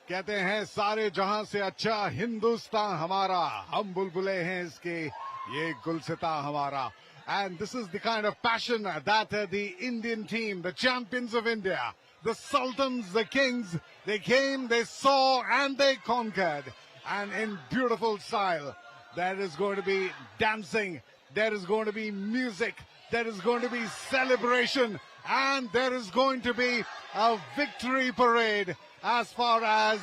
Speaker 6: कहते हैं सारे जहां से अच्छा हिंदुस्तान हमारा, हम बुलबुले हैं इसके, ये गुलसिता हमारा. And this is the kind of passion that the Indian team, the champions of India, the sultans, the kings, they came, they saw, and they conquered. And in beautiful style, there is going to be dancing, there is going to be music, there is going to be celebration, and there is going to be a victory parade as far as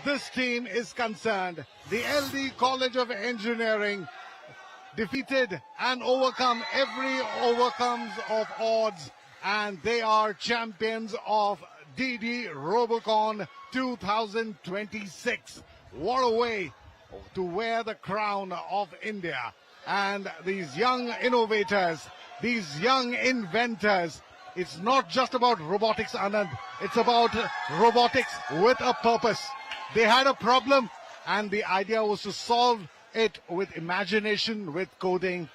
Speaker 6: this team is concerned. The LD College of Engineering defeated and overcome every overcomes of odds, and they are champions of DD Robocon 2026. What a way to wear the crown of India. And these young innovators, these young inventors, it's not just about robotics, Anand. It's about robotics with a purpose. They had a problem, and the idea was to solve it with imagination, with coding.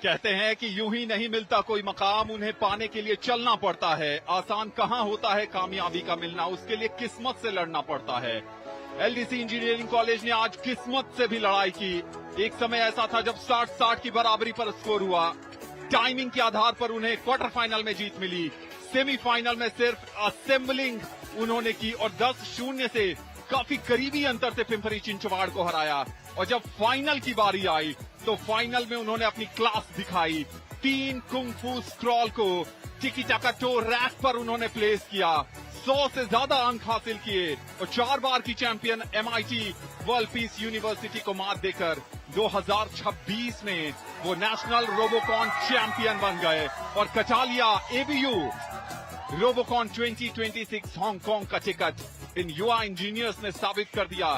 Speaker 3: कहते हैं कि यूं ही नहीं मिलता कोई मकाम, उन्हें पाने के लिए चलना पड़ता है। आसान कहां होता है कामयाबी का मिलना, उसके लिए किस्मत से लड़ना पड़ता है। LDC इंजीनियरिंग कॉलेज ने आज किस्मत से भी लड़ाई की। एक समय ऐसा था जब 60-60 की बराबरी पर स्कोर हुआ। टाइमिंग के आधार पर उन्हें क्वार्टर फाइनल में जीत मिली। सेमीफाइनल में सिर्फ असेंबलिंग उन्होंने की और 10-0 से काफी करीबी अंतर से पिंपरी चिंचवाड़ को हराया। और जब फाइनल की बारी आई तो फाइनल में उन्होंने अपनी क्लास दिखाई। 3 कुंग-फू स्क्रॉल को टिकी टाका टो रैक पर उन्होंने प्लेस किया। 100 से ज्यादा अंक हासिल किए और 4 बार की champion MIT world peace university को मात देकर 2026 में वो नेशनल रोबोकॉन चैंपियन बन गए और कटा लिया ABU रोबोकॉन 2026 हांगकांग का टिकट। इन युवा इंजीनियर्स ने साबित कर दिया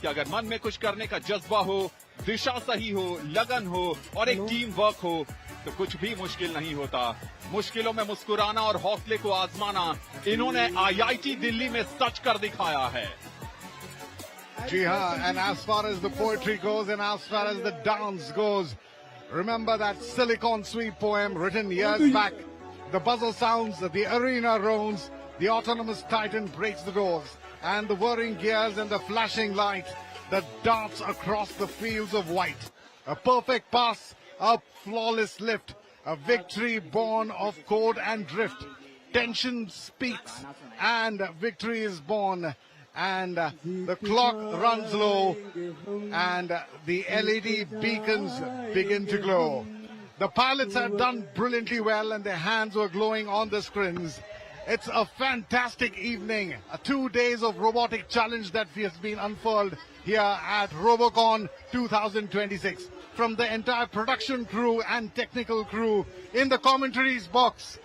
Speaker 3: कि अगर मन में कुछ करने का जज्बा हो, दिशा सही हो, लगन हो और एक टीम वर्क हो तो कुछ भी मुश्किल नहीं होता। मुश्किलों में मुस्कुराना और हौसले को आजमाना इन्होंने IIT दिल्ली में सच कर दिखाया है।
Speaker 6: Ji haan, and as far as the poetry goes and as far as the dance goes, remember that Silicon Sweep poem written years back. The buzzer sounds, the arena roars, the autonomous titan breaks the doors, and the whirring gears and the flashing light that darts across the fields of white. A perfect pass, a flawless lift, a victory born of code and drift. Tension speaks and victory is born, and the clock runs low and the LED beacons begin to glow. The pilots have done brilliantly well and their hands were glowing on the screens. It's a fantastic evening, 2 days of robotic challenge that has been unfurled here at Robocon 2026. From the entire production crew and technical crew in the commentaries box,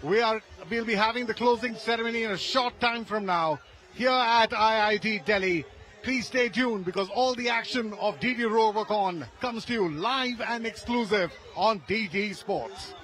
Speaker 6: we'll be having the closing ceremony in a short time from now here at IIT Delhi. Please stay tuned because all the action of DD Robocon comes to you live and exclusive on DD Sports.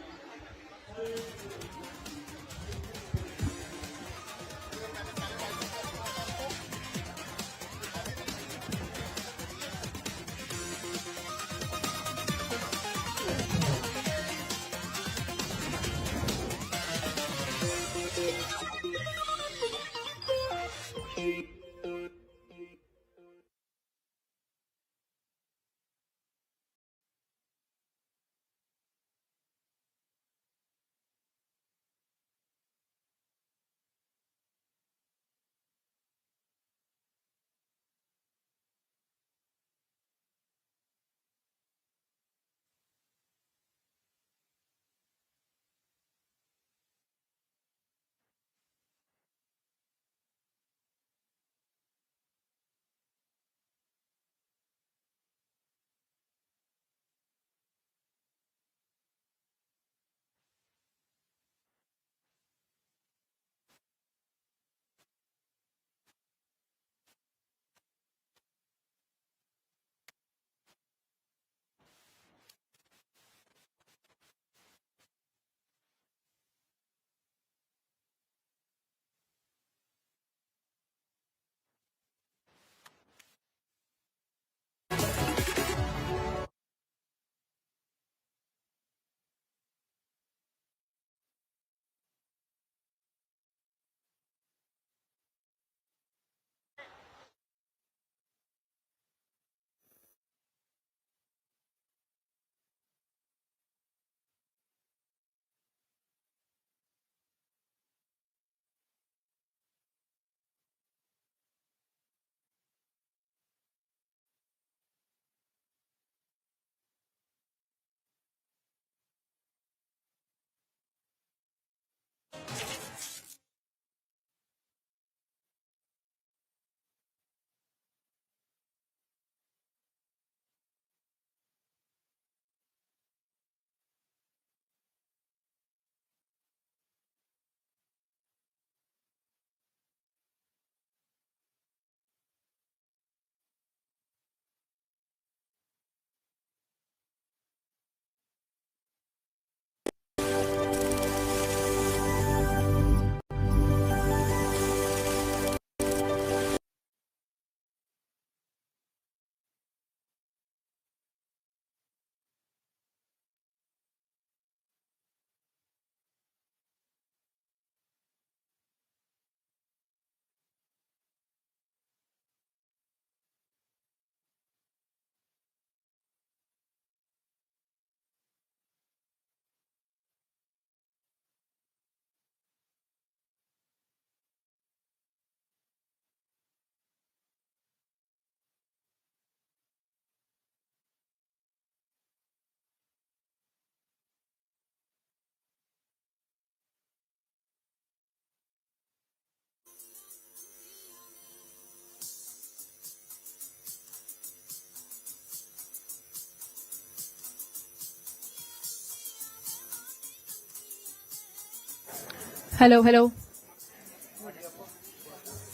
Speaker 2: Hello, hello.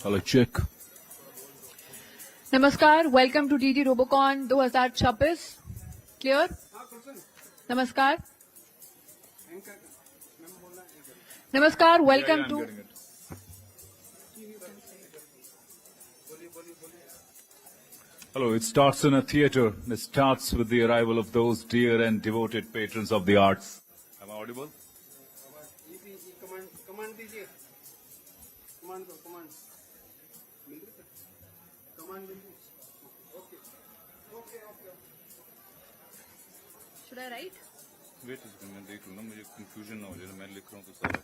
Speaker 5: Hello, check.
Speaker 2: नमस्कार, welcome to DD Robocon 2026. Clear? नमस्कार. नमस्कार, welcome to.
Speaker 5: Hello, it starts in a theater. It starts with the arrival of those dear and devoted patrons of the arts. Am I audible?
Speaker 2: Should I write?
Speaker 5: Wait a second, मैं देख लूँ ना, मुझे confusion ना हो जाए, मैं लिख रहा हूँ तो सारा